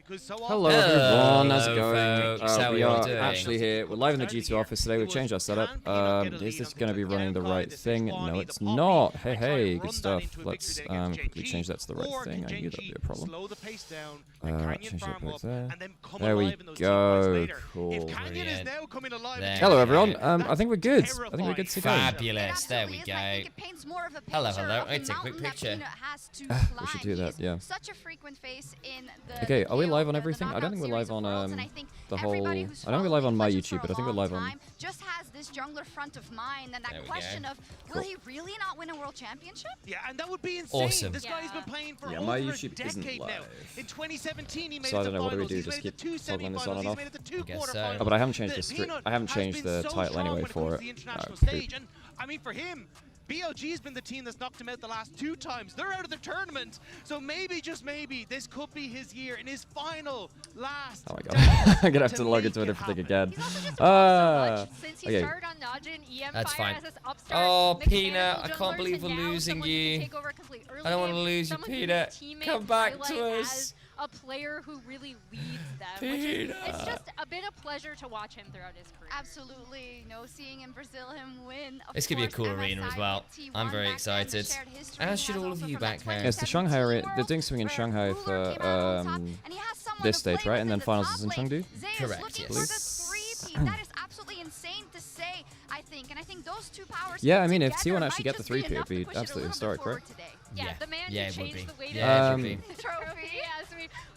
Hello everyone, how's it going? How we are are doing? actually here. We're live in the G2 office today. We've changed our setup. Is this going to be running the right thing? No, it's not. Hey, good stuff. Let's quickly change that to the right thing. I knew that would be a problem. Change that back there. There we go. Cool. Hello everyone. I think we're good. I think we're good to go. Fabulous. There we go. Hello, hello. I take a quick picture. We should do that, yeah. Okay, are we live on everything? I don't think we're live on the whole. I don't think we're live on my YouTube, but I think we're live on. Just has this jungler front of mind and that question of will he really not win a world championship? Yeah, and that would be insane. Awesome. This guy's been playing for my over YouTube a isn't decade live. now. In 2017, he made So I it don't to know, what do we finals. do? He's Just made it keep to two toggling this on semifinals. and He's off? made it to two I guess so. quarterfinals. Oh, but I haven't changed the Peanut I haven't has changed been the so title strong anyway when it for comes it. to the international Creep. stage, and I mean for him, BLG's been the team that's knocked him out the last 2 times. They're out of the tournament, so maybe, just maybe, this could be his year in his final, last. Oh my god, I'm gonna have to log into a different thing again. Okay. That's fine. Oh, Peanut, I can't believe we're losing you. I don't want to lose you, Peanut. Come back to us. A player who really leads them. Peanut. It's just been a pleasure to watch him throughout his career. Absolutely. Seeing in Brazil him wim. This could be a cool arena as well. I'm very excited. As should all of you back home. Yeah, it's the Shanghai. They're doing something in Shanghai for this stage, right? And then finals is in Chengdu. Correct, yes. That is absolutely insane to say, I think. And I think those two powers. Yeah, I mean, if T1 actually get the 3P, it'd be absolutely historic, right? Yeah, the man yeah, who it would be. changed the way Yeah, it to would be. the trophy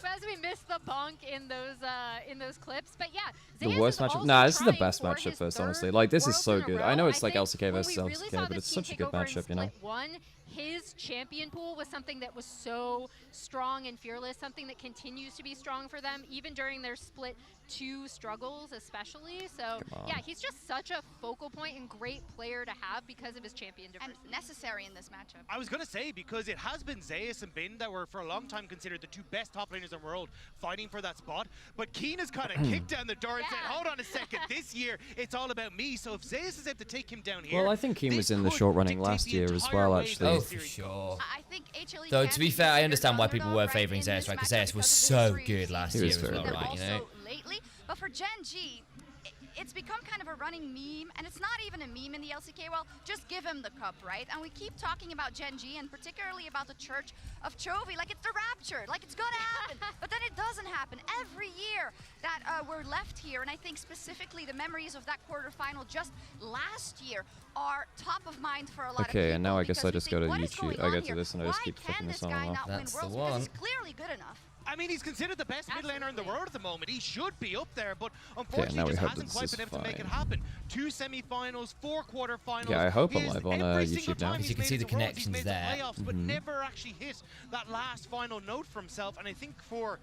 as we missed the bonk in those clips. But yeah, The worst matchup? Nah, this is the best matchup first, honestly. Like, this is so good. I know it's like LCK versus LCK, but it's such a good matchup, you know? His champion pool was something that was so strong and fearless, something that continues to be strong for them, even during their split 2 struggles especially. So yeah, he's just such a focal point and great player to have because of his champion diversity. And necessary in this matchup. I was going to say, because it has been Zeus and Bin that were for a long time considered the 2 best top laners in the world fighting for that spot. But Keen has kind of kicked down the door and said, hold on a second, this year it's all about me. So if Zeus is able to take him down here. Well, I think Keen was in the short running last year as well, actually. Oh, for sure. I think HLE Though, to be fair, I understand why people were favouring Zeus, right? Because Zeus was so good last year as well, right? You know? Lately, but for Gen.G, it's become kind of a running meme, and it's not even a meme in the LCK. Well, just give him the cup, right? And we keep talking about Gen.G and particularly about the Church of Chovy, like it's the rapture, like it's gonna happen. But then it doesn't happen every year that we're left here. And I think specifically the memories of that quarterfinal just last year are top of mind for a lot of people. Okay, and now I guess I just go to what is YouTube. going I go on to here? this and I just Why keep can flicking this this on guy and off. not win That's the worlds? Because one. he's clearly good enough. I mean, he's considered the best mid laner in the world at the moment. He should be up there, but now unfortunately we just hope hasn't that quite this been is able to make it fine. happen. 2 semifinals, 4 quarterfinals. Yeah, I hope He I'm is live on every single YouTube now. time As you he's can see made the it to Worlds, he's connections made the there. playoffs, but never actually hit that last final note for himself. And I think for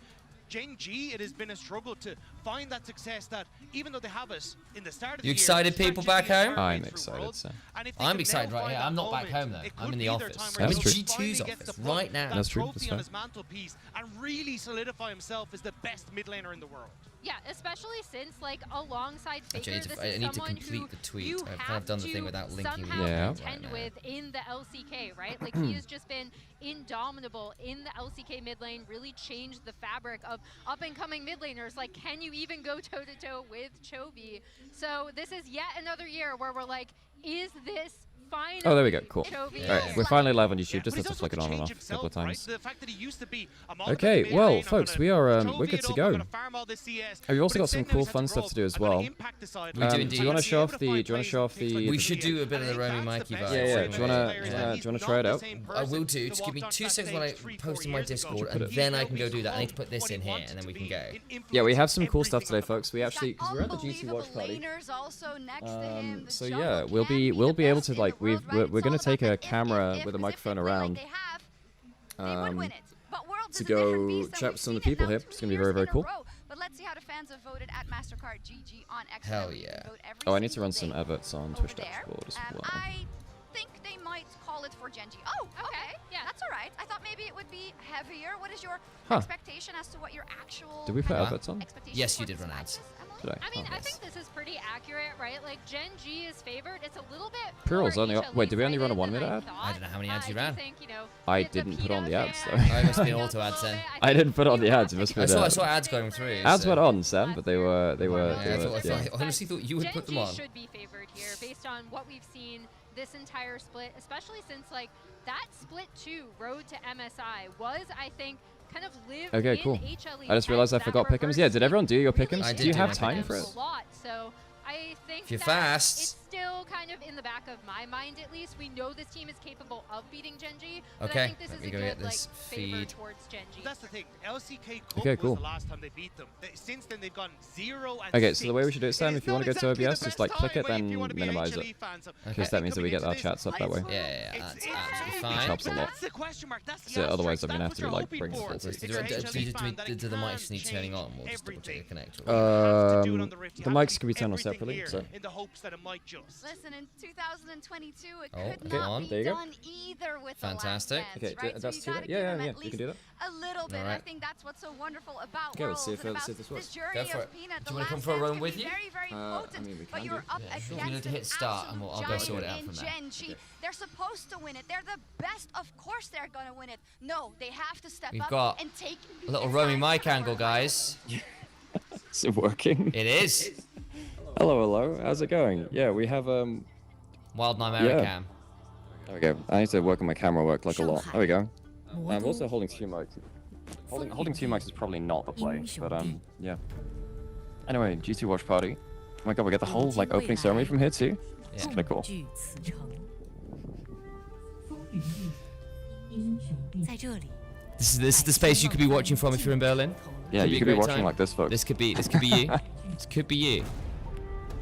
Gen.G, it has been a struggle to find that success that, even though they have us in the start of the year, excited, people back home? I'm excited, so. I'm excited right here. I'm not back home, though. I'm in the office. I'm in G2's office right now. That's true, that's Trophy fair. on his mantelpiece and really solidify himself as the best mid laner in the world. Yeah, especially since, like, alongside Faker, Actually, this I is need to someone complete who the tweet. you I've kind have of done the to thing without linking somehow the contend with in the LCK, right? Like, he has just been indomitable in the LCK mid lane, really changed the fabric of up-and-coming mid laners. Like, can you even go toe-to-toe with Chovy? So this is yet another year where we're like, is this finally Oh, there we go. Cool. Chovy? Alright, we're finally live on YouTube. Just But have to he's flick it also on and off changed a couple of himself, times. right? The fact that he used to be, I'm all Okay, about the well, mid lane, folks, I'm we gonna are Chovy we're good it to up, go. I'm gonna farm all this CS. We've also But got some instead now cool he's had fun to stuff grow to do as up. I'm gonna well. impact the side. We do Do indeed. you want to show off Able the? to Do you want to show off find plays the? like We should do a bit of the Romy Mikey vibe. Yeah, do you wanna try it out? I will do. Just give me 2 seconds while I post in my Discord, and then I can go do that. I need to put this in here, and then we can go. Yeah, we have some cool stuff today, folks. We actually, because we're at the GT Watch Party. So yeah, we'll be able to like we're gonna take a camera with a microphone around to go chat with some of the people here. It's gonna be very cool. But let's see how the fans have voted at MasterCard GG on X. Hell yeah. Oh, I need to run some adverts on Twitch dashboard as well. think they might call it for Gen.G. Oh, okay. Yeah. That's all right. I thought maybe it would be heavier. What is your expectation as to what your actual Did we put adverts on? Yes, you did run ads. Did I mean, Oh, I yes. think this is pretty accurate, right? Like, Gen.G is favored. It's a little bit Pural's more only HLE wait, did we only run a sided 1 than minute I ad? thought. I don't know how many ads you do ran. think, you know, I with the didn't put on the PETA ads, thing, though. I must be think auto ads then. I didn't put on the ads. It must be I that. saw ads going through. Ads so- went on, Sam, but they were. I honestly thought you would put them Gen.G on. should be favored here based on what we've seen this entire split, especially since like that split 2 road to MSI was, I think, kind of lived Okay, in cool. HLE I just realized I as that forgot pick'ems. Yeah, did reverse everyone do your really pick'ems? I Do did you do have my time pick'ems. for it? a lot. So I think If you're that fast. it's still kind of in the back of my mind at least. We know this team is capable of beating Gen.G, but Okay, I think this let is me a go good get like this favor feed. towards Gen.G. That's the thing. LCK Cup Okay, cool. was the last time they beat them. Since then, they've gone 0 and Okay, 6. so the way we should do it, Sam, if you want to go to OBS, just like click it, then if you want to be an minimize HLE it. fan, so Because that means that we get our coming into chats up that way. Yeah, that's absolutely Which fine. helps a lot. That's the question mark. That's the So otherwise asterisk. I'm gonna have That's to, what you're like, bring hoping the for. full If system. you're Do an HLE the fan, that it mics can need turning on? We'll just double everything. check the connector. You have to do it Um, on the Rift. You the have to mics leave can be turned on everything separately, here so. in the hopes that it might just. Listen, in 2022, it Oh, could okay, not on. be There you go. done either with Fantastic. the last Okay, dance, right? that's so too you late. gotta Yeah, give yeah, them yeah, at you can do least a little bit. Alright. I think that's what's so wonderful about Okay, let's Worlds see if and about this this works. journey Go for of it. Peanut. Do you The wanna come last for a dance run can with be you? very, very potent, I mean, we but can you're do. up Yeah, sure. against You need to hit an start and absolute I'll go giant sort it out in from there. Gen.G. Okay. They're supposed to win it. They're the best. Of course they're gonna win it. No, they have to step We've up got and take A little inside roaming the mic angle, quarterfinals. guys. Is it working? It is. Hello, hello. How's it going? Yeah, we have Wild Nymaera Yeah. cam. There we go. I need to work on my camera work like a lot. There we go. I'm also holding 2 mics. Holding 2 mics is probably not the play, but yeah. Anyway, G2 watch party. Oh my god, we get the whole like opening ceremony from here too. It's Yeah. kind of cool. 在这里， This is the space you could be watching from if you're in Berlin. Yeah, Could you be a could be great watching time. like this, folks. This could be you. This could be you.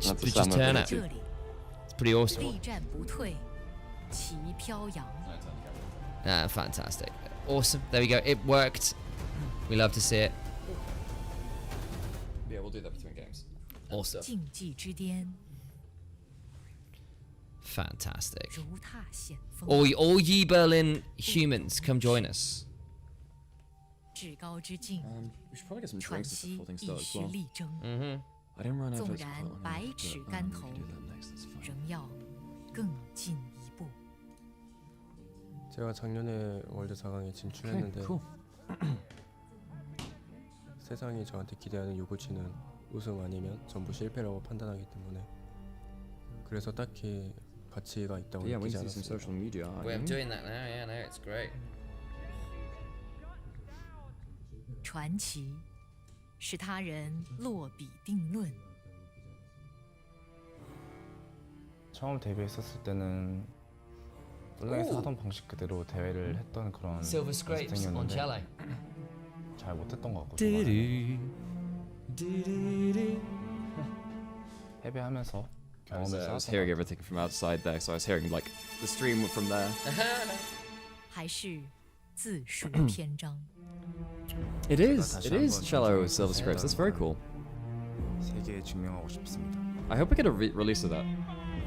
That's the Just sound of turn it up. too. 这里 It's pretty awesome. 力战不退，旗飘扬。 Fantastic. Awesome. There we go. It worked. We love to see it. Yeah, we'll do that between games. Awesome. 竞技之巅， Fantastic. 如踏险峰。 All ye Berlin humans, come join us. 至高之境， We should probably get some 喘 drinks 息 before things 亦 start as 需 well. 力争， Mm-hmm. I didn't run 纵 adverts 然 for 百 but, 尺 we 竿 can 头 do that next, that's fine. 仍要更进一步。 제가 작년에 월드 4강에 진출했는데 Okay, cool. 세상이 저한테 기대하는 요구치는 우승 아니면 전부 실패라고 판단하기 때문에 그래서 딱히 가치가 있다고 Yeah, we 느끼지 need to do some 않았습니다. social media. aren't I'm we? doing that now. Yeah, no, it's great. 传奇使他人落笔定论， 처음 데뷔했었을 때는 온라인에서 하던 방식 그대로 대회를 했던 그런 Silver scrapes on 연습생이었는데 cello. 잘 못했던 것 같고 초반에 해배하면서 I was, 경험을 I was 쌓았던 hearing 것 everything from outside there, so I was hearing like the stream from there. 还是自述篇章。 It is cello with silver scrapes. That's very cool. 세계에 증명하고 싶습니다. I hope we get a release of that.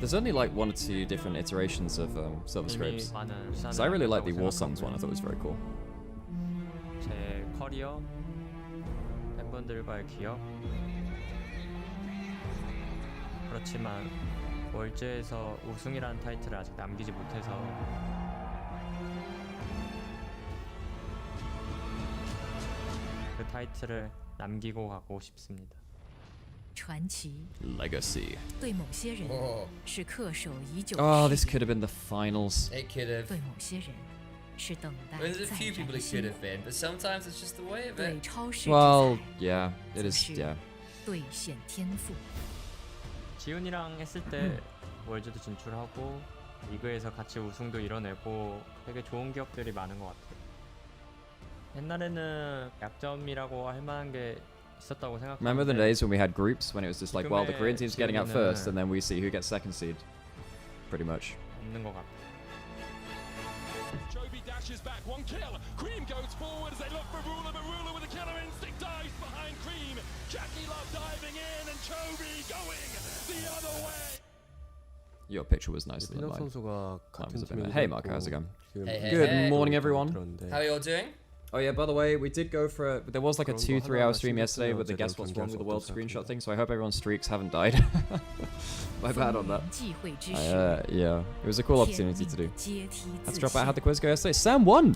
There's only like 1 or 2 different iterations of silver scrapes. So I really like the War Songs one. I thought it was very cool. 제 커리어, 팬분들과의 기억. 그렇지만 월즈에서 우승이라는 타이틀을 아직 남기지 못해서 그 타이틀을 남기고 가고 싶습니다. 传奇 Legacy. 对某些人 Oh, 是恪守已久的 Oh, this 誓 could 言， have been the finals. it could have. 对某些人是等待 Well, there's a 再 few 燃 people 的 it 星 could 火 have，been, but sometimes it's just the way of 对 it. 超世之 Well, 才 yeah, it is. 역시. Yeah. 兑现天赋。 지훈이랑 했을 때 월즈도 진출하고 리그에서 같이 우승도 이뤄내고 되게 좋은 기억들이 많은 것 같아요. 옛날에는 약점이라고 할 만한 게 있었다고 Remember the 생각하는데 days when we had groups when it was just like, well, the Korean team's getting out first, and then we see who gets second seed. Pretty much. 없는 것 같아요. Joby dashes back, 1 kill. Cream goes forward as they look for Ruler, but Ruler with a killer instinct dives behind Cream. Jackie Love diving in and Joby going the other way. Your picture was nicer than 피넛 mine. 선수가 같은 팀에 Hey Marco, how's it going? Hey, Good hey. morning, everyone. How are you all doing? Oh yeah, by the way, we did go for a, there was like a 2-3 hour stream yesterday with the guess what's wrong with the world screenshot thing, so I hope everyone's streaks haven't died. My bad on that. Yeah, it was a cool opportunity to do. Let's drop out. How'd the quiz go yesterday? Sam won!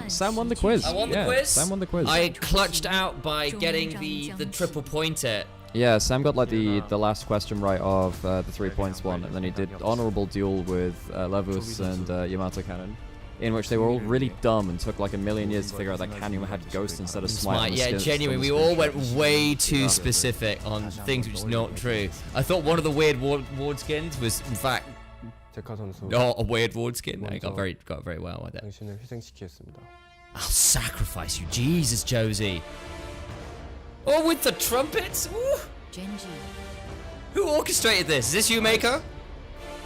Sam won the quiz. I won the quiz? Sam won the quiz. I clutched out by getting the triple pointer. Yeah, Sam got like the last question right of the 3 points one, and then he did honorable duel with Levus and Yamato Cannon, in which they were all really dumb and took like a million years to figure out that Hanwha had Ghost instead of Smite. Yeah, genuinely, we all went way too specific on things which is not true. I thought one of the weird ward skins was, in fact, not a weird ward skin. I got very well with it. 당신을 희생시키겠습니다. I'll sacrifice you, Jesus, Josie. Oh, with the trumpets? Gen.G. Who orchestrated this? Is this you, Mako?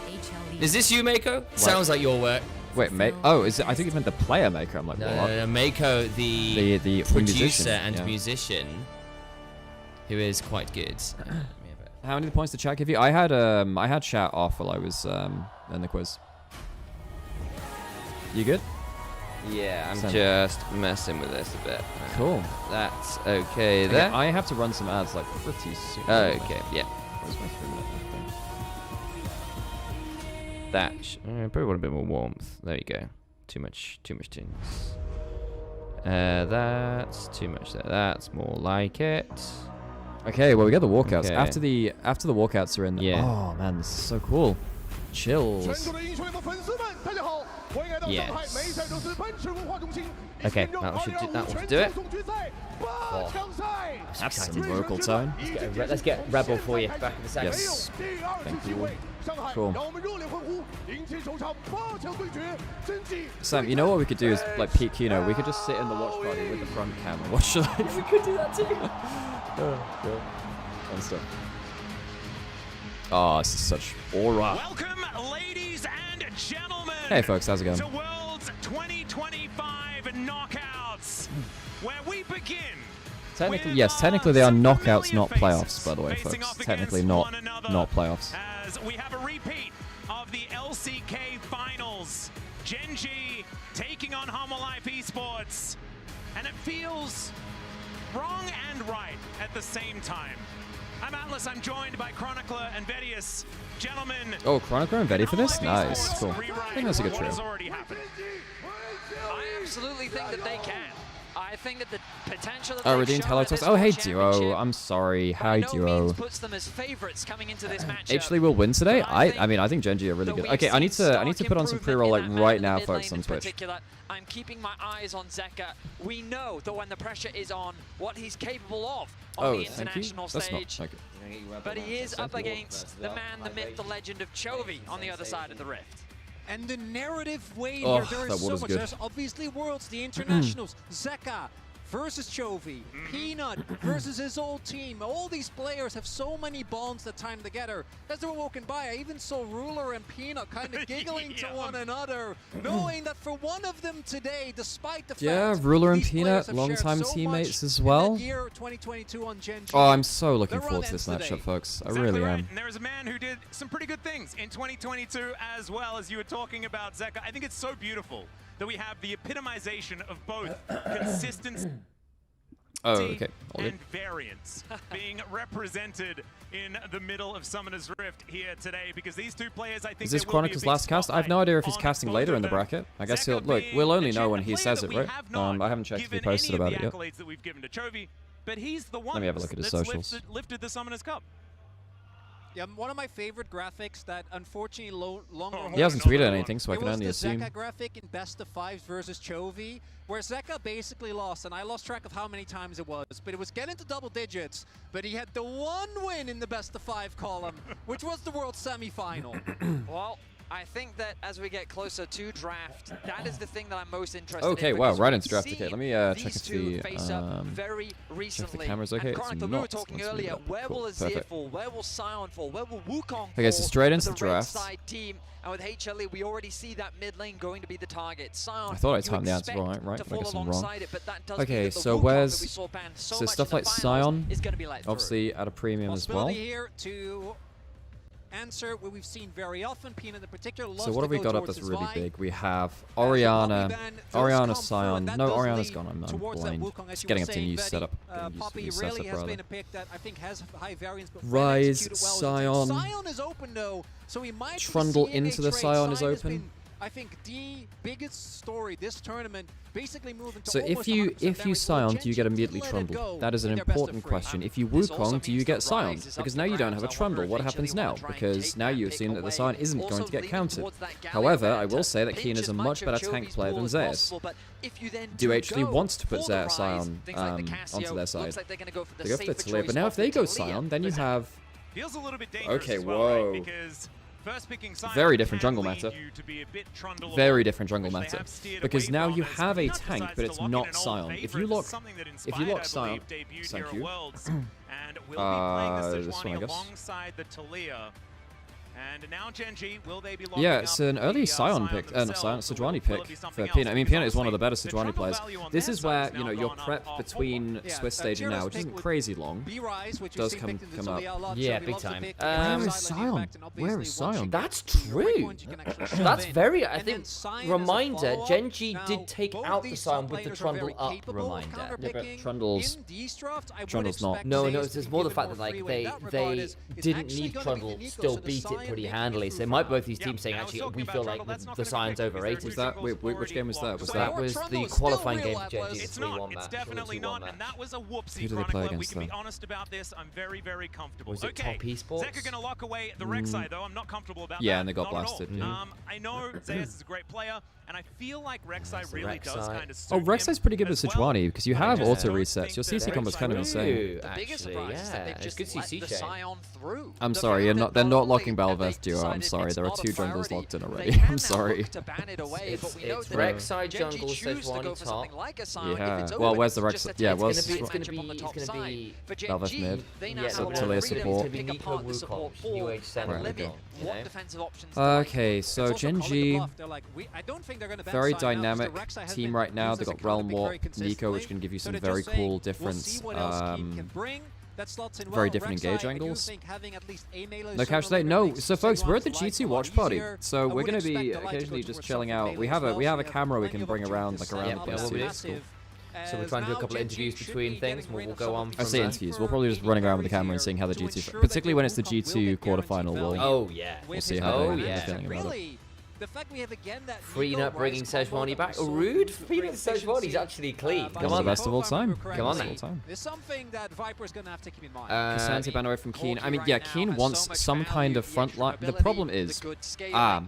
HLE. Is this you, Mako? Sounds like your work. Wait, oh, is it? I think you meant the player maker. I'm like, what? No, Mako, the producer and musician, who is quite good. How many points did chat give you? I had chat off while I was in the quiz. You good? Yeah, I'm just messing with this a bit. Cool. That's okay there. Okay, I have to run some ads like pretty soon. Okay, yeah. Where's my 3-minute thing? That probably want a bit more warmth. There you go. Too much tunes. That's too much there. That's more like it. Okay, well we get the walkouts. Okay. After the walkouts are in. Yeah. Oh man, this is so cool. Chills. Yes. Okay, that should do it. That's some vocal tone. Let's get Rebel for you back in a second. Yes. Thank you. Cool. Sam, you know what we could do is like peak Kino. We could just sit in the watch party with the front camera. Watch it. We could do that too. Fun stuff. Oh, this is such aura. Welcome, ladies and gentlemen. Hey, folks, how's it going? To World's 2025 knockouts, where we begin. Technically, yes. Technically, they are knockouts, not playoffs. By the way, folks. Technically, not playoffs. As we have a repeat of the LCK finals, Gen.G taking on Hanwha Esports, and it feels wrong and right at the same time. I'm Atlas. I'm joined by Chronicler and Vedius. Gentlemen. Oh, Chronicler and Vedi for this? Nice. Cool. I think that's a good trio. I absolutely think that they can. I think that the potential that Redeemed Hello Toast. Oh, hey, Duo. I'm sorry. Hi, Duo. puts them as favorites coming into this matchup. HLE will win today? I mean, I think Gen.G are really good. Okay, I need to put on some pre-roll like right now, folks, on Twitch. I'm keeping my eyes on Zeka. We know that when the pressure is on, what he's capable of on the international stage. That's not but he is up against the man, the myth, the legend of Chovy on the other side of the rift. And the narrative way Oh, here, there is so much. There's obviously Worlds, the internationals, Zeka versus Chovy, Peanut versus his old team. All these players have so many bonds that time together. As they were walking by, I even saw Ruler and Peanut kind of giggling to one another, knowing that for one of them today, despite the fact Ruler and these players Peanut, have long-time shared so teammates much as well. in that year 2022 on Gen.G. Oh, I'm so looking forward to ends this matchup, today. folks. I Exactly really right. am. And there is a man who did some pretty good things in 2022 as well, as you were talking about, Zeka. I think it's so beautiful that we have the epitomization of both consistency Okay. and variance being represented in the middle of Summoner's Rift here today, because these two players, I think, Is this Chronicle's last cast? I have no idea if he's casting later in the bracket. I guess he'll look. We'll only know when he says it, right? I haven't checked if he posted about it yet. That we've given to Chovy, but he's the one Let me have a look at his socials. lifted the Summoner's Cup. Yeah, one of my favorite graphics that unfortunately longer He hasn't tweeted anything, so I can only assume. assume. It was the Zeka graphic in best of fives versus Chovy, where Zeka basically lost, and I lost track of how many times it was, but it was getting to double digits, but he had the one win in the best of five column, which was the World Semi-Final. Well, I think that as we get closer to draft, that is the thing that I'm most interested in. Okay, wow, right into draft. Okay, let me check if the very check if recently. the camera's okay. And It's Chronicle, not. we were talking earlier, where will Azir Perfect. fall? Where will Sion fall? Where will Wukong Okay, so fall straight into for the red draft. side team? And with HLE, we already see that mid lane going to be the target. Sion, I thought I you timed the answer expect right, to but I fall guess I'm wrong. alongside it, but that does mean Okay, that the so Wukong where's that we saw banned so much stuff in the like finals Sion, is going to be let through. obviously at a premium as well. Possibility here to answer what we've seen very often. Peanut in particular loves So what to have we go got up towards that's his really Vi. big? We have Orianna, Orianna Scion. That No, does Orianna's lead gone. I'm towards that blind. Wukong, as Just you getting were up to new saying, setup. Poppy New really setup, has rather. been a pick that I think has high variance, but Rise, executed well. Scion. Scion is open though, so he might Trundle be seeing into a the trade. Scion is Scion has open. been, I think, the biggest story this tournament, basically moving to So almost if you 100% Scion, do you get Gen.G immediately let it Trundle? go That is an in their best of important three. question. If you This also Wukong, do you means get the Scion? Rise is up Because for now you don't grabs. have a I Trundle. wonder What if happens HLE wanna now? try and Because take now that you've pick seen that the away. Scion isn't Also going to get leaning counted. towards that Gallium However, I Vector. will say that Pinch Keen is as a much much of better tank Chovy's player than ball as Zeus. possible, but if you then Do do HLE go wants to put for the Rise, Scion things like the Casio, onto their side. looks like they're gonna go for the They go for the safer Talia, but choice now of if they the go Talia. Scion, then you have Feels a little bit dangerous Okay, as well, whoa. right? Because first picking Scion very different can jungle lead meta. you to be a bit trundleable, Very different jungle which they meta. have steered Because away now from you as have a Peanut tank, decides but to it's lock in not an old Scion. If favorite. you This lock, is something that if Inspired, you lock I Scion, believe, debuted thank here at you. Worlds, and will be playing the This one, I Sejuani guess. alongside the Talia. And now Gen.G, will they be locking Yeah, it's up an early the, Scion pick, no, Scion, Sejuani pick for Peanut. I mean, Peanut is one of the better Sejuani players. This is where, you know, your prep between Swiss stage and now, which isn't crazy long, does come up. Yeah, big time. Where is Scion? Where is Scion? That's true. That's very, I think, reminder, Gen.G did take out the Scion with the Trundle up reminder. Yeah, but Trundle's not. No, it's more the fact that like they didn't need Trundle, still beat it pretty handily. So they might both these teams saying actually we feel like the Scion's overrated. Was that which game was that? Was that was the qualifying game for Gen.G. It's not. It's definitely not, and that was a whoopsie. Who do they play We against can be then? honest about this. I'm very, very comfortable. Was it okay, Top Esports? Zeka gonna lock away the Rek'Sai though. I'm not comfortable about that. Yeah, and they got Not at blasted, all. yeah. I know Zeus is a great player, and I feel like Rek'Sai really does kind of suit Oh, him Rek'Sai's pretty good with as well. Sejuani because you have I just auto don't resets. Your think CC that combo's kind of insane. The biggest surprise is that they've just let the Scion through. I'm The sorry, fact you're that they're not only locking have they Balveth duo. I'm decided sorry, it's there are not a two jungles priority, locked in they already. can I'm now sorry. look to ban it away, but we know It's that Rek'Sai Gen.G jungle, choose to go Sejuani for something top. like a Scion. Yeah. If it's Well, over, where's the it's just Rek'Sai? a Yeah, tactical where's advantage on the top side. For Balveth Gen.G, mid? they now Yeah, have so more Talia freedom support. to pick apart the support New for Age and Right, limit okay. what Yeah. defensive options they might Okay, use. so Gen.G, very dynamic Rek'Sai team right now. They've got Realm Warp, Nico, which can give you some very cool different, very different engage angles. No catch today? No. So folks, we're at the G2 watch party. So we're going to be occasionally just chilling out. We have a camera we can bring around like around the place. It's cool. So we're trying to do a couple of interviews between things. We'll go on. I say interviews. We'll probably just running around with the camera and seeing how the G2, particularly when it's the G2 quarterfinal. We'll see how they're feeling about it. The fact we have again that Freenut bringing Sejuani back. Rude. Freenut Sejuani's actually clean. Come One of on, the best of all time. Come on, Best of all time. There's something that Viper's gonna have to keep in mind. Cassandra ban away from Keen. I mean, yeah, Keen wants some kind of front line. The problem is,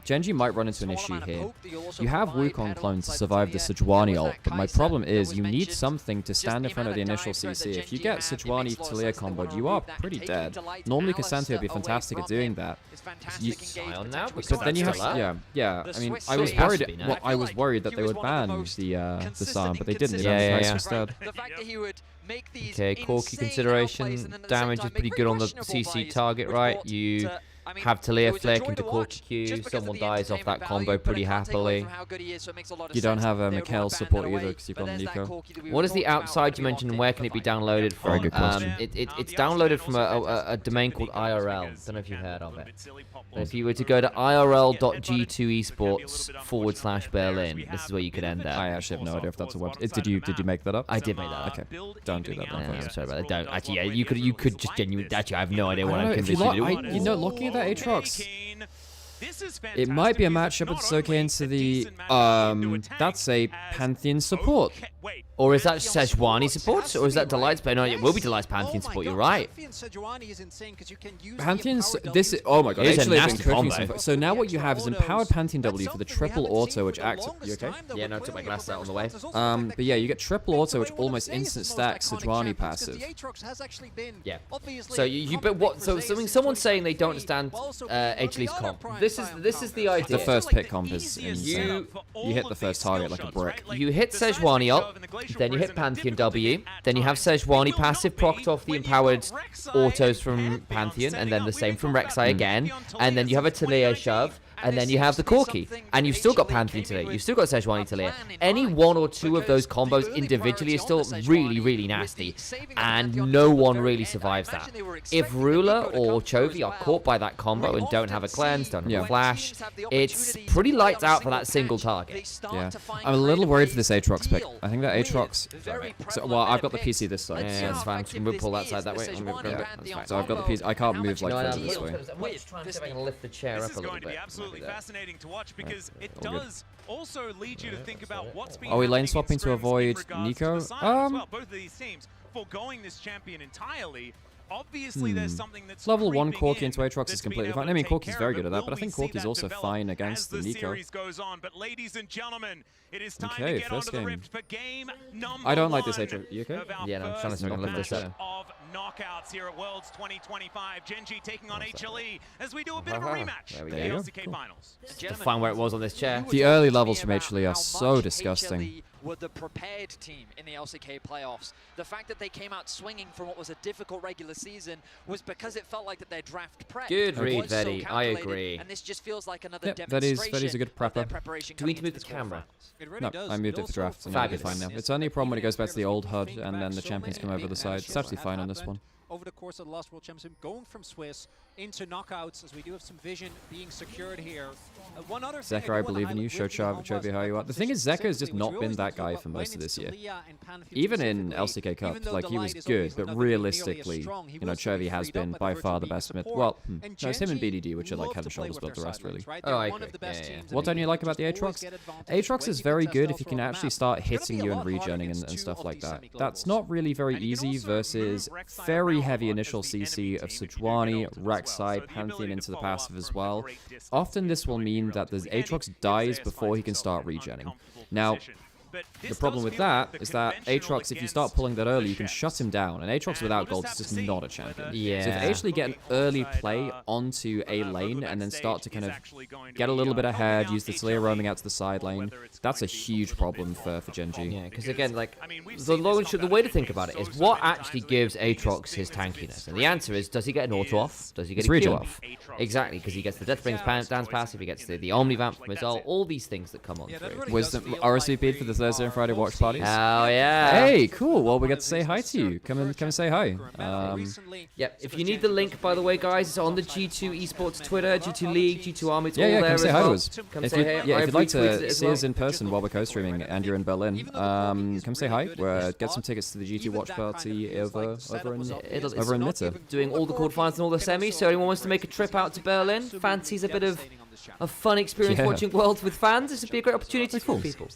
Gen.G might run into an issue here. You have Wukong clones to survive the Sejuani ult, but my problem is you need something to stand in front of the initial CC. If you get Sejuani Talia comboed, you are pretty dead. Normally Cassandra would be fantastic at doing that. Scion now, But then you have, yeah. I mean, I was worried. Well, I was worried that they would ban the Scion, but they didn't. They banned Price instead. Okay, Corky consideration. Damage is pretty good on the CC target, right? You have Talia flick into Corky Q. Someone dies off that combo pretty happily. You don't have a Mikhail support either because you've got Nico. What is the outside you mentioned, and where can it be downloaded from? Very good question. It's downloaded from a domain called IRL. Don't know if you've heard of it. But if you were to go to irl.g2esports/Berlin, this is where you could end that. I actually have no idea if that's a website. Did you make that up? I did make that up. Okay, don't do that. I'm sorry about that. Don't actually. Yeah, you could just genuinely. Actually, I have no idea what I'm If you convinced you to do. you know, looking at that Aatrox, it might be a matchup, but it's okay into the that's a Pantheon support. Or is that Sejuani support? Or is that Delight's? But no, it will be Delight's Pantheon support. You're right. Pantheon's this is, oh my god, It is a actually I've been nasty cooking combo. some. So now what you have is empowered Pantheon W for the triple auto, which acts. You okay? Yeah, no, I took my glasses out on the way. But yeah, you get triple auto, which almost instant stacks Sejuani passive. Yeah. So but what? So someone's saying they don't understand HLE's comp. This is the idea. The first pick comp is insane. You hit the first target like a brick. You hit Sejuani up, then you hit Pantheon W, then you have Sejuani passive procced off the empowered autos from Pantheon, and then the same from Rek'Sai again, and then you have a Talia shove, and then you have the Corki, and you've still got Pantheon Talia, you've still got Sejuani Talia. Any one or two of those combos individually is still really, really nasty, and no one really survives that. If Ruler or Chovy are caught by that combo and don't have a cleanse, don't have a flash, it's pretty lights out for that single target. Yeah, I'm a little worried for this Aatrox pick. I think that Aatrox... well, I've got the PC this side. Yeah, that's fine. We'll pull that side that way. So I've got the PC. I can't move like further this way. I'm trying to see if I can lift the chair up a little bit. This is going to be absolutely fascinating to watch because it does also lead you to think about what's been Are we lane swapping to avoid Nico? Both of these teams foregoing this champion entirely. Obviously, there's something that's level 1 Corki into Aatrox is completely fine. I mean, Corki's very good at that, but I think Corki's also fine against the Nico. Goes on, but ladies and gentlemen, it is time to get first onto the game. rift for game number I don't like this Aatrox. You okay? Yeah, no, I'm trying to see if I can lift this up. Of knockouts here at Worlds 2025. Gen.G taking on HLE as we do a bit of a rematch in the LCK finals. To find where it was on this chair. The early levels from HLE are so disgusting. Were the prepared team in the LCK playoffs. The fact that they came out swinging from what was a difficult regular season was because it felt like that their draft prep. Good read, Veddy. I agree. And this just feels like another demonstration. That is a good prepper. Do we need to move the camera? No, I moved it for draft, and it'll be fine now. It's only a problem when it goes back to the old HUD, and then the champions come over the side. It's actually fine on this one. Over the course of the last World Championship, going from Swiss into knockouts, as we do have some vision being secured here. One other thing Zeka, I believe in you. Show Chovy how you are. The thing is, Zeka has just not been that guy for most of this year. Even in LCK Cup, like, he was good, but realistically, you know, Chovy has been by far the best mid. Well, no, it's him and BDD, which are like head and shoulders above the rest, really. Oh, I agree. What don't you like about the Aatrox? Aatrox is very good if you can actually start hitting you and regenning and stuff like that. That's not really very easy versus very heavy initial CC of Sejuani, Rek'Sai, Pantheon into the passive as well. Often this will mean that the Aatrox dies before he can start regenning. Now, the problem with that is that Aatrox, if you start pulling that early, you can shut him down. And Aatrox without gold is just not a champion. Yeah. So if they actually get an early play onto a lane and then start to kind of get a little bit ahead, use the Talia roaming out to the side lane, that's a huge problem for Gen.G. Yeah, because again, like, the way to think about it is what actually gives Aatrox his tankiness? And the answer is, does he get an auto off? Does he get a Q off? Exactly, because he gets the Death Brings dance passive, he gets the Omnivamp from his ult, all these things that come on through. Wisdom, RSVP for the Thursday and Friday watch parties. Oh yeah! Hey, cool. Well, we get to say hi to you. Come and say hi. Yep. If you need the link, by the way, guys, it's on the G2 Esports Twitter, G2 League, G2 Army. It's all there. Come say hi to us. Come say hey. If you'd like to see us in person while we're co-streaming and you're in Berlin, come say hi. Get some tickets to the G2 watch party over in Mitte. Doing all the quarterfinals and all the semis. So anyone wants to make a trip out to Berlin, fancies a bit of a fun experience watching Worlds with fans, this would be a great opportunity for people.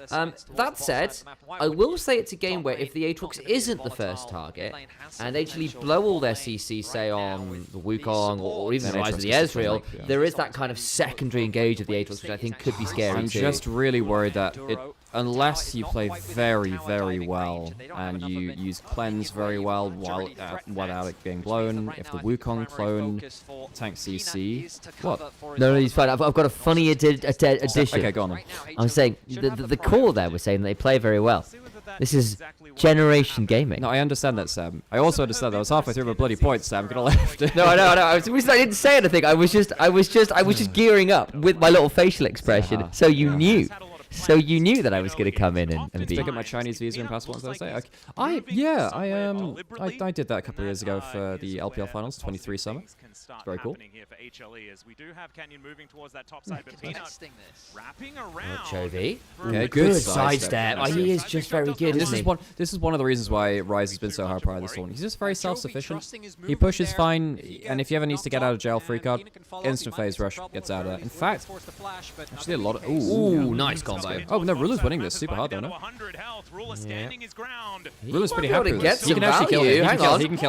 That said, I will say it's a game where if the Aatrox isn't the first target, and they actually blow all their CC, say on the Wukong or even the Rise of the Ezreal, there is that kind of secondary engage of the Aatrox, which I think could be scary I'm just really worried that unless you play very, very well and you use cleanse very well without it being blown, if the Wukong clone tank CC, what? No, he's fine. I've got a funny addition. Okay, go on then. I'm saying the core there was saying they play very well. This is generation gaming. No, I understand that, Sam. I also understand that. I was halfway through my bloody point, Sam. Could have left. No. I didn't say anything. I was just gearing up with my little facial expression, so you knew. So you knew that I was going to come in and be. Did I get my Chinese visa and passport on Thursday? I did that a couple of years ago for the LPL finals, 23 summer. Very cool. Chovy. Yeah, good sidestep. He is just very good. This is one of the reasons why Rise has been so high prior this tournament. He's just very self-sufficient. He pushes fine, and if he ever needs to get out of jail free card, instant phase rush, gets out of there. In fact, actually a lot of ooh, nice combo. Oh no, Ruler's winning this super hard though, no? Yeah. Ruler's pretty happy with this. He can actually kill him.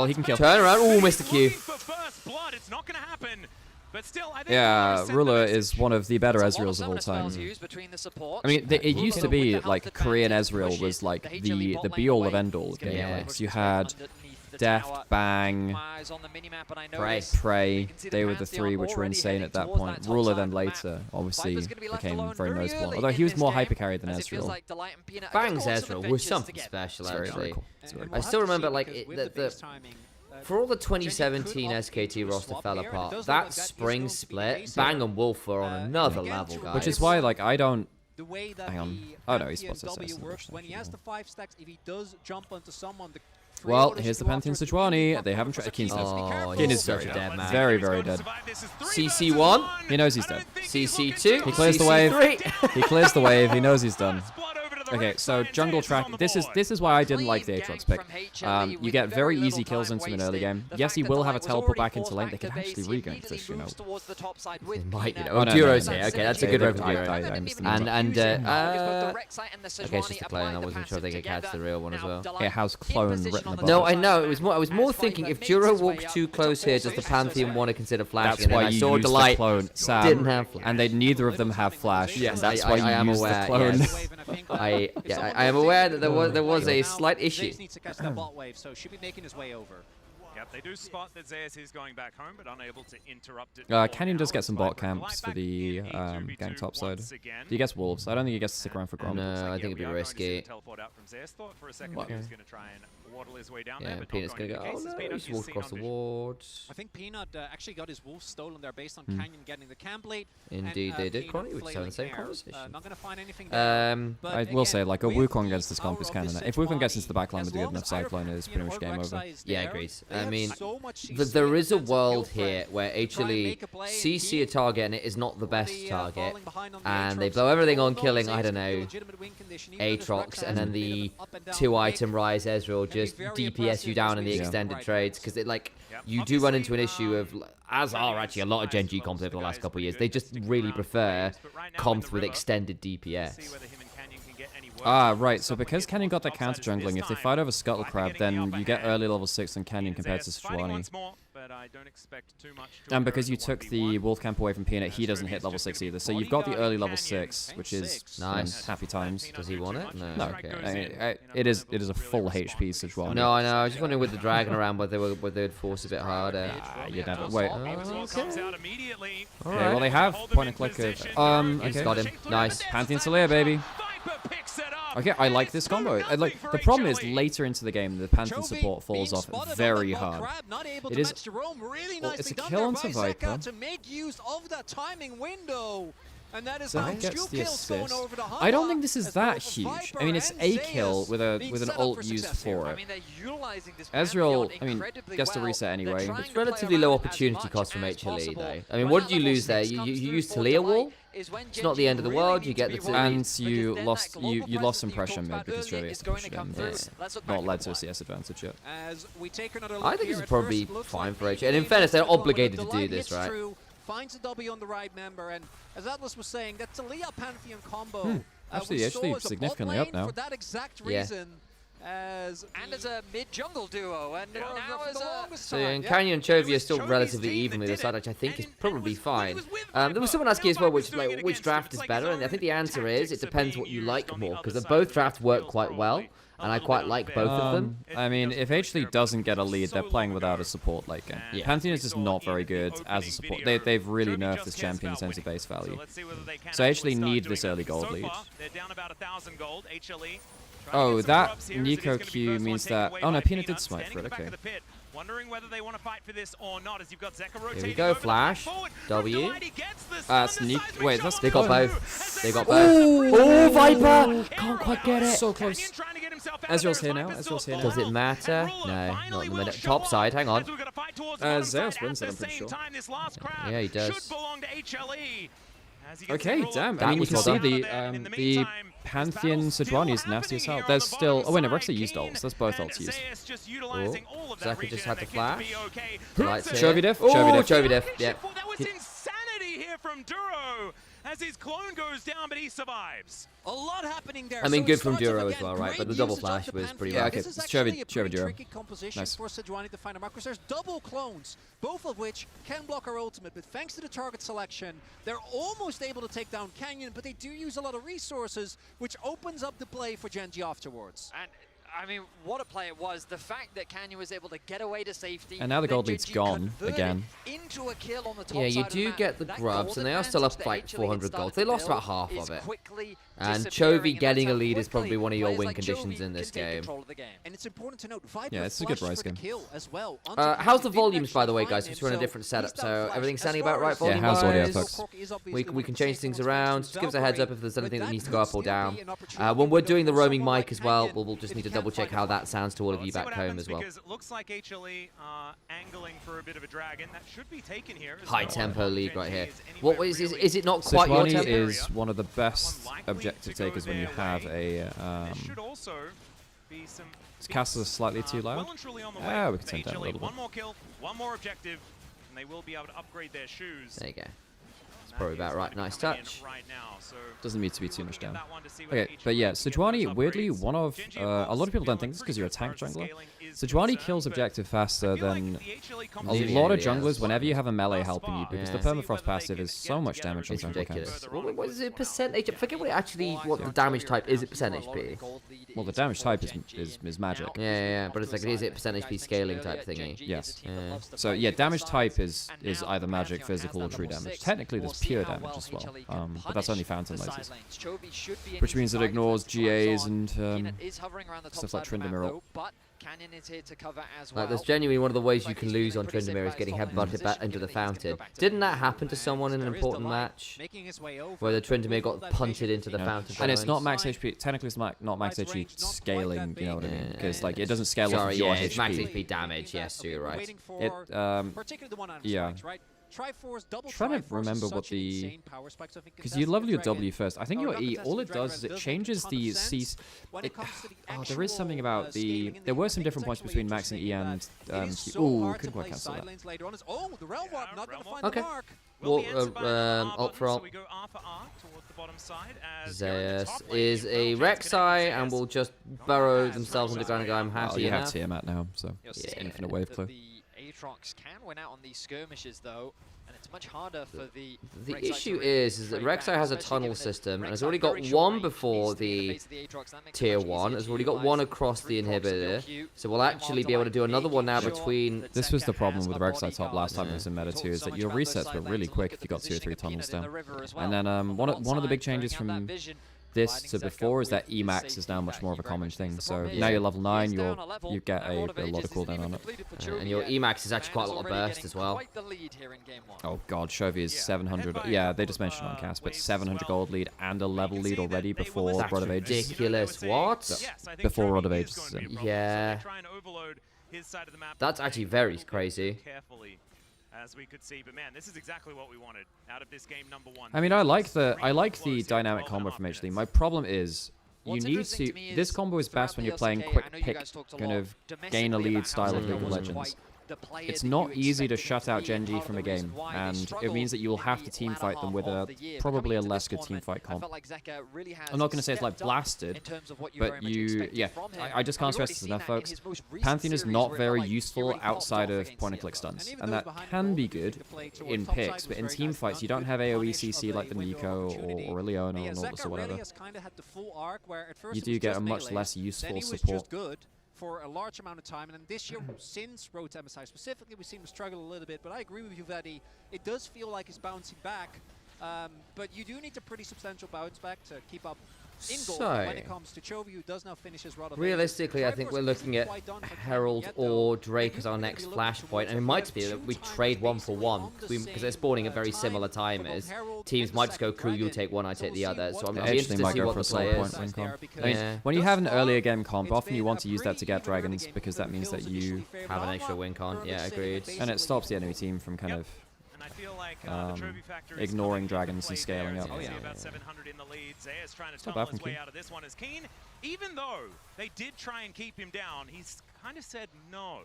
He can kill. Turn around. Ooh, missed the Q. Yeah, Ruler is one of the better Ezreals of all time. I mean, it used to be like Korean Ezreal was like the be-all of end-all of game likes. You had Deft, Bang, Prey. They were the three which were insane at that point. Ruler then later obviously became very noticeable. Although he was more hyper carried than Ezreal. Bang's Ezreal was something special actually. Very cool. I still remember like For all the 2017 SKT roster fell apart, that spring split, Bang and Wolf were on another level, guys. Which is why, like, I don't... Hang on. Oh no, Esports works when he has the 5 stacks. If he does jump onto someone, well, here's the Pantheon Sejuani. They haven't tried. Keen's dead. Oh, Keen is such very a dead man. Very, very dead. CC1. He knows he's dead. CC2. He clears the wave. He clears the wave. He knows he's done. Okay, so jungle track. This is why I didn't like the Aatrox pick. You get very easy kills into an early game. Yes, he will have a teleport back into lane. They can actually regain this, you know. Might, you know. Oh, Duro's here. Okay, that's a good revenue. Okay, it's just a clone. I wasn't sure they could catch the real one as well. It has clone written above. No, I know. I was more thinking if Duro walks too close here, does the Pantheon want to consider flashing? That's why you used the clone. Sam didn't have flash. And neither of them have flash. Yes, that's why I am you used aware. the clone. Yes. I am aware that there was a slight issue. Needs to catch that bot wave, so should be making his way over. Yep, they do spot that Zeus is going back home, but unable to interrupt it. Canyon does get some bot camps for the gang top side. He gets wolves. I don't think he gets to stick around for Grom. No, I think it'd be risky. Yeah, Peanut's gonna go. Oh no, he's walked across the ward. I think Peanut actually got his wolf stolen there based on Canyon getting the camp late. Indeed, they did. Connie, which is the same conversation. Not gonna find anything there. I will say, like, a Wukong against this comp is canon. If Wukong gets into the backline with a good enough cyclone, it's pretty much game over. Yeah, agreed. I mean, there is a world here where HLE CC a target and it is not the best target, and they blow everything on killing, I don't know, Aatrox, and then the 2-item Rise Ezreal just DPS you down in the extended trades, because it, like, you do run into an issue of, as are actually a lot of Gen.G comps over the last couple of years, they just really prefer comps with extended DPS. Ah, right, so because Canyon got that counter jungling, if they fight over Scuttle Crab, then you get early level 6 on Canyon compared to Sejuani. And because you took the Wolf Camp away from Peanut, he doesn't hit level 6 either. So you've got the early level 6, which is nice. Happy times. Does he want it? No. Okay. It is a full HP Sejuani. No, I know. I was just wondering with the dragon around whether they'd force a bit harder. You never. Wait. Okay, well, they have point and click of. Okay. Got him. Nice. Pantheon Slayer, baby. Okay, I like this combo. The problem is later into the game, the Pantheon support falls off very hard. It is. Well, it's a kill onto Viper. So he gets the assist. I don't think this is that huge. I mean, it's a kill with an ult used for it. Ezreal, I mean, gets to reset anyway. It's relatively low opportunity cost from HLE though. I mean, what did you lose there? You used Talia wall. It's not the end of the world. You get the and you lost some pressure mid because Joey has to push it in. It's not led to a CS advantage yet. I think this is probably fine for HLE. And in fairness, they're obligated to do this, right? Finds a W on the right member, and as Atlas was saying, that Talia Pantheon combo actually significantly up now. For that exact reason. As a mid-jungle duo, and now as a... So Canyon and Chovy are still relatively even with the side, which I think is probably fine. There was someone asking as well which draft is better, and I think the answer is it depends what you like more, because both drafts work quite well, and I quite like both of them. I mean, if HLE doesn't get a lead, they're playing without a support late game. Yeah. Pantheon is just not very good as a support. They've really nerfed this champion in terms of base value. So HLE need this early gold lead. Oh, that Nico Q means that... Oh no, Peanut did smite for it, okay. Here we go, flash. W. Sneak. Wait, that's... They got both. They got both. Oh, Viper! Can't quite get it. So close. Ezreal's here now. Does it matter? No, not in the minute. Top side, hang on. Zeus wins it, I'm pretty sure. Yeah, he does. Okay, damn. I mean, you can see the Pantheon Sejuani is nasty as hell. There's still... Oh, wait, no, Rexy used ults. That's both ults used. Oh, Zaka just had to flash. Chovy diff. Chovy diff. Yeah. That was insanity here from Duro as his clone goes down, but he survives. A lot happening there. I mean, good from Duro as well, right? But the double flash was pretty bad. Okay, Chovy Duro. Tricky composition for Sejuani to find a mark, because there's double clones, both of which can block our ultimate, but thanks to the target selection, they're almost able to take down Canyon, but they do use a lot of resources, which opens up the play for Gen.G afterwards. And I mean, what a play it was. The fact that Kanye was able to get away to safety. And now the gold lead's gone again. Into a kill on the top Yeah, you side do of the get the map. grubs, and they are still up like 400 gold. They lost about half of it. And disappearing, Chovy and getting that's a how lead is probably quickly one of your players win like conditions Chovy in this can take game. control of the game. And it's important to note, Viper Yeah, it's a good flashed Ryze for the game. kill as well. How's the volumes, by the way, guys? Since we're in a different setup, so everything's sounding about right Yeah, how's audio, volume-wise? folks? We can change things around. Just give us a heads up if there's anything that needs to go up or down. When we're doing the roaming mic as well, we'll just need to double check how that sounds to all of you back home as well. Because it looks like HLE angling for a bit of a dragon. That should be taken here. High tempo league right here. What is it not quite your Sejuani tempo? is one of the best objective takers when you have a his castles are slightly too loud. Ah, we can turn down a little bit. One more kill, one more objective, and they will be able to upgrade their shoes. There you go. It's probably about right. Nice touch. Doesn't need to be too much down. Okay, but yeah, Sejuani, weirdly, one of... a lot of people don't think this because you're a tank jungler. Sejuani kills objective faster than a lot of junglers whenever you have a melee helping you, because the permafrost passive is so much damage on It's jungle ridiculous. camps. What is it? Percentage? I forget what the damage type is. It percent HP? Well, the damage type is magic. Yeah, but it's like, is it percent HP scaling type thingy? Yes. Yeah. So yeah, damage type is either magic, physical, or true damage. Technically, there's pure damage as well, but that's only fountain lasers, which means it ignores GAs and stuff like Tryndamere. Canyon is here to cover as Like, that's genuinely one of the ways you can lose on Tryndamere is getting headbutted back into the fountain. Didn't that happen to someone in an important match? Where the Tryndamere got punted into the fountain. And it's not max HP. Technically, it's not max HP scaling. You know what I mean? Because like it doesn't scale off of your HP. It's max HP damage. Yes, you're right. Yeah. Trying to remember what the... Because you level your W first. I think your E, all it does is it changes the C... there is something about the... There were some different points between maxing E and... Ooh, couldn't quite cancel that. Okay. Well, alt for alt. Zeus is a Rek'Sai and will just burrow themselves into ground. I'm happy you have Tiamat now, so it's infinite wave clear. Aatrox can win out on these skirmishes though, and it's much harder for the issue is that Rek'Sai has a tunnel system and has already got one before the tier 1, has already got one across the inhibitor, so we'll actually be able to do another one now between... This was the problem with Rek'Sai top last time it was in meta too, is that your resets were really quick if you got 2 or 3 tunnels down. And then one of the big changes from this to before is that Emax is now much more of a common thing. So now you're level 9, you get a lot of cooldown on it. And your Emax is actually quite a lot of burst as well. Oh god, Chovy is 700. Yeah, they just mentioned on cast, but 700 gold lead and a level lead already before Rod of Ages. Ridiculous. What? Before Rod of Ages. Yeah. That's actually very crazy. As we could see, but man, this is exactly what we wanted out of this game number 1. I mean, I like the dynamic combo from HLE. My problem is you need to... This combo is best when you're playing quick pick, kind of gain a lead style of League of Legends. It's not easy to shut out Gen.G from a game, and it means that you will have to team fight them with probably a less good team fight comp. I'm not going to say it's like blasted, but I just can't stress this enough, folks. Pantheon is not very useful outside of point-and-click stuns, and that can be good in picks, but in team fights you don't have AoE CC like the Nico or Leona or Nautilus or whatever. You do get a much less useful support. For a large amount of time, and then this year, since Road to MSI specifically, we've seen him struggle a little bit, but I agree with you, Vadi. It does feel like he's bouncing back, but you do need a pretty substantial bounce back to keep up in goal when it comes to Chovy, who does now finish his Rod of Ages. Realistically, I think we're looking at Herald or Drake as our next flashpoint, and it might be that we trade 1 for 1, because they're spawning at very similar timers. Teams might just go, crew, you take one, I take the other, so I'm interested to see what the play is. I mean, when you have an earlier game comp, often you want to use that to get dragons, because that means that you have an extra win con. Yeah, agreed. And it stops the enemy team from kind of ignoring dragons and scaling up. About 700 in the lead. Zaya's trying to tunnel his way out of this one as Keen, even though they did try and keep him down, he's kind of said no.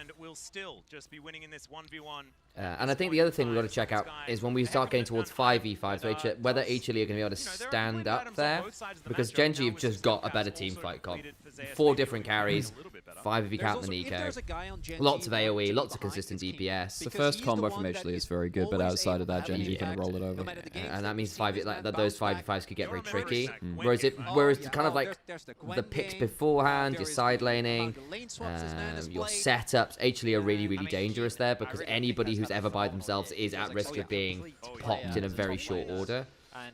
And will still just be winning in this 1v1. And I think the other thing we've got to check out is when we start getting towards 5v5, so whether HLE are going to be able to stand up there, because Gen.G have just got a better team fight comp. 4 different carries, 5 if you count the Nico. Lots of AoE, lots of consistent DPS. The first combo from HLE is very good, but outside of that, Gen.G can roll it over. And that means those 5v5s could get very tricky. Whereas kind of like the picks beforehand, your side laning, your setups, HLE are really, really dangerous there, because anybody who's ever by themselves is at risk of being popped in a very short order.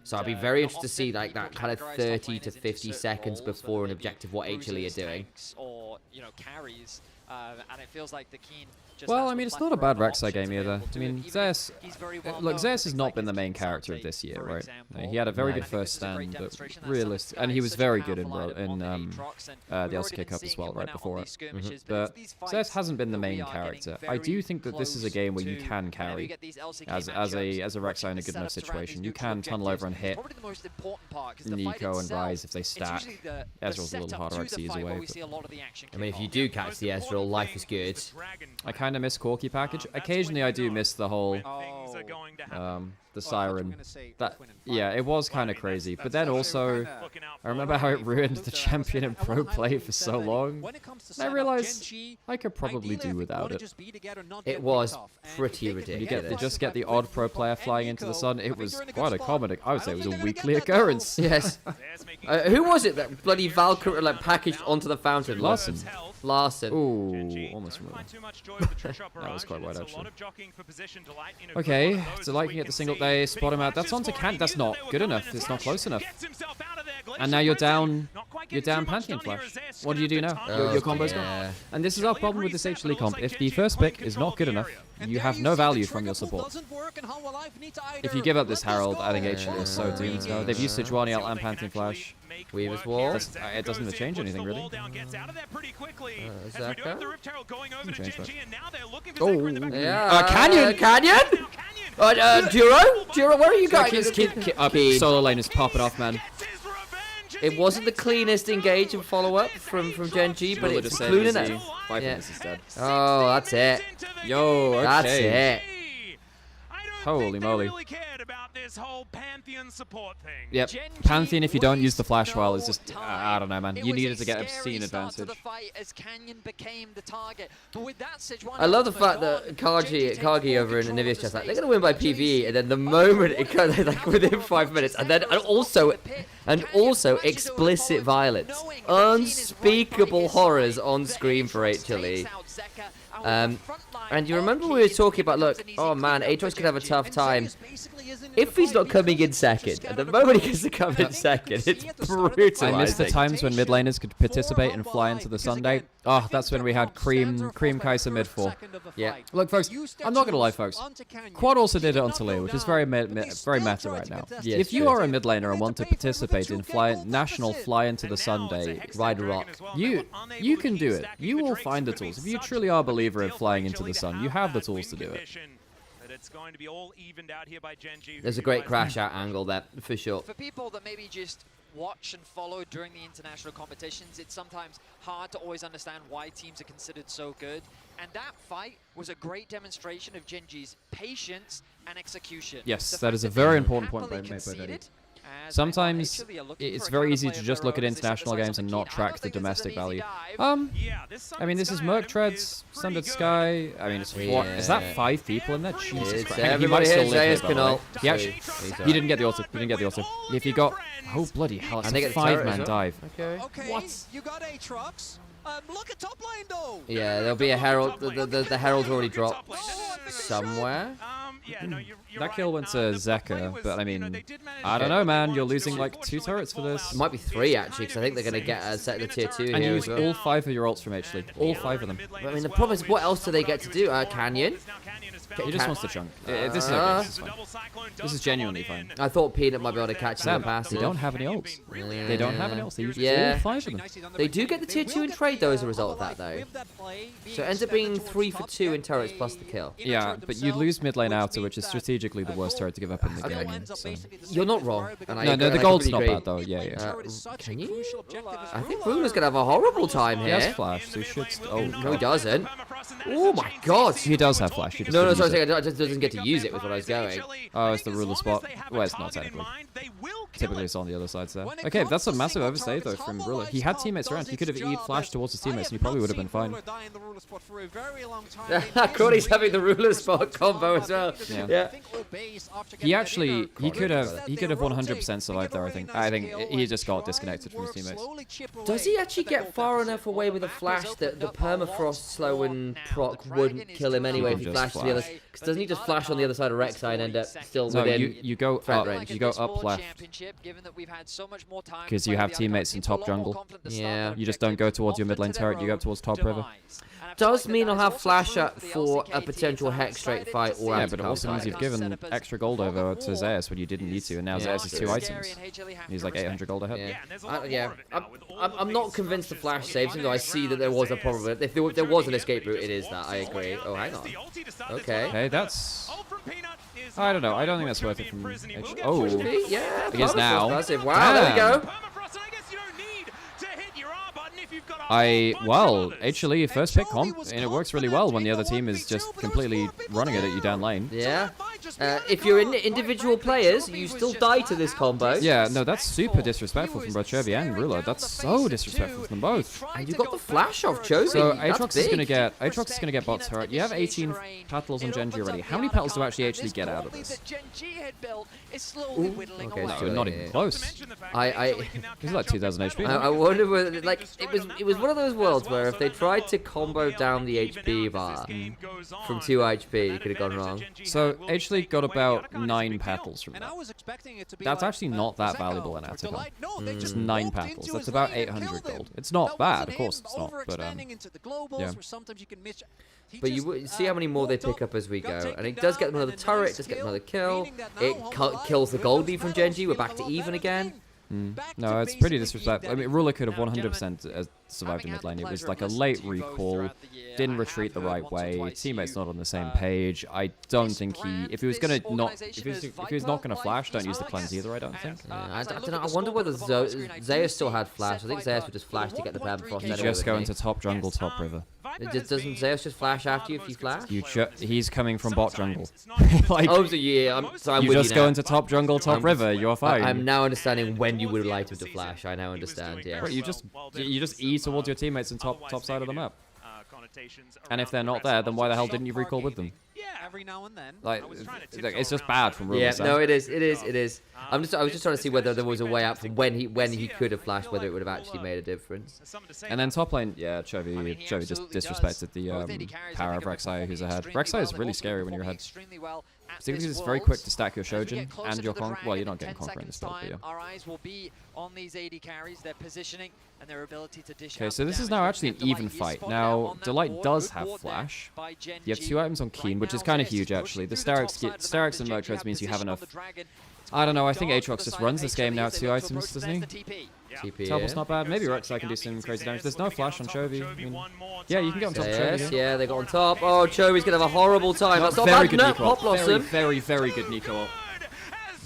So I'd be very interested to see like that kind of 30 to 50 seconds before an objective what HLE are doing. Or, carries, and it feels like the Keen well, I mean, it's not a bad Rek'Sai game either. I mean, Zeus... Look, Zeus has not been the main character of this year, right? He had a very good first stand, but realistic... And he was very good in the LCK Cup as well, right before it. But Zeus hasn't been the main character. I do think that this is a game where you can carry as a Rek'Sai in a good enough situation. You can tunnel over and hit Nico and Ryze if they stack. Ezreal's a little harder to use away. I mean, if you do catch the Ezreal, life is good. I kind of miss Corki package. Occasionally I do miss the whole the siren. Yeah, it was kind of crazy. But then also I remember how it ruined the champion and pro play for so long. And I realized I could probably do without it. It was pretty ridiculous. You just get the odd pro player flying into the sun. It was quite a common, I would say it was a weekly occurrence. Yes. Who was it that bloody Valkyrie like packaged onto the fountain? Larson. Ooh, almost ruined. That was quite wide actually. Okay, so liking it the single day, spot him out. That's onto Kant. That's not good enough. It's not close enough. And now you're down Pantheon Flash. What do you do now? Your combo's gone. And this is our problem with this HLE comp. If the first pick is not good enough, you have no value from your support. If you give up this Herald, I think HLE is so doomed. They've used Sejuani out and Pantheon Flash. Weaver's Wall. It doesn't even change anything, really. Zaka? Oh, yeah. Canyon! Duro, where are you guys? Solo lane is popping off, man. It wasn't the cleanest engage and follow-up from Gen.G, but it's clean enough. 5 minutes instead. Oh, that's it. Yo, okay. That's it. Holy moly. This whole Pantheon support thing. Yep, Pantheon if you don't use the flash well is just, I don't know, man. You needed to get obscene advantage. I love the fact that Kagi over in Onivia's chest, like, they're going to win by PvE, and then the moment it goes, like, within 5 minutes, and then also explicit violence. Unspeakable horrors on screen for HLE. And you remember we were talking about, look, oh man, Aatrox could have a tough time if he's not coming in second. At the moment he gets to come in second, it's brutal. I miss the times when mid laners could participate and fly into the Sunday. Oh, that's when we had Cream Kai'Sa mid 4. Yeah. Look, folks, I'm not gonna lie, folks. Quad also did it on Taliyah, which is very meta right now. Yes, if you are a mid laner and want to participate in national fly into the Sunday, ride a rock, you can do it. You will find the tools. If you truly are a believer in flying into the sun, you have the tools to do it. There's a great crash out angle there, for sure. For people that maybe just watch and follow during the international competitions, it's sometimes hard to always understand why teams are considered so good. And that fight was a great demonstration of Gen.G's patience and execution. Yes, that is a very important point made by Daddy. Sometimes it's very easy to just look at international games and not track the domestic value. I mean, this is Merc Treads, Sundered Sky. I mean, is that 5 people in there? Jesus Christ. He might still live here, by the way. He didn't get the auto. He didn't get the auto. If you got... Oh, bloody hell. It's a 5-man dive. Okay. What? You got Aatrox. Look at top lane, though. Yeah, there'll be a Herald. The Herald's already dropped somewhere. That kill went to Zeka, but I mean, I don't know, man. You're losing like 2 turrets for this. It might be 3 actually, because I think they're going to get a set of the tier 2 and here. You use all 5 of your ults from HLE. All 5 of them. But, I mean, the problem is, what else do they get to do? Canyon? He just wants to chunk. This is okay. This is fine. This is genuinely fine. I thought Peanut might be able to catch them past. They don't have any ults. They don't have any ults. They use all 5 of them. They do get the tier 2 in trade though as a result of that though. So it ends up being 3 for 2 in turrets plus the kill. Yeah, but you lose mid lane outer, which is strategically the worst turret to give up in the game. So. You're not wrong. No, the gold's not bad though. Yeah. Can you? I think Ruler's gonna have a horrible time here. He has flash, so he should. Oh no, he doesn't. Oh my God! He does have flash. No, use what I it. was saying. It just doesn't get to use it with what I was going. Oh, it's the ruler spot. Well, it's not technically. Typically, it's on the other side there. Okay, that's a massive oversave, though, from Ruler. He had teammates around. He could have E'd flash towards his teammates, and he probably would have been fine. Crowley's having the ruler spot combo as well. Yeah. He actually, he could have 100% survived there, I think. I think he just got disconnected from his teammates. Does he actually get far enough away with a flash that the permafrost slow and proc wouldn't kill him anyway if he flashed to the other? Because doesn't he just flash on the other side of Rek'Sai and end up still within you go threat up, range? you go up left. Because you have teammates in top jungle. Yeah. You just don't go towards your mid lane turret, you go up towards top river. Does mean I'll have flash up for a potential Hex straight fight or yeah, but it also means you've given extra gold over to Zeus when you didn't need to, and now Zeus is 2 items. He's like 800 gold ahead. Yeah, I'm not convinced the flash saves him, though I see that there was a probability. If there was an escape route, it is that. I agree. Oh, hang on. Okay. Okay, that's... I don't know. I don't think that's worth it from H. Oh, yeah. It is now. Wow, Damn. there we go. Well, HLE first pick comp, and it works really well when the other team is just completely running it at you down lane. Yeah. If you're individual players, you still die to this combo. Yeah, no, that's super disrespectful from both Chovy and Ruler. That's so disrespectful from them both. And you got the flash off Chovy. So Aatrox is gonna get bot turret. You have 18 petals on Gen.G already. How many petals do actually get out of this? Okay, no, not even close. He's like 2,000 HP. I wonder whether, like, it was one of those worlds where if they tried to combo down the HP bar from 2 HP, it could have gone wrong. So HLE got about 9 petals from that. That's actually not that valuable in Atacon. Just 9 petals. That's about 800 gold. It's not bad, of course it's not, but yeah. But you see how many more they pick up as we go, and it does get them another turret, it does get them another kill. It kills the gold lead from Gen.G. We're back to even again. No, it's pretty disrespectful. I mean, Ruler could have 100% survived in mid lane. It was like a late recall, didn't retreat the right way. Teammates not on the same page. I don't think if he was not gonna flash, don't use the cleanse either. I don't think. I don't know. I wonder whether Zeus still had flash. I think Zeus would just flash to get the permafrost. You just go into top jungle, top river. Doesn't Zeus just flash after you if you flash? He's coming from bot jungle. Like, oh, so yeah. You just go into top jungle, top river. You're fine. I'm now understanding when you would like him to flash. I now understand. Yeah. Right, you just E towards your teammates in top side of the map. And if they're not there, then why the hell didn't you recall with them? Every now and then. Like, it's just bad from Ruler. Yeah, no, it is. I was just trying to see whether there was a way out from when he could have flashed, whether it would have actually made a difference. And then top lane, yeah, Chovy just disrespected the power of Rek'Sai who's ahead. Rek'Sai is really scary when you're ahead. Particularly because it's very quick to stack your Shojin and your Conqueror. Well, you're not getting Conqueror in this build, but yeah. Our eyes will be on these AD carries, their positioning and their ability to dish out. Okay, so this is now actually an even fight. Now, Delight does have Flash. You have 2 items on Keen, which is kind of huge, actually. The Sterix and Merc means you have enough. I don't know, I think Aatrox just runs this game now at 2 items, doesn't he? TP, Telepulse not bad. Maybe Rek'Sai can do some crazy damage. There's no flash on Chovy. I mean, yeah, you can get on top of Chovy. Yeah, they got on top. Oh, Chovy's going to have a horrible time. That's not very bad. good Nico. Pop Blossom. Very good Nico.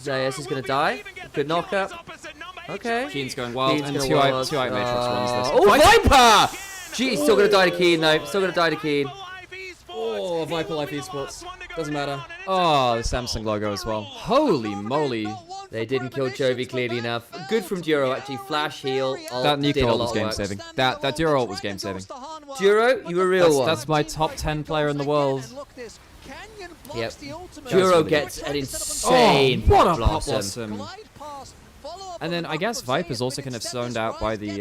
Zeus is going to die. Good knockup. Okay. Keen's going wild, and 2 item Matrix runs this. Oh, Viper! Gee, he's still going to die to Keen, though. Still going to die to Keen. Oh, Viper Life Esports. Doesn't matter. Oh, the Samsung logo as well. Holy moly. They didn't kill Chovy clearly enough. Good from Duro, actually. Flash, heal. That Nico ult was game saving. That Duro ult was game saving. Duro, you a real one. That's my top 10 player in the world. Yep. Duro gets an insane what a pop blossom. And then I guess Viper's also kind of zoned out by the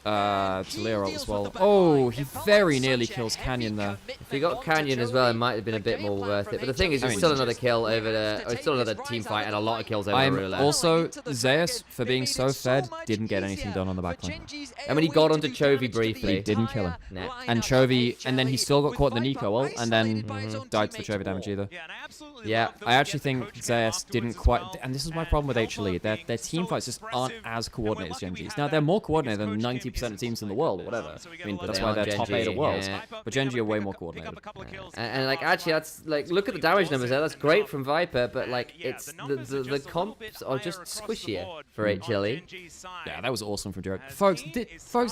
Taliyah ult as well. Oh, he very nearly kills Canyon there. If he got Canyon as well, it might have been a bit more worth it. But the thing is, it's still another kill over the... It's still another team fight and a lot of kills over Ruler. Also, Zeus, for being so fed, didn't get anything done on the backline. I mean, he got onto Chovy briefly. He didn't kill him. Nah. And Chovy... And then he still got caught in the Nico ult, and then died to the Chovy damage either. Yeah, I actually think Zeus didn't quite... And this is my problem with HLE. Their team fights just aren't as coordinated as Gen.G's. Now, they're more coordinated than 90% 50% of teams in the world or whatever. I mean, that's why they're top Gen.G, 8 of worlds. yeah. But Gen.G are way more coordinated. And like, actually, that's like, look at the damage numbers there. That's great from Viper, but like, it's the comps are just squishier for HLE. Yeah, that was awesome from Duro. Folks,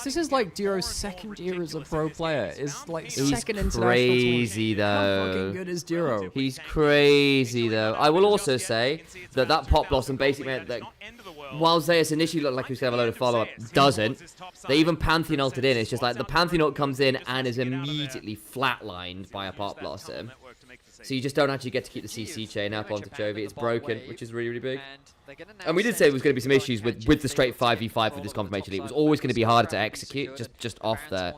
this is like Duro's second year as a pro player. Is like second international crazy though. How fucking good is Duro? He's crazy though. I will also say that Pop Blossom basically meant that while Zeus initially looked like he was going to have a load of follow-up, doesn't. They even Pantheon ulted in. It's just like the Pantheon ult comes in and is immediately flatlined by a Pop Blossom. So you just don't actually get to keep the CC chain up onto Chovy. It's broken, which is really, really big. And we did say there was going to be some issues with the straight 5v5 with this confirmation. It was always going to be harder to execute, just off there.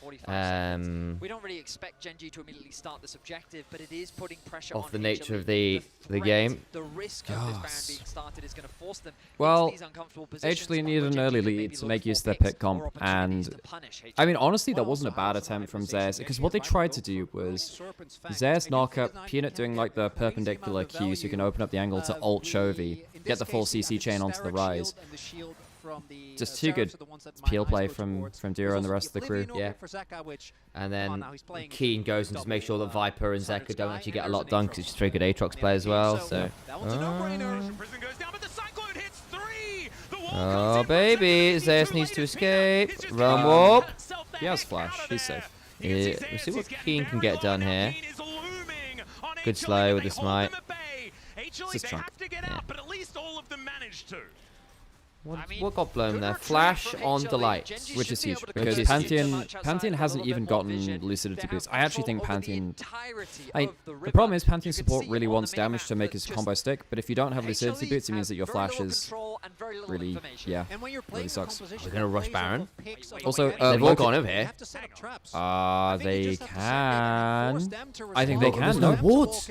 We don't really expect Gen.G to immediately start this objective, but it is putting pressure off on the nature HLE. of the game. The risk of this Baron being started is going to force them Well, into these uncomfortable positions. HLE needed an early lead to make use of their pick comp, and I mean, honestly, that wasn't a bad attempt from Zeus, because what they tried to do was Zeus knock up, Peanut doing like the perpendicular Q so you can open up the angle to ult Chovy, get the full CC chain onto the rise. Just too good peel play from Duro and the rest of the crew. Yeah. And then Keen goes and just makes sure that Viper and Zeka don't actually get a lot done because it's just very good Aatrox play as well. So. Oh baby, Zeus needs to escape. Run warp. He has flash. He's safe. Yeah, we'll see what Keen can get done here. Good slow with the smite. This is Trunk. Yeah. What got blown there? Flash on Delight. Which is huge, because Pantheon hasn't even gotten Lucidity boots. I actually think Pantheon... the problem is Pantheon support really wants damage to make his combo stick, but if you don't have Lucidity boots, it means that your flash is really, really sucks. We're going to rush Baron. Also, they've all gone over here. They can... I think they can. There's no wards.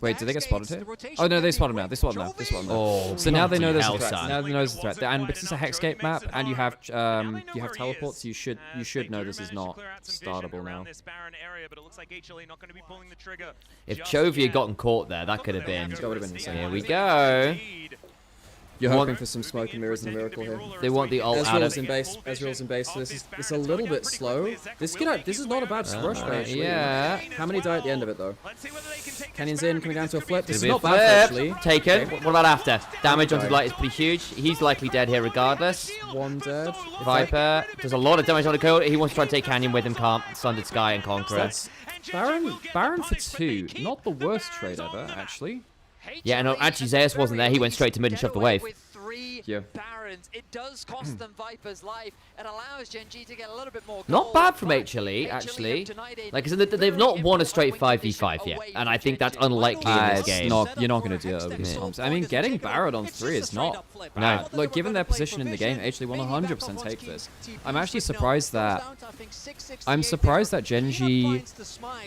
Wait, did they get spotted here? Oh no, they spotted him now. They spotted him now. They spotted him now. Oh, so now they know there's a threat. son. Now they know there's a threat. And because it's a Hexscape map and you have teleports, you should know this is not startable now. If Chovy had gotten caught there, that could have been. That would have been insane. Here we go. You're hoping for some smoke and mirrors and a miracle here. They want the ult out of Ezreal's in base. Ezreal's in base. So this is a little bit slow. This is not a bad rush actually. Yeah. How many die at the end of it though? Canyon's in, coming down to a flip. This is Not not bad actually. Taken. Okay. What about after? Damage onto Light is pretty huge. He's likely dead here regardless. One dead. Viper does a lot of damage on the code. He wants to try and take Canyon with him. Can't. Sundered Sky and Conqueror. Baron for 2. Not the worst trade ever, actually. Yeah, no, actually Zeus wasn't there. He went straight to mid and shoved the wave. Yeah. Barons, it does cost them Viper's life and allows Gen.G to get a little bit more gold. Not bad from HLE, actually. Like, they've not won a straight 5v5 yet, and I think that's unlikely in this game. You're not going to do that over these times. I mean, getting Baron on 3 is not bad. Look, given their position in the game, HLE will 100% take this. I'm actually surprised that... Gen.G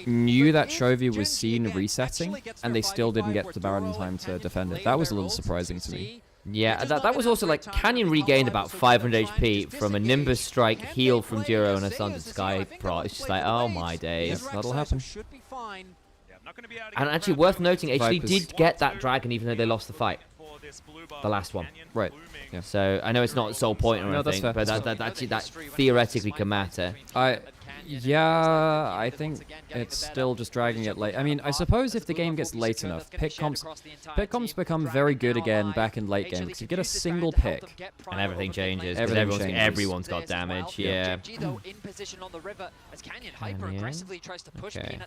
knew that Chovy was seen resetting, and they still didn't get to Baron in time to defend it. That was a little surprising to me. Yeah, that was also like, Canyon regained about 500 HP from a Nimbus Strike heal from Duro and a Sundered Sky Pro. It's just like, oh my days. That'll happen. And actually worth noting, HLE did get that dragon even though they lost the fight. The last one. Right. Yeah. So, I know it's not sole point or anything, but that theoretically can matter. Yeah, I think it's still just dragging it late. I mean, I suppose if the game gets late enough, pick comps become very good again back in late game. Because you get a single pick, and everything changes. Everyone's got damage. Yeah. Okay.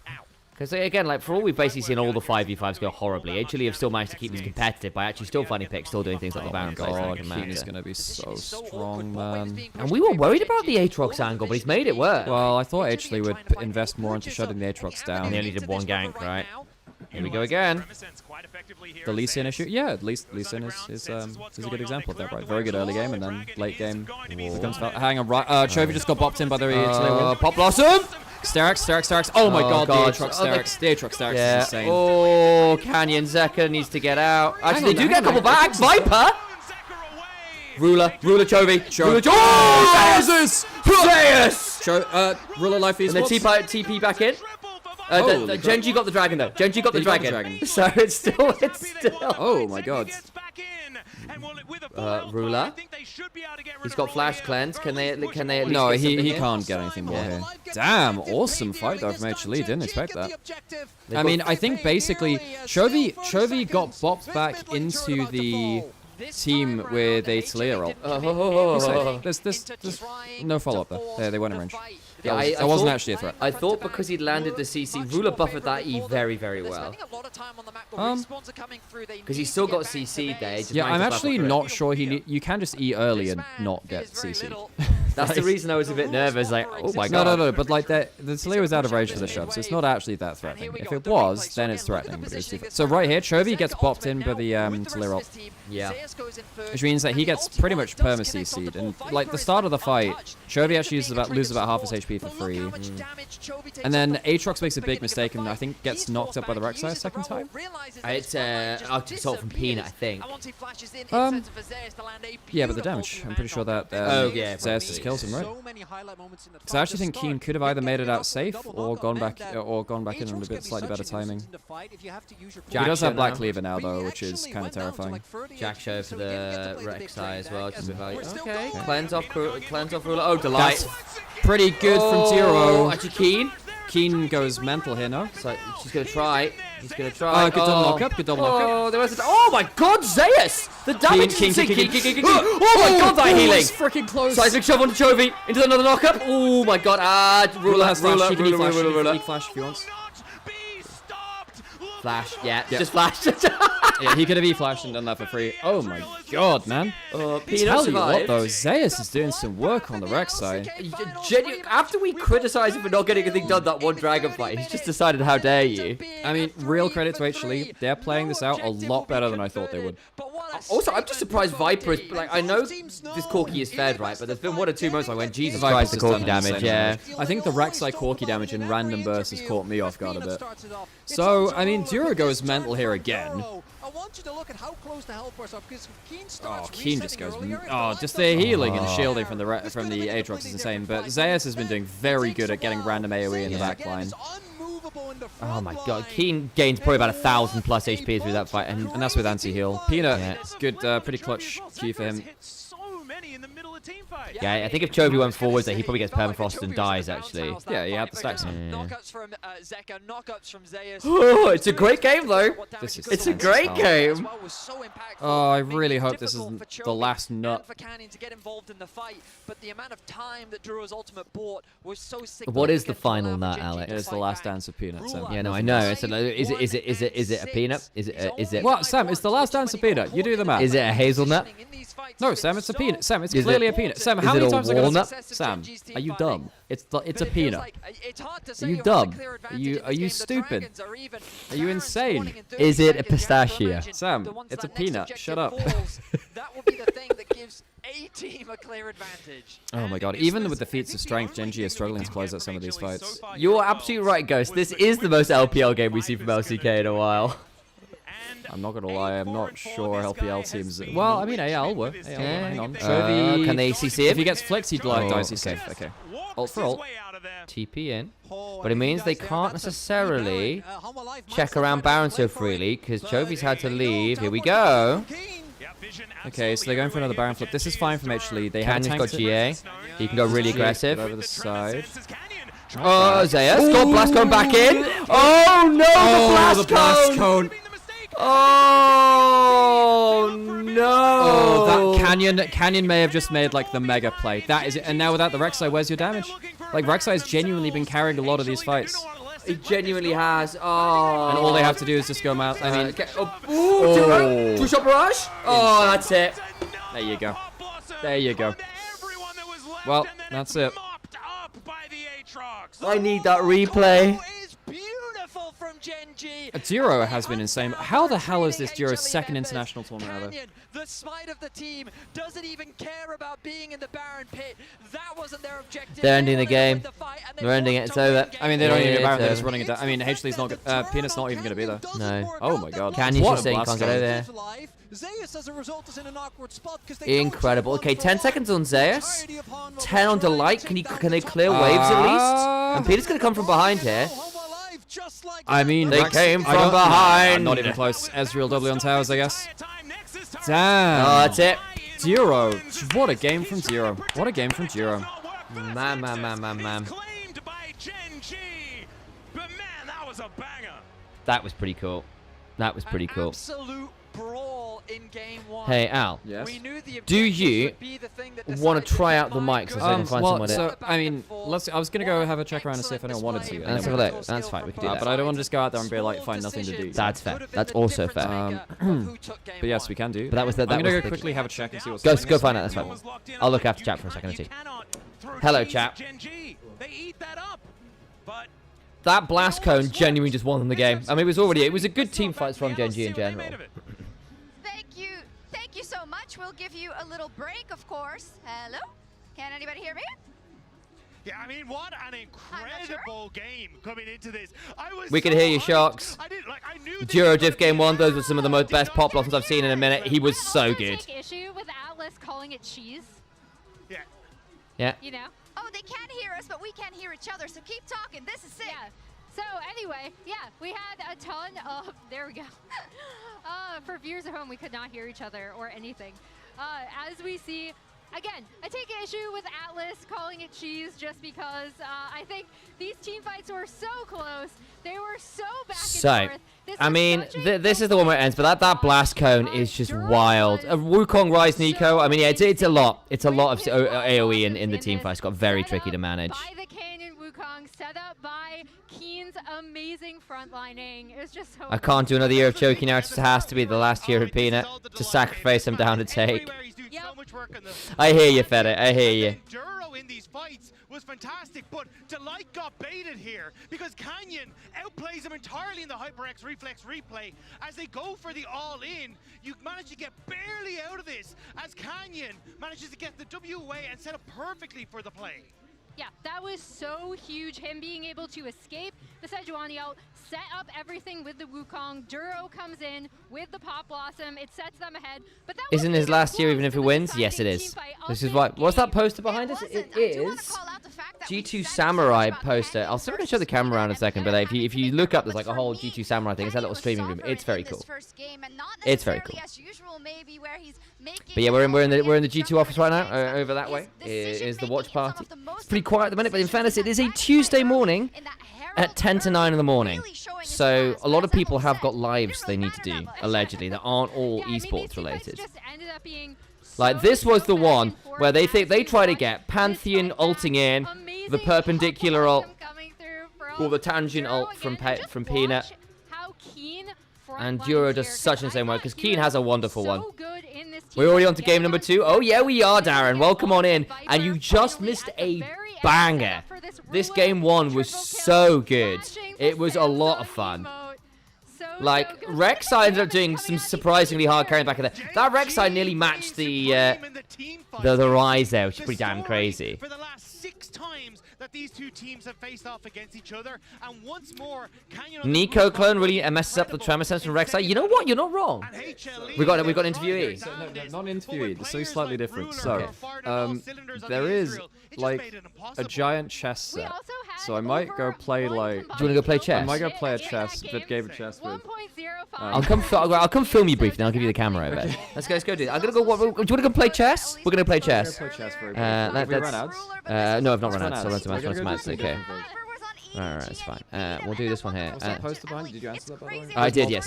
Because again, like for all we've basically seen all the 5v5s go horribly, HLE have still managed to keep this competitive by actually still finding picks, still doing things like the Baron plays. God, Keen is going to be so strong, man. And we were worried about the Aatrox angle, but he's made it work. Well, I thought HLE would invest more into shutting the Aatrox down. And he only did one gank, right? Here we go again. The Lee Sin issue? Yeah, Lee Sin is a good example of that, right? Very good early game, and then late game becomes... Hang on, right? Chovy just got bopped in by the HLE. Pop Blossom! Sterix. Oh my god, the Aatrox Sterix. The Aatrox Sterix is insane. Oh, Canyon Zeka needs to get out. Actually, they do get a couple back. Viper! Ruler Chovy. Oh, Jesus! Zeus! Ruler life is... And the TP back in. Gen.G got the dragon though. Gen.G got the dragon. So it's still. Oh my god. Ruler. He's got flash cleanse. Can they at least No, get something he here? can't get anything more here. Damn, awesome fight though from HLE. Didn't expect that. I mean, I think basically Chovy got bopped back into the team with a Taliyah ult. There's no follow-up there. They weren't in range. Yeah, that wasn't actually a threat. I thought because he'd landed the CC, Ruler buffered that E very, very well. Because he's still got CC there. Yeah, I'm actually not sure you can just E early and not get CC. That's the reason I was a bit nervous. Like, oh my god. No. But like the Taliyah was out of range for the shove, so it's not actually that threatening. If it was, then it's threatening. But it's so right here, Chovy gets bopped in by the Taliyah ult. Yeah. Which means that he gets pretty much perma CC'd. And like the start of the fight, Chovy actually loses about half his HP for free. And then Aatrox makes a big mistake and I think gets knocked up by the Rek'Sai a second time. It's Arctic Assault from Peanut, I think. Yeah, but the damage. I'm pretty sure that Zeus just kills him, right? Because I actually think Keen could have either made it out safe or gone back in on a bit slightly better timing. He does have Black Cleaver now though, which is kind of terrifying. Jack show for the Rek'Sai as well. Just okay. Cleanse off Ruler. Oh, Delight. That's pretty good from Zero. Actually, Keen. Keen goes mental here, no? So she's gonna try. He's gonna try. Good double knock-up. Good double knock-up. Oh my god, Zeus! The damage King. Oh my god, that healing! Freaking close. Seismic shove onto Chovy into another knock-up. Oh my god. Ruler has flash. He can Ruler. flash if he wants. Flash, yeah. Just flash. Yeah, he could have E-flashed and done that for free. Oh my god, man. Tell you what though, Zeus is doing some work on the Rek'Sai. After we criticise him for not getting anything done that one dragon fight, he's just decided, how dare you. I mean, real credit to HLE. They're playing this out a lot better than I thought they would. Also, I'm just surprised Viper is, like, I know this Corki is fed, right? But there's been one or two moments I went, Jesus Christ, the Corki damage, yeah. I think the Rek'Sai Corki damage in random bursts has caught me off guard a bit. So, I mean, Duro goes mental here again. Oh, Keen just goes. Oh, just the healing and shielding from the Aatrox is insane. But Zeus has been doing very good at getting random AoE in the backline. Oh my god, Keen gains probably about 1,000 plus HP through that fight, and that's with anti-heal. Peanut, good, pretty clutch Q for him. Yeah, I think if Chovy went forwards, he probably gets permafrost and dies, actually. Yeah, he had the stacks on. Knockups from Zeka, knockups from Zeus. Oh, it's a great game, though. It's a great game. Oh, I really hope this isn't the last nut. What is the final nut, Alex? It's the last dance of Peanut, Sam. Yeah, no, I know. Is it a peanut? Is it? What, Sam? It's the last dance of Peanut. You do the math. Is it a hazelnut? No, Sam, it's a peanut. Sam, it's clearly a peanut. Sam, how many times are you Sam, are you dumb? It's a peanut. Are you dumb? Are you stupid? Are you insane? Is it a pistachio? Sam, it's a peanut. Shut up. That will be the thing that gives a team a clear advantage. Oh my god, even with the feats of strength, Gen.G is struggling to close out some of these fights. You're absolutely right, Ghost. This is the most LPL game we see from LCK in a while. I'm not gonna lie, I'm not sure LPL teams. Well, I mean, AL were. Hang on. Can they CC If he gets flicked, he dies. He's safe. Okay. Ult for ult. TP in. But it means they can't necessarily check around Baron so freely, because Chovy's had to leave. Here we go. Okay, so they're going for another Baron flip. This is fine from HLE. They have Canyon's got GA. He can go really aggressive. Over the side. Oh, Zeus got Blast Cone back in. Oh no, the Blast Cone. Oh no! Oh, that Canyon may have just made like the mega play. That is it. And now without the Rek'Sai, where's your damage? Like Rek'Sai has genuinely been carrying a lot of these fights. It genuinely has. Oh. And all they have to do is just go out. I mean, two-shot barrage. Oh, that's it. There you go. There you go. Well, that's it. I need that replay. From Gen.G. Duro has been insane. How the hell is this Duro's second international tournament ever? The smite of the team doesn't even care about being in the Baron pit. That wasn't their objective. They're ending the game. They're ending it. It's over. I mean, they don't even need Baron. They're just running it down. I mean, HLE's not. Peanut's not even going to be there. No. Oh my god. Canyon's just saying can't get over there. Incredible. Okay, 10 seconds on Zeus. 10 on Delight. Can they clear waves at least? And Peter's going to come from behind here. I mean, they came from behind. Not even close. Ezreal W on towers, I guess. Damn. Oh, that's it. Zero. What a game from Zero. What a game from Zero. Man. Claimed by Gen.G. But man, that was a banger. That was pretty cool. That was pretty cool. Absolute brawl in game 1. Hey, Al. Yes. We knew the Do you would be the thing that want to try out the decided mics? So I can find someone so, I mean, I was going to go have a check around and see if anyone wanted to. Let's have a look. That's fine. We can do that. But I don't want to just go out there and be like, find nothing to do. That's fair. That's also fair. But yes, we can do. But that was the. I'm going to go the- quickly have a check and see what's Go find out. That's fine. I'll look after chat for a second or two. Hello, chat. They eat that up. But That blast cone genuinely just won them the game. I mean, it was a good team fight from Gen.G in general. Thank you so much. We'll give you a little break, of course. Hello? Can anybody hear me? Yeah, I mean, what an incredible game coming into this. We can hear you, Sharks. Duro Diff game 1, those were some of the most best pop blossoms I've seen in a minute. He was so good. Take issue with Atlas calling it cheese. Yeah. You know? Oh, they can't hear us, but we can't hear each other, so keep talking. This is sick. Yeah. So anyway, yeah, we had a ton of, there we go. For viewers at home, we could not hear each other or anything. As we see, again, I take issue with Atlas calling it cheese just because I think these team fights were so close. They were so back and forth. I mean, this is the one where it ends, but that blast cone is just wild. Wukong Rise Nico, I mean, yeah, it's a lot. It's a lot of AoE in the team fights. Got very tricky to manage. By the Canyon Wukong, set up by Keen's amazing frontlining. It was just so I can't do another year of choking out. It has to be the last year of Peanut to sacrifice him down to take. I hear you, Fede. I hear you. Duro in these fights was fantastic, but Delight got baited here because Canyon outplays him entirely in the HyperX Reflex replay. As they go for the all-in, you manage to get barely out of this as Canyon manages to get the W away and set up perfectly for the play. Yeah, that was so huge. Him being able to escape the Sejuani ult, set up everything with the Wukong. Duro comes in with the Pop Blossom. It sets them ahead. But that Isn't his last year even if he wins? Yes, it is. This is why. What's that poster behind us? It is G2 Samurai poster. I'll see if I can show the camera around in a second. But if you look up, there's like a whole G2 Samurai thing. It's that little streaming room. It's very cool. It's very cool. But yeah, we're in the G2 office right now. Over that way is the watch party. It's pretty quiet at the minute, but in fairness, it is a Tuesday morning at 10 to 9 in the morning. So a lot of people have got lives they need to do, allegedly, that aren't all esports related. Like, this was the one where they think they try to get Pantheon ulting in, the perpendicular ult, or the tangent ult from Peanut. And Duro does such an insane work, because Keen has a wonderful one. We're already on to game number 2. Oh, yeah, we are, Darren. Welcome on in. And you just missed a banger. This game 1 was so good. It was a lot of fun. Like, Rek'Sai ended up doing some surprisingly hard carrying back of there. That Rek'Sai nearly matched the Rise there, which is pretty damn crazy. For the last 6 times that these two teams have faced off against each other, and once more, Nico clone really messes up the tremor sense from Rek'Sai. You know what? You're not wrong. We got an interviewee. So, no, not an interviewee. This is slightly different. So, there is like a giant chess set. So I might go play like. Do you want to go play chess? I might go play a chess, a game of chess with. I'll come film you briefly, and I'll give you the camera over. Let's go do it. I'm gonna go. Do you want to go play chess? We're gonna play chess. Play chess for a bit. Run ads? No, I've not run ads. So run some ads. Okay. Alright, it's fine. We'll do this one here. What's that poster behind? Did you answer that, by the way? I did, yes.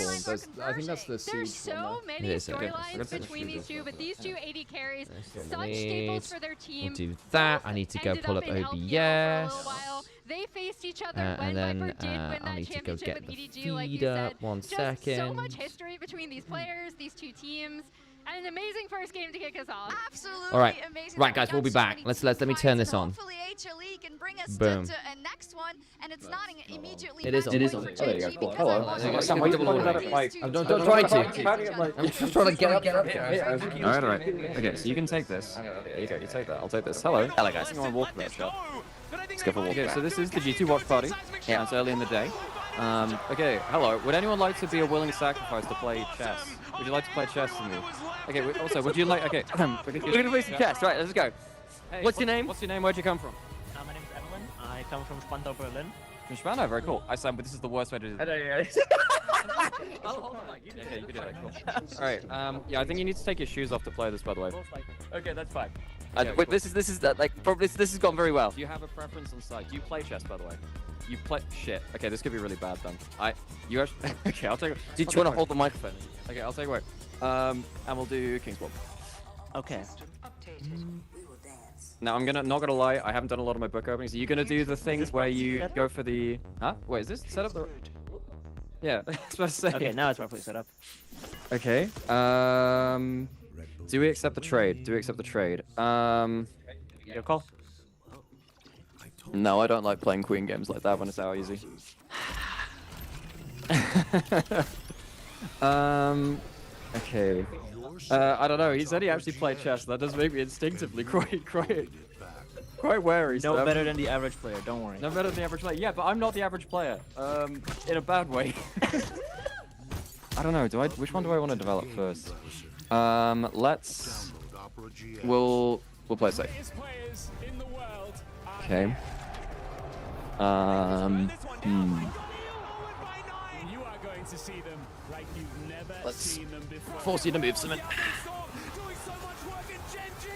I think that's the siege There's so many storylines between these two, but these two AD carries, such staples for their team. We'll do that. I need to go pull up OBS. They faced each other and then Viper did win I need that to go championship get with the EDG, like you feed said. up. One Just second. so much history between these players, these two teams. And an amazing first game to kick us off. Absolutely all right, amazing. right, guys, we'll be back. Let me turn this on. Hopefully HLE can bring us Boom. to a next one, and it's not immediately. It is on. It is on. Oh, there you go. Hello. Don't try to. I'm just trying to get up. All right. Okay, so you can take this. There you go. You take that. I'll take this. Hello. Hello, guys. You want to walk about stuff? Let's go for a walk. Okay, so this is the G2 watch party. Yeah, it's early in the day. Okay, hello. Would anyone like to be a willing sacrifice to play chess? Would you like to play chess with me? Okay, also, would you like... Okay, we're gonna play some chess. Right, let's go. Hey, What's your name? What's your name? Where'd you come from? My name is Evelyn. I come from Spandau, Berlin. Shibano, very cool. I Sam, but this is the worst way to do it. Oh, hold on, you Okay, you can do that. Cool. All right. Yeah, I think you need to take your shoes off to play this, by the way. Okay, that's fine. Yeah, wait, cool. this is like probably this has gone very well. Do you have a preference on side? Do you play chess, by the way? You play shit. Okay, this could be really bad then. You actually okay. I'll take. Do you want to hold the microphone? Okay, I'll take away. And we'll do King's Block. Okay. Now I'm not gonna lie. I haven't done a lot of my book openings. Are you gonna do the things where you go for the? Huh? Wait, is this set up the? Yeah, I was supposed to say. Okay, now it's properly set up. Okay. Do we accept the trade? Do we accept the trade? Your call. No, I don't like playing queen games like that when it's that easy. Okay. I don't know. He said he actually played chess. That does make me instinctively quite wary. No better than the average player. Don't worry. No better than the average player. Yeah, but I'm not the average player. In a bad way. I don't know. Which one do I want to develop first? We'll play safe. Okay. You are going to see them like you've never seen them before. Force you to move something. Doing so much work in Gen.G.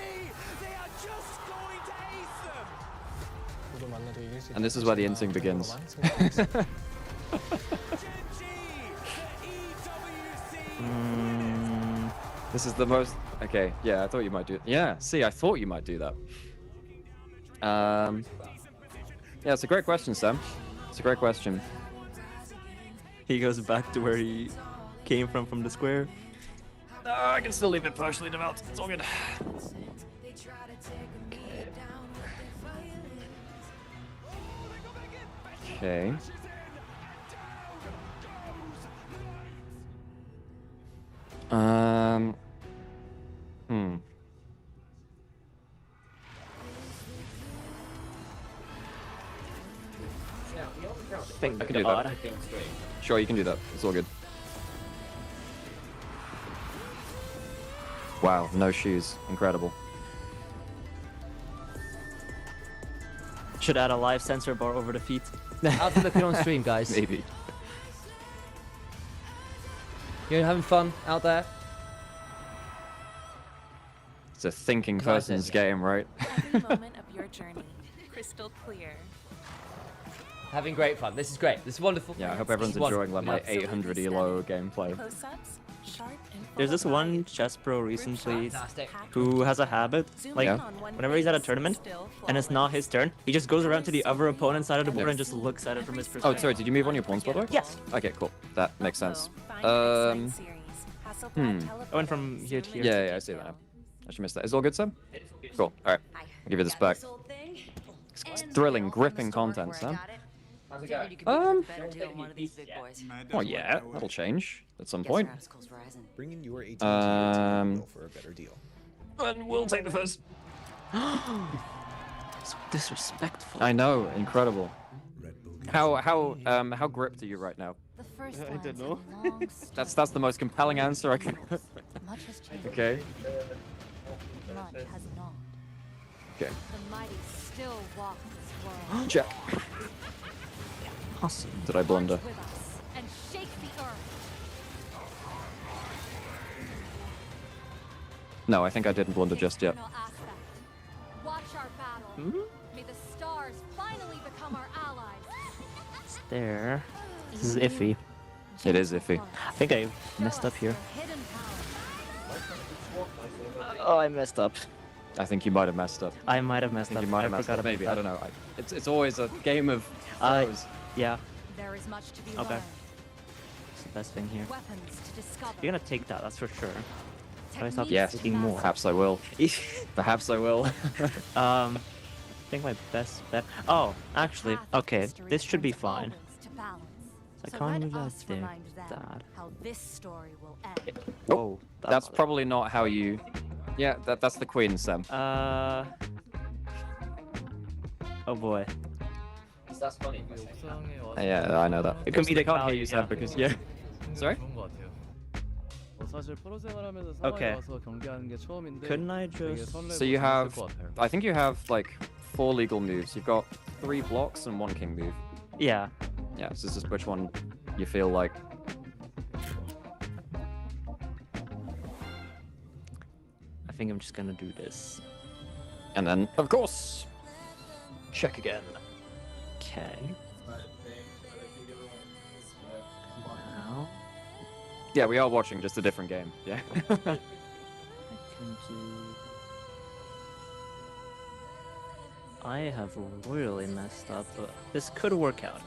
They are just going to ace them. And this is where the inting begins. This is the most. Okay, yeah, I thought you might do it. Yeah, see, I thought you might do that. Yeah, it's a great question, Sam. It's a great question. He goes back to where he came from the square. No, I can still leave it partially developed. It's all good. Okay. I can do that. Sure, you can do that. It's all good. Wow, no shoes. Incredible. Should add a live sensor bar over the feet. Have to look it on stream, guys. Maybe. You're having fun out there? It's a thinking person's game, right? Every moment of your journey, crystal clear. Having great fun. This is great. This is wonderful. Yeah, I hope everyone's enjoying like my 800 elo gameplay. There's this one chess pro recently who has a habit, like whenever he's at a tournament and it's not his turn, he just goes around to the other opponent's side of the board and just looks at it from his perspective. Oh, sorry, did you move on your pawns, by the way? Yes. Okay, cool. That makes sense. I went from here to here. Yeah, I see that now. I should miss that. Is all good, Sam? Cool. Alright. I'll give you this back. It's thrilling, gripping content, Sam. Oh yeah, that'll change at some point. Bring in your AT&T for a better deal. And we'll take the first. So disrespectful. I know, incredible. How gripped are you right now? I don't know. That's the most compelling answer I can. Okay. Okay. The mighty still walk this world. Check. Awesome. Did I blunder? With us and shake the earth. No, I think I didn't blunder just yet. Watch our battle. May the stars finally become our allies. There. This is iffy. It is iffy. I think I messed up here. Oh, I messed up. I think you might have messed up. I might have messed up. You might have messed up. Maybe. I don't know. It's always a game of throws. Yeah. There is much to be Okay. learned. It's the best thing here. Weapons to discover. You're gonna take that, that's for sure. Can I stop Yes. taking more? Perhaps I will. Perhaps I will. I think my best bet. Oh, actually, okay. This should be fine. I can't move that there. That. How this story will end. Whoa. That's probably not how you. Yeah, that's the queen, Sam. Oh boy. That's funny. Yeah, I know that. It could be the can't hear you, Sam, because yeah. Sorry. Okay. Couldn't I just? So you have, I think you have like 4 legal moves. You've got 3 blocks and 1 king move. Yeah. Yeah, so it's just which one you feel like. I think I'm just gonna do this. And then, of course, check again. Okay. Now, Yeah, we are watching just a different game. Yeah. I can do... I have really messed up, but this could work out.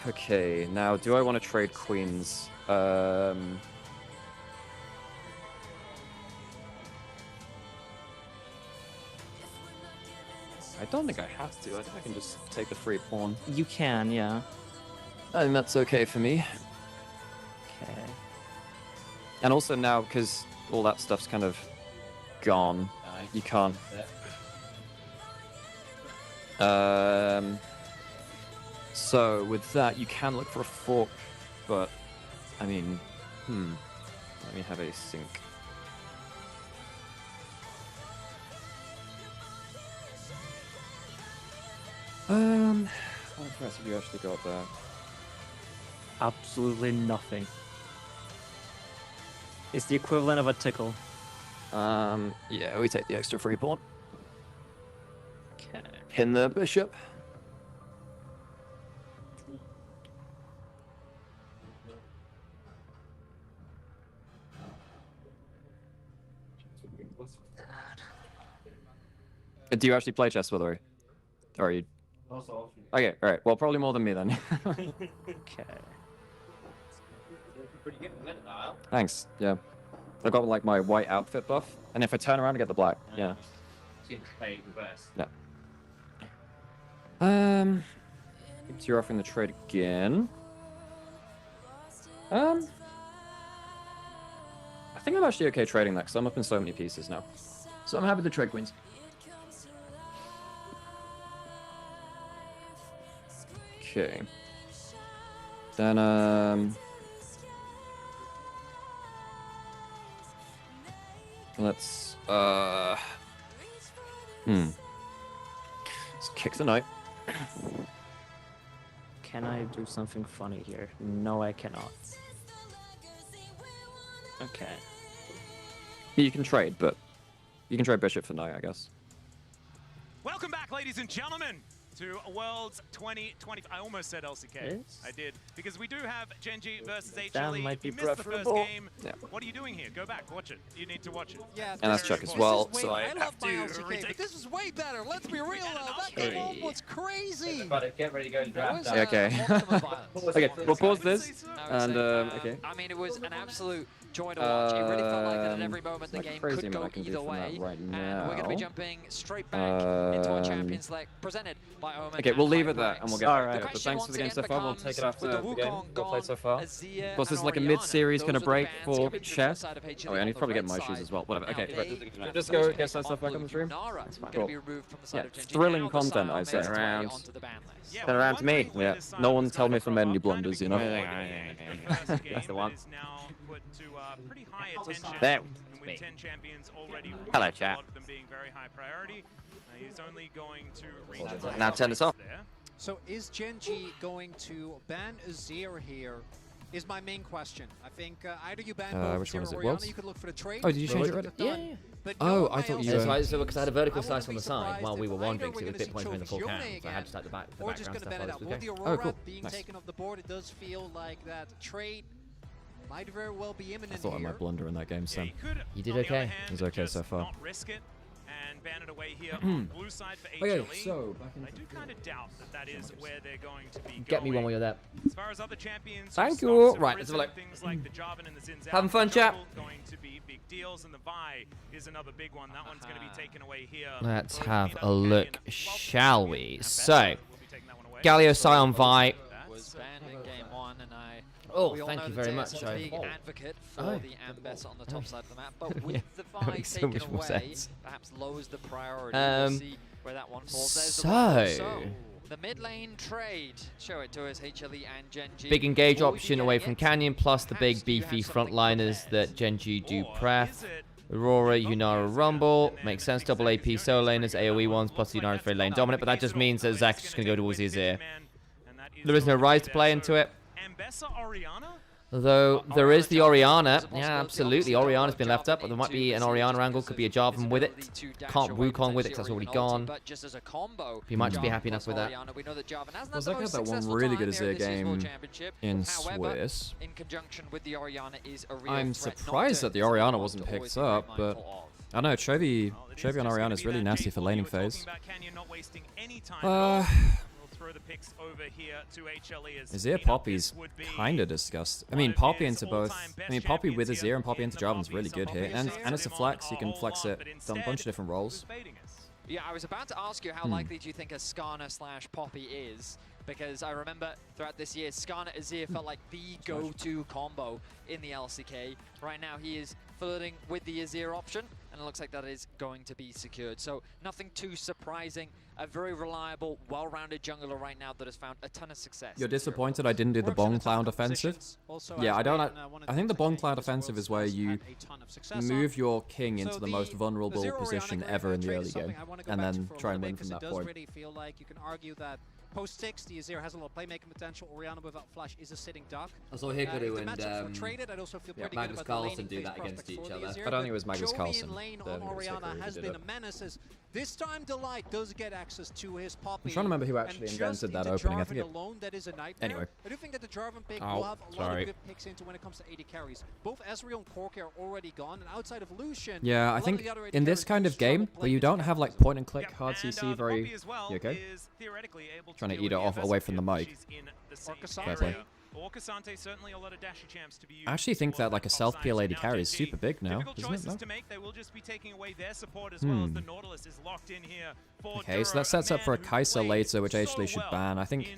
Okay, now do I want to trade queens? I don't think I have to. I think I can just take the free pawn. You can, yeah. I think that's okay for me. Okay. And also now, because all that stuff's kind of gone, you can't. So with that, you can look for a fork, but I mean, let me have a think. What price have you actually got there? Absolutely nothing. It's the equivalent of a tickle. Yeah, we take the extra free pawn. Okay. Pin the bishop. Do you actually play chess, by the way? Or are you? Okay, alright. Well, probably more than me then. Okay. Thanks, yeah. I got like my white outfit buff, and if I turn around, I get the black. Yeah. Yeah. So you're offering the trade again. I think I'm actually okay trading that, because I'm up in so many pieces now. So I'm happy to trade queens. Okay. Then, let's, let's kick the knight. Can I do something funny here? No, I cannot. Okay. You can trade, but you can trade bishop for knight, I guess. Welcome back, ladies and gentlemen, to Worlds 2020. I almost said LCK. Yes. I did, because we do have Gen.G versus HLE. That might If you be missed the first preferable. game, Yeah. what are you doing here? Go back, watch it. You need to watch it. Yeah, And that's Chuck as well, so I love have my to LCK, retake. but this is way better. Let's be real though. That game Okay. was crazy. Get ready to go and That was, Okay. optimum violence. Okay, we'll pause this, I would and, say, okay. I mean, it was an absolute joy to watch. It really felt like that at every moment the like game crazy could go amount I can do either from way. that right And we're going to be now. jumping straight back into our Champions League, presented by Omen. Okay, we'll leave it there, Hybrex. and we'll get All back to right. it. But question thanks for the game once so again far. We'll take it becomes, after with the the game Wukong we'll play so gone, far. Azia Of course, this is and like a Orianna. mid-series kind of Those are the break bans for coming to the chess. side of HLE Oh, I on need to the probably get red my shoes side. as well. Whatever. Now Okay, they just have go the get some stuff back blue on the stream. Nara That's fine. gonna Cool. be removed from the side Yeah, of Gen.G. thrilling Now content, Vasile I makes say. its way Around. onto the ban list. Turn around to me. Yeah. No one tell me if I made any blunders, you know. That's the one. There. Me. Hello, chat. He's only going to reach Now turn this off. So is Gen.G going to ban Azir here? Is my main question. I think either you ban both which Azir one is or it? Orianna, Worlds? you could look for the trade. Oh, did you change it Get already? done. Yeah. But Oh, no, I my thought you LCK were- So because I had a vertical I wouldn't slice on be the side surprised while we if were either wandering, we're so we gonna bit see points in the full Trophy's cam. Yone So I had to start the or just background gonna stuff ban while it I out. was With the looking. Aurora Oh, cool. being Nice. taken off the board, it does feel like that trade might very well be I imminent thought I here. might blunder in that game, Sam. You did okay. He's okay so far. Not risk it and ban it away here on blue side for HLE. Okay, so back in. I do kind of doubt that is where they're going to be Get me one going. while you're there. As far as other champions, Thank who you. stocks have Right, let's have a risen, look. things like the Jarvan and the Xin Zhao, Having fun, the chap. jungle going to be big deals, and the Vi is another big one. That one's going to be taken away here. Let's Both have Peanut a and look, Canyon, shall we? and So, Bessa will be taking that one away. Galio Scion Vi. Was banned in game one, and Oh, we all thank know you that very Zeus much. is a big advocate for Oh. the Ambessa on the top side of the map, but Yeah, with the that Vi makes so taken much more away, sense. perhaps lowers the priority. We'll see where that one falls. There's the So, one. So, the mid lane trade. Show it to us, HLE and Gen.G. big engage Will we be option away getting from it? Canyon, plus the big Perhaps do you have beefy something frontliners prepared? that Gen.G do Or pref. is it Aurora, Yunara, Rumble. Makes sense. Double AP solo laners, AoE ones, plus Yunara's very lane dominant, but that just means that Zach's just going to go towards his ear. There is no Rise to play into it. Although there is the Orianna. Yeah, absolutely. Orianna's been left up, but there might be an Orianna angle. Could be a Jarvan with it. Can't Wukong with it because that's already gone. He might just be happy enough with that. Well, Zach had that one really good Azir game in Swiss. I'm surprised that the Orianna wasn't picked up, but I don't know, Chovy on Orianna is really nasty for laning phase. Azir Poppy's kind of disgusting. I mean, Poppy into both. I mean, Poppy with Azir and Poppy into Jarvan's really good here. And it's a flex. You can flex it on a bunch of different roles. Yeah, I was about to ask you how likely do you think a Skarner/Poppy is? Because I remember throughout this year, Skarner Azir felt like the go-to combo in the LCK. Right now, he is flirting with the Azir option, and it looks like that is going to be secured. So nothing too surprising. A very reliable, well-rounded jungler right now that has found a ton of success. You're disappointed I didn't do the Bong Cloud offensive? Yeah, I think the Bong Cloud offensive is where you move your king into the most vulnerable position ever in the early game, and then try and win from that point. Post 60, Azir has a lot of playmaking potential. Orianna without flash is a sitting duck. I saw Hikaru and Magnus Carlsen do that against each other. I don't think it was Magnus Carlsen. Orianna has been a menace. This time Delight does get access to his Poppy. I'm trying to remember who actually invented that opening. I think it... Anyway. I do think that the Jarvan pick will have a lot of good picks into when it comes to AD carries. Both Ezreal and Corki are already gone, and outside of Lucian... Yeah, I think in this kind of game, where you don't have like point and click hard CC very... You okay? Trying to eat it off away from the mic. Fair play. I actually think that like a self peel AD carry is super big now, isn't it? No? Okay, so that sets up for a Kai'Sa later, which HLE should ban. I think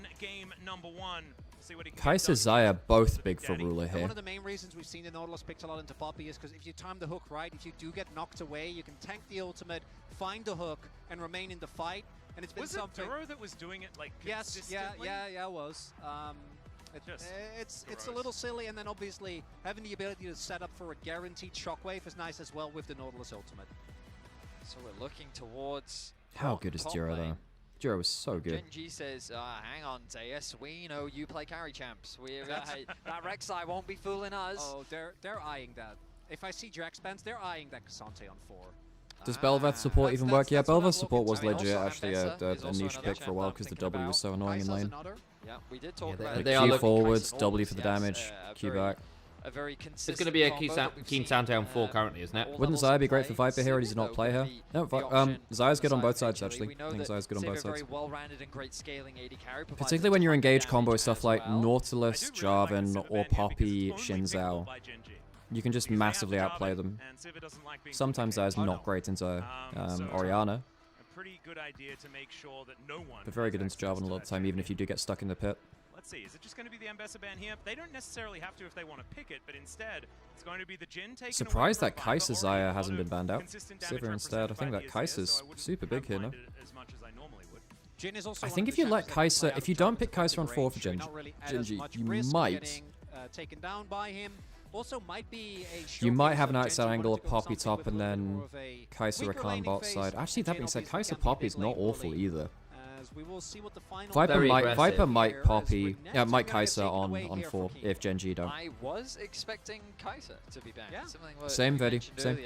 Kai'Sa Xayah both big for ruler here. One of the main reasons we've seen the Nautilus picked a lot into Poppy is because if you time the hook right, if you do get knocked away, you can tank the ultimate, find the hook, and remain in the fight. And it's been something. Was it Duro that was doing it like consistently? Yes, yeah, it was. It's a little silly, and then obviously having the ability to set up for a guaranteed shockwave is nice as well with the Nautilus ultimate. So we're looking towards. How good is Duro though? Duro was so good. Gen.G says, hang on, Zeus, we know you play carry champs. That Rek'Sai won't be fooling us. Oh, they're eyeing that. If I see Drax bans, they're eyeing that K'Sante on 4. Does Bel'Veth support even work? Yeah, Bel'Veth support was legit, actually a niche pick for a while because the W was so annoying in lane. Yeah, we did talk about it. Q forwards, W for the damage, Q back. It's going to be a Keen Sante on 4 currently, isn't it? Wouldn't Xayah be great for Viper here, or does he not play her? No, Xayah's good on both sides, actually. I think Xayah's good on both sides. Particularly when you're engaged combo stuff like Nautilus, Jarvan, or Poppy, Xin Zhao. You can just massively outplay them. Sometimes Xayah's not great into Orianna. But very good into Jarvan a lot of the time, even if you do get stuck in the pit. Let's see, is it just going to be the Ambessa ban here? They don't necessarily have to if they want to pick it, but instead, it's going to be the Jhin taking surprised that Kai'Sa Xayah hasn't been banned out. Sivir instead. I think that Kai'Sa's super big here, no? I think if you let Kai'Sa, if you don't pick Kai'Sa on 4 for Gen.G, you might. Taken down by him. Also might be you might have an outside angle of Poppy top and then Kai'Sa Rakan bot side. Actually, that being said, Kai'Sa Poppy is not awful either. Viper might Poppy, might Kai'Sa on 4 if Gen.G don't. I was expecting Kai'Sa to be banned. Yeah. Same, Vedi, same.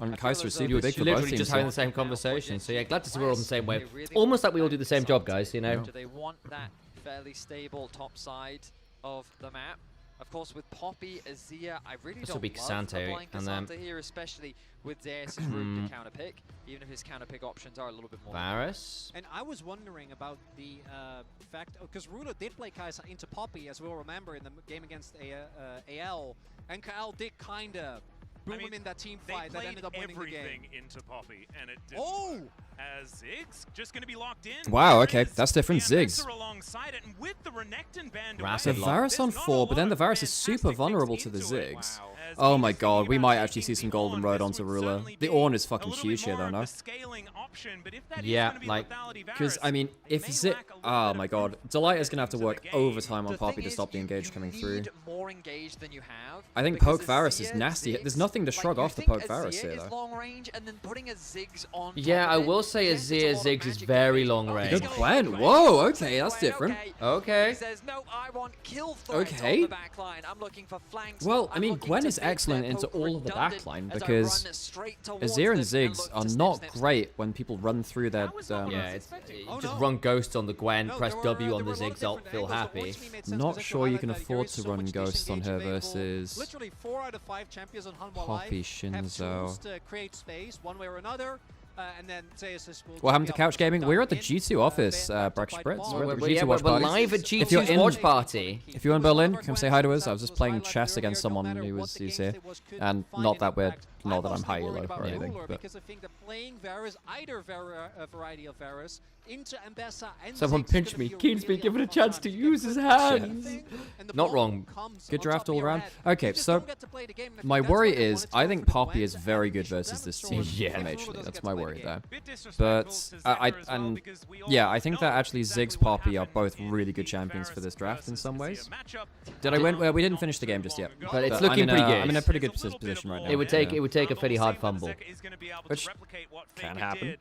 And Kai'Sa is super big for both literally teams. Just having the same conversation. So yeah, glad to see we're all on the same wave. Almost like we all do the same job, guys. You know. Do they want that fairly stable top side of the map? Of course, with Poppy, Azir, I really don't love applying K'Sante here, especially with Zeus' route to counter pick, even if his counter pick options are a little bit more. Varus. And I was wondering about the fact, because Ruler did play Kai'Sa into Poppy, as we'll remember in the game against AL, and Kyle did kind of boom him in that team fight that ended up winning the game. Everything into Poppy, and it didn't work. As Ziggs just going to be locked in. Wow, okay, that's different. Ziggs. The Varus on 4, but then the Varus is super vulnerable to the Ziggs. Oh my god, we might actually see some golden road onto Ruler. The Ornn is fucking huge here though, no? option, but if that is Yeah, gonna be like, lethality because, Varus, I mean, if Zig... Oh my god. Delight is going to have to work overtime on Poppy to stop the engage coming through. more engaged than you have. I think Poke Varus is nasty. There's nothing to shrug off the Poke Varus here, though. Long range and then putting a Ziggs on Yeah, I will say Azir Ziggs is very long range. Good plan. Whoa, okay, that's different. Okay. He says, no, I want kill threat Okay. on the back line. I'm looking for flanks. Well, I I'm mean, looking Gwen to is make excellent their into poke all of the redundant backline as I because run straight towards Azir and them Ziggs look are to not sniff. great when people run through their... Yeah, it's, just run Ghost on the Gwen, press W on the Ziggs ult, feel happy. Not sure you can afford to run Ghost on her versus Literally 4 out of 5 champions on Hanwha Poppy Live have Shinzo. chose to create space one way or another. And then Zeus will What happened to be able Couch Gaming? duck We're at the in, G2 office, Brack fight Spritz. ball. We're at the We're, G2 yeah, watch we're party. live at If you're G2's in- watch party. If you're in Berlin, come say hi to us. I was just playing chess against someone who was here. And not that we're... Not that I'm high low or anything, but... Because I think that playing Varus, either variety of Varus, into Ambessa and Someone Ziggs is pinch gonna me. be a Keen's really been given a good chance to use his hands. And the Not ball wrong. comes Good on draft top of all your around. head. Okay, You just so don't get to play the game, and I my think that's worry what they is wanted to I go think for the Poppy Gwen is and very the good initial versus this damage team sword. from It's HLE. one of That's those my gets worry played there. again. But yeah, I think that actually Ziggs Poppy are both really good champions for this draft in some ways. Did I win? Well, we didn't finish the game just yet. But it's looking I'm in pretty a- good. I'm in a pretty good position right now. It would take a fairly hard fumble. Which can happen.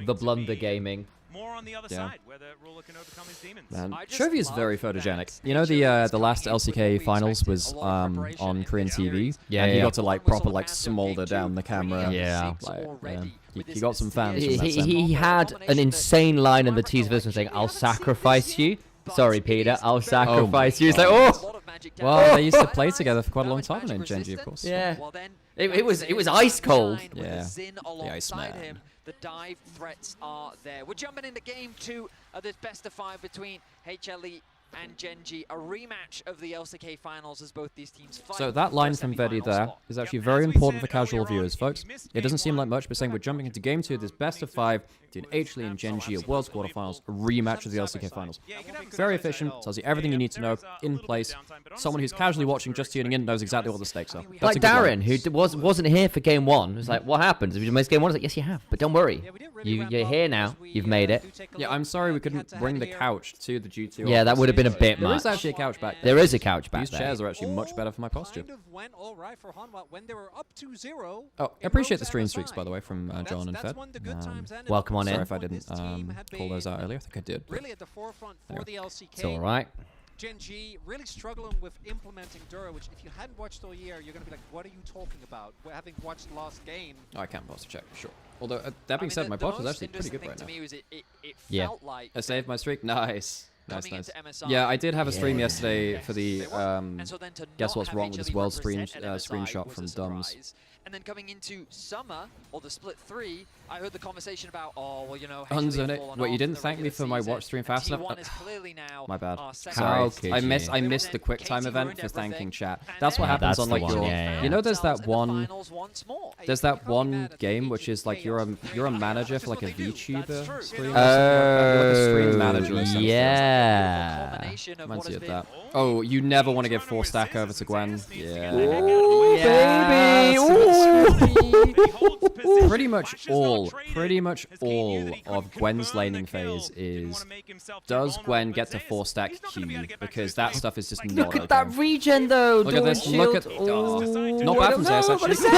The blunder gaming. More on the other Yeah. side, whether Ruler can overcome his demons. Man, Chovy is very photogenic. You know the last LCK finals was on Korean TV, Yeah, and he yeah. got to like proper like smolder down the camera. Yeah. Like, he got some fans from that sense. He had an insane line in the teaser version saying, "I'll sacrifice you." Sorry, Peter, I'll sacrifice you. It's like, oh. Well, they used to play together for quite a long time in Gen.G, of course. Yeah. It was ice cold. Yeah. Zin The alongside Iceman. him. The dive threats are there. We're jumping into game 2 of this best of 5 between HLE and Gen.G. A rematch of the LCK finals as both these teams fight. So that line from Vedi there is actually very important for casual viewers, folks. It doesn't seem like much, but saying we're jumping into game 2 of this best of 5 between HLE and Gen.G at World's Quarterfinals, a rematch of the LCK finals. Very efficient, tells you everything you need to know, in place. Someone who's casually watching, just tuning in, knows exactly what the stakes are. That's Like a good line. Darren, who wasn't here for game 1, was like, "What happened? Did you miss game 1?" I was like, "Yes, you have, but don't worry, you're here now. You've made it." Yeah, I'm sorry we couldn't bring the couch to the G2. Yeah, that office. would have been a bit There much. is actually a couch back There is a couch back These there. chairs are actually much better for my posture. Kind of went all right for Hanwha when they were up 2-0. Oh, I appreciate the stream streaks, by the way, from John and that's Fed. when the good times ended. Welcome on Sorry in. if I didn't call those out earlier. I think I did. but Really at the forefront for anyway. the LCK. It's all right. Gen.G really struggling with implementing Dura, which if you hadn't watched all year, you're going to be like, what are you talking about? Well, having watched the last game. Oh, I can't posture check, sure. Although, that being said, my posture is actually pretty good right now. Yeah. I saved my streak. Nice. Nice, Coming nice. into MSI. Yeah, I did have a stream Yeah. yesterday for the And so then to Guess not What's have Wrong with This HLE World stream, represent at MSI screenshot was from a Dumbs. surprise. And then coming into summer, or the split 3, I heard the conversation about, oh, well, you know, HLE Unzone have it. fallen Wait, you off didn't the thank me regular for my season, watch stream and fast enough? T1 is clearly now My bad. our second How best. could I you? missed the quick time Katie event ruined for thanking everything. chat. That's what And happens that's on the like one, your. yeah, yeah. You know, there's themselves that in the one. finals once more. There's that one game which is like you're a manager for like a VTuber stream. Like a stream manager or something. Yeah. Combination of Reminds what you has of been that. Oh, you never want to give 4 stack over to Gwen. Yeah. Ooh, Yeah, baby. Ooh. Pretty much all of Gwen's laning phase is, does Gwen get to 4 stack Q? Because that stuff is just not Look at okay. that regen though. Look at Dawn this, look at- Shield. oh, Ooh, not I bad don't from know, Zeus, but actually.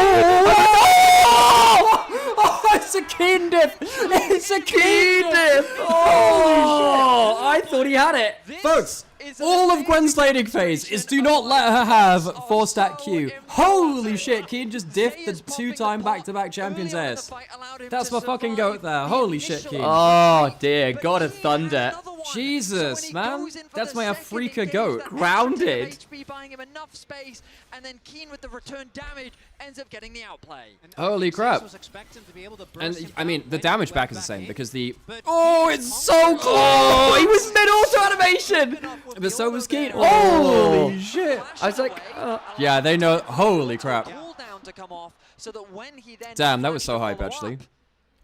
Oh, it's a keen dip. It's a keen dip. Oh, I thought he had it. Folks, all of Gwen's laning phase is do not let her have 4 stack Q. Holy shit, Keen just diffed the 2-time back-to-back champions AS. That's my fucking goat there. Holy shit, Keen. Oh dear, God of Thunder. Jesus, man. That's my Afrika goat. Grounded. HP buying him enough space, and then Keen with the return damage ends up getting the outplay. Holy crap. Was expecting to be able to burst And him I mean, down the when damage he back went is the same in. because the. But Oh, it's so close! Oh, he was mid-auto animation. But so was Keen. Oh. Holy shit. I was like, Yeah, they know. Holy crap. Cooldown to come off, so that when he then Damn, that was so flashed hype, to follow actually. up,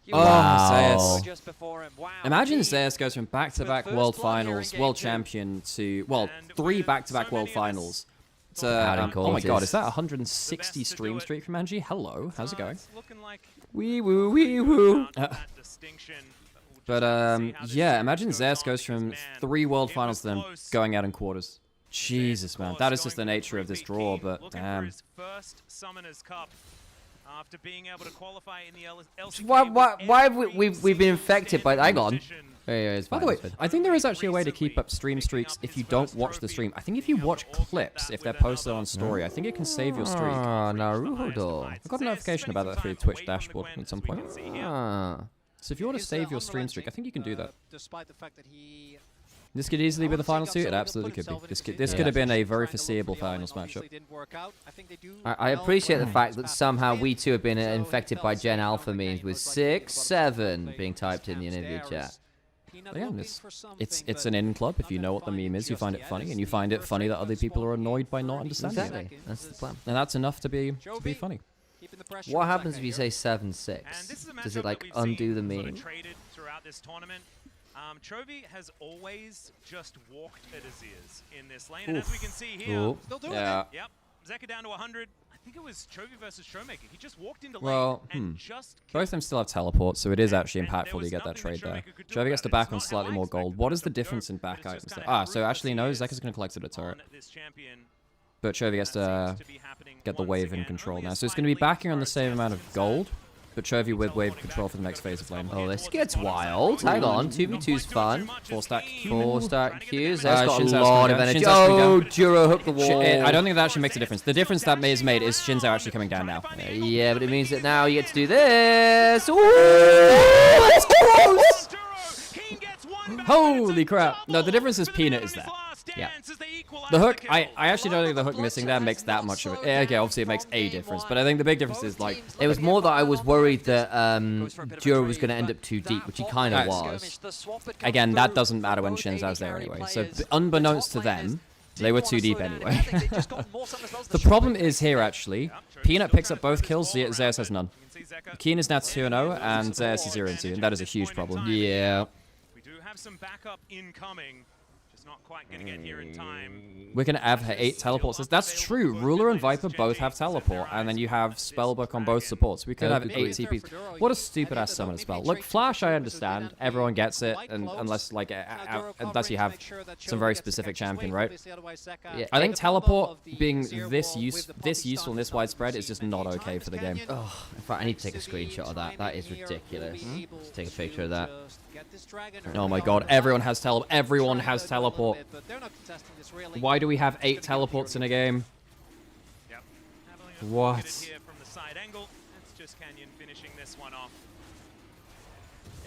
you Wow. Zeus. just before him. Wow. Imagine Keen Zeus goes from back-to-back With World first blood here in Finals, game World 2. Champion to, well, 3 back-to-back World Finals. oh my god, is that 160 stream streak from Angie? Hello, how's it going? Wee woo, wee woo. But yeah, imagine Zeus goes from 3 World Finals to them going out in quarters. Jesus, man, that is just the nature of this draw, but damn. After being able to qualify in the LCK, Why have we've been infected by that? Hang on. By the way, I think there is actually a way to keep up stream streaks if you don't watch the stream. I think if you watch clips, if they're posted on story, I think it can save your streak. Naruto. I got a notification about that through the Twitch dashboard at some point. So if you want to save your stream streak, I think you can do that. Despite the fact that he This could easily be the finals too. It absolutely could be. This could have been a very foreseeable finals matchup. I appreciate the fact that somehow we two have been infected by Gen Alpha memes with 6-7 being typed in the Onivia chat. Yeah, it's an in club. If you know what the meme is, you find it funny, and you find it funny that other people are annoyed by not understanding it. Exactly. That's the plan. And that's enough to be funny. What happens if you say 7-6? Does it like undo the meme? Chovy has always just walked at Azir's in this lane, and as we can see here, still doing it. Yep, Zeka down to 100. I think it was Chovy versus Showmaker. He just walked into lane and just both of them still have teleport, so it is actually impactful to get that trade there. Chovy gets to back on slightly more gold. What is the difference in back items there? So actually no, Zeka's going to collect it a turret. But Chovy gets to get the wave in control now. So it's going to be backing on the same amount of gold, but Chovy with wave control for the next phase of lane. Oh, this gets wild. Hang on, 2v2's fun. 4-stack Q. 4-stack Qs. That's got a lot of energy. Oh, Juro hooked the wall. I don't think that actually makes a difference. The difference that is made is Shinzo actually coming down now. Yeah, but it means that now you get to do this. Ooh, that's close! Holy crap. No, the difference is Peanut is there. Yeah. The hook, I actually don't think the hook missing there makes that much of it. Okay, obviously it makes a difference, but I think the big difference is like... It was more that I was worried that Juro was going to end up too deep, which he kind of was. Again, that doesn't matter when Shinzao's there anyway. So unbeknownst to them, they were too deep anyway. The problem is here actually, Peanut picks up both kills, Zeus has none. Keen is now 2-0 and Zeus is 0-2, and that is a huge problem. Yeah. We do have some backup incoming. Not quite gonna get here in time. We're going to have 8 teleports. That's true. Ruler and Viper both have teleport, and then you have Spellbook on both supports. We could have 8 TPs. What a stupid-ass summon spell. Look, Flash, I understand. Everyone gets it, and unless you have some very specific champion, right? Yeah. I think teleport being this useful and this widespread is just not okay for the game. Oh, in fact, I need to take a screenshot of that. That is ridiculous. Let's take a picture of that. Oh my god, everyone has teleport. Everyone has teleport. Why do we have 8 teleports in a game? What? From the side angle, it's just Canyon finishing this one off.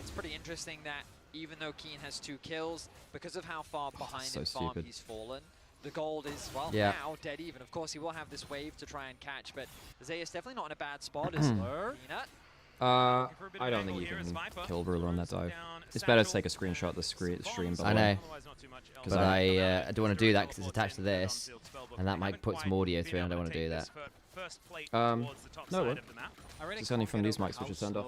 It's pretty interesting that even though Keen has 2 kills, because of how far behind in farm he's fallen, the gold is, well, now dead even. Of course, he will have this wave to try and catch, but Zeus definitely not in a bad spot as Peanut. I don't think you can kill Ruler on that dive. It's better to take a screenshot of the stream. I know. But I don't want to do that because it's attached to this, and that might put some audio through, and I don't want to do that. No, it's only from these mics which is turned off.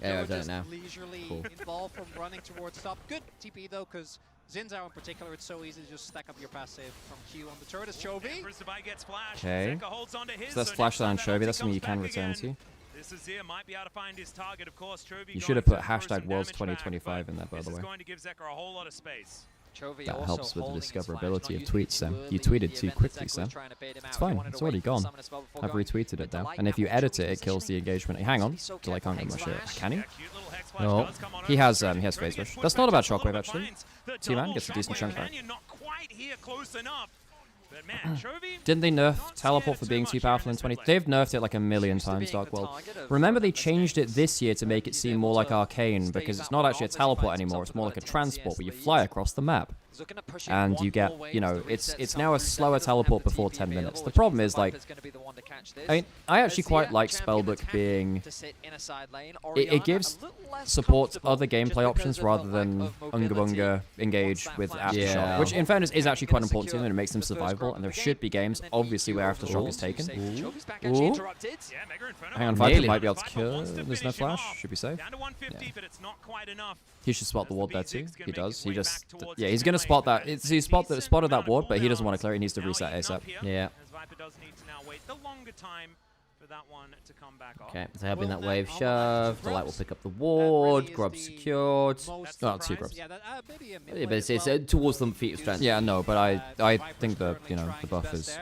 Yeah, I've done it now. Cool. Involved from running towards top. Good TP though, because Zinzao in particular, it's so easy to just stack up your passive from Q on the turret as Chovy. Okay. So that's flashlight on Chovy. That's something you can return to. You should have put hashtag Worlds 2025 in there, by the way. That helps with the discoverability of tweets, Sam. You tweeted too quickly, Sam. It's fine. It's already gone. I've retweeted it now. And if you edit it, it kills the engagement. Hang on. Till I can't get my shit. Can he? No. He has phase rush. That's not a bad shockwave, actually. T-Man gets a decent chunk back. Didn't they nerf teleport for being too powerful in 20? They've nerfed it like a million times, Dark World. Remember they changed it this year to make it seem more like Arcane, because it's not actually a teleport anymore, it's more like a transport where you fly across the map. And you get, you know, it's now a slower teleport before 10 minutes. The problem is, like, I actually quite like Spellbook being... It gives support other gameplay options rather than Unga Bunga engage with Aftershock, which in fairness is actually quite important to them, and it makes them survivable, and there should be games, obviously, where Aftershock is taken. Hang on, Viper might be able to kill. There's no flash, should be safe. Yeah. He should spot the ward there too. He does. He just, yeah, he's gonna spot that. He spotted that ward, but he doesn't want to clear it. He needs to reset ASAP. Yeah. As Viper does need to now wait the longer time for that one to come back off. Okay, so helping that wave shove. The light will pick up the ward. Grub secured. Oh, 2 grubs. Yeah, but it's towards the feet of strength. Yeah, no, but I think the the buff is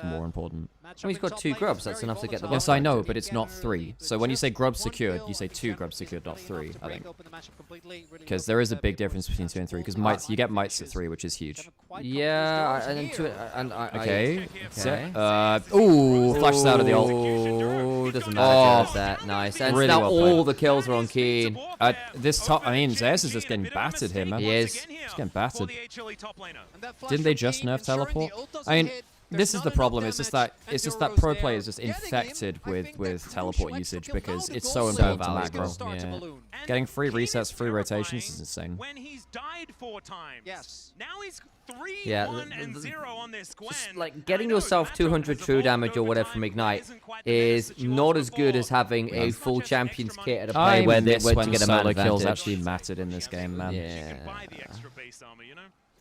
more important. Oh, he's got 2 grubs. That's enough to get the buff. Yes, I know, but it's not 3. So when you say grubs secured, you say 2 grubs secured, not 3, I think. Because there is a big difference between 2 and 3. Because mites, you get mites at 3, which is huge. Yeah, Okay. Ooh, flashes out of the ult. Oh, doesn't matter. Oh, that nice. And really now well all the kills are on Keen. This top, I mean, Zeus is just getting battered here, man. He is. He's getting battered. Didn't they just nerf teleport? I mean, this is the problem. It's just that pro player is just infected with teleport usage because it's so important to macro. Yeah. Getting free resets, free rotations is insane. When he's died 4 times. Yes. Now he's 3-1-0 on this Gwen. Just like getting yourself 200 true damage or whatever from Ignite is not as good as having a full champions kit at a play where they went to get a man solo kills advantage. actually mattered in this game, man. Yeah.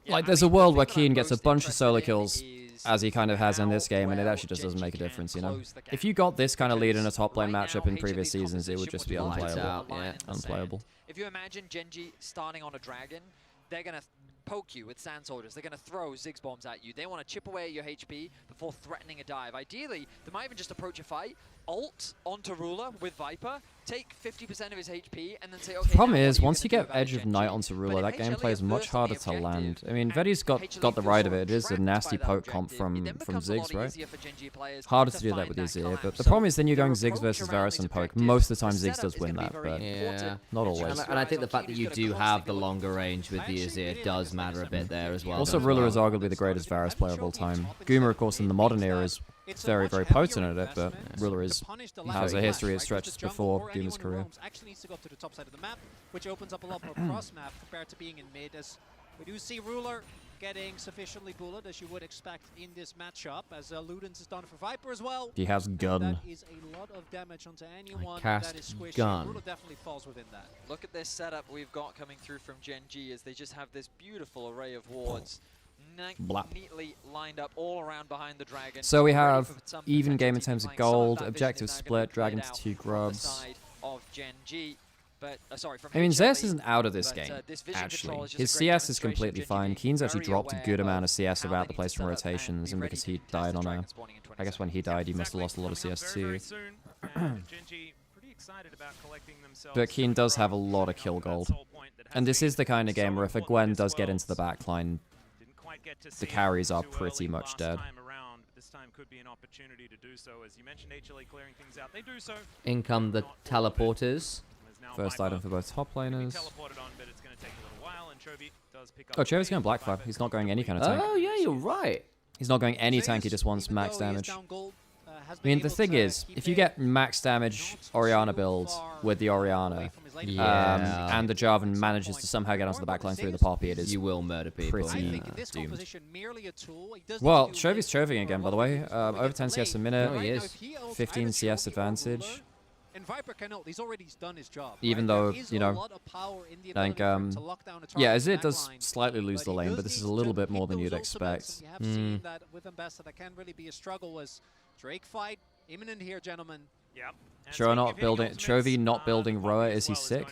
Like there's a world where Keen gets a bunch of solo kills as he kind of has in this game, and it actually just doesn't make a difference, you know? If you got this kind of lead in a top lane matchup in previous seasons, it would just be unplayable. Yeah, unplayable. If you imagine Gen.G starting on a dragon, they're going to poke you with sand soldiers. They're going to throw Ziggs bombs at you. They want to chip away at your HP before threatening a dive. Ideally, they might even just approach a fight, ult onto Ruler with Viper, take 50% of his HP, and then say, okay, the problem is, once you get Edge of Night onto Ruler, that gameplay is much harder to land. I mean, Vedi's got the right of it. It is a nasty poke comp from Ziggs, right? Harder to do that with Azir, but the problem is then you're going Ziggs versus Varus and poke. Most of the time Ziggs does win that, but yeah, not always. And I think the fact that you do have the longer range with the Azir does matter a bit there as well. Also, Ruler is arguably the greatest Varus player of all time. Goomer, of course, in the modern era is very, very potent at it, but Ruler has a history that stretches before Goomer's career. Actually needs to go to the top side of the map, which opens up a lot more cross map compared to being in mid, as we do see Ruler getting sufficiently bullet as you would expect in this matchup, as Ludens is done for Viper as well. He has gun. That is a lot of damage onto anyone that is squished. Gun. Ruler definitely falls within that. Look at this setup we've got coming through from Gen.G as they just have this beautiful array of wards. Neatly lined up all around behind the dragon. So we have even game in terms of gold, objective split, dragon to 2 grubs. Of Gen.G. But, sorry, from I mean, HLE, Zeus isn't out of this but, game, this vision actually. is His just a great CS is completely fine. Keen's actually dropped a good amount of CS about the place from rotations, and because he died on a... I guess when he died, he must have lost a lot of CS too. But Keen does have a lot of kill gold. And this is the kind of game where if a Gwen does get into the backline, the carries are pretty much dead. Could be an opportunity to do so, as you mentioned, HLE clearing things out. They do so. In come the teleporters. First item for both top laners. Oh, Chovi's going Black Flag. He's not going any kind of tank. Oh yeah, you're right. He's not going any tank, he just wants max damage. I mean, the thing is, if you get max damage Orianna build with the Orianna, and the Jarvan manages to somehow get onto the backline through the Poppy, it is you will murder people. Pretty doomed. Well, Chovi's Choving again, by the way. Over 10 CS a minute. Oh, he is. 15 CS advantage. And Viper cannot. He's already done his job. Even though, you know, I think, yeah, Azir does slightly lose the lane, but this is a little bit more than you'd expect. You have seen that with Ambassador, that can really be a struggle. As Drake fight imminent here, gentlemen. Yep. Chovy not building Roa, is he sick?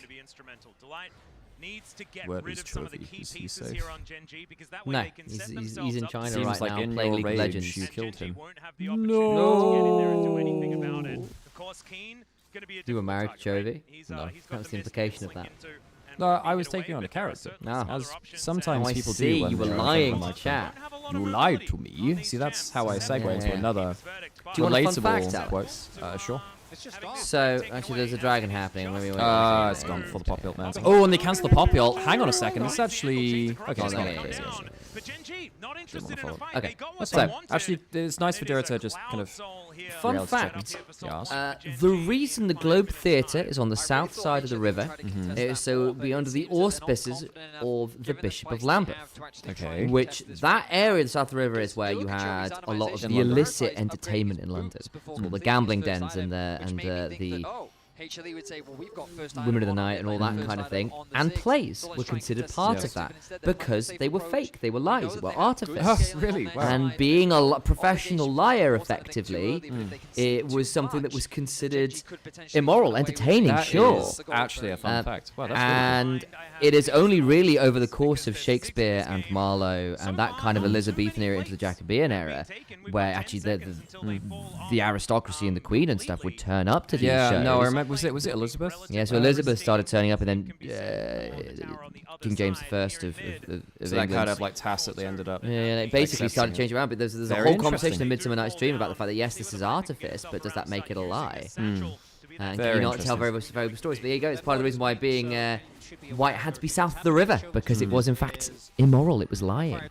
Needs to get Where rid is of some of the Chovy? key Is he pieces safe? here on Gen.G, because that way No, they can set he's themselves in up China Seems right like now in playing your League of rage Legends. you killed him. won't have the opportunity to get in there and do anything about it. Of course, Keen gonna be a You were difficult married target, to right? Chovy? He's No. got That's the mist implication of slink that. into and No, bring I it was away, taking on a but there are character. certainly No. some As other options, sometimes Oh, I people see, do when you were they're lying over to chat. You lied to me. See, that's how I segue into Yeah. another Do you want a fun fact, relatable Alex? quote. Sure. So, actually, there's a dragon happening. Let me wait. It's gone for the pop ult now. Oh, and they cancel the pop ult. Hang on a second. This actually... Okay, it's not yeah, crazy, yeah. actually. But Gen.G not interested in a follow. fight. Okay, They got what That's they fine. wanted. Actually, it's nice for Dira to just kind of... Fun reality fact, check. Yes. the reason the Globe Theatre is on the south side of the river is so it will be under the auspices of the Bishop of Lambeth. Okay. Which, that area of the south of the river is where you had a lot of the illicit entertainment in London. It's called the gambling dens and the HLE would say, well, we've got first Women of the Night and all that kind of thing, and plays were considered part of that because they were fake, they were lies, they were artifice. Oh, really? Wow. And being a professional liar, effectively, it was something that was considered immoral, entertaining, That sure. is actually a fun fact. Wow, that's and it is only really over the course of Shakespeare and Marlowe and that kind of Elizabethan era into the Jacobean era, where actually the aristocracy and the Queen and stuff would turn up to these shows. No, I remember. Was it Elizabeth? Yeah, so Elizabeth started turning up, and then King James I of so England. that kind of like tacitly ended up. Yeah, they basically started changing around. But there's a Very whole conversation in interesting. Midsummer Night's Dream about the fact that yes, this is artifice, but does that make it a lie? And can Very you not tell very valuable stories? But there you go. It's part of the reason why why it had to be south of the river, because it was in fact immoral. It was lying.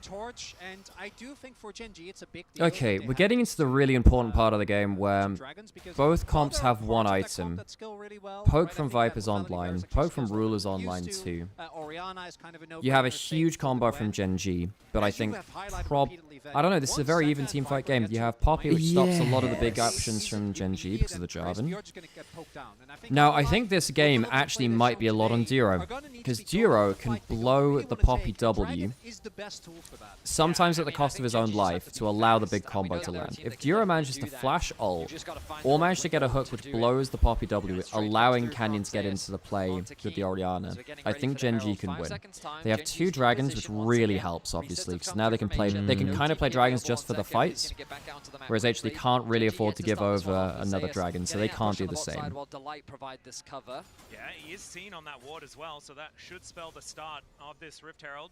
Okay, we're getting into the really important part of the game where both comps have one item. Poke from Viper's online, Poke from Ruler's online too. You have a huge combo from Gen.G, but I think I don't know, this is a very even team fight game. You have Poppy, which stops a lot of the big options from Gen.G because of the Jarvan. Now, I think this game actually might be a lot on Duro, because Duro can blow the Poppy W, sometimes at the cost of his own life, to allow the big combo to land. If Duro manages to flash ult, or manages to get a hook which blows the Poppy W, allowing Canyon to get into the play with the Orianna, I think Gen.G can win. They have 2 dragons, which really helps, obviously, because now they can kind of play dragons just for the fights, whereas HLE can't really afford to give over another dragon, so they can't do the same. Yeah, he is seen on that ward as well, so that should spell the start of this Rift Herald.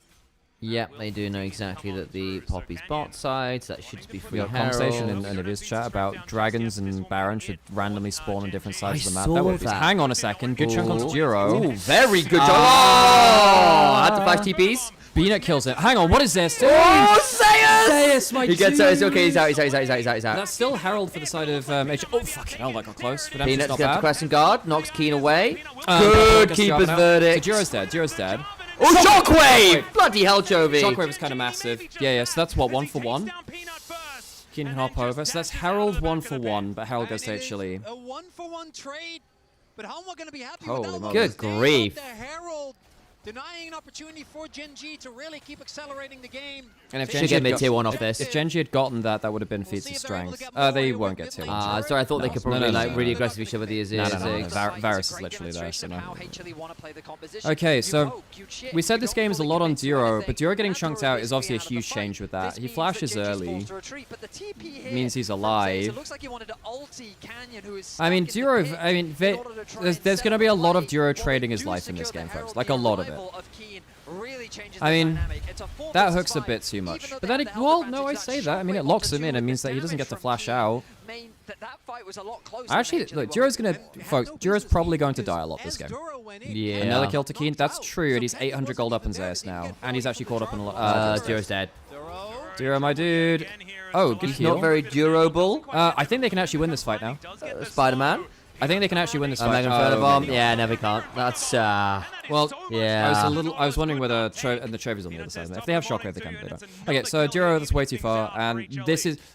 Yep, they do know exactly that the Poppy's bot side, so that should be free. We had a conversation in Onivia's chat about dragons and Baron should randomly spawn on different sides of the map. Saw That would be. that. Hang on a second. Good chunk onto Duro. Ooh, very good job. Oh, had to 5 TPs. Beanut kills it. Hang on, what is this? Oh, Zeus! Zeus, my He gets out. It's okay. He's out. He's out. That's still Herald for the side of H. Oh, fucking hell, that got close. But Peanut's not going to bad. question guard. Knocks Keen away. Good keeper's verdict. So Duro's dead. Duro's dead. Oh, Shockwave! Bloody hell, Chovy. Shockwave is kind of massive. Yeah, so that's what, 1 for 1? Keen can hop over. So that's Herald 1 for 1, but Herald goes to HLE. A 1-for-1 trade, but Hanwha going to be happy Holy with that. moly. Good grief. The Herald denying an opportunity for Gen.G to really keep accelerating the game. And if Should Gen.G get had mid tier 1 off this. If Gen.G had gotten that, that would have been feats of strength. They won't get tier 1. Sorry, I thought they could probably no. really aggressively shove with the Azir. No. Varus is literally there, so no. Okay, so we said this game is a lot on Duro, but Duro getting chunked out is obviously a huge change with that. He flashes early, means he's alive. I mean, Duro, there's going to be a lot of Duro trading his life in this game, folks. Like, a lot of it. I mean, that hook's a bit too much. But then, well, no, I say that. I mean, it locks him in. It means that he doesn't get to flash out. Actually, look, Duro's probably going to die a lot this game. Yeah. Another kill to Keen. That's true, and he's 800 gold up in Zeus now. And he's actually caught up in a lot. Duro's dead. Duro, my dude. Oh, good He's heal. not very durable. I think they can actually win this fight now. Spider-Man. I think they can actually win this fight. Megan Further Yeah, never can't. That's, well, yeah. I was wondering whether and the Chovy's on the other side. If they have Shockwave, they can. They don't. Okay, so Duro, that's way too far, and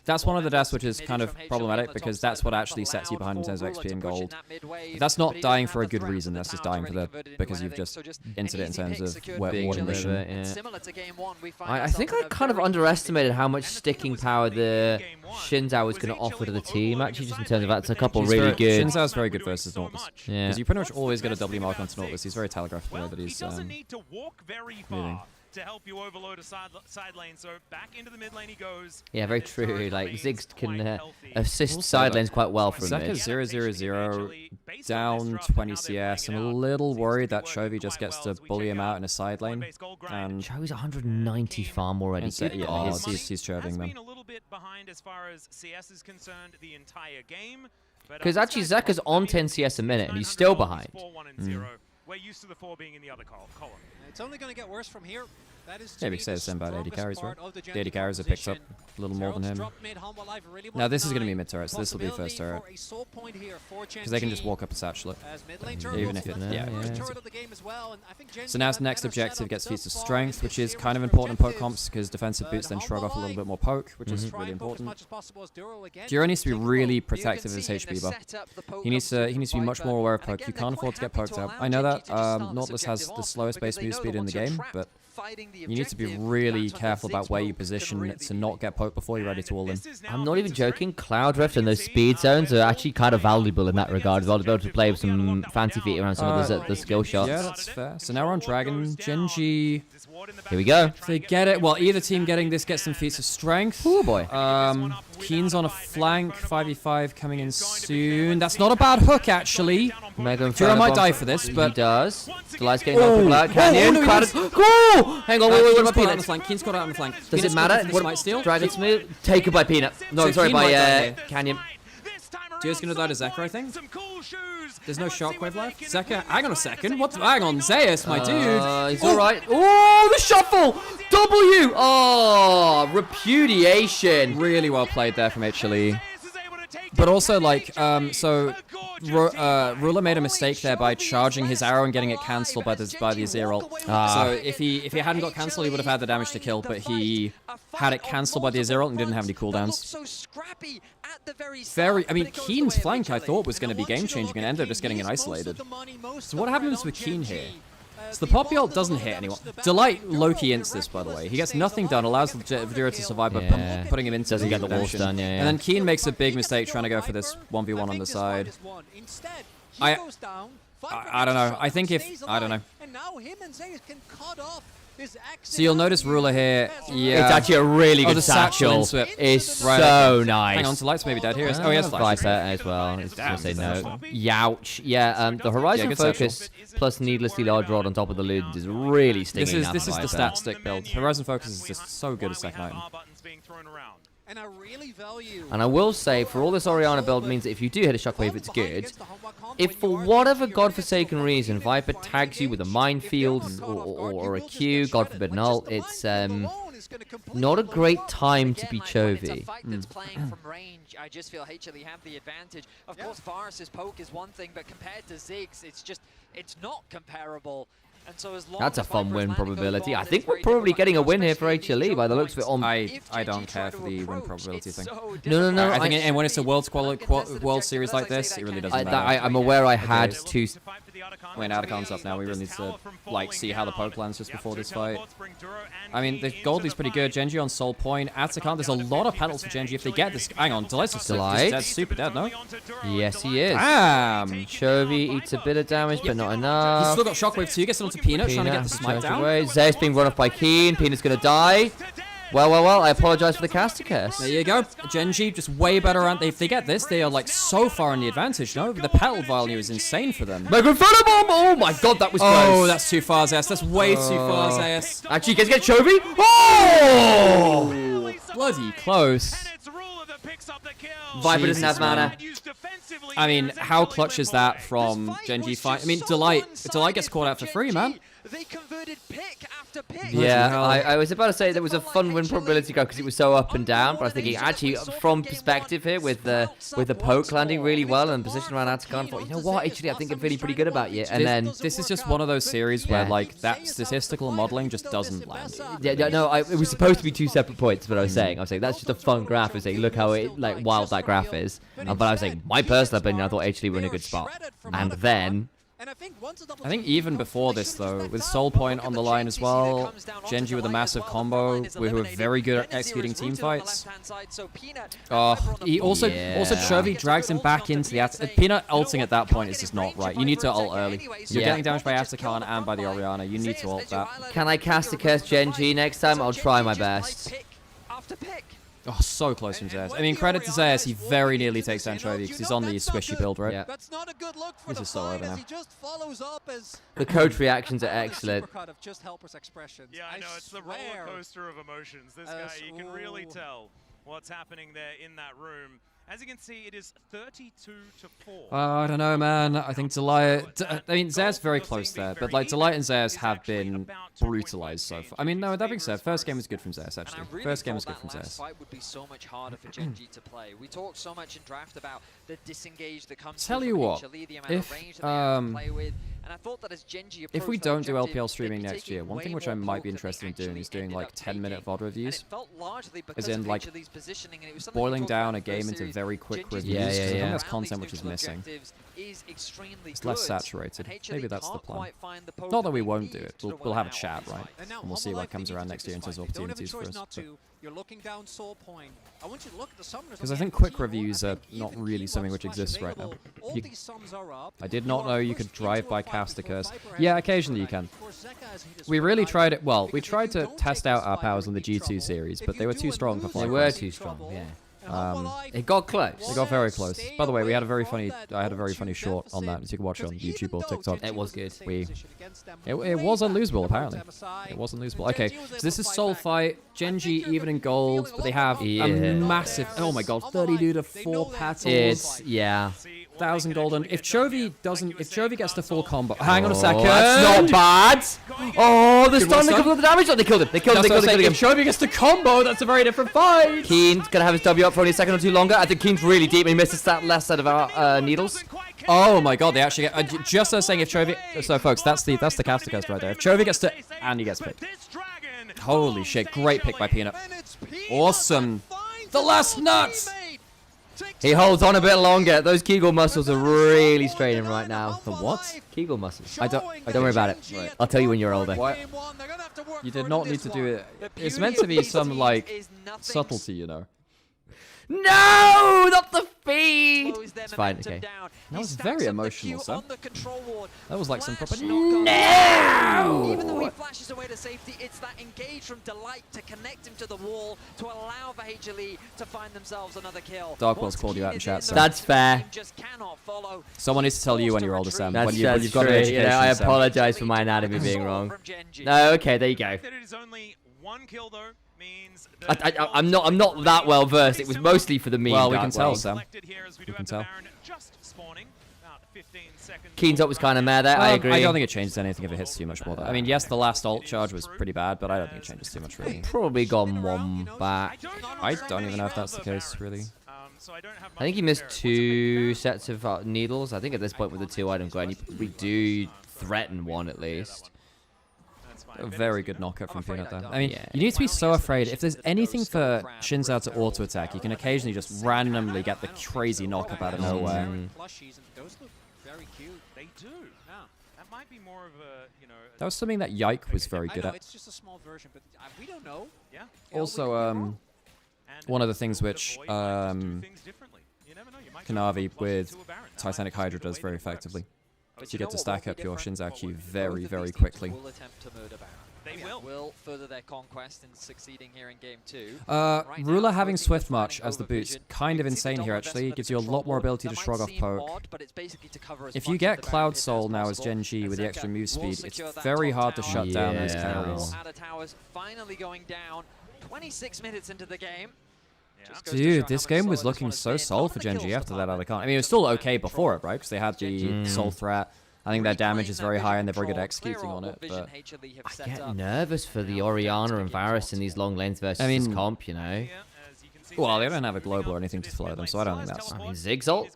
that's one of the deaths which is kind of problematic because that's what actually sets you behind in terms of XP and gold. That's not dying for a good reason. That's just dying for because you've just entered it in terms of warding mission. I think I kind of underestimated how much sticking power the Shinzao was going to offer to the team. Actually, just in terms of that's a couple really good. Shinzao's very good versus Nautilus. Yeah. Because you pretty much always get a W mark onto Nautilus. He's very telegraphed the way that he's moving. To help you overload a side lane, so back into the mid lane he goes. Yeah, very true. Like Ziggs can assist side lanes quite well from Zeka mid. 0-0-0, down 20 CS. I'm a little worried that Chovy just gets to bully him out in a side lane. And Chovy's 190 farm already. Yeah, he's Choving them. A little bit behind as far as CS is concerned the entire game. Because actually Zeka's on 10 CS a minute and he's still behind. We're used to the 4 being in the other column. It's only going to get worse from here. Maybe say the same about AD carries, right? The AD carries are picked up a little more than him. Now this is going to be mid turret, so this will be first turret. Because they can just walk up and satchel it. Even if it... Yeah. So now next objective gets Feats of Strength, which is kind of important in poke comps, because defensive boots then shrug off a little bit more poke, which is really important. Duro needs to be really protective of his HP buff. He needs to be much more aware of poke. You can't afford to get poked up. I know that Nautilus has the slowest base move speed in the game, but you need to be really careful about where you position it to not get poked before you're ready to all in. I'm not even joking. Cloud Rift and those speed zones are actually kind of valuable in that regard as well, to be able to play with some fancy feet around some of the skill shots. Yeah, that's fair. So now we're on Dragon. Gen.G. Here we go. If they get it, well, either team getting this gets some Feats of Strength. Oh boy. Keen's on a flank. 5v5 coming in soon. That's not a bad hook, actually. Duro might die for this, but... He does. Delight's getting on people out. Canyon. Hang on, wait, what about Peanut? Keen's got out on the flank. Does it matter? What steal? Dragon's move. Taken by Peanut. No, sorry, by Canyon. Duro's gonna die to Zeka, I think. There's no shockwave left. Zeka, hang on a second. What? Hang on, Zeus, my dude. He's alright. Oh, the shuffle! W! Oh, repudiation. Really well played there from HLE. But also, like, so Ruler made a mistake there by charging his arrow and getting it cancelled by the Azir ult. So if he hadn't got cancelled, he would have had the damage to kill, but he had it cancelled by the Azir ult and didn't have any cooldowns. I mean, Keen's flank, I thought, was going to be game-changing and ended up just getting it isolated. So what happens with Keen here? So the Poppy ult doesn't hit anyone. Delight low-key ints this, by the way. He gets nothing done, allows Duro to survive by putting him into doesn't get the walls done, And then Keen makes a big mistake trying to go for this 1v1 on the side. I don't know. I think if... I don't know. So you'll notice Ruler here. Yeah. It's actually a really good satchel. It's so nice. Hang on, Delight's maybe dead here. Oh, he has Viper as well. It's going to say no. Youch. Yeah, the Horizon Focus plus Needlessly Large Rod on top of the Ludens is really stinging. This is the stat stick build. Horizon Focus is just so good as second item. And I will say, for all this Orianna build means that if you do hit a shockwave, it's good. If for whatever godforsaken reason Viper tags you with a minefield or a Q, God forbid an ult, it's not a great time to be Chovy. Playing from range, I just feel HLE have the advantage. Of course, Varus's poke is one thing, but compared to Ziggs, it's not comparable. And so as long That's a fun win probability. I think we're probably getting a win here for HLE by the looks of it. I don't care for the win probability thing. No. I think and when it's a World Series like this, it really doesn't matter. I'm aware I had two... Wait, Adacon's up now. We really need to like see how the poke lands just before this fight. I mean, the Goldie's pretty good. Gen.G on Soul Point. Atacon, there's a lot of penalties for Gen.G if they get this. Hang on, Delight's super dead, no? Yes, he is. Damn! Chovy eats a bit of damage, but not enough. He's still got Shockwave too. Gets it onto Peanut, trying to get the smite down. Zeus being run off by Keen. Peanut's going to die. Well, I apologize for the caster curse. There you go. Gen.G just way better around. If they get this, they are like so far in the advantage, no? The petal value is insane for them. Mega Photobomb! Oh my god, that was close. Oh, that's too far, Zeus. That's way too far, Zeus. Actually, you guys get Chovy? Oh! Bloody close. Viper doesn't have mana. I mean, how clutch is that from Gen.G fight? I mean, Delight gets caught out for free, man. They converted pick after pick. Yeah, I was about to say there was a fun win probability go because it was so up and down, but I was thinking actually from perspective here with the poke landing really well and position around Atacon, I thought, you know what, actually I think I'm feeling pretty good about you. And then this is just one of those series where like that statistical modeling just doesn't land. Yeah, no, it was supposed to be two separate points, but I was saying that's just a fun graph. I was saying, look how wild that graph is. But I was saying, my personal opinion, I thought HLE were in a good spot. And then I think even before this, though, with Soul Point on the line as well, Gen.G with a massive combo, who are very good at executing team fights. He also Chovy drags him back into the Peanut ulting at that point is just not right. You need to ult early. You're getting damaged by Atacon and by the Orianna. You need to ult that. Can I cast a curse Gen.G next time? I'll try my best. Oh, so close from Zeus. I mean, credit to Zeus, he very nearly takes down Chovy because he's on the squishy build, right? Yeah. That's not a good look for this is so over now. The coach reactions are excellent. Yeah, I know, it's the roller coaster of emotions. This guy, you can really tell what's happening there in that room. As you can see, it is 32-4. I don't know, man. I think Delight... I mean, Zay's very close there, but like Delight and Zay's have been brutalized so far. I mean, no, that being said, first game was good from Zay's, actually. First game was good from Zay's. Fight would be so much harder for Gen.G to play. We talked so much in draft about the disengage that comes Tell from you what, HLE, the amount of range that they have to play with. And I thought that as Gen.G if we approached don't do their objective, LPL streaming they'd be next taking year, one way thing which more I might poke be than interested in they doing is actually doing ended like up 10-minute taking. VOD reviews. And it felt largely because As in, of like, HLE's positioning, and it was something we boiling talked down about a in the game first into series. very quick Gen.G's reviews, because I think yeah. that's content which is missing. Is extremely It's less good, saturated. and HLE Maybe that's the can't plan. quite find the poke Not that we they won't need do it. to We'll have a win out chat, this right? fight. And we'll see what comes around next year in terms of opportunities for us. You're looking down Soul Point. I want you to look at the summoners. Because I think quick reviews are not really something which exists right now. I did not know you could drive by Casticus. Yeah, occasionally you can. We really tried it. Well, we tried to test out our powers on the G2 series, but they were too strong for They Flycross. were too strong, yeah. It got close. It got very close. By the way, we had a very funny. I had a very funny short on that, as you can watch on YouTube or TikTok. It was good. It was unlosable apparently. It was unlosable. Okay, so this is Soul Fight. Gen.G even in gold, but they have a massive. Oh my god, 32 to 4 petals. It's 1,000 golden. If Chovy gets the full combo. Hang on a second. That's not bad. Oh, the stun, they couple of the damage. Oh, they killed him. They killed him. If Chovy gets the combo, that's a very different fight. Keen's gonna have his W up for only a second or two longer. I think Keen's really deep and he misses that last set of our needles. Oh my god, they actually get. Just as saying, if Chovy. So, folks, that's the Casticus right there. If Chovy gets to. And he gets picked. Holy shit, great pick by Peanut. Awesome. The last nuts. He holds on a bit longer. Those Kegel muscles are really straining right now. The what? Kegel muscles. Don't worry about it. Right. I'll tell you when you're older. What? You did not need to do it. It's meant to be some, like, subtlety, you know. No! Not the feed! It's fine, okay. That was very emotional, son. That was like some proper. No! Even though he flashes away to safety, it's that engage from Delight to connect him to the wall to allow for HLE to find themselves another kill. Darkwell's called you out in chat, so. That's fair. Someone needs to tell you when you're older, Sam. That's when you've got an true. education, I Sam. apologize for my anatomy being wrong. No, okay, there you go. I'm not that well versed. It was mostly for the meme. Well, we can tell, Sam. We can tell. Keen's up was kind of mad there. I agree. I don't think it changes anything if it hits too much more. I mean, yes, the last ult charge was pretty bad, but I don't think it changes too much, really. Probably gone one back. I don't even know if that's the case, really. I think he missed 2 sets of needles. I think at this point with the 2-item grind, we do threaten one at least. A very good knockup from Peanut there. I mean, you need to be so afraid. If there's anything for Shinzao to auto-attack, you can occasionally just randomly get the crazy knockup out of nowhere. That was something that Yike was very good at. Also, one of the things which Kanavi with Titanic Hydra does very effectively. You get to stack up your Shinzao Q very, very quickly. They will further their conquest and succeeding here in game 2. Ruler having Swift March as the boots, kind of insane here actually. It gives you a lot more ability to shrug off poke. If you get Cloud Soul now as Gen.G with the extra move speed, it's very hard to shut down these carries. Finally going down 26 minutes into the game. Dude, this game was looking so solid for Gen.G after that other con. I mean, it was still okay before it, right? Because they had the Soul Threat. I think their damage is very high and they're very good at executing on it. But I get nervous for the Orianna and Varus in these long lanes versus this comp, you know. Well, they don't have a global or anything to flow them, so I don't think that's... I mean, Zig's ult?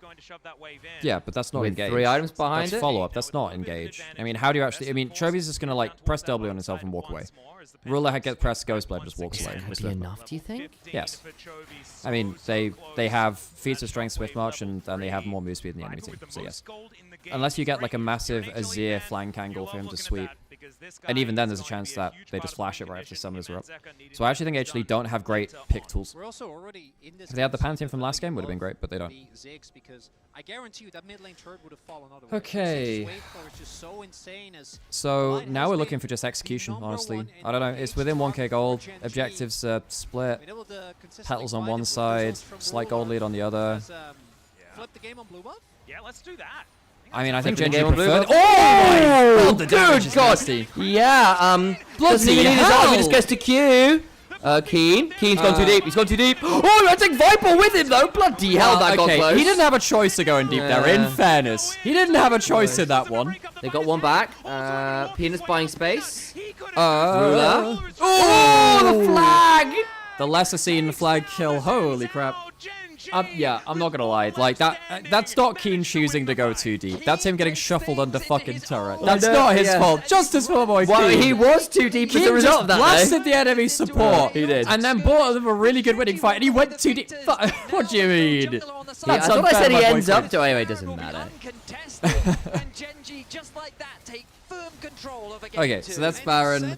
Yeah, but that's not with engage. 3 items behind that's it? follow-up, that's not engage. I mean, how do you actually... I mean, Chovy's just going to, like, press W on himself and walk away. Ruler gets pressed Ghostblade, just walks away. Would be enough, do you think? Yes. I mean, they have feats of strength, Swift March, and they have more move speed than the enemy team, so yes. Unless you get, like, a massive Azir flank angle for him to sweep. And even then, there's a chance that they just flash it right after summoners are up. So I actually think HLE don't have great pick tools. If they had the Pantheon from last game, would have been great, but they don't. Okay. So now we're looking for just execution, honestly. I don't know, it's within 1k gold. Objectives split. Petals on one side, slight gold lead on the other. Yeah, let's do that. I mean, I think Gen.G game prefer... Oh! The damage Good is God! nasty. Yeah, doesn't even need his ult, he just goes to Q. Keen's gone too deep. He's gone too deep. Oh, I take Viper with him though. Bloody hell, that got close. He didn't have a choice of going deep there. In fairness, he didn't have a choice in that one. They got one back. Peanut's buying space. Ruler. Oh, the flag! The lesser seen flag kill. Holy crap. Yeah, I'm not gonna lie. Like that's not Keen choosing to go too deep. That's him getting shuffled under fucking turret. That's not his fault. Justice for my boy. Well, he was too deep as a result of that. Blasted the enemy support. He did. And then bought them a really good winning fight, and he went too deep. What do you mean? Yeah, I thought I said he ends up to. Anyway, it doesn't matter. Gen.G just like that take firm control of Okay, so that's Baron.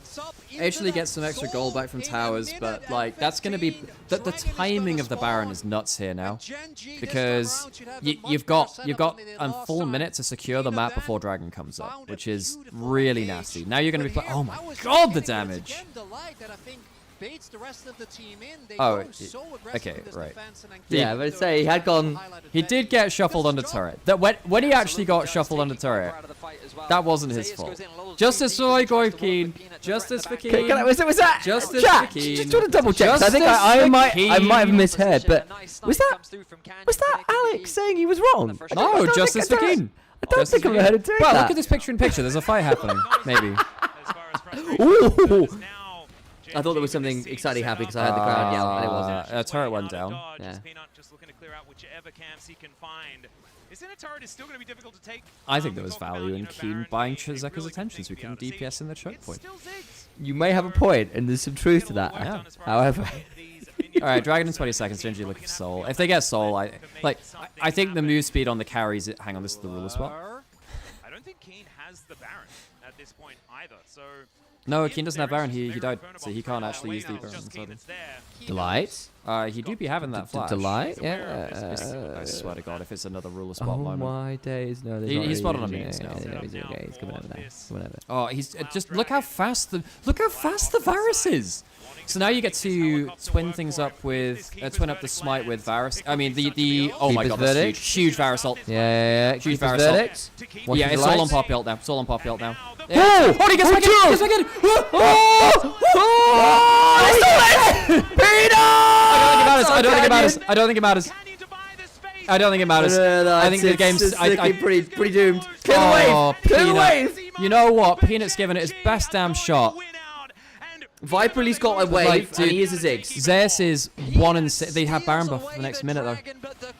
HLE gets some extra gold back from towers, but like that's gonna be the timing of the Baron is nuts here now, because you've got a full minute to secure the map before Dragon comes up, which is really nasty. Now you're gonna be oh my god, the damage. Oh, okay, right. Yeah, but say he had gone. He did get shuffled under turret. That when he actually got shuffled under turret, that wasn't his fault. Justice for my boy Keen. Justice for Keen. Was that Justice chat? for Keen. Just want to double check. I think I might have misheard, but was that Alex saying he was wrong? No, Justice for Keen. I don't think I've heard him doing that. Well, look at this picture in picture. There's a fight happening. Maybe. Ooh. I thought there was something exciting happening because I heard the crowd yell, but it wasn't. A turret went down. Yeah. I think there was value in Keen buying Chizeka's attention so he couldn't DPS in the choke point. You may have a point, and there's some truth to that. Yeah. However. Alright, Dragon in 20 seconds, Gen.G looking for Soul. If they get Soul, I think the move speed on the carries... Hang on, this is the ruler spot. I don't think Keen has the Baron at this point either, so... No, Keen doesn't have Baron, he died, so he can't actually use the Baron. Delight? He do be having that flash. Delight? Yeah. I swear to god, if it's another ruler spot Oh moment. my days, no, He's spotted on minions now. He's okay, he's coming over there. Oh, he's just look how fast the Varus is. So now you get to twin things up with twin up the smite with Varus. I mean the oh my god, that's huge Varus ult. Yeah. Huge Varus ult. Yeah, it's all on Poppy ult now. It's all on Poppy ult now. Oh! Oh, he gets back in! He gets back in! I don't think it matters. I don't think it matters. I think the game's pretty doomed. Clear the wave! Clear the wave! You know what? Peanut's giving it his best damn shot. Viper at least got a wave, and he is a Ziggs. Zeus is 1 and 6. They have Baron buff for the next minute, though.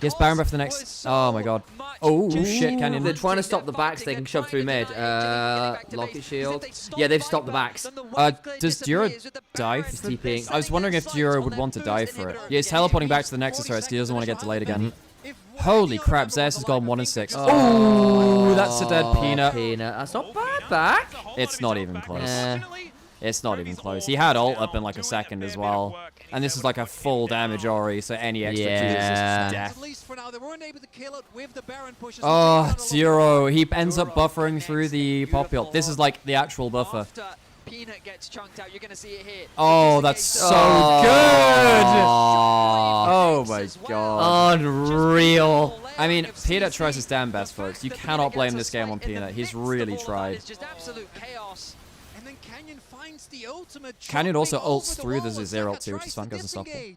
Yes, Baron buff for the next... Oh, my god. Oh, shit, Canyon. They're trying to stop the backs. They can shove through mid. Locket shield. Yeah, they've stopped the backs. Does Duro die for TPing? I was wondering if Duro would want to die for it. Yeah, he's teleporting back to the Nexus turret, so he doesn't want to get delayed again. Holy crap, Zeus has gone 1 and 6. Oh, that's a dead Peanut. That's not bad back. It's not even close. It's not even close. He had ult up in like a second as well. And this is like a full damage Ori, so any extra Q is just death. Oh, Zero. He ends up buffering through the Poppy ult. This is like the actual buffer. Peanut gets chunked out. You're going to see it here. Oh, that's so good! Oh my god. Unreal. I mean, Peanut tries his damn best, folks. You cannot blame this game on Peanut. He's really tried. It's just absolute chaos. Canyon also ults through the Zero ult too, which is fun because it's unstoppable.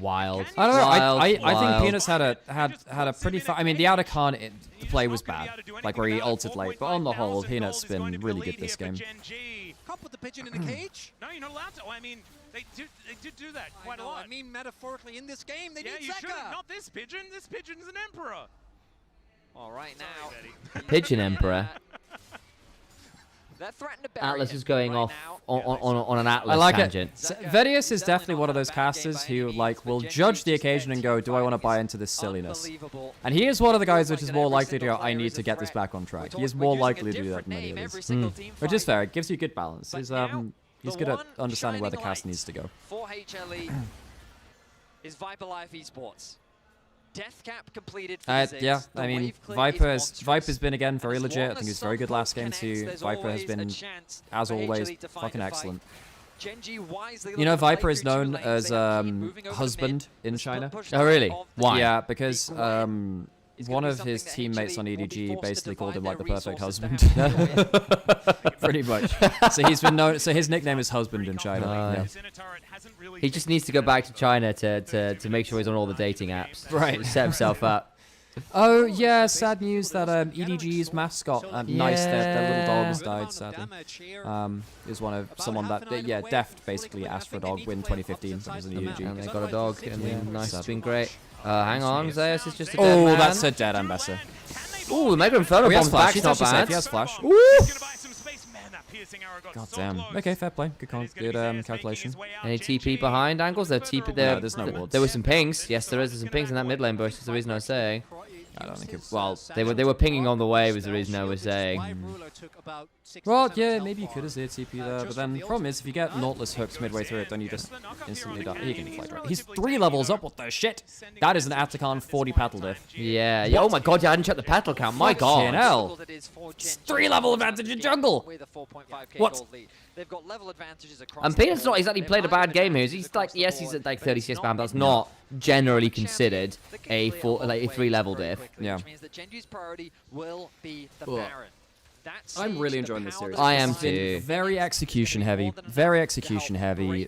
Wild. I don't know. I think Peanut's had a pretty fun. I mean, the outer Khan the play was bad, like where he ulted late. But on the whole, Peanut's been really good this game. Can't put the pigeon in the cage. No, you're not allowed to. I mean, they did do that quite a lot. I mean, metaphorically, in this game, they need you Zeka. should. Not this pigeon. This pigeon's an emperor. All right now. Pigeon Emperor. They're threatening to bury Atlas is going off on an Atlas I like tangent. it. Vedius is definitely one of those casters who will judge the occasion and go, do I want to buy into this silliness? And he is one of the guys which is more likely to go, I need to get this back on track. He is more likely to do that than many others. Which is fair. It gives you good balance. He's good at understanding where the cast needs to go. For HLE is Viper Life Esports. Death cap completed for yeah, I mean, Viper's been again very legit. I think he was very good last game too. Viper has been, as always, fucking excellent. You know, Viper is known as husband in China. Oh, really? Why? Yeah, because one of his teammates on EDG basically called him like the perfect husband. Pretty much. So he's been known. So his nickname is Husband in China. Yeah. He just needs to go back to China to make sure he's on all the dating apps. Right. Set himself up. Oh yeah, sad news that EDG's mascot, Nice, their little dog has died sadly. Is one of someone that Deft basically asked for a dog in 2015 when he was in EDG. And they got a dog, and Nice has been great. Hang on, Zeus is just a dead Oh, man. that's a dead Ambassador. Ooh, the Mega Inferno bomb's back, He's not actually bad. safe. He has flash. Ooh! God damn. Okay, fair play. Good calculation. Any TP behind angles? There's no wards. There were some pings. Yes, there is. There's some pings in that mid lane bush. That's the reason I was saying. I don't think it. Well, they were pinging on the way. Was the reason I was saying. Well, yeah, maybe you could have zero TP there, but then the problem is if you get Nautilus hooks midway through it, then you just instantly die. He can deflect, right? He's 3 levels up. What the shit? That is an Atacon 40 petal diff. Yeah. Oh my god, yeah, I hadn't checked the petal count. My god. Hell. 3 level advantage in jungle. What? They've got level advantages across. And Peanut's not exactly played a bad game here. He's like, yes, he's at like 30 CS ban, but that's not generally considered a 3 level diff. Yeah. Which means that Gen.G's priority will be the Baron. I'm really enjoying this series. I am It's been too. very execution heavy,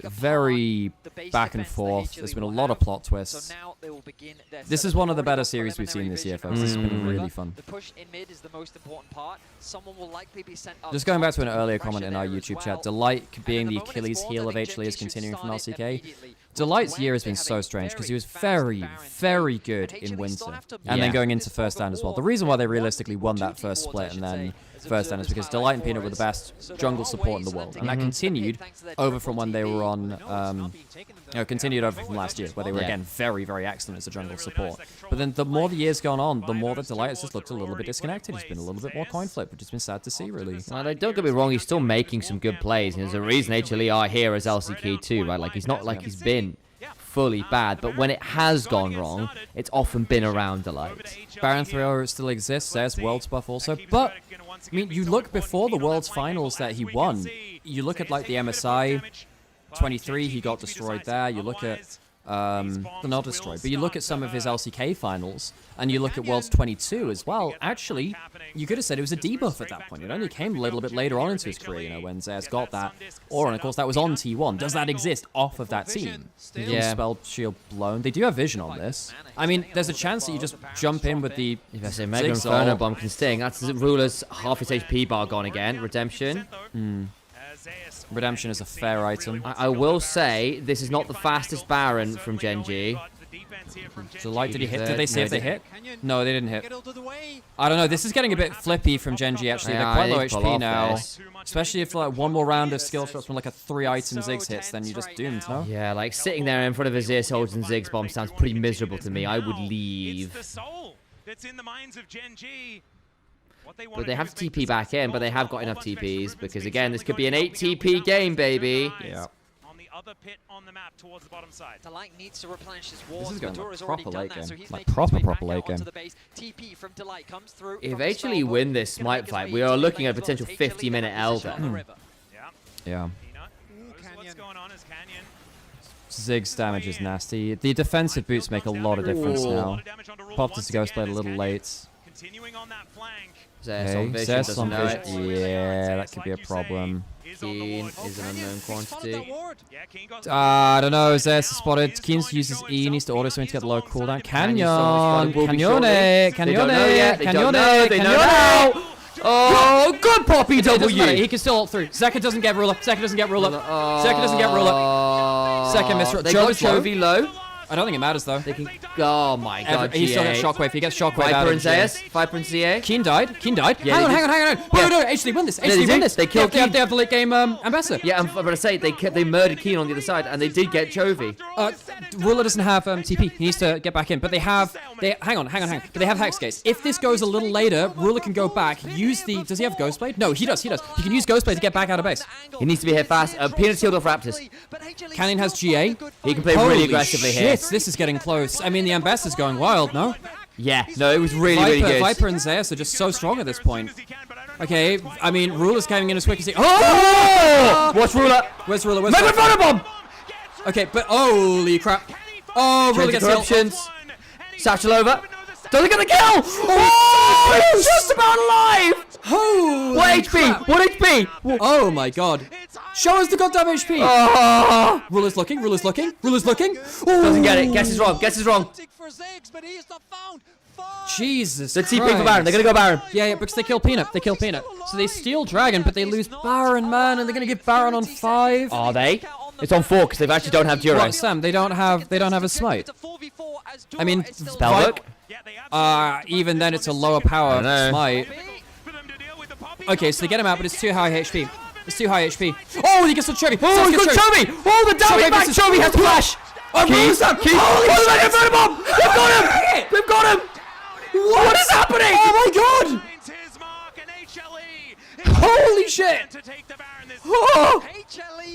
very back and forth. There's been a lot of plot twists. This is one of the better series we've seen this year, folks. It's been really fun. The push in mid is the most important part. Someone will likely be sent up. Just going back to an earlier comment in our YouTube chat, Delight being the Achilles heel of HLE is continuing from LCK. Delight's year has been so strange because he was very, very good in Winter. And then going into First Stand as well. The reason why they realistically won that first split and then First Stand is because Delight and Peanut were the best jungle support in the world. And that continued over from when they were on, continued over from last year, where they were again very, very excellent as a jungle support. But then the more the year's gone on, the more that Delight has just looked a little bit disconnected. He's been a little bit more coin flip, which has been sad to see, really. Don't get me wrong, he's still making some good plays. And there's a reason HLE are here as LCK too, right? Like, he's not like he's been fully bad, but when it has gone wrong, it's often been around Delight. Baron 3 still exists, there's Worlds buff also, but I mean, you look before the Worlds Finals that he won, you look at like the MSI 23, he got destroyed there, you look at, not destroyed, but you look at some of his LCK finals, and you look at Worlds 22 as well, actually, you could have said it was a debuff at that point. It only came a little bit later on into his career, you know, when Zeus got that, and of course that was on T1. Does that exist off of that team? Yeah. Spell shield blown. They do have vision on this. I mean, there's a chance that you just jump in with the If I say Mega Inferno Bomb can sting, that's Ruler's half his HP bar gone again. Redemption. Redemption is a fair item. I will say, this is not the fastest Baron from Gen.G. Delight, did he hit? Did they see if they hit? No, they didn't hit. I don't know. This is getting a bit flippy from Gen.G, actually. Yeah, they're quite low pull HP off now. this. Especially if like one more round of skill shots from like a 3-item Ziggs hits, then you're just doomed, no? Yeah, like sitting there in front of a Zeus holds and Ziggs bomb sounds pretty miserable to me. I would leave. But they have to TP back in, but they have got enough TPs because again, this could be an 8 TP game, baby. Yeah. Other pit on the map towards the bottom side. Delight needs to replenish his This wards. is going like Madura's proper already late done that, so game. he's Like making his way proper back late out game. onto the base. TP from Delight comes through. If from the HLE spell win book. this smite fight, we are looking at a potential 50-minute L then. Yeah. Ziggs damage is nasty. The defensive boots make a lot of difference now. Popped his Ghost Blade a little late. Zeus on vision, Zeus doesn't on know vision. it. Yeah, that could be a problem. Keen is an unknown quantity. I don't know. Zeus is spotted. Keen uses E, needs to auto swing to get the low cooldown. Canyon! Canyone! Canyone! Canyone! Canyone! Oh, good Poppy W! He can still ult through. Zeka doesn't get rule up. Zeka doesn't get rule up. Zeka doesn't get rule up. Second misroll. They got Chovy low. I don't think it matters though. They can. Oh my god. He still gets shockwave. He gets shockwave out Viper of and Zeus. Viper and CA. Keen died. Keen died. Yeah, hang on. No, actually win this. Actually win this. They killed Keen. They have the late game ambassador. Yeah, I'm gonna say they murdered Keen on the other side, and they did get Chovy. Ruler doesn't have TP. He needs to get back in. But they have. Hang on. But they have Hex Gates. If this goes a little later, Ruler can go back. Use the. Does he have Ghost Blade? No, he does. He can use Ghost Blade to get back out of base. He needs to be hit fast. Peanut healed off Raptors. Canyon has GA. He can play really aggressively here. This is getting close. I mean, the ambassador's going wild, no? Yeah, no, it was really good. Viper and Zeus are just so strong at this point. Okay, I mean, Ruler's coming in as quick as he... Oh! What's Ruler? Where's Ruler? Mega Photobomb! Okay, but holy crap. Oh, Ruler gets corruptions. Satchel over. Doesn't get the kill! Oh, he's just about alive! Holy What HP? crap. What HP? Oh my god. Show us the goddamn HP! Oh. Ruler's looking, Ruler's looking, Ruler's looking. Doesn't get it. Guess is wrong. Guess is wrong. Jesus They're TPing for Baron. They're gonna go Baron. Yeah, because they kill Peanut. They kill Peanut. So they steal Dragon, but they lose Baron, man, and they're gonna give Baron on 5. Are they? It's on 4 because they actually don't have Duray. What, Sam? They don't have a smite. I mean, Spellbook? Even then, it's a lower power smite. Okay, so they get him out, but it's too high HP. It's too high HP. Oh, he gets the Chovy. Oh, he's got Chovy! Oh, the damage back! Chovy has to flash! Oh, Ruler's up. Holy shit! They've got him! They've got him! What is happening? Oh my god! Holy shit! Oh!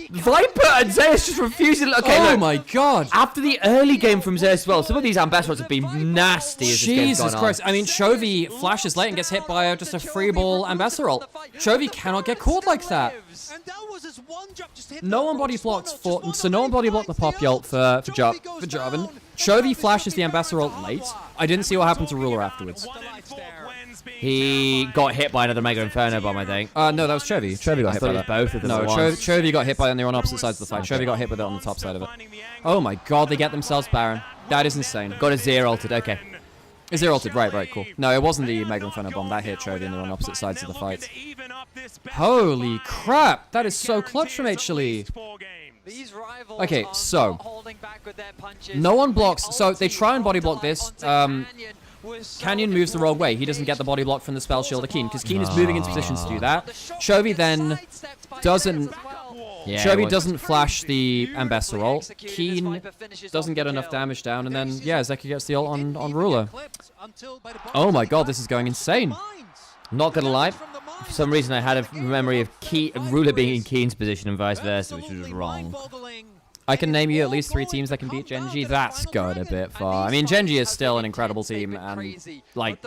Viper and Zeus just refusing. Okay, oh look, my god! After the early game from Zeus as well, some of these ambassadors have been nasty as this game's Jesus gone Christ! on. I mean, Chovy flashes late and gets hit by just a free ball ambassador ult. Chovy cannot get caught like that. No one body blocked so no one body blocked the pop ult for Jarvan. Chovy flashes the ambassador ult late. I didn't see what happened to Ruler afterwards. He got hit by another Mega Inferno bomb, I think. No, that was Chovy. Chovy got hit by that. Both of them. No, Chovy got hit by it and they were on opposite sides of the fight. Chovy got hit with it on the top side of it. Oh my god, they get themselves Baron. That is insane. Got a Zero ulted, okay. Is Zero ulted? Right, cool. No, it wasn't the Mega Inferno bomb. That hit Chovy and they're on opposite sides of the fight. Holy crap! That is so clutch from HLE. Okay, so no one blocks. So they try and body block this. Canyon moves the wrong way. He doesn't get the body block from the spell shield of Keen because Keen is moving into position to do that. Chovy then doesn't. Chovy doesn't flash the ambassador ult. Keen doesn't get enough damage down, and then Zeka gets the ult on Ruler. Oh my god, this is going insane. Not gonna lie, for some reason I had a memory of Ruler being in Keen's position and vice versa, which was wrong. I can name you at least 3 teams that can beat Gen.G. That's going a bit far. I mean, Gen.G is still an incredible team, and, like,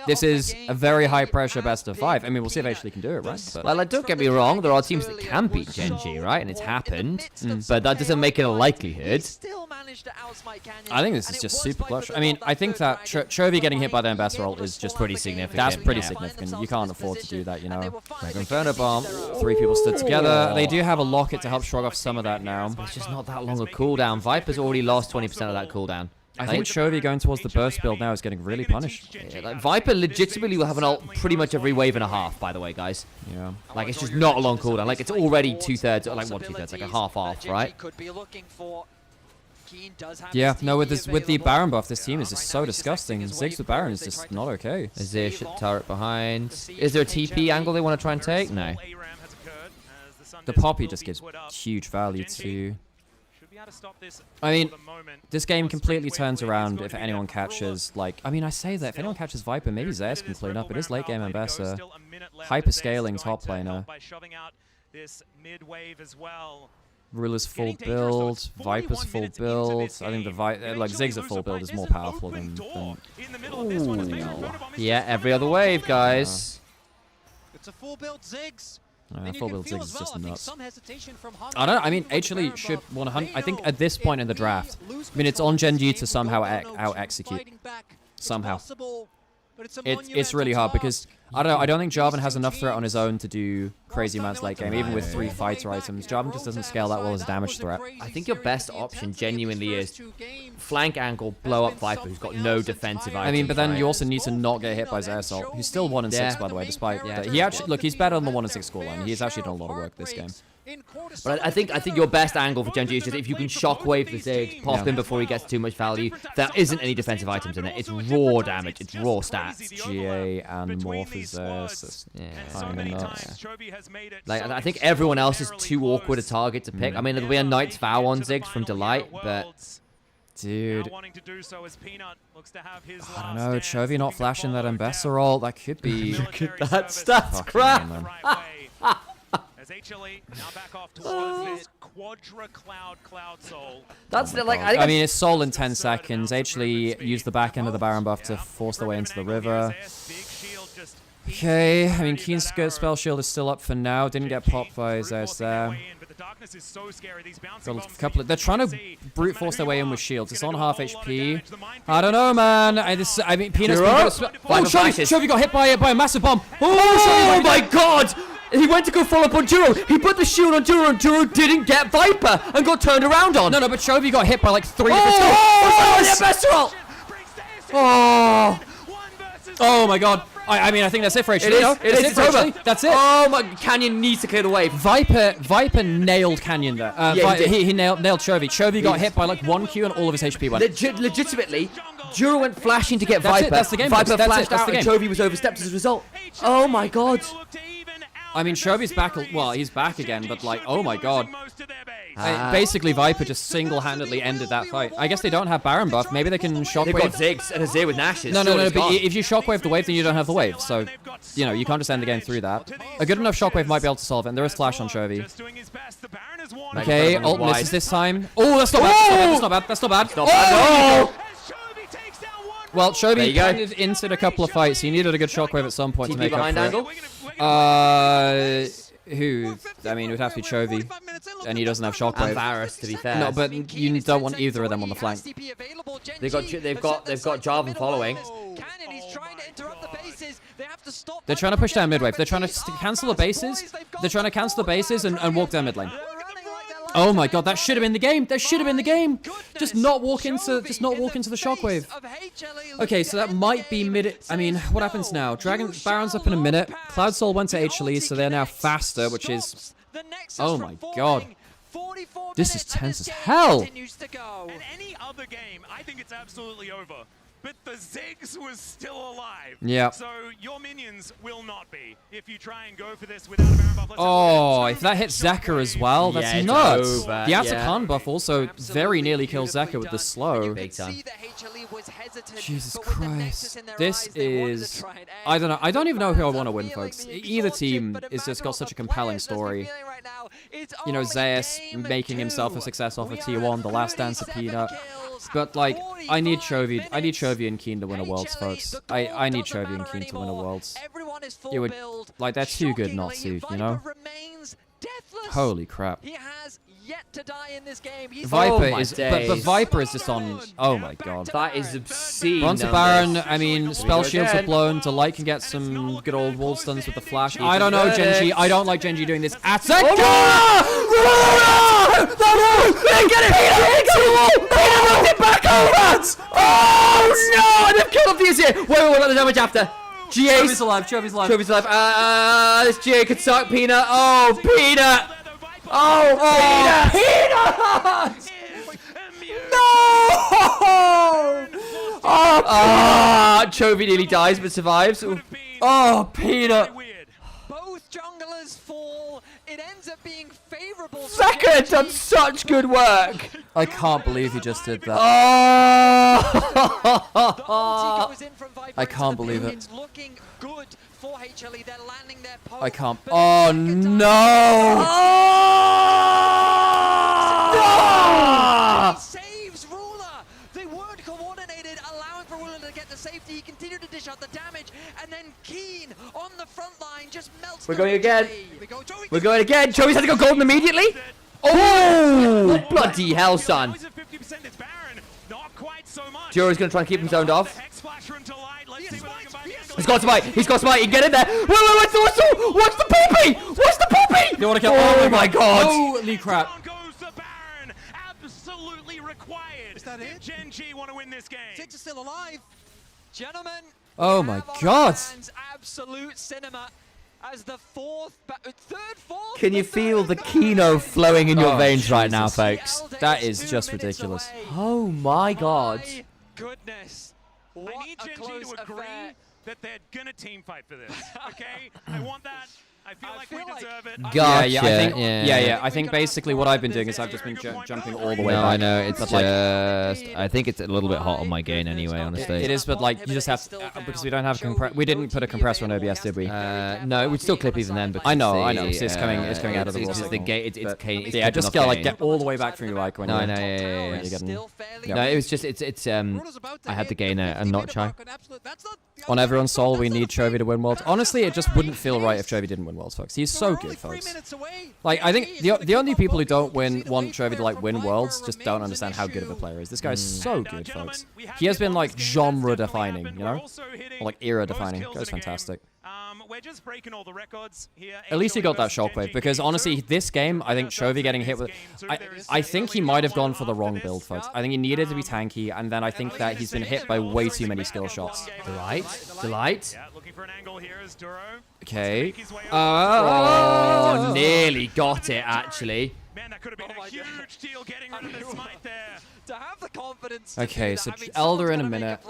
this is a very high-pressure best-of-5. I mean, we'll see if HLE can do it, right? But, well, like, don't get me wrong, there are teams that can beat Gen.G, right? And it's happened, but that doesn't make it a likelihood. I think this is just super clutch. I mean, I think that Chovy getting hit by the ambassador ult is just pretty significant. That's pretty significant. You can't afford to do that, you know. Mega Inferno bomb. 3 people stood together. They do have a locket to help shrug off some of that now. It's just not that long a cooldown. Viper's already lost 20% of that cooldown. I think Chovy going towards the burst build now is getting really punished. Yeah, like Viper legitimately will have an ult pretty much every wave and a half, by the way, guys. Yeah. Like, it's just not a long cooldown. Like, it's already 2/3, like, what 2/3? Like a half off, right? Yeah, no, with the Baron buff, this team is just so disgusting. Ziggs with Baron is just not okay. Is there a shit turret behind? Is there a TP angle they want to try and take? No. The Poppy just gives huge value to... I mean, this game completely turns around if anyone catches, like... I mean, I say that, if anyone catches Viper, maybe Zeus can clean up. It is late game Ambassador. Hyperscaling top laner. Ruler's full build, Viper's full build. I think the Ziggs at full build is more powerful than yeah, every other wave, guys. It's a full build Ziggs. Full build Ziggs is just nuts. I don't know, I mean, HLE should 100. I think at this point in the draft, I mean, it's on Gen.G to somehow out-execute. Somehow. It's really hard because, I don't know, I don't think Jarvan has enough threat on his own to do crazy amounts late game, even with 3 fighter items. Jarvan just doesn't scale that well as damage threat. I think your best option genuinely is flank angle, blow up Viper, who's got no defensive items. I mean, but then you also need to not get hit by Zeus ult, who's still 1 and 6, by the way, despite that. He actually, look, he's better than the 1 and 6 scoreline. He's actually done a lot of work this game. But I think your best angle for Gen.G is just if you can shockwave the Ziggs, pop him before he gets too much value. There isn't any defensive items in it. It's raw damage. It's raw stats. GA and Morph is like, I think everyone else is too awkward a target to pick. I mean, it'll be a Knight's Vow on Ziggs from Delight, but... Dude, I don't know, Chovy not flashing that Ambassador ult, that could be... Look at that stats crap! HLE now back off towards this Quadra Cloud Soul. That's like I mean, it's Soul in 10 seconds. HLE used the back end of the Baron buff to force their way into the river. Okay, I mean, Keen's spell shield is still up for now. Didn't get popped by Zeus there. darkness is so scary. These bouncing Got a bombs couple of, they're trying to brute force their way in with shields. It's on half HP. I don't know, man. I mean, Peanut's been oh, Chovy got hit by a massive bomb. Oh my god! He went to go follow up on Duro. He put the shield on Duro, and Duro didn't get Viper and got turned around on. No, but Chovy got hit by like 3 different Oh! Oh my god. I mean, I think that's it for HLE. It's over. That's it. Oh my, Canyon needs to clear the wave. Viper nailed Canyon there. He nailed Chovy. Chovy got hit by like 1Q and all of his HP went. Legitimately, Duro went flashing to get That's Viper. it, that's the game. Viper That's flashed it, out and Chovy was overstepped as a result. Oh my god. I mean, Chovy's back. Well, he's back again, but like, oh my god. Basically, Viper just single-handedly ended that fight. I guess they don't have Baron buff. Maybe they can shockwave. They've got Ziggs and a Zay with Nashes. No, but if you shockwave the wave, then you don't have the wave. So, you know, you can't just end the game through that. A good enough shockwave might be able to solve it, and there is flash on Chovy. Okay, ult misses this time. Oh, that's not bad. That's not bad. Oh! Well, Chovy kind of entered a couple of fights. He needed a good shockwave at some point to make up for it. Who? I mean, it would have to be Chovy, and he doesn't have shockwave. And Varus, to be fair. No, but you don't want either of them on the flank. They've got Jarvan following. They're trying to push down mid wave. They're trying to cancel the bases. They're trying to cancel the bases and walk down mid lane. Oh my god, that should have been the game. That should have been the game. Just not walk into the shockwave. Okay, so that might be mid. I mean, what happens now? Baron's up in a minute. Cloud Soul went to HLE, so they're now faster, which is, oh my god. This is tense as hell. In any other game, I think it's absolutely over. But the Ziggs was still alive. Yeah. So your minions will not be if you try and go for this without a Baron buff. Oh, if that hits Zeka as well, that's nuts. The Yeah. buff also very nearly kills Zeka with the slow. Big time. Jesus Christ. This is... I don't know. I don't even know who I want to win, folks. Either team is just got such a compelling story. You know, Zeus making himself a success off of T1, the last dance of Peanut. But, like, I need Chovy and Keen to win a Worlds, folks. I need Chovy and Keen to win a Worlds. It would... Like, they're too good not to, you know? Holy crap. Viper is... But Viper is just on... Oh my god. That is obscene. Bronze Baron, I mean, spell shields are blown. Delight can get some good old wall stuns with the flash. I don't know, Gen.G. I don't like Gen.G doing this at all. Get it! Peter knocked it back over! Oh no! They've killed off the Azir! Wait, what about the damage after? GA. Chovy's alive. Chovy's alive. Chovy's alive. This GA could suck Peanut. Oh, Peanut! Oh, Peanut! No! Oh, Chovy nearly dies but survives. Oh, Peanut! Both junglers fall. It ends up being favorable. Zeka had done such good work. I can't believe he just did that. Oh! I can't believe it. It's looking good for HLE. They're landing their poke. I can't. Oh no! He saves Ruler. They weren't coordinated, allowing for Ruler to get the safety. He continued to dish out the damage, and then Keen on the front line just melts. We're going again. We're going again. Chovy's had to go golden immediately. Oh, bloody hell, son. Juro's going to try and keep him zoned off. He's got smite. He's got smite. He can get in there. Wait. Watch the poopy. Watch the poopy. You want to kill? Oh my god. Holy crap. Absolutely required. Is that it? Gen.G want to win this game. Six is still alive. Gentlemen. Oh my god. Absolute cinema. As the fourth, Can you feel the Kino flowing in your veins right now, folks? That is just ridiculous. Oh my god. Goodness. I need Gen.G to agree that they're gonna team fight for this. Okay? I want that. I feel like we deserve it. Gotcha. I think basically what I've been doing is I've just been jumping all the way back. I know, it's just... I think it's a little bit hot on my gain anyway, honestly. It is, but like, you just have to... because we don't have we didn't put a compressor on OBS, did we? No, we'd still clip even then, but... I know. It's coming out of the wall. Yeah, just go, like, get all the way back from your mic when you're... No, it was just... I had the gain a notch high. On everyone's soul, we need Chovy to win Worlds. Honestly, it just wouldn't feel right if Chovy didn't win Worlds, folks. He's so good, folks. Like, I think the only people who don't want Chovy to, like, win Worlds just don't understand how good of a player he is. This guy's so good, folks. He has been, like, genre-defining, you know? Or, like, era-defining. Guy's fantastic. We're just breaking all the records here. At least he got that shockwave, because honestly, this game, I think Chovy getting hit with... I think he might have gone for the wrong build, folks. I think he needed to be tanky, and then I think that he's been hit by way too many skill shots. Delight. Okay. Oh, nearly got it, actually. Man, that could have been a huge deal getting rid of the smite there. To have the confidence Okay, so Elder in a minute.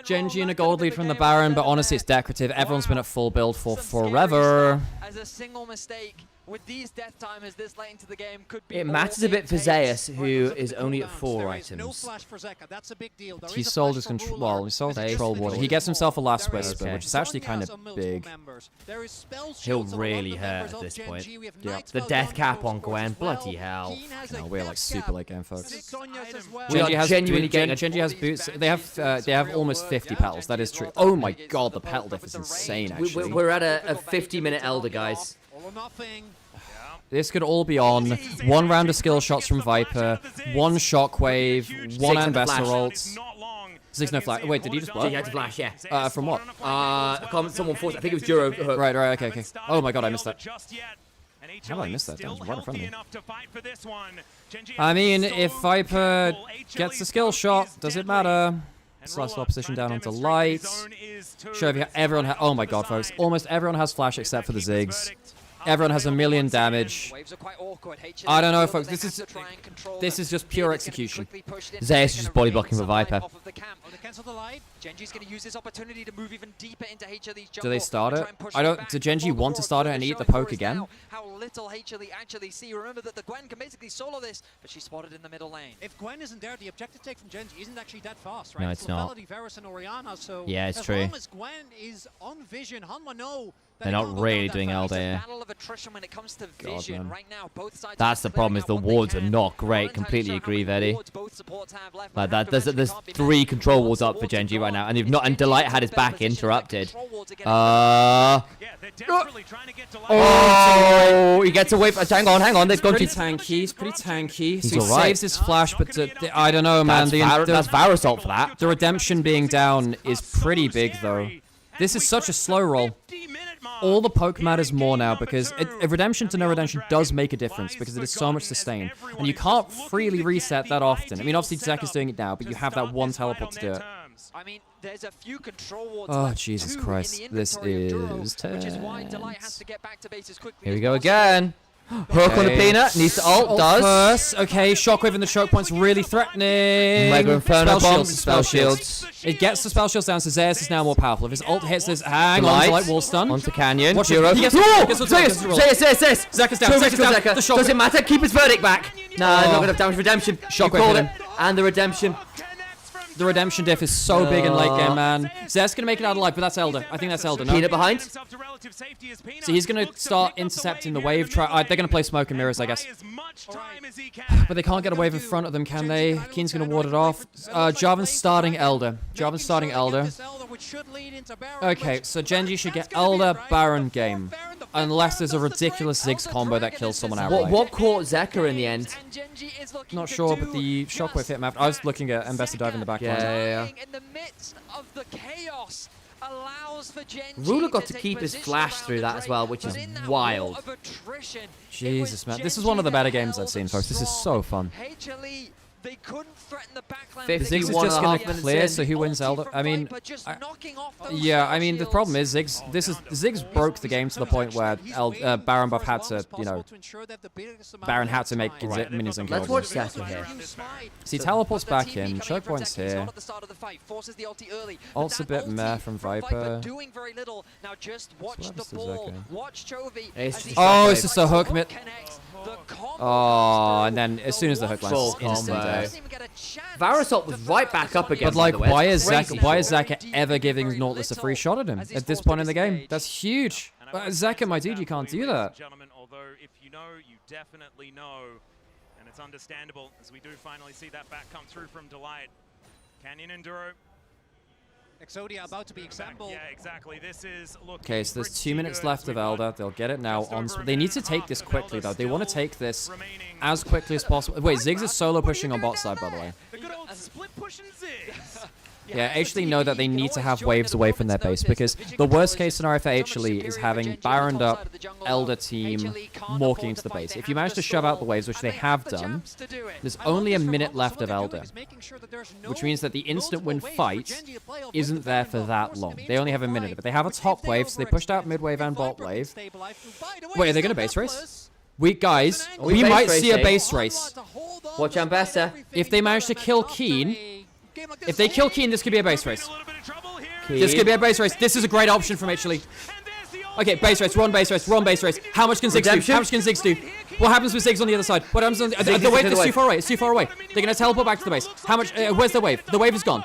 Gen.G and a gold lead from the Baron, but honestly, it's decorative. Everyone's been at full build for forever. As a single mistake with these death timers this late into the game could be. It matters a bit for Zeus, who is only at 4 items. He sold his control. Well, he sold his control water. He gets himself a last whisper, which is actually kind of big. He'll really hurt at this point. Yeah. The death cap on Gwen, bloody hell. No, we're like super late game, folks. Gen.G has genuinely getting Gen.G has boots. They have almost 50 petals. That is true. Oh my god, the petal diff is insane. Actually, we're at a 50-minute Elder, guys. This could all be on. 1 round of skill shots from Viper, 1 shockwave, 1 Ambassador ult. 6 no flash. Wait, did he just blow? He had to flash, yeah. From what? Someone forced. I think it was Duro. Right, okay. Oh my god, I missed that. How did I miss that? That was right in front of me. I mean, if Viper gets the skill shot, does it matter? Slice opposition down onto light. Chovy, everyone has... Oh my god, folks. Almost everyone has flash except for the Ziggs. Everyone has 1,000,000 damage. I don't know, folks. This is just pure execution. Zeus is just body blocking for Viper. Gen.G's going to use this opportunity to move even deeper into HLE's jungle. Do they start it? I don't. Do Gen.G want to start it and eat the poke again? How little HLE actually see. Remember that the Gwen can basically solo this, but she's spotted in the middle lane. If Gwen isn't there, the objective take from Gen.G isn't actually that fast, right? No, it's not. Varus and Orianna, so yeah, it's true. As long as Gwen is on vision, Hanwha know they're not really doing Elder here. Battle of attrition when it comes to vision. Right now, both sides that's the problem, is the wards are not great. Completely agree, Veddy. Like that, there's 3 control wards up for Gen.G right now, and they've not. And Delight had his back interrupted. Oh, he gets away. Hang on. They've gone pretty tanky. He's pretty tanky. So he right. saves his flash, but I don't know, man. That's Varus ult for that. The redemption being down is pretty big, though. This is such a slow roll. All the poke matters more now, because a redemption to no redemption does make a difference, because it is so much sustain. And you can't freely reset that often. I mean, obviously Zek is doing it now, but you have that 1 teleport to do it. I mean, there's a few control wards oh, Jesus Christ. This is tense. Here we go again. Hook on the peanut, needs to ult, does. First. Okay, shockwave and the choke point's really threatening. Mega Inferno bomb, spell shields. It gets the spell shields down, so Zeus is now more powerful. If his ult hits this, hang on, light wall stun. Onto Canyon. Watch Hero. Zeus! Zek is down, Does it matter? Keep his verdict back. Nah, not enough damage. Redemption. Shockwave hit him. And the redemption. The redemption diff is so big in late game, man. Zed's gonna make it out alive, but that's Elder. I think that's Elder, no? Peanut behind. So he's gonna start intercepting the wave. They're gonna play smoke and mirrors, I guess. But they can't get a wave in front of them, can they? Keen's gonna ward it off. Jarvan's starting Elder. Okay, so Gen.G should get Elder, Baron game. Unless there's a ridiculous Ziggs combo that kills someone outright. What caught Zeka in the end? Not sure, but the shockwave hit him after. I was looking at Ambassador dive in the back line. Yeah. In the midst of the chaos allows for Gen.G Ruler got to keep his flash through that as well, which is wild. Jesus, man. This is one of the better games I've seen, folks. This is so fun. HLE, they couldn't threaten the backline. Ziggs is just going to clear, so who wins Elder? I mean, yeah, I mean, the problem is Ziggs broke the game to the point where Baron buff had to, you know, Baron had to make minions unkillable. Let's watch Zeka here. See, teleports back in, choke points here. Ult's a bit meh from Viper. Oh, it's just a hook mid. Oh, and then as soon as the hook lands, instant death. Varus ult was right back up again. But like, why is Zeka ever giving Nautilus a free shot at him at this point in the game? That's huge. Zeka, my dude, you can't do that. Gentlemen, although if you know, you definitely know, and it's understandable as we do finally see that back come through from Delight. Canyon and Duro. Exodia about to be exampled. Yeah, exactly. This is Okay, so there's 2 minutes left of Elder. They'll get it now. They need to take this quickly, though. They want to take this as quickly as possible. Wait, Ziggs is solo pushing on bot side, by the way. the good old split pushing Ziggs. Yeah, HLE know that they need to have waves away from their base, because the worst case scenario for HLE is having Baroned up Elder team walking into the base. If you manage to shove out the waves, which they have done, there's only a minute left of Elder, which means that the instant win fight isn't there for that long. They only have a minute of it. They have a top wave, so they pushed out mid wave and bot wave. Wait, are they going to base race? Guys, we might see a base race. Watch out, Ambessa. If they manage to kill Keen, if they kill Keen, this could be a base race. This could be a base race. This is a great option from HLE. Okay, base race. We're on base race. We're on base race. How much can Ziggs do? How much can Ziggs do? What happens with Ziggs on the other side? What happens on the wave is too far away. It's too far away. They're going to teleport back to the base. How much? Where's the wave? The wave is gone.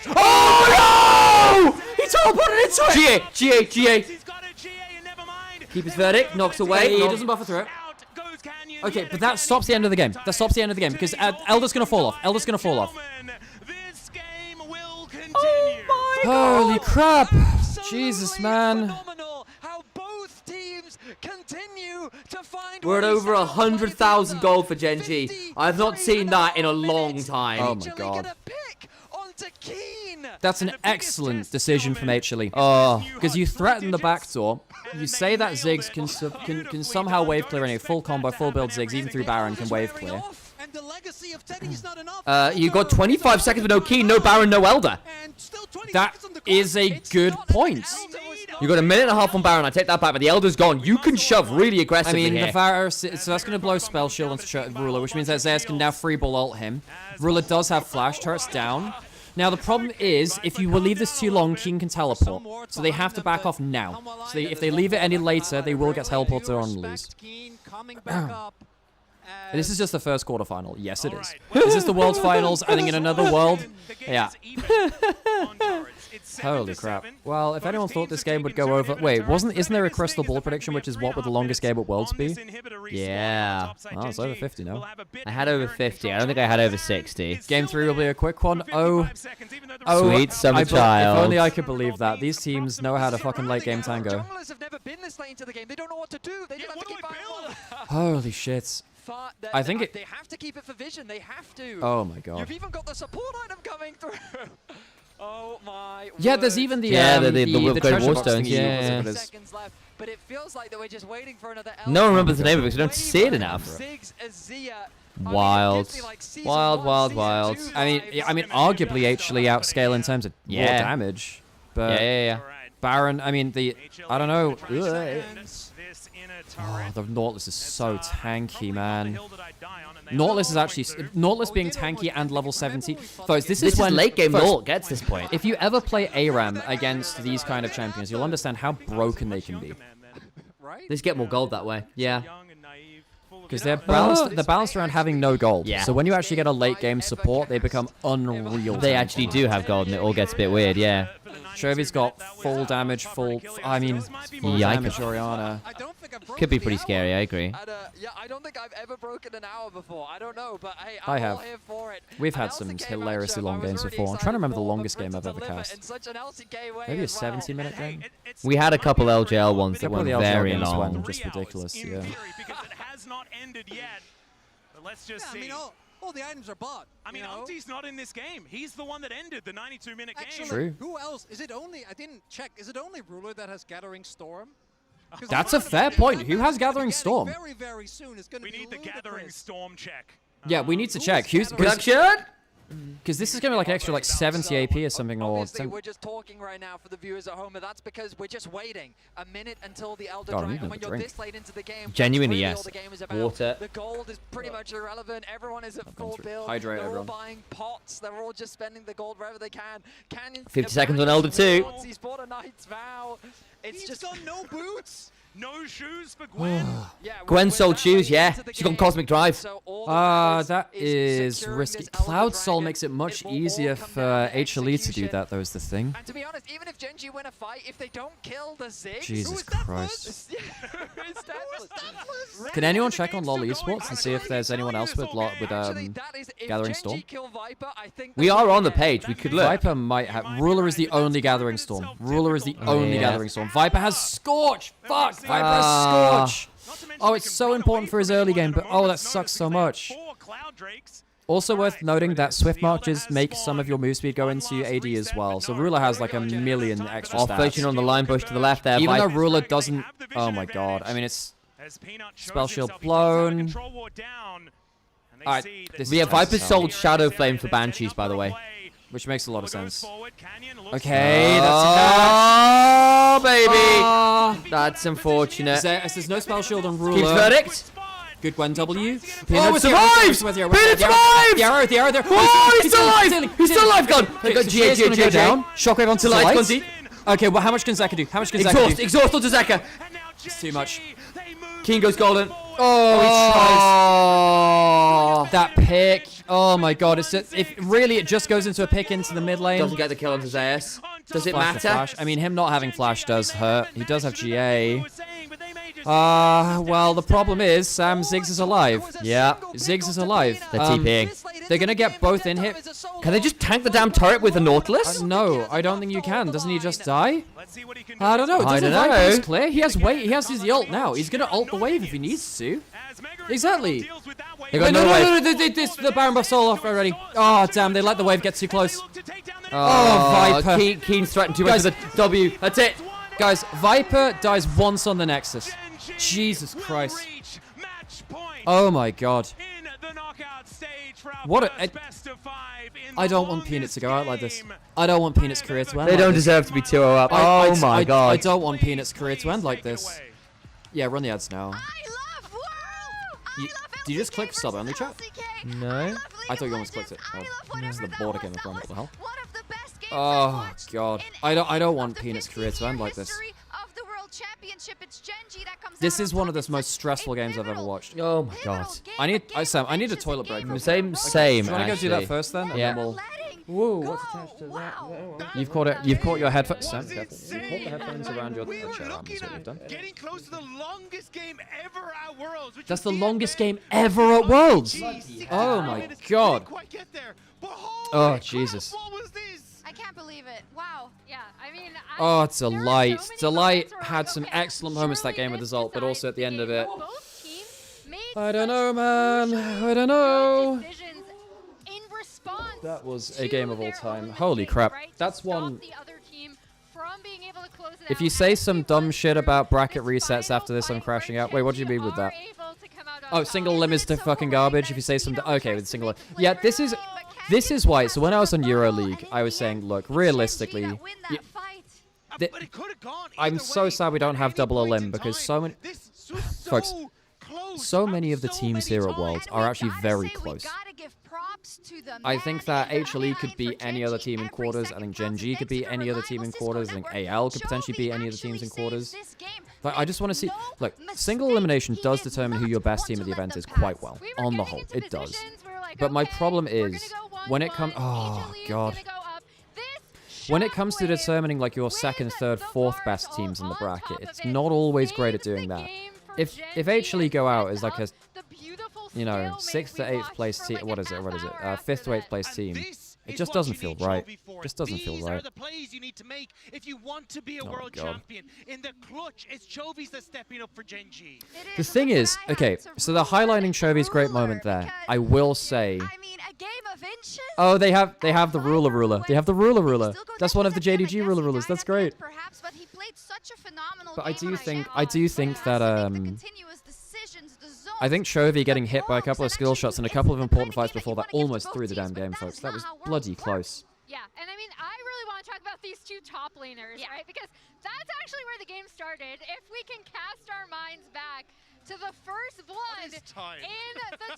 Oh, no! He teleported into it! GA. Keep his verdict. Knocks away. He doesn't buffer through it. Okay, but that stops the end of the game. That stops the end of the game, because Elder's going to fall off. Elder's going to fall off. Oh my Holy crap! Jesus, man. We're at over 100,000 gold for Gen.G. I've not seen that in a long time. Oh my god. That's an excellent decision from HLE. Oh. Because you threaten the backdoor, you say that Ziggs can somehow wave clear any full combo, full build Ziggs, even through Baron can wave clear. You got 25 seconds with no Keen, no Baron, no Elder. That is a good point. You got a minute and a half on Baron. I take that back, but the Elder's gone. You can shove really aggressively here. The Varus, so that's going to blow Spell Shield onto Ruler, which means that Zeus can now free ball ult him. Ruler does have flash, turret's down. Now, the problem is, if you will leave this too long, Keen can teleport. So they have to back off now. So if they leave it any later, they will get teleported on and lose. This is just the first quarterfinal. Yes, it is. Is this the World's Finals? I think in another world. Yeah. Holy crap. Well, if anyone thought this game would go over... Wait, isn't there a crystal ball prediction, which is what would the longest game at Worlds be? Yeah. Oh, it's over 50 now. I had over 50. I don't think I had over 60. Game 3 will be a quick one. Oh, sweet summer child. If only I could believe that. These teams know how to fucking late game tango. Holy shit. I think they have to keep it for vision. They have to. Oh my god. You've even got the support item coming through. Oh my. Yeah, there's even the the treasure box thingy. Yeah. Seconds left, but it feels like that we're just waiting for another. No one remembers the name of it because we don't see it enough. Wild. Wild. I mean, arguably actually outscale in terms of raw damage. But yeah. Baron, I mean, I don't know. Oh, the Nautilus is so tanky, man. Nautilus is actually... Nautilus being tanky and level 70. Folks, this is when... late game Nautilus gets this point. If you ever play ARAM against these kind of champions, you'll understand how broken they can be. They just get more gold that way. Yeah. Because they're balanced around having no gold. Yeah. So when you actually get a late game support, they become unreal. They actually do have gold, and it all gets a bit weird, yeah. Chovy's got full damage, full damage Oriana. Could be pretty scary, I agree. Yeah, I don't think I've ever broken an hour before. I don't know, but hey, I have. all here for it. We've had some hilariously long games before. I'm trying to remember the longest game I've ever cast. Maybe a 70-minute game? We had a couple LJL ones that went very long. Just ridiculous, yeah. Because it has not ended yet. But let's just see. All the items are bought. I mean, Ulti's not in this game. He's the one that ended the 92-minute game. True. Who else? Is it only... I didn't check. Is it only Ruler that has Gathering Storm? That's a fair point. Who has Gathering Storm? Very, very soon. It's going to be need the Gathering Storm check. Yeah, we need to check. Who's... Production? Because this is going to be like extra like 70 AP or something. Obviously, we're just talking right now for the viewers at home, but that's because we're just waiting a minute until the Elder Dragon. And when you're this late into the game, genuinely, really yes. all the game is about. Water. The gold is pretty much irrelevant. Everyone is at full build. Hydrate, they're everyone. all buying pots. They're all just spending the gold wherever they can. 50 seconds on Elder too. He's bought a Knight's Vow. It's just got no boots. No shoes for Gwen. Gwen sold shoes, yeah. She's got Cosmic Drive. That is risky. Cloud Soul makes it much easier for HLE to do that, though, is the thing. And to be honest, even if Gen.G win a fight, if they don't kill the Ziggs... Jesus Christ. Can anyone check on LoL Esports and see if there's anyone else with Gathering Storm? We are on the page. We could look. Viper might have. Ruler is the only Gathering Storm. Ruler is the only Gathering Storm. Viper has Scorch. Fuck. Viper has Scorch. Oh, it's so important for his early game, but oh, that sucks so much. Also worth noting that Swift Marches make some of your move speed go into AD as well. So Ruler has like a million extra stats. Offlation on the line bush to the left there. Even though Ruler doesn't... Oh my god. I mean, it's... Spell shield blown. Alright, we have Viper sold Shadow Flame for Banshees, by the way. Which makes a lot of sense. Okay, that's... Oh, baby! That's unfortunate. There's no spell shield on Ruler. Keeps verdict. Good Gwen W. Oh, it survives! Peanut survives! The arrow there. Oh, he's still alive! He's still alive, gone! Go down. Shockwave onto the light. light. Okay, well, how much can Zeka do? How much can Zeka do? Exhaust onto Zeka. It's too much. Keen goes golden. Oh, he tries. That pick. Oh my god. If really it just goes into a pick into the mid lane. Doesn't get the kill onto Zeus. Does it Flash matter? I mean, him not having flash does hurt. He does have GA. Well, the problem is Sam Ziggs is alive. Yeah. Ziggs is alive. They're TPing. They're going to get both in hit. Can they just tank the damn turret with the Nautilus? No, I don't think you can. Doesn't he just die? I don't know. I don't know. know. Clear? He has wait. He has his ult now. He's going to ult the wave if he needs to. Exactly. They got no, the Baron buff's all off already. Oh, damn. They let the wave get too close. Oh, Viper. Keen's threatened too much of the W. That's it. Guys, Viper dies once on the Nexus. Jesus Christ. Oh my god. What a... I don't want Peanut to go out like this. I don't want Peanut's career to end They like don't this. deserve to be 2-0 up. Oh my god. I don't want Peanut's career to end like this. Yeah, run the ads now. Did you just click sub only chat? No. I thought you almost clicked it. Oh, it's the border came from. What the hell? Oh god. I don't want Peanut's career to end like this. This is one of the most stressful games I've ever watched. Oh my god. Sam, I need a toilet break. Same. Do you want to go do that actually. first then? And Yeah. then we'll... Whoa, what's attached to that? You've caught your headphones. Sam, you've caught the headphones around your chair arm. Is what you've done. Getting close to the longest game ever at Worlds. That's the longest game ever at Worlds. Oh my god. Oh Jesus. I can't believe it. Wow. Yeah, I mean... Oh, Delight. Delight had some excellent moments that game with his ult, but also at the end of it. I don't know, man. I don't know. That was a game of all time. Holy crap. That's one... If you say some dumb shit about bracket resets after this, I'm crashing out. Wait, what do you mean with that? Oh, single lim is fucking garbage. If you say some... Okay, with single lim. Yeah, this is why. So when I was on EuroLeague, I was saying, look, realistically... I'm so sad we don't have double a limb because so many... Folks, so many of the teams here at Worlds are actually very close. I think that HLE could beat any other team in quarters. I think Gen.G could beat any other team in quarters. I think AL could potentially beat any other teams in quarters. But I just want to see... Look, single elimination does determine who your best team at the event is quite well. On the whole, it does. But my problem is, when it comes... Oh, God. When it comes to determining like your second, third, fourth best teams in the bracket, it's not always great at doing that. If HLE go out as like a, you know, 6th to 8th place team, what is it, 5th to 8th place team, it just doesn't feel right. Just doesn't feel right. These are the plays you need to make if you want to be a world champion. In the clutch, it's Chovy's that's stepping up for Gen.G. The thing is, okay, so they're highlighting Chovy's great moment there. I will say... Oh, they have the ruler. They have the ruler. That's one of the JDG rulers. That's great. But I do think that I think Chovy getting hit by a couple of skill shots and a couple of important fights before that almost threw the damn game, folks. That was bloody close. Yeah, and I mean, I really want to talk about these two top laners, right? Because that's actually where the game started. If we can cast our minds back to the first blood in the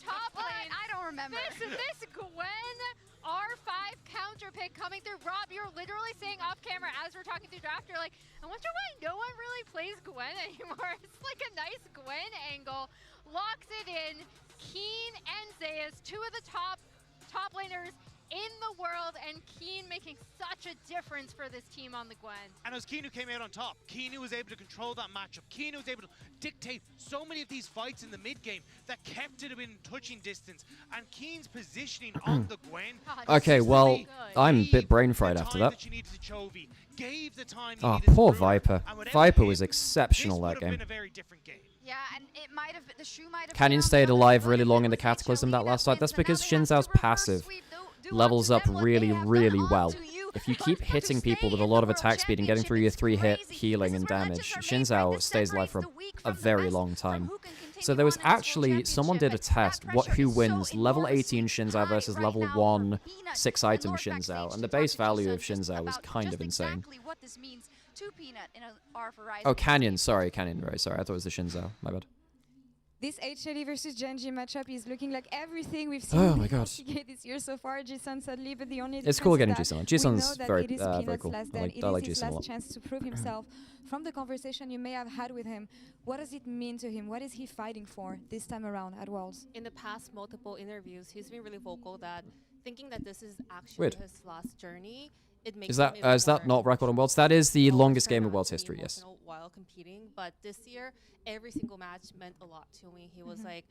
top lane. I don't remember. This Gwen R5 counter pick coming through. Rob, you're literally saying off camera as we're talking through draft, you're like, I wonder why no one really plays Gwen anymore. It's like a nice Gwen angle. Locks it in. Keen and Zeus, two of the top laners in the world, and Keen making such a difference for this team on the Gwen. And it was Keen who came out on top. Keen who was able to control that matchup. Keen who was able to dictate so many of these fights in the mid game that kept it within touching distance. And Keen's positioning on the Gwen. Okay, well, I'm a bit brain fried after that. Oh, poor Viper. Viper was exceptional that game. Yeah, and it might have, the shoe might have Canyon stayed alive really long in the Cataclysm that last fight. That's because Xin Zhao's passive levels up really, really well. If you keep hitting people with a lot of attack speed and getting through your 3-hit healing and damage, Xin Zhao stays alive for a very long time. So there was actually, someone did a test, who wins level 18 Xin Zhao versus level 1 6-item Xin Zhao, and the base value of Xin Zhao was kind of insane. Oh, Canyon, sorry, right, sorry, I thought it was the Xin Zhao, my bad. This HLE versus Gen.G matchup is looking like everything we've seen this year so far. Jisun sadly, but the only it's cool getting Jisun. Jisun's very cool. I like his Jisun a lot. Chance to prove himself. From the conversation you may have had with him, what does it mean to him? What is he fighting for this time around at Worlds? In the past multiple interviews, he's been really vocal that thinking that this is actually his last journey. It makes is that not record on Worlds? That is the longest game of Worlds history, yes. While competing, but this year, every single match meant a lot to me. He was like,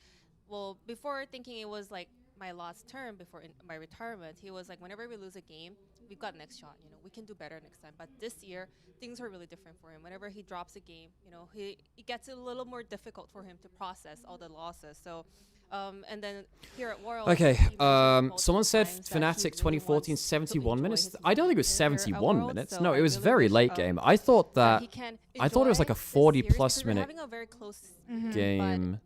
well, before thinking it was like my last term before my retirement, he was like, whenever we lose a game, we've got next shot, you know, we can do better next time. But this year, things are really different for him. Whenever he drops a game, you know, it gets a little more difficult for him to process all the losses. So, and then here at Worlds, okay, someone said Fnatic 2014 71 minutes. I don't think it was 71 minutes. No, it was very late game. I thought it was like a 40+ minute game.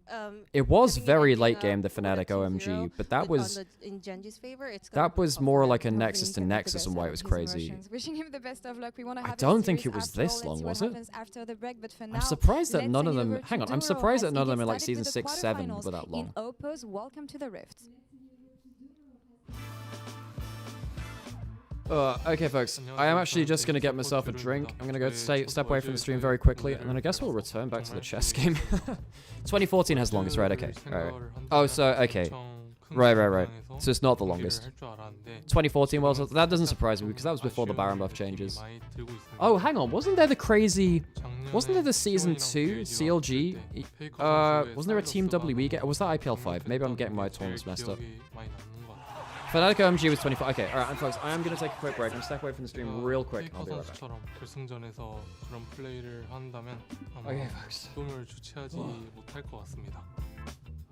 It was very late game, the Fnatic OMG, but that was in Gen.G's favor. That was more like a Nexus to Nexus and why it was crazy. Wishing him the best of luck. We want to have I don't think it was this long, was it? I'm surprised that none of them. Hang on, I'm surprised that none of them in like season 6, 7 were that long. Welcome to the Rift. Okay, folks. I am actually just going to get myself a drink. I'm going to go step away from the stream very quickly, and then I guess we'll return back to the chess game. 2014 has the longest, right? Okay. All right. Oh, so, okay. Right. So it's not the longest. 2014, well, that doesn't surprise me, because that was before the Baron buff changes. Oh, hang on. Wasn't there the Season 2 CLG? Wasn't there a Team WE game? Was that IPL 5? Maybe I'm getting my tournaments messed up. Fnatic OMG was 24. Okay, alright, and folks, I am going to take a quick break. I'm going to step away from the stream real quick. I'll be right back. Okay, folks.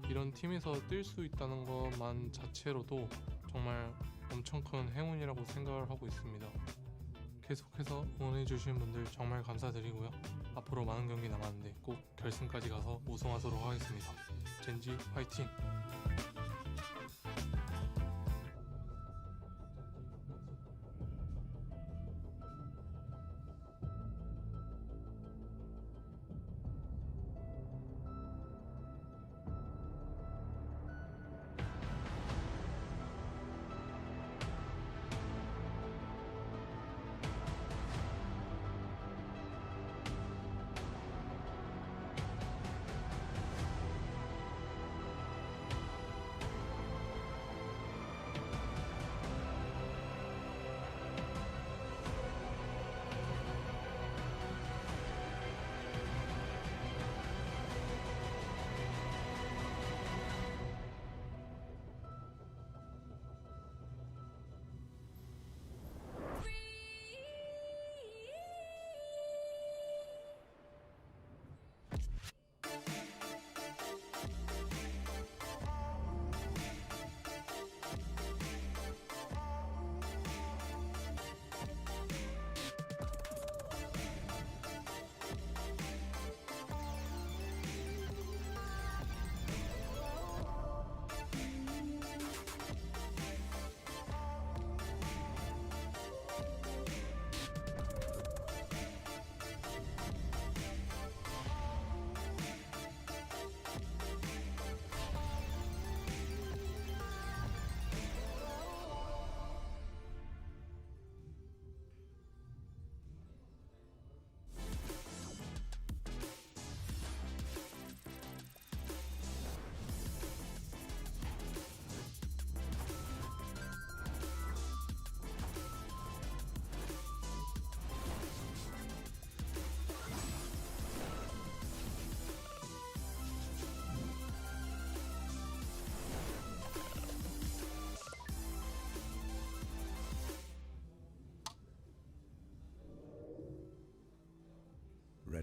이런 팀에서 뛸 수 있다는 것만 자체로도 정말 엄청 큰 행운이라고 생각을 하고 있습니다. 계속해서 응원해주신 분들 정말 감사드리고요. 앞으로 많은 경기 남았는데 꼭 결승까지 가서 우승하도록 하겠습니다. 젠지 화이팅!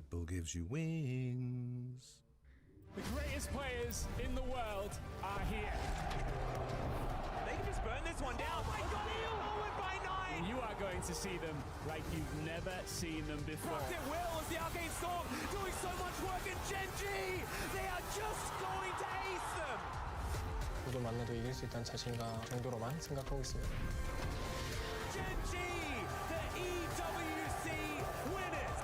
Red Bull gives you wings. The greatest players in the world are here. They can just burn this one down. Oh my God, forward by 9. You are going to see them like you've never seen them before. Rocket Will as the Arcane Storm doing so much work in Gen.G. They are just going to ace them. 누굴 만나도 이길 수 있다는 자신감 정도로만 생각하고 있습니다. Gen.G, the EWC winners.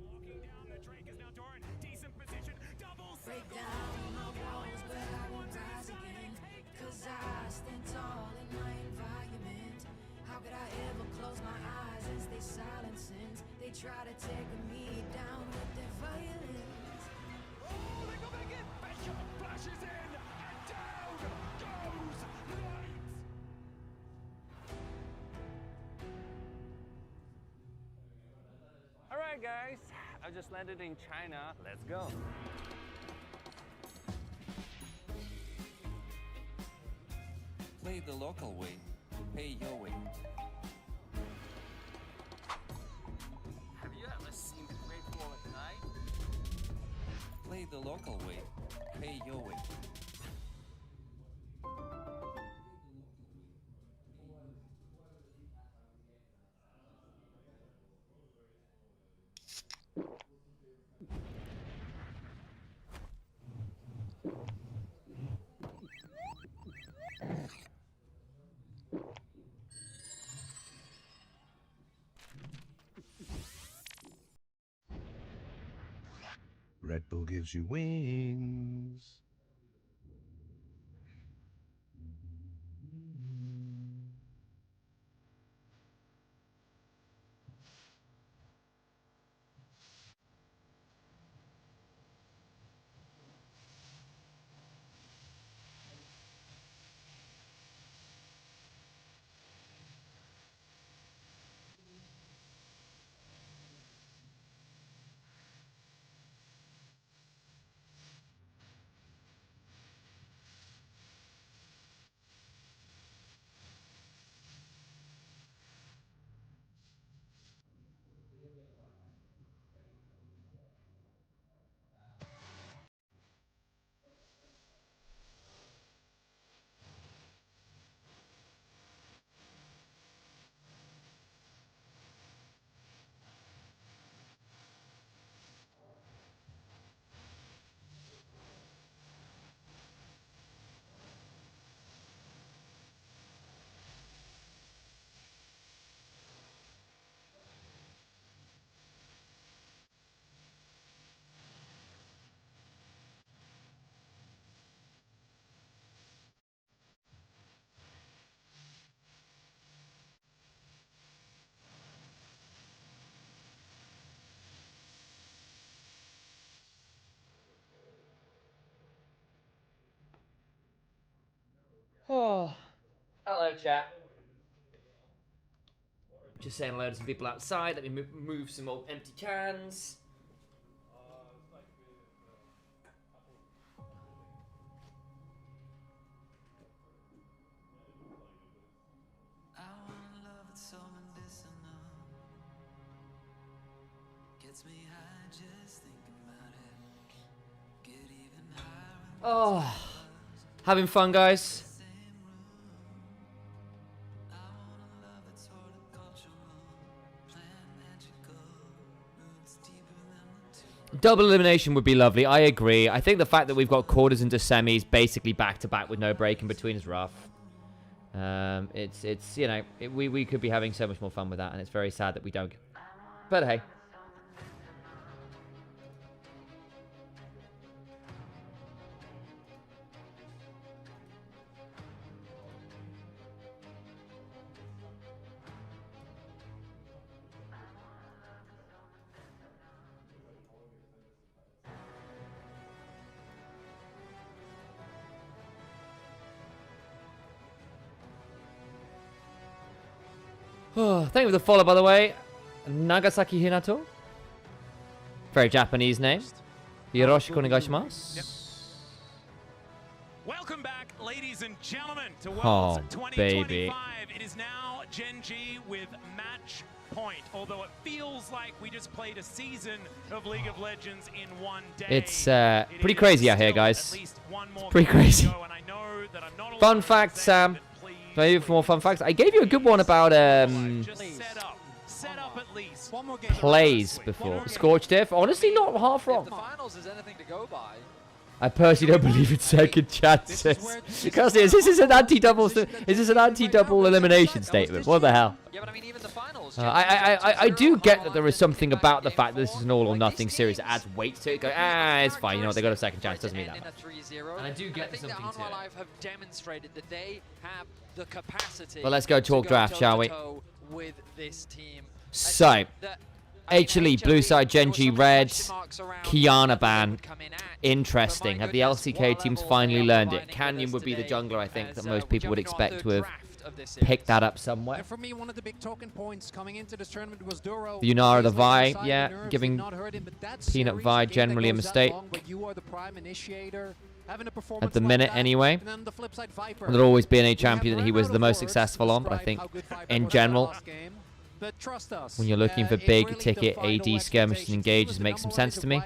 Locking down the Drake is now Doran. Decent position. Double break down my walls, but I won't rise again. Cause I stand tall in my environment. How could I ever close my eyes as they silence sins? They try to take me down with their violence. Oh, they go back in. Bishop flashes in, and down goes Knight. All right, guys, I just landed in China. Let's go. Play the local way, pay your way. Have you ever seen the Great Wall at night? Play the local way, pay your way. Red Bull gives you wings. Oh, hello, chat. Just saying hello to some people outside. Let me move some old empty cans. Oh, having fun, guys. Double elimination would be lovely. I agree. I think the fact that we've got quarters into semis basically back to back with no break in between is rough. It's you know, we could be having so much more fun with that, and it's very sad that we don't. But hey. Thank you for the follow, by the way. Nagasaki Hinato. Very Japanese name. Yoroshiku onegaishimasu. Welcome back, ladies and gentlemen, to Oh, Worlds 2025. baby. It is now Gen.G with match point, although it feels like we just played a season of League of Legends in one day. It's pretty crazy out here, guys. It's pretty crazy. Fun fact, Sam. Maybe for more fun facts. I gave you a good one about plays before. Scorched Earth. Honestly, not half wrong. If the finals is anything to go by. I personally don't believe in second chances. Because is this an anti-double? Is this an anti-double elimination statement? What the hell? Yeah, but I mean, even the finals. I do get that there is something about the fact that this is an all-or-nothing series that adds weight to it. Go, it's fine. You know what? They got a second chance. Doesn't mean that much. And I do get something to it. Hanwha Live have demonstrated that they have the capacity. Well, let's go talk draft, shall we? With this team. So, HLE, blue side, Gen.G, red, Qiyana ban. Interesting. Have the LCK teams finally learned it? Canyon would be the jungler, I think, that most people would expect to have picked that up somewhere. For me, one of the big talking points coming into this tournament was Duro. Yunara the Vi, yeah, giving Peanut Vi generally a mistake. At the minute, anyway. There'll always be a champion that he was the most successful on, but I think in general, when you're looking for big ticket AD skirmishes and engages, it makes some sense to me.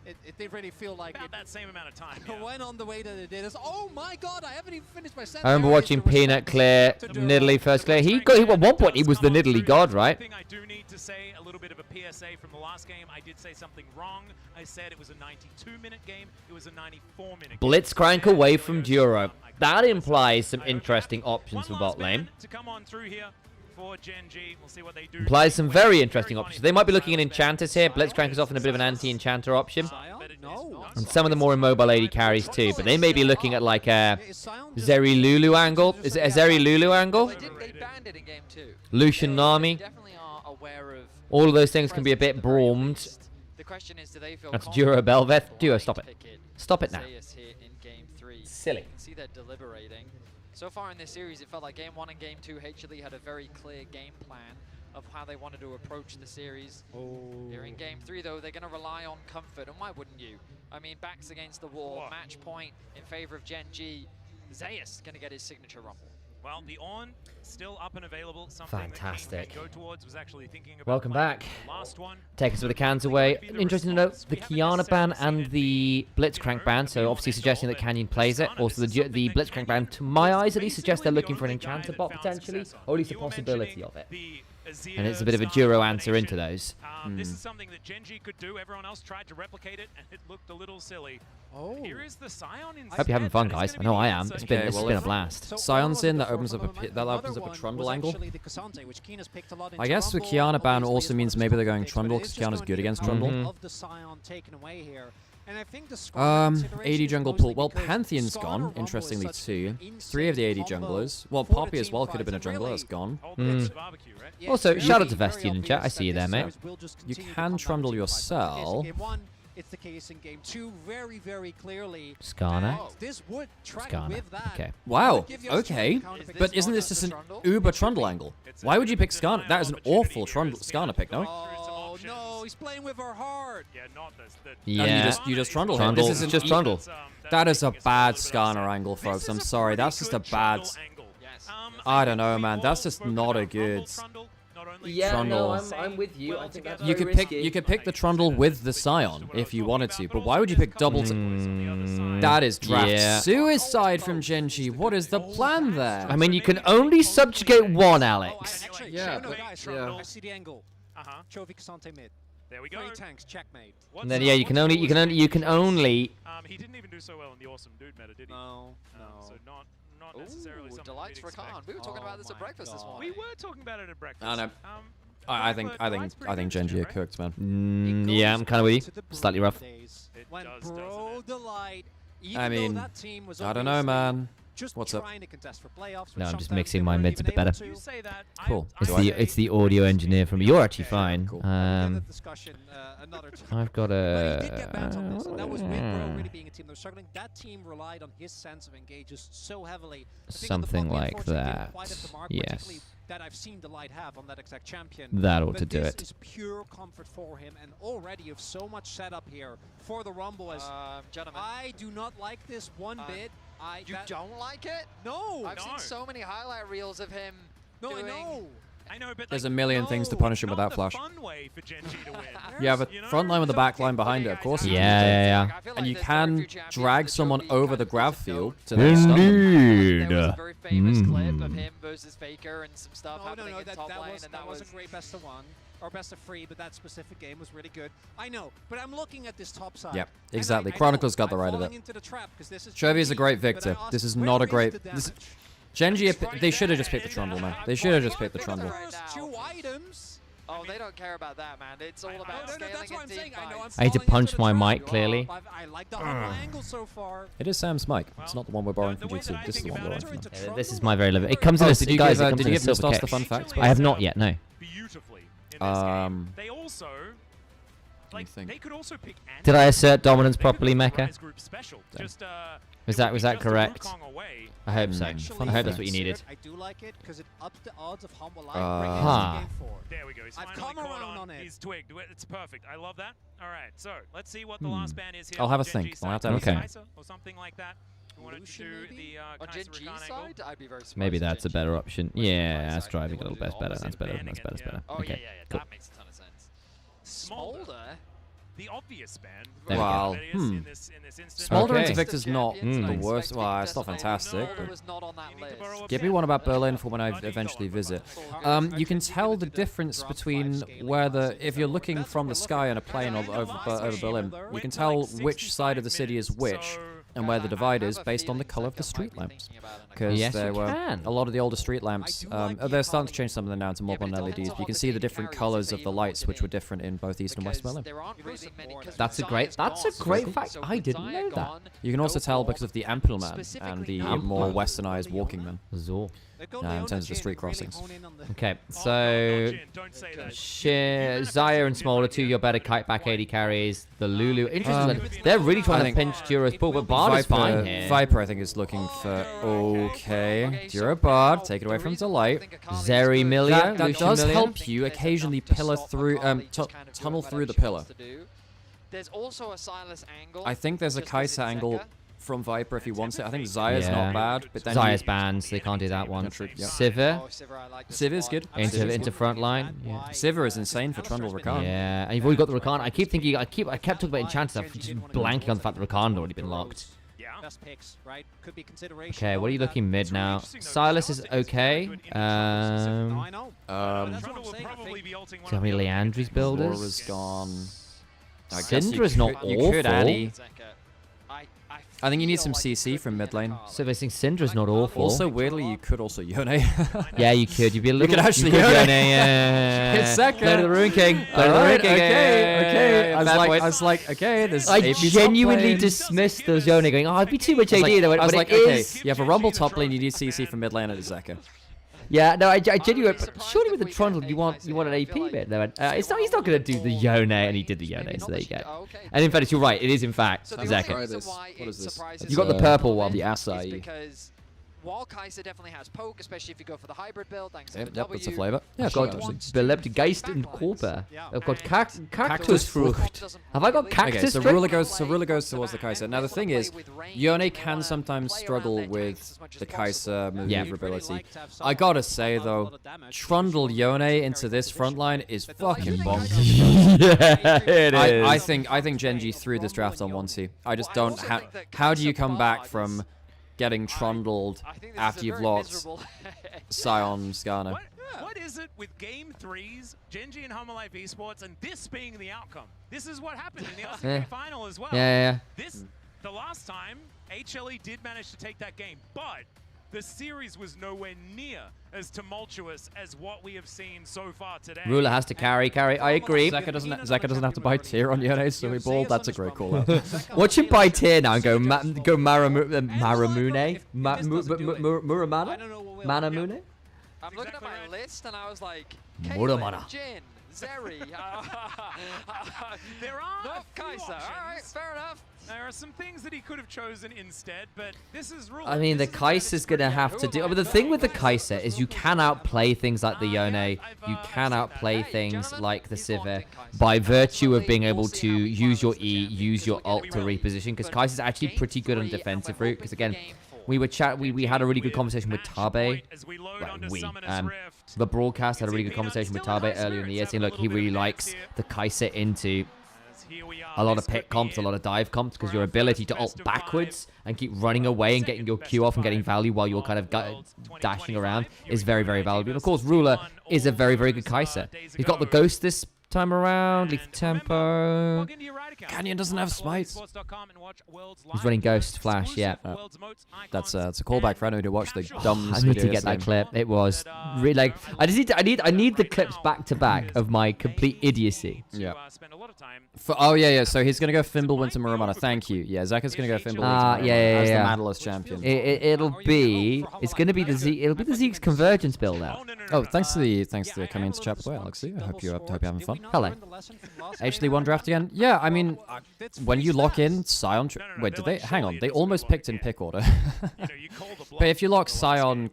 It did really feel like about that same amount of time. Went on the way that it did. Oh my God! I haven't even finished my sentence. I remember watching Peanut clear Nidalee first clear. He at one point he was the Nidalee god, right? I do need to say a little bit of a PSA from the last game. I did say something wrong. I said it was a 92-minute game. It was a 94-minute. Blitzcrank away from Duro. That implies some interesting options for bot lane. To come on through here. For Gen.G. We'll see what they do. Implies some very interesting options. They might be looking at enchanters here. Blitzcrank is often a bit of an anti-enchanter option. And some of the more immobile AD carries too. But they may be looking at like a Zeri Lulu angle. Is it a Zeri Lulu angle? Lucian Nami. All of those things can be a bit broomed. That's Duro Belveth. Duo, stop it. Stop it now. Silly. See that deliberating. So far in this series, it felt like Game 1 and Game 2, HLE had a very clear game plan of how they wanted to approach the series. Here in Game 3, though, they're going to rely on comfort, and why wouldn't you? I mean, backs against the wall, match point in favor of Gen.G. Zeus going to get his signature rumble. Well, the on still up and available. Fantastic. Go towards was actually thinking about welcome back. Last one. Take us with the cans away. Interesting to note the Qiyana ban and the Blitzcrank ban. So obviously suggesting that Canyon plays it. Also the Blitzcrank ban, to my eyes at least, suggests they're looking for an enchanter bot potentially, or at least a possibility of it. And it's a bit of a Duro answer into those. This is something that Gen.G could do. Everyone else tried to replicate it, and it looked a little silly. Here is the Scion instead. Hope you're having fun, guys. I know I am. It's been a blast. Scion's in, that opens up a Trundle angle. I guess the Qiyana ban also means maybe they're going Trundle because Qiyana's good against Trundle. AD jungle pool. Well, Pantheon's gone, interestingly too. 3 of the AD junglers. Well, Poppy as well could have been a jungler, that's gone. Also, shout out to Vestian in chat. I see you there, mate. You can Trundle yourself. It's the case in Game 2 very, very clearly. Skarner. This would try Skarner. with that. Okay. Wow. Okay. But isn't this just an uber Trundle angle? Why would you pick Skarner? That is an awful Skarner pick, no? Oh no, he's playing with her heart. Yeah, not this. Yeah. You just Trundle him. This is just Trundle. That is a bad Skarner angle, folks. I'm sorry. That's just a bad. I don't know, man. That's just not a good. Yeah, Trundle. no, I'm with you. I think that's you could pick the Trundle with the Scion if you wanted to, but why would you pick double? That is draft suicide from Gen.G. What is the plan there? I mean, you can only subjugate one, Alex. Yeah, I see the angle. Chovy Kasante mid. There we go. 3 tanks, checkmate. And then yeah, you can only. He didn't even do so well in the awesome dude meta, did he? No. So not necessarily something delights for Khan. We were talking about this at breakfast this morning. We were talking about it at breakfast. I know. I think Gen.G are cooked, man. Yeah, I'm kind of with you. Slightly rough. When Bro Delight, I mean, I don't know, man. What's up? No, I'm just mixing my mids a bit better. Cool. It's the audio engineer from me. You're actually fine. Cool. I've got a. Something like that. Yes. that I've seen the Light have on that exact champion. That ought But to do this it. is pure comfort for him, and already of so much setup here for the Rumble. As gentlemen, I do not like this one bit. You don't like it? No. I've seen so many highlight reels of him doing... I know, but There's a million things to punish him with that flash. fun way for Gen.G to win. You have a front line with a back line behind it, of course. Yeah. And you can drag someone over the grav field to then stun them. Indeed. There was a very famous clip of him versus Faker and some stuff happening in top lane, and that was wasn't great best of one or best of 3, but that specific game was really good. I know, but I'm looking at this top side. Yep, exactly. Chronicle's got the right of it. Chovy is a great victor. This is not a great... Gen.G, they should have just picked the Trundle, man. They should have just picked the Trundle. Oh, they don't care about that, man. It's all about scaling and team fights. I need to punch my mic, clearly. I like the whole angle so far. It is Sam's mic. It's not the one we're borrowing from G2. This is the one we're borrowing from them. This is my very limited. It comes in a did you guys, give, it comes did in you a give Mr. silver the case. fun facts? I have not yet, no. Beautifully in this game. They also... Like, they could also pick Did I assert dominance properly, Mecha? group special. Was that correct? I hope so. I Actually, hope that's what you needed. I do like it because it ups the odds of Hanwha Huh. game 4. There we go. He's I've finally come caught around on it. He's twigged. It's perfect. I love that. All right, so let's see what the last ban is here. I'll have a on Gen.G think. I'll have side. to have a Okay. Kai'Sa or something like that. We wanted to do the On Kai'Sa Gen.G Rakan side, angle. I'd be very surprised. Maybe that's a better option. Yeah, that's driving a little bit better. That's better. That's better. That's better. Oh, Okay. yeah. Cool. That makes a ton of sense. Smolder? The obvious ban. There we go. Wow. In this instance. Smolder into Okay. Victor's not the worst. Well, it's not fantastic. Smolder was not on that list. Give me one about Berlin for when I eventually visit. You can tell the difference between whether, if you're looking from the sky on a plane over Berlin, you can tell which side of the city is which and where the divide is based on the color of the street lamps. Because Yes, there you were can. a lot of the older street lamps. They're starting to change some of them now to more on LEDs. But you can see the different colors of the lights, which were different in both East and West Berlin. That's a great fact. I didn't know that. You can also tell because of the Ampelman and the more westernized walking men. Zor. In terms of the street crossings. Okay, so Zaya and Smolder, 2 your better kite back 80 carries. The Lulu, interesting. They're really trying to pinch Duro's pull, but Bard is fine here. Viper, I think, is looking for okay. Duro Bard, take it away from Delight. Zeri Milia, That Lucian does Milia. help you occasionally pillar through, tunnel through the pillar. There's also a Silas angle. I think there's a Kai'Sa angle from Viper if he wants it. I think Zaya's not bad, but then Zaya's banned, so they can't do that one. Sivir. Sivir's good. Into front line. Yeah. Sivir is insane for Trundle Rakan. Yeah, and you've already got the Rakan. I keep thinking, I kept talking about Enchanted, I'm just blanking on the fact that Rakan had already been locked. Best picks, right? Could be consideration. Okay, what are you looking mid now? Silas is okay. See how many Leandri's builders? Laura's gone. Syndra's not awful. You could Addy. I think you need some CC from mid lane. So I think Syndra's not awful. Also, weirdly, you could also Yone. Yeah, you could. You'd be a little. You could actually Yone. It's second. Play to the Ruin King. Play to the Ruin King. Okay. I Bad was like, okay. There's I AP genuinely top lane. dismissed those Yone going, oh, it'd be too much AD. I was like, okay, is. you have a Rumble top lane, you need CC from mid lane at Zeka. Yeah, no, I genuinely. But surely with the Trundle, you want an AP bit. They went, he's not going to do the Yone, and he did the Yone. So there you go. And in fact, you're right. It is in fact Zeka. What is this? You got the purple one. The Asai. Because while Kai'Sa definitely has poke, especially if you go for the hybrid build, thanks to the Yep, that's a W. flavor. Yeah, I've got Belebt Geist and Korper. I've got Cactus Frucht. Have I got Cactus Okay, so Frucht? Rula goes towards the Kai'Sa. Now the thing is, Yone can sometimes struggle with the Kai'Sa maneuverability. I gotta say though, Trundle Yone into this front line is fucking bonkers. Yeah, it is. I think Gen.G threw this draft on 1C. I just don't. How do you come back from getting trundled after you've lost Sion Skarner? What is it with Game 3s, Gen.G and Hanwha Life Esports, and this being the outcome? This is what happened in the LCK final as well. Yeah. The last time, HLE did manage to take that game, but the series was nowhere near as tumultuous as what we have seen so far today. Ruler has to carry. I agree. Zeka doesn't have to buy tier on Yone, so we balled. That's a great call out. Watch him buy tier now and go Maramune? Muramana? Manamune? I'm looking at my list and I was like, Muramana. Jin, Zeri. There are Not Kaiser. All right, fair enough. There are some things that he could have chosen instead, but this is rule. I mean, the Kaiser's going to have to do... But the thing with the Kaiser is you can outplay things like the Yone. You can outplay things like the Sivir by virtue of being able to use your E, use your ult to reposition. Because Kaiser's actually pretty good on defensive route. Because again, we had a really good conversation with Tabe. The broadcast had a really good conversation with Tabe earlier in the year, saying, look, he really likes the Kaiser into a lot of pick comps, a lot of dive comps, because your ability to ult backwards and keep running away and getting your Q off and getting value while you're kind of dashing around is very, very valuable. And of course, Ruler is a very, very good Kaiser. He's got the Ghost this time around, lethal tempo. Canyon doesn't have smite. He's running Ghost Flash, yeah. That's a callback for anyone who watched the dumb. I need to get that clip. It was really like I need the clips back to back of my complete idiocy. Yeah. Yeah. So he's gonna go Fimble, Winter, Muramana. Thank you. Yeah, Zaka's gonna go Fimble, Winter, Muramana as the Manalus champion. It's gonna be the Zeke. It'll be the Zeke's convergence build out. Oh, thanks to the coming into chat, by the way, Alexi. I hope you're having fun. Hello. HLE1 draft again. Yeah, I mean, when you lock in Scion, wait, did they? Hang on, they almost picked in pick order. But if you lock Scion,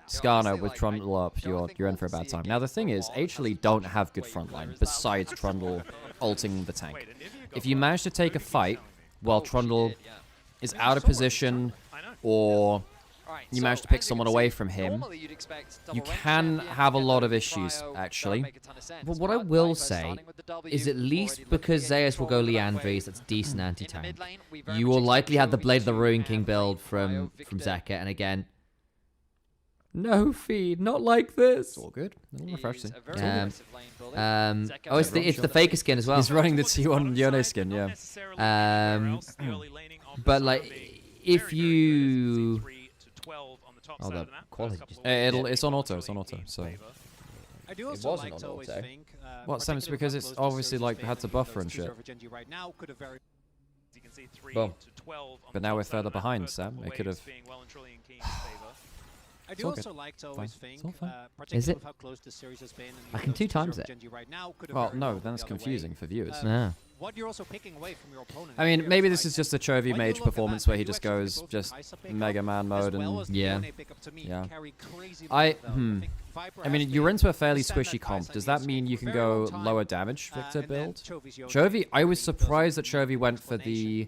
Skarner with Trundle up, you're in for a bad time. Now the thing is, HLE don't have good frontline besides Trundle ulting the tank. If you manage to take a fight while Trundle is out of position, or you manage to pick someone away from him, you can have a lot of issues, actually. But what I will say is at least because Zeus will go Liandry's, that's decent anti-tank, you will likely have the Blade of the Ruin King build from Zeka, and again, no feed, not like this. It's all good. Refreshing. It's the Faker skin as well. He's running the T1 Yone skin, yeah. But like, if you... Oh, the quality. It's on auto. It's on auto. So I do also like to always think. What Sam? Because it's obviously like had to buffer and shit. Boom. But now we're further behind, Sam. It could have. I do also like to always think, is it? with how close the series has been, I can 2 times it. Well, no, then it's confusing for viewers. Yeah. What you're also picking away from your opponent. I mean, maybe this is just a Chovy Mage performance where he just goes Mega Man mode and yeah. I mean, you're into a fairly squishy comp. Does that mean you can go lower damage Victor build? Chovy, I was surprised that Chovy went for the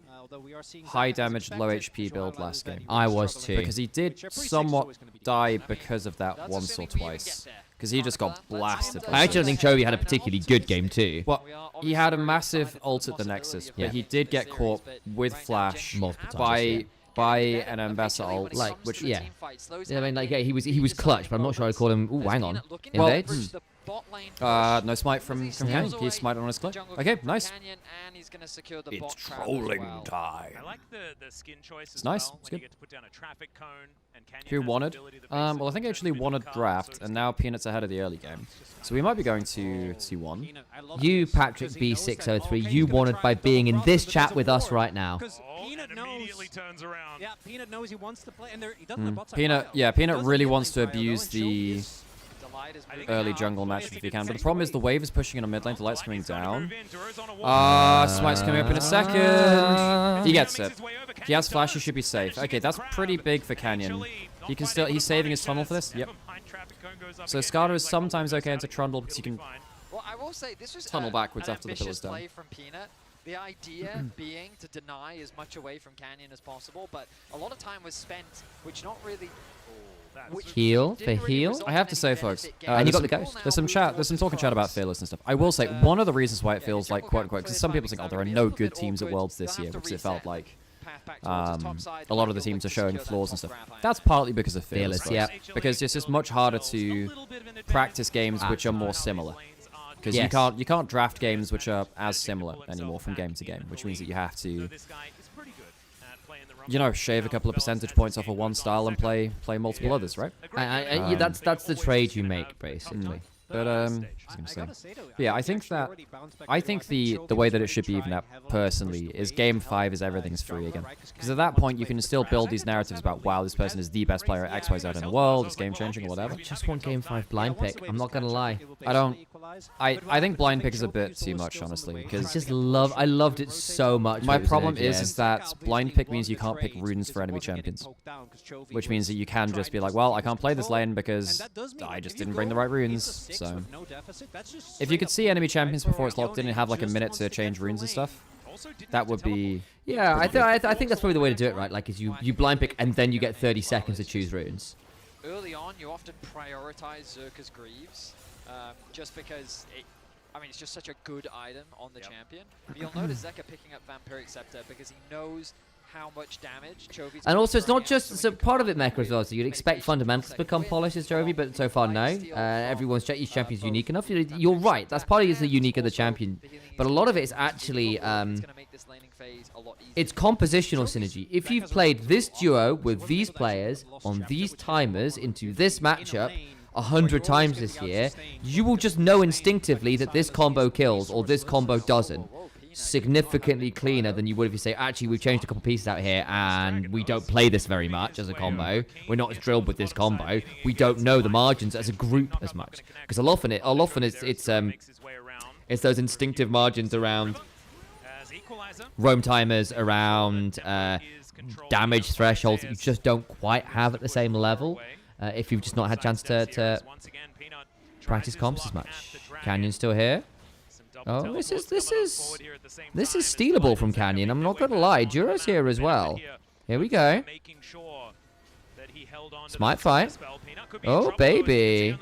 high damage, low HP build last game. I was too. Because he did somewhat die because of that once or twice. Because he just got blasted. I actually don't think Chovy had a particularly good game too. Well, he had a massive ult at the Nexus, but he did get caught with Flash by an Ambassador ult, like, which I mean, like, yeah, he was clutch, but I'm not sure I'd call him. Ooh, hang on, invade. No smite from Canyon. He's smite on his clutch. Okay, nice. It's trolling time. I like the skin choice. It's nice. It's good. Who wanted? Well, I think actually wanted draft, and now Peanut's ahead of the early game. So we might be going to T1. You, Patrick B603, you wanted by being in this chat with us right now. Peanut immediately turns around. Yeah, Peanut knows he wants to play, and he doesn't have bots. Peanut really wants to abuse the early jungle matchup if he can, but the problem is the wave is pushing in a mid lane, the light's coming down. Smite's coming up in a second. He gets it. He has flash, he should be safe. Okay, that's pretty big for Canyon. He can still, he's saving his tunnel for this. Yep. So Skarner is sometimes okay into Trundle because you can tunnel backwards after the pillar's down. The idea being to deny as much away from Canyon as possible, but a lot of time was spent, which not really... Heal for heal. I have to say, folks, and you got the ghost. There's some talking chat about Fearless and stuff. I will say one of the reasons why it feels like quote unquote, because some people think, oh, there are no good teams at Worlds this year, because it felt like a lot of the teams are showing flaws and stuff. That's partly because of Fearless, yeah. Because it's just much harder to practice games which are more similar. Because you can't draft games which are as similar anymore from game to game, which means that you have to, you know, shave a couple of percentage points off of one style and play multiple others, right? That's the trade you make, basically. But I was gonna say, yeah, I think the way that it should be even up personally is Game 5 is everything's free again, because at that point you can still build these narratives about, wow, this person is the best player at XYZ in the world, it's game changing or whatever. I just want Game 5 blind pick. I'm not gonna lie. I think blind pick is a bit too much, honestly, because I loved it so much. My problem is that blind pick means you can't pick runes for enemy champions, which means that you can just be like, well, I can't play this lane because I just didn't bring the right runes. So if you could see enemy champions before it's locked in and have like a minute to change runes and stuff, that would be... Yeah, I think that's probably the way to do it, right? Like, is you blind pick and then you get 30 seconds to choose runes. Early on, you often prioritize Zerka's Greaves, just because it's just such a good item on the champion. But you'll notice Zeka picking up Vampiric Scepter because he knows how much damage Chovy's... And also, it's not just... So part of it, Mecha, as well. So you'd expect fundamentals to become polished as Chovy, but so far, no. Each champion's unique enough. You're right. That's part of the unique of the champion. But a lot of it is actually... it's compositional synergy. If you've played this duo with these players on these timers into this matchup 100 times this year, you will just know instinctively that this combo kills or this combo doesn't. Significantly cleaner than you would if you say, actually, we've changed a couple pieces out here and we don't play this very much as a combo. We're not as drilled with this combo. We don't know the margins as a group as much. Because often it's those instinctive margins around roam timers, around damage thresholds that you just don't quite have at the same level if you've just not had a chance to practice comps as much. Canyon's still here. Oh, this is stealable from Canyon. I'm not gonna lie. Juro's here as well. Here we go. Smite fight. Oh baby.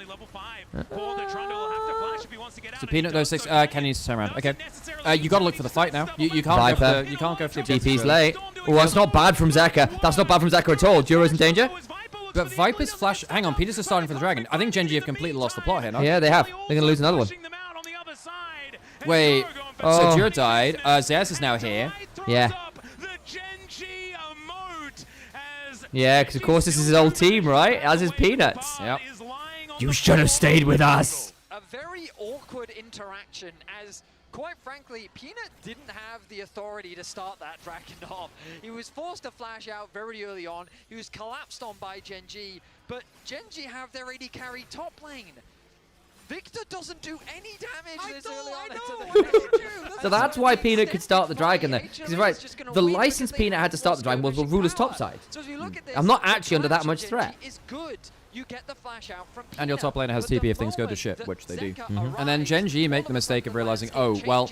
So Peanut goes 6. Canyon needs to turn around. Okay. You gotta look for the fight now. You can't go for the TP's late. Oh, that's not bad from Zeka. That's not bad from Zeka at all. Juro's in danger. But Viper's flash... Hang on, Peter's just starting for the dragon. I think Gen.G have completely lost the plot here, no? Yeah, they have. They're gonna lose another one. Wait, so Jura died. Zeus is now here. Yeah. Yeah, because of course this is his old team, right? As is Peanuts. Yep. You should have stayed with us. A very awkward interaction as, quite frankly, Peanut didn't have the authority to start that dragon off. He was forced to flash out very early on. He was collapsed on by Gen.G, but Gen.G have their AD carry top lane. Victor doesn't do any damage this early on into the game. So that's why Peanut could start the dragon there. Because right, the license Peanut had to start the dragon was the ruler's topside. I'm not actually under that much threat. And your top laner has TP if things go to shit, which they do. And then Gen.G make the mistake of realizing, oh, well,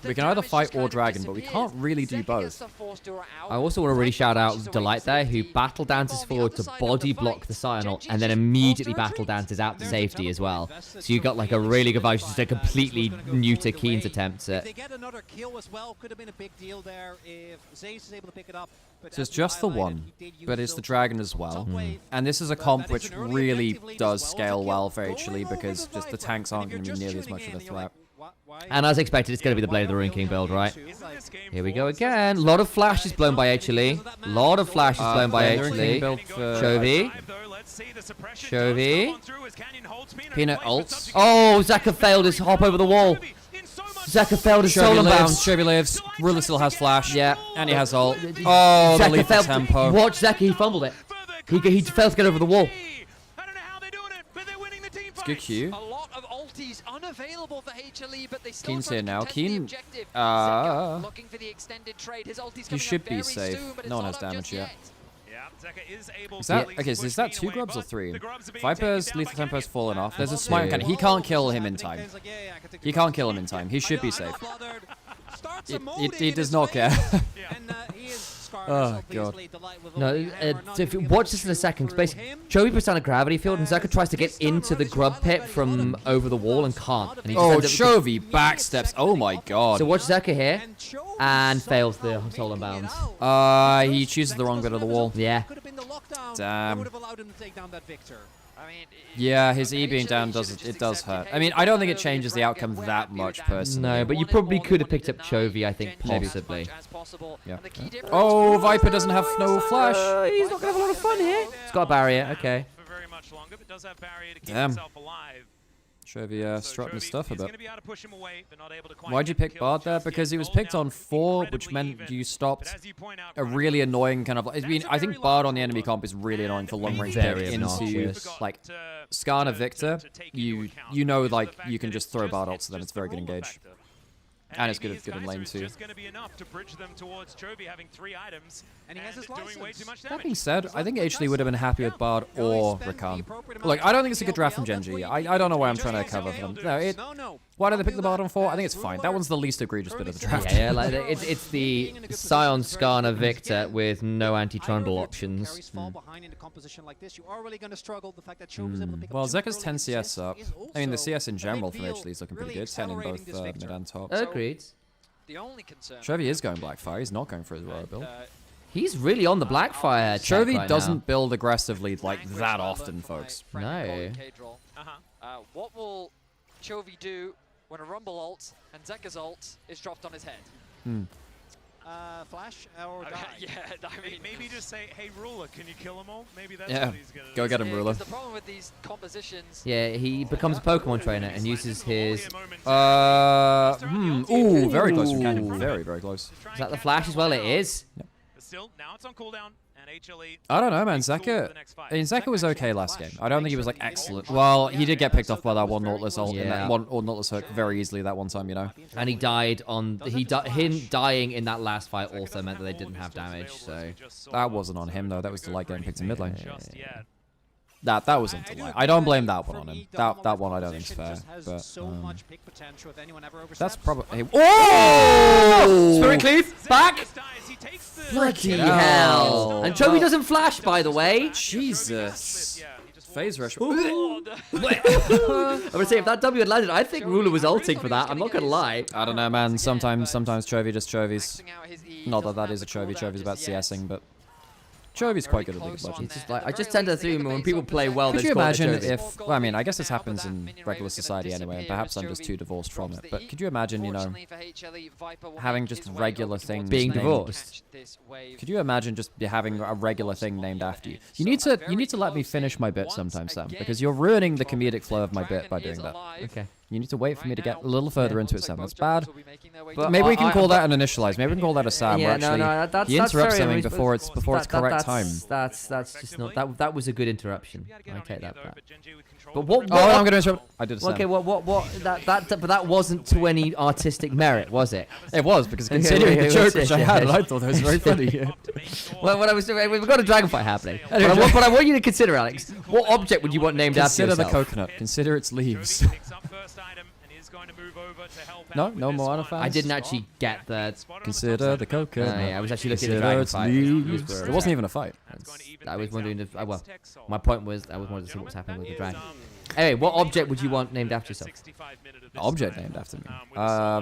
we can either fight or dragon, but we can't really do both. I also want to really shout out Delight there, who battle dances forward to body block the Scion ult, and then immediately battle dances out to safety as well. So you got like a really good vibe, just a completely new to Keen's attempts at... They get another kill as well. Could have been a big deal there if Zayce is able to pick it up. So it's just the one, but it's the dragon as well. And this is a comp which really does scale well for HLE because just the tanks aren't going to be nearly as much of a threat. And as expected, it's going to be the Blade of the Ruin King build, right? Here we go again. A lot of flashes blown by HLE. A lot of flashes blown by HLE. Chovy. Chovy. Peanut ults. Oh, Zeka failed his hop over the wall. Zeka failed his solo bounce. Chovy lives. Ruler still has flash. Yeah. And he has ult. Oh, the lethal tempo. Watch Zeka, he fumbled it. He failed to get over the wall. It's good Q. A lot of ultis unavailable for HLE, but they still Keen's here now. Keen, looking for the extended trade. His ulti's he should be safe. No one has damage yet. Is that okay? So is that 2 grubs or 3? Viper's lethal tempo's fallen off. There's a smite on Canyon. He can't kill him in time. He can't kill him in time. He should be safe. He does not care. Oh god. No, so if you watch this in a second, because basically Chovy puts down a gravity field and Zeka tries to get into the grub pit from over the wall and can't. And Chovy backsteps. Oh my god. So watch Zeka here and fails the stolen bounds. He chooses the wrong bit of the wall. Yeah. Damn. Yeah, his E being down does hurt. I mean, I don't think it changes the outcome that much personally. No, but you probably could have picked up Chovy, I think, possibly. Yeah. Oh, Viper doesn't have no flash. He's not going to have a lot of fun here. He's got a barrier, okay. Damn. Chovy strutting his stuff a bit. Why'd you pick Bard there? Because he was picked on 4, which meant you stopped a really annoying kind of... I mean, I think Bard on the enemy comp is really annoying for long range pick into, like, Skarner Victor. You know, like, you can just throw Bard ult, so then it's very good engage. And it's good in lane too. That being said, I think HLE would have been happy with Bard or Rakan. Like, I don't think it's a good draft from Gen.G. I don't know why I'm trying to cover them. No, why did they pick the Bard on 4? I think it's fine. That one's the least egregious bit of the draft. Yeah, like it's the Sion Skarner Victor with no anti-trundle options. Well, Zeka's 10 CS up. I mean, the CS in general from HLE is looking pretty good. 10 in both mid and top. Agreed. Chovy is going Blackfire. He's not going for his Royal build. He's really on the Blackfire. Chovy doesn't build aggressively like that often, folks. No. What will Chovy do when a Rumble ult and Zeka's ult is dropped on his head? Flash or die? Yeah, I mean, maybe just say, "Hey, Ruler, can you kill them all?" Maybe that's what he's gonna go get him, Ruler. The problem with these compositions. Yeah, he becomes a Pokemon trainer and uses his. Ooh, very close from Canyon. Very, very close. Is that the flash as well? It is. Yep. Still, now it's on cooldown. HLE. I don't know, man. Zeka was okay last game. I don't think he was like excellent. Well, he did get picked off by that one Nautilus ult in that one, or Nautilus hook very easily that one time, you know. And he died on him dying in that last fight also meant that they didn't have damage. So that wasn't on him though. That was Delight getting picked in mid lane. That wasn't Delight. I don't blame that one on him. That one I don't think is fair. But that's probably. Oh! Spirit Cleave back. Bloody hell! And Chovy doesn't flash, by the way. Jesus. Phase rush. I'm gonna say if that W had landed, I think Ruler was ulting for that. I'm not gonna lie. I don't know, man. Sometimes Chovy just Chovy's. Not that is a Chovy. Chovy's about CSing, but Chovy's quite good at League of Legends. Just like, I just tend to assume when people play well, could you imagine if... Well, I mean, I guess this happens in regular society anyway, and perhaps I'm just too divorced from it. But could you imagine, you know, having just regular things being divorced? Could you imagine just having a regular thing named after you? You need to let me finish my bit sometime, Sam, because you're ruining the comedic flow of my bit by doing that. Okay. You need to wait for me to get a little further into it, Sam. That's bad. But maybe we can call that an initialize. Maybe we can call that a Sam. Yeah, actually, he interrupts something before it's correct time. That's just not that was a good interruption. I take that back. But what? Oh, I'm gonna interrupt. I did a Sam. Okay, but that wasn't to any artistic merit, was it? It was because considering the joke which I had, and I thought that was very funny. Well, what I was doing, we've got a dragon fight happening. But I want you to consider, Alex. What object would you want named after yourself? Consider the coconut. Consider its leaves. No Moana fans? I didn't actually get that. Consider the coconut. Yeah, I was actually looking at the dragon fight. It wasn't even a fight. I was wondering if... well, my point was I was wanting to see what was happening with the dragon. Anyway, what object would you want named after yourself? Object named after me? I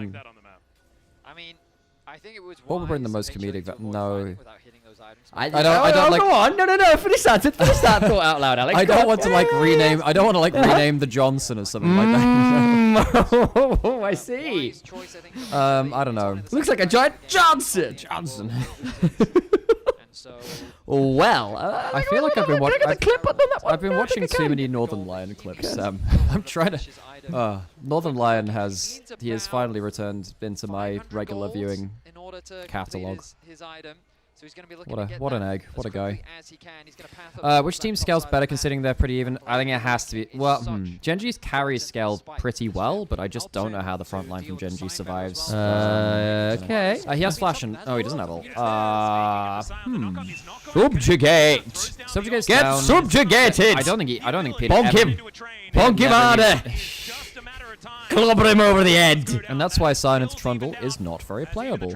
mean, I think it was what would bring the most comedic... No. I don't like... Go on. No. Finish that thought out loud, Alex. I don't want to like rename... I don't want to like rename the Johnson or something like that. Oh, I see. I don't know. Looks like a giant Johnson. Well, I feel like I've been watching too many Northern Lion clips. I'm trying to... Northern Lion has finally returned into my regular viewing catalog. What an egg. What a guy. Which team scales better considering they're pretty even? I think it has to be... Well, Gen.G's carries scale pretty well, but I just don't know how the front line from Gen.G survives. Okay. He has flash and... Oh, he doesn't have ult. Subjugate! Subjugate's Get down. subjugated! I don't think Peter... Bonk him! Bonk him harder! Clobber him over the head! And that's why Silent Trundle is not very playable.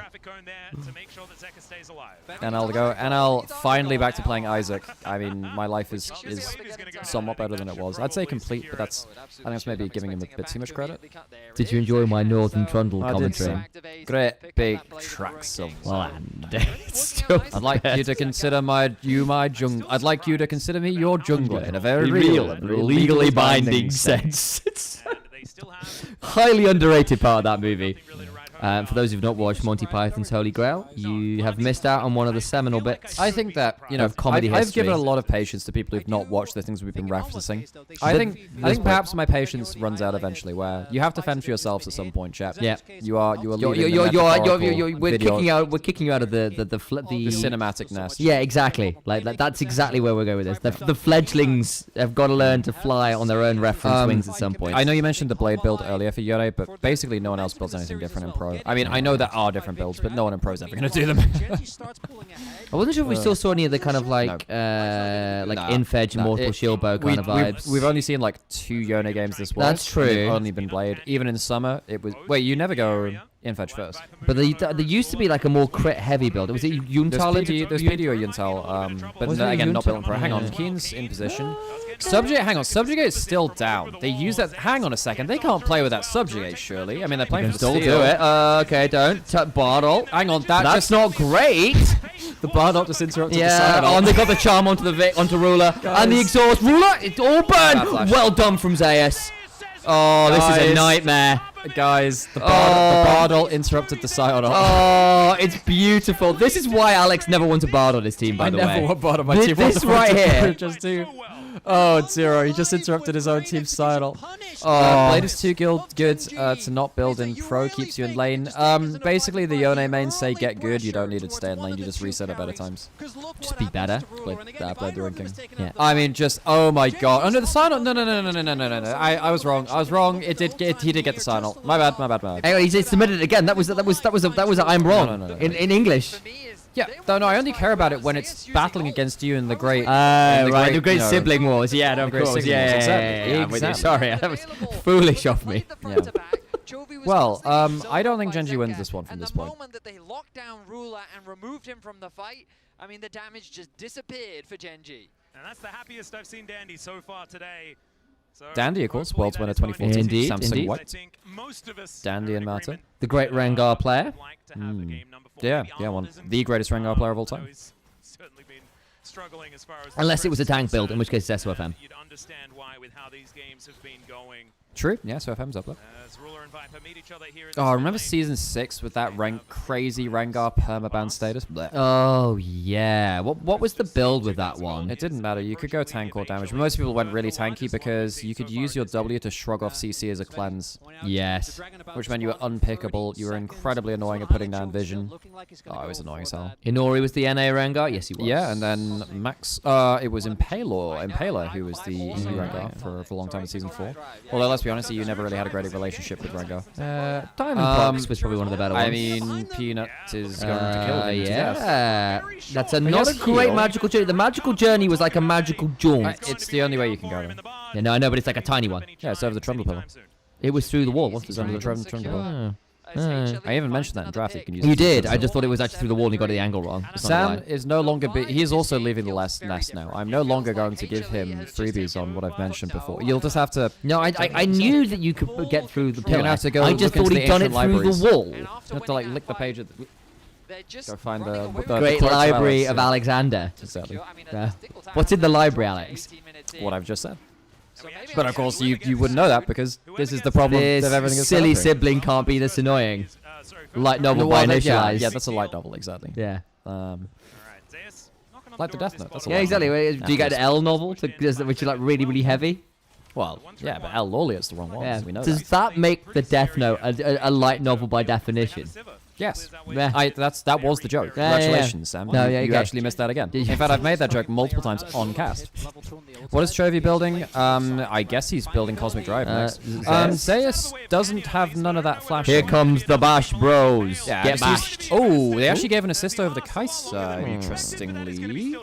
And I'll finally back to playing Isaac. I mean, my life is somewhat better than it was. I'd say complete, but I think that's maybe giving him a bit too much credit. Did you enjoy my Northern Trundle commentary? Great big tracks of land. I'd like you to consider my jungle. I'd like you to consider me your jungler in a very real and legally binding sense. It's highly underrated part of that movie. For those who've not watched Monty Python's Holy Grail, you have missed out on one of the seminal bits. I think that, you know, of comedy I've history. given a lot of patience to people who've not watched the things we've been referencing. I think perhaps my patience runs out eventually, where you have to fend for yourselves at some point, chap. Yeah. You are leaving we're kicking you out of the cinematic nest. Yeah, exactly. Like that's exactly where we're going with this. The fledglings have got to learn to fly on their own reference wings at some point. I know you mentioned the blade build earlier for Yone, but basically no one else builds anything different in pro. I mean, I know there are different builds, but no one in pro is ever going to do them. I wasn't sure if we still saw any of the kind of Infedge, Immortal Shield Bow kind of vibes. We've only seen like 2 Yone games this week. That's true. They've only been blade. Even in summer, it was. Wait, you never go Infedge first. But there used to be like a more crit heavy build. Was it Yuntal? There's PDO Yuntal, but no, again, not built in pro. Hang on, Keen's in position. Subjugate, hang on, Subjugate is still down. They use that. Hang on a second, they can't play with that Subjugate, surely. I mean, they're playing for the still steal. do it. Okay, don't. Bardol. Hang on, that's not great. The Bardol just interrupted the Yeah, side. and they got the charm onto Ruler. And the exhaust. Ruler, it's all burned. Well done from Zayas. Oh, this is a nightmare. Guys, the Bardol interrupted the Psyodol. Oh, it's beautiful. This is why Alex never wants a Bard on his team, by the way. I never want Bard on my team. This right here. Just do. Oh, Zero. He just interrupted his own team's Psyodol. Blade is too good to not build in pro, keeps you in lane. Basically, the Yone mains say get good. You don't need it to stay in lane. You just reset at better times. Just be better. Blade the Ring King. Yeah. I mean, just, oh my god. Oh, no, the Psyodol. No. I was wrong. He did get the Psyodol. My bad. Hey, he submitted it again. That was I'm wrong. No. In English. Yeah, no, I only care about it when it's battling against you in the great... the great sibling wars. Yeah, no, of course. Yeah, exactly. Sorry, that was foolish of me. Yeah. Well, I don't think Gen.G wins this one from this point. The moment that they locked down Ruler and removed him from the fight, I mean, the damage just disappeared for Gen.G. And that's the happiest I've seen Dandy so far today. So Dandy, of course, World's winner 2014. Indeed, Samsung indeed. White. Dandy and Mata. The great Rengar player. Yeah, the greatest Rengar player of all time. Unless it was a tank build, in which case it's SOFM. You'd understand why with how these games have been going. True, yeah, SOFM's up there. Ruler and Viper meet each other here. Oh, I remember Season 6 with that crazy Rengar permaban status. Blech. Oh, yeah. What was the build with that one? It didn't matter. You could go tank or damage. Most people went really tanky because you could use your W to shrug off CC as a cleanse. Yes. Which meant you were unpickable. You were incredibly annoying at putting down vision. Oh, it was annoying as hell. Inori was the NA Rengar? Yes, he was. Yeah, and then Max... it was Impaler who was the EU Rengar for a long time in Season 4. Although, let's be honest, you never really had a great relationship with Rengar. Diamond Prox was probably one of the better ones. I mean, Peanut is going to kill him. Yeah. That's not a great magical journey. The magical journey was like a magical jaunt. It's the only way you can go. Yeah, no, I know, but it's like a tiny one. Yeah, it's over the Trundle Pillar. It was through the wall, wasn't it? It's under the Trundle Pillar. I even mentioned that in draft. You can use. You did. I just thought it was actually through the wall and you got the angle wrong. Sam is no longer. He's also leaving the nest now. I'm no longer going to give him freebies on what I've mentioned before. You'll just have to. No, I knew that you could get through the pillar. You're gonna have to go. I just thought he'd done it through the wall. You have to like lick the page. Go find the great library of Alexander. Exactly. What's in the library, Alex? What I've just said. But of course, you wouldn't know that because this is the problem of everything. This silly sibling can't be this annoying. Light novel by Initialise. Yeah, that's a light novel, exactly. Yeah. Like the Death Note. That's a exactly. Do you get an L novel, which is like really, really heavy? Well, yeah, but L Laureate's the wrong one. Yeah. We know Does that make the Death Note a light novel by definition? Yes. Yeah. That was the joke. Congratulations, Sam. No, you actually missed that again. In fact, I've made that joke multiple times on cast. What is Chovy building? I guess he's building Cosmic Drive next. Zeus doesn't have none of that flash. Here comes the Bash Bros. Yeah, Get bashed. Oh, they actually gave an assist over the Kai'Sa, interestingly.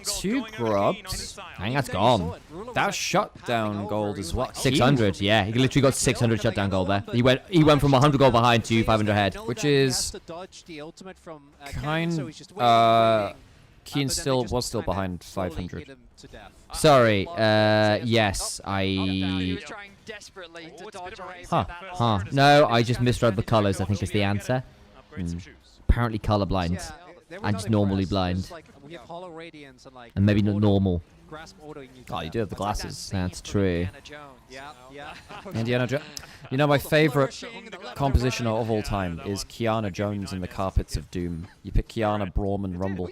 2 grubs. I think that's gone. That shutdown gold as well. 600, yeah. He literally got 600 shutdown gold there. He went from 100 gold behind to 500 ahead. Which is kind Keen was still behind 500. Sorry, yes, No, I just misread the colours, I think is the answer. Apparently colourblind. I'm just normally blind. And maybe not normal. grasp auto. Oh, you do have the glasses. That's true. Yeah. Indiana Jones. You know, my favorite composition of all time is Kiana Jones in the Carpets of Doom. You pick Kiana, Braum, and Rumble,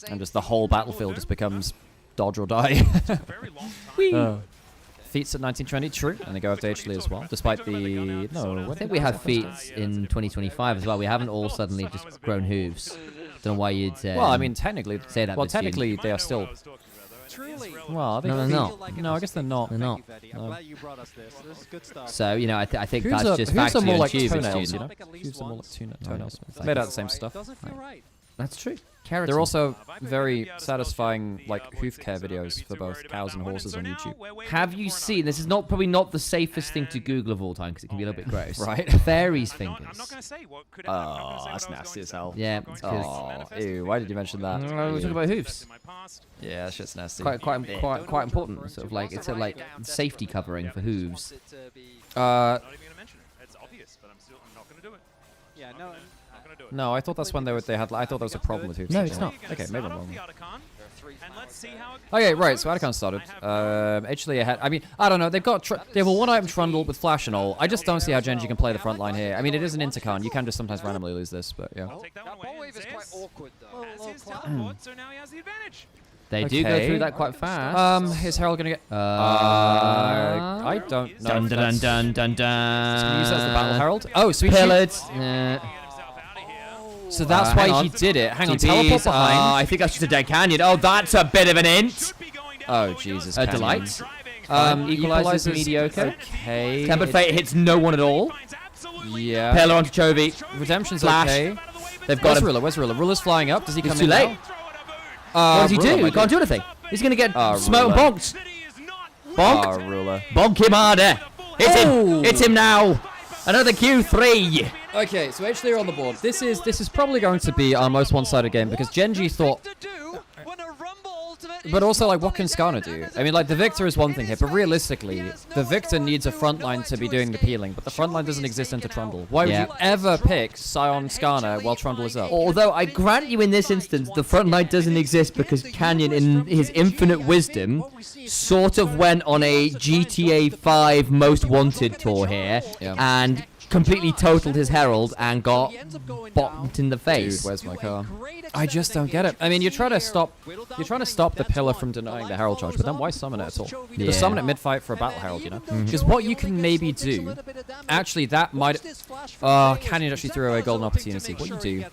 and just the whole battlefield just becomes dodge or die. Feats at 1920, true, and they go after HLE as well, despite the... No, I think we have feats in 2025 as well. We haven't all suddenly just grown hooves. Don't know why you'd well, I mean, technically... say that. Well, technically, they are still... Truly. Well, are they? No, they're not. No, I guess they're not. They're not. I'm glad you brought us this. This is good stuff. So, you know, I think Hooves that's are, just hooves are factually more like untubic, toenails, you know? student. Hooves are more like toenails. Right. Made out of the same stuff. Doesn't feel right. That's true. They're also very satisfying, like, hoof care videos for both cows and horses on YouTube. Have you seen, this is probably not the safest thing to Google of all time because it can be a little bit gross. Right. Fairies' fingers. Oh, that's nasty as hell. Yeah. Oh, ew, why did you mention that? We're talking about hoofs. Yeah, that shit's nasty. Quite important. Sort of like, it's a like safety covering for hooves. Yeah, no. No, I thought that's when they had. I thought there was a problem with hoops. No, it's not. Okay, maybe I'm wrong. Okay, right. So Atacon started. HLE ahead. I mean, I don't know. They have a one-item Trundle with flash and all. I just don't see how Gen.G can play the front line here. I mean, it is an intercon. You can just sometimes randomly lose this, but yeah. They do go through that quite fast. Is Herald gonna get? I don't know. Dun. Use that as the Battle Herald. Oh, so he pillared. So that's why he did it. Hang on, teleport behind. I think that's just a dead canyon. Oh, that's a bit of an int. Oh, Jesus. A delight. Equalizes mediocre. Okay. Tempered Fate hits no one at all. Yeah. Pillar onto Chovy. Redemption's Flash. okay. They've got Ruler? Where's Ruler? Ruler's flying up. Does he come in too late. Now? What does he do? He can't do anything. He's going to get smoked and bonked. Bonk. Ruler. Bonk him harder. Hit him now. Another Q3. Okay, so HLE are on the board. This is probably going to be our most one-sided game because Gen.G thought... But also, like, what can Skarner do? I mean, like, the Victor is one thing here, but realistically, the Victor needs a frontline to be doing the peeling, but the frontline doesn't exist into Trundle. Why would you ever pick Scion Skarner while Trundle is up? Although, I grant you in this instance, the frontline doesn't exist because Canyon, in his infinite wisdom, sort of went on a GTA 5 Most Wanted tour here, and completely totaled his Herald and got bonked in the face. Dude, where's my car? I just don't get it. I mean, you're trying to stop the pillar from denying the Herald charge, but then why summon it at all? Just summon it mid-fight for a Battle Herald, you know? Because what you can maybe do, actually, that might... Canyon actually threw away a golden opportunity. What you do,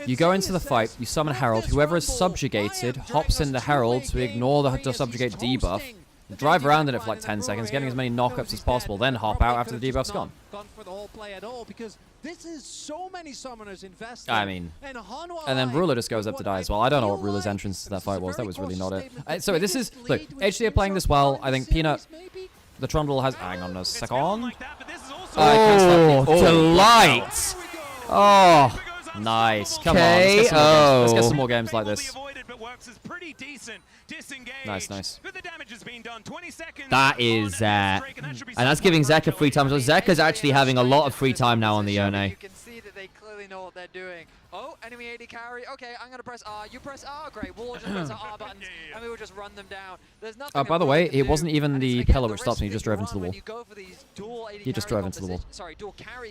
you go into the fight, you summon Herald, whoever is subjugated hops in the Herald to ignore the subjugate debuff, drive around in it for like 10 seconds, getting as many knockups as possible, then hop out after the debuff's gone. For the whole play at all because this is so many summoners invested. I mean, and then Ruler just goes up to die as well. I don't know what Ruler's entrance to that fight was. That was really not it. So this is, look, HLE are playing this well. I think Peanut, the Trundle has, hang on a second. Delight. Oh, nice. Come on. Let's get some more games like this. Nice. That is, and that's giving Zeka free time. So Zeka's actually having a lot of free time now on the Yone. You can see that they clearly know what they're doing. Oh, enemy AD carry. Okay, I'm gonna press R. You press R. Great. We'll just press R buttons, and we will just run them down. There's nothing. By the way, it wasn't even the pillar which stopped me. He just drove into the wall. He just drove into the wall.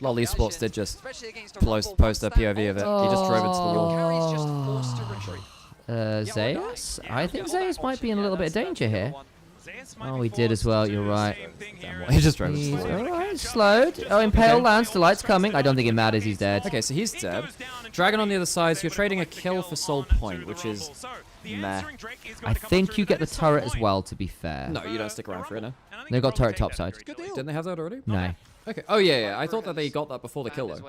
LoL Esports did just post a POV of it. He just drove into the wall. Zeus? I think Zeus might be in a little bit of danger here. Oh, he did as well, you're right. He just drove into the wall. Alright, slowed. Oh, Impale lands, Delight's coming. I don't think it matters, he's dead. Okay, so he's dead. Dragon on the other side, so you're trading a kill for Soul Point, which is meh. I think you get the turret as well, to be fair. No, you don't stick around for it, no? They got turret topside. Didn't they have that already? No. Okay. Oh yeah. I thought that they got that before the kill though.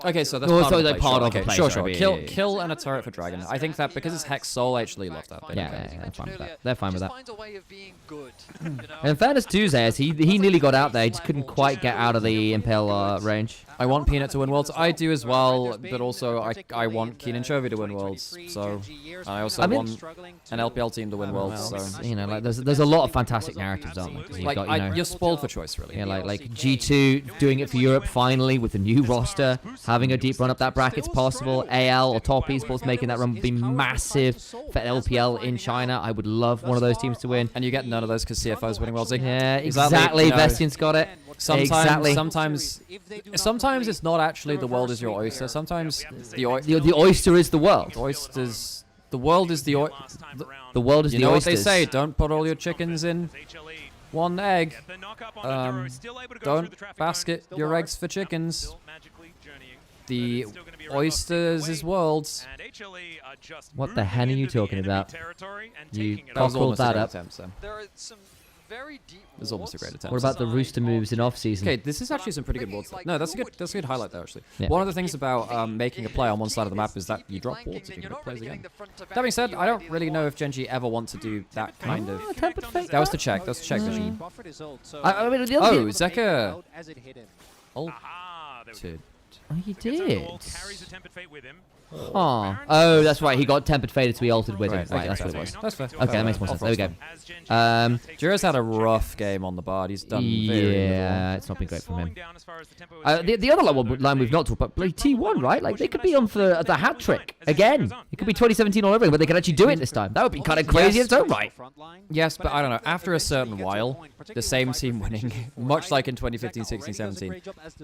Okay, so that's part of the play. Sure. Kill and a turret for Dragon. I think that because it's Hex Soul, HLE love that. Yeah, they're fine with that. They're fine with that. In fairness to Zeus, he nearly got out there. He just couldn't quite get out of the Impale range. I want Peanut to win Worlds. I do as well, but also I want Keen and Chovy to win Worlds. So I also want an LPL team to win Worlds. So you know, like there's a lot of fantastic narratives, aren't there? Like you're spoiled for choice, really. Yeah, like G2 doing it for Europe finally with the new roster, having a deep run up that bracket's possible. AL or Top Esports making that run would be massive for LPL in China. I would love one of those teams to win. And you get none of those because CFO's winning Worlds. Yeah, exactly. Vestian's got it. Sometimes it's not actually the world is your oyster. Sometimes the oyster is the world. The world is the world is the oysters. You know what they say? Don't put all your chickens in one egg. Don't basket your eggs for chickens. The oysters is worlds. What the hell are you talking about? You called that up. There are some very deep. It was almost a great attempt. What about the rooster moves in off-season? Okay, this is actually some pretty good wards. No, that's a good highlight there, actually. Yeah. One of the things about making a play on one side of the map is that you drop wards if you can put plays again. That being said, I don't really know if Gen.G ever want to do that kind of... That was the check. That was the check vision. I mean, the other Zeka ulted. Oh, he did. Huh. Oh, that's right. He got tempered faded to be altered with him. Right, that's what it was. That's fair. Okay, that makes more sense. There we go. Jira's had a rough game on the board. He's done Yeah, it's not been great from him. The other line we've not talked about, bloody T1, right? Like, they could be on for the hat trick again. It could be 2017 all over again, but they could actually do it this time. That would be kind of crazy in its own right. Yes, but I don't know. After a certain while, the same team winning, much like in 2015, 16, 17,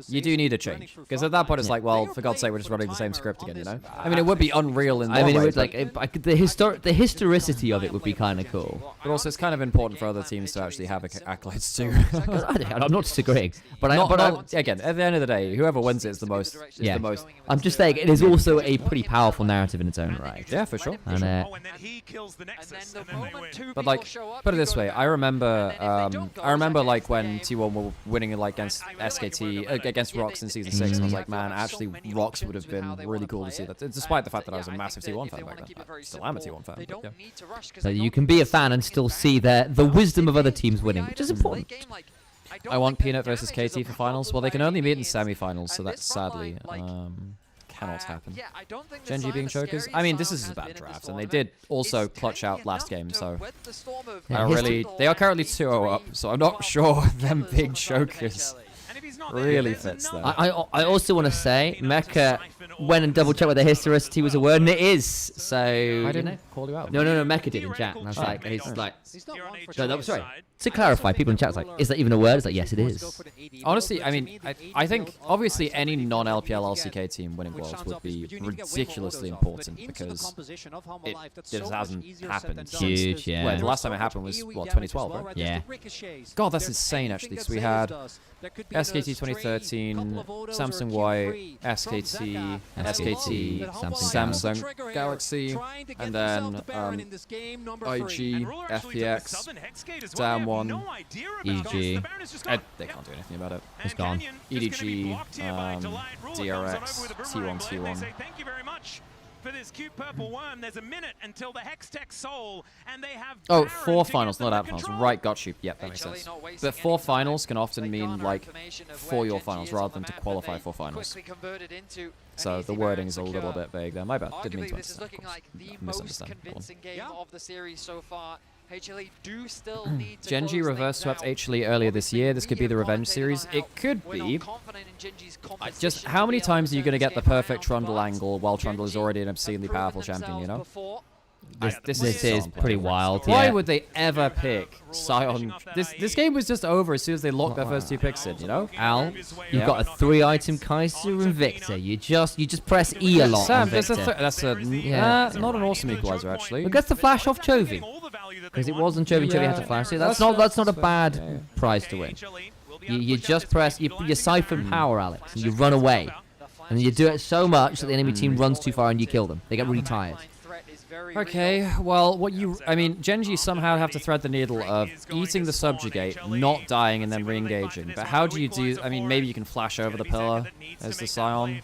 you do need a change. Because at that point, it's like, well, for God's sake, we're just running the same script again, you know? I mean, it would be unreal in it would, like, the historicity of it would be kind of cool. But also, it's kind of important for other teams to actually have accolades too. I'm not disagreeing, but again, at the end of the day, whoever wins it is the most. Yeah. I'm just saying it is also a pretty powerful narrative in its own right. Yeah, for sure. And, but like, put it this way, I remember like when T1 were winning like against SKT against Rox in season 6, and I was like, man, actually, Rox would have been really cool to see that. Despite the fact that I was a massive T1 fan back then, I still am a T1 fan. But yeah. So you can be a fan and still see the wisdom of other teams winning, which is important. I want Peanut versus KT for finals. Well, they can only meet in semi-finals, so that sadly cannot happen. Gen.G being chokers. I mean, this is a bad draft, and they did also clutch out last game, so they are currently 2-0 up, so I'm not sure them being chokers really fits there. I also want to say Mecha went and double checked whether historicity was a word, and it is. So I didn't call you out. No, Mecha did in chat, and I was like, he's like, no, sorry. To clarify, people in chat was like, is that even a word? It's like, yes, it is. Honestly, I mean, I think obviously any non-LPL LCK team winning Worlds would be ridiculously important because it just hasn't happened. Huge, yeah. Well, the last time it happened was, what, 2012, right? Yeah. God, that's insane, actually. So we had SKT 2013, Samsung White, SKT, Samsung Galaxy, and then IG, FPX, Down 1, EG. They can't do anything about it. It's gone. EDG, DRX, T1. Thank you very much for this cute purple worm. There's a minute until the Hextech Soul, and they have. Oh, 4 finals, not out finals. Right, got you. Yep, that makes sense. But 4 finals can often mean like for your finals rather than to qualify for finals. So the wording is a little bit vague there. My bad. Didn't mean to understand. Misunderstand. HLE do still need to Gen.G reverse swept HLE earlier this year. This could be the revenge series. It could be. Just how many times are you going to get the perfect Trundle angle while Trundle is already an obscenely powerful champion, you know? This is pretty wild. Why would they ever pick Sion? This game was just over as soon as they locked their first 2 picks in, you know? Al, you've got a 3-item Kaiser and Victor. You just press E a lot. Sam, that's not an awesome equalizer actually. Well, gets the flash off Chovy. Because it wasn't Chovy had to flash. See, that's not a bad prize to win. You just press you siphon power, Alex, and you run away. And you do it so much that the enemy team runs too far and you kill them. They get really tired. Okay, well, I mean, Gen.G somehow have to thread the needle of eating the subjugate, not dying, and then re-engaging. But how do you do? I mean, maybe you can flash over the pillar as the Scion.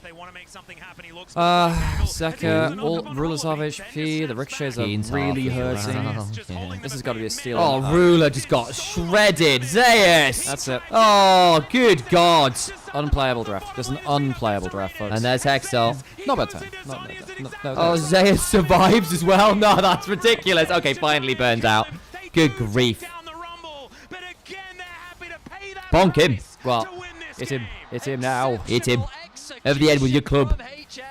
Zeka, Rulers of HP, the ricochets are really hurting. This has got to be a steal. Oh, Ruler just got shredded. Zeus! That's it. Oh, good God. Unplayable draft. Just an unplayable draft, folks. And there's Hexel. Not bad time. Not bad time. Oh, Zeus survives as well. No, that's ridiculous. Okay, finally burns out. Good grief. Bonk him. Well, Hit him. Hit him now. Hit him. Over the head with your club.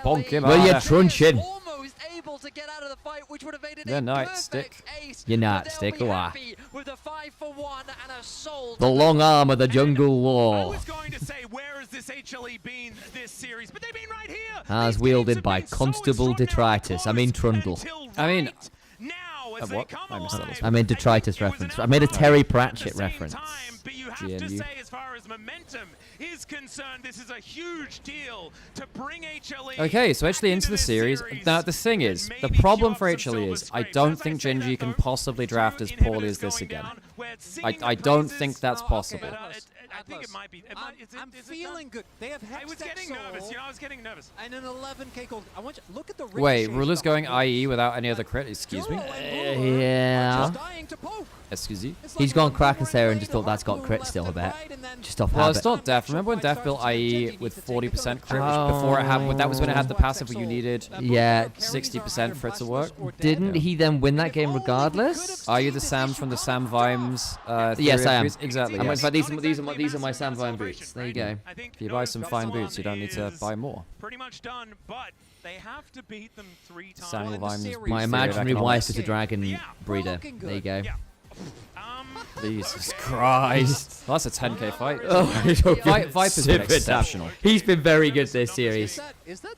Bonk him Well, you're harder. truncheon. Almost able to get out of the fight, which would have made it The a nightstick. ace. Your But nightstick, they'll be wah. happy with a 5-for-1 and a soul. The long arm of the jungle I war. was going to say, where has this HLE been this series? But they've been right here. As wielded by Constable Detritus. I mean Trundle. I mean, Now, as they what? come I missed that alive, last I made Detritus reference. I made a Terry Pratchett reference. but you have to GNU. say, as far as momentum is concerned, this is a huge deal to bring HLE. Okay, so HLE into the series. Now, the thing is, the problem for HLE is I don't think Gen.G can possibly draft as poorly as this again. I don't think that's possible. I think it might be. I'm feeling good. They have Hex I was Tech getting Soul nervous. I was getting nervous. and an 11k gold. I want you look at the Wait, ricochet Ruler's stuff. going IE without any other crit? Excuse me? Yeah. Dying to poke. Excuse me? He's gone Kraken Sarah and just thought that's got crit still, I bet. Just off Well, habit. it's not Def. Remember when Def built IE with 40% crit before it had? That was when it had the passive where you needed Yeah. 60% for it to work. Didn't he then win that game regardless? Are you the Sam from the Sam Vimes? Yes, I am. Exactly. In Yes. fact, these are my Sam Vine boots. There you go. If you buy some fine boots, you don't need to buy more. Pretty much done, but they have to beat them 3 times. Samuel Vimes. My imaginary wife is a dragon breeder. There you go. Jesus Christ. Well, that's a 10k fight. Oh, Viper's been exceptional. He's been very good this series. Is that?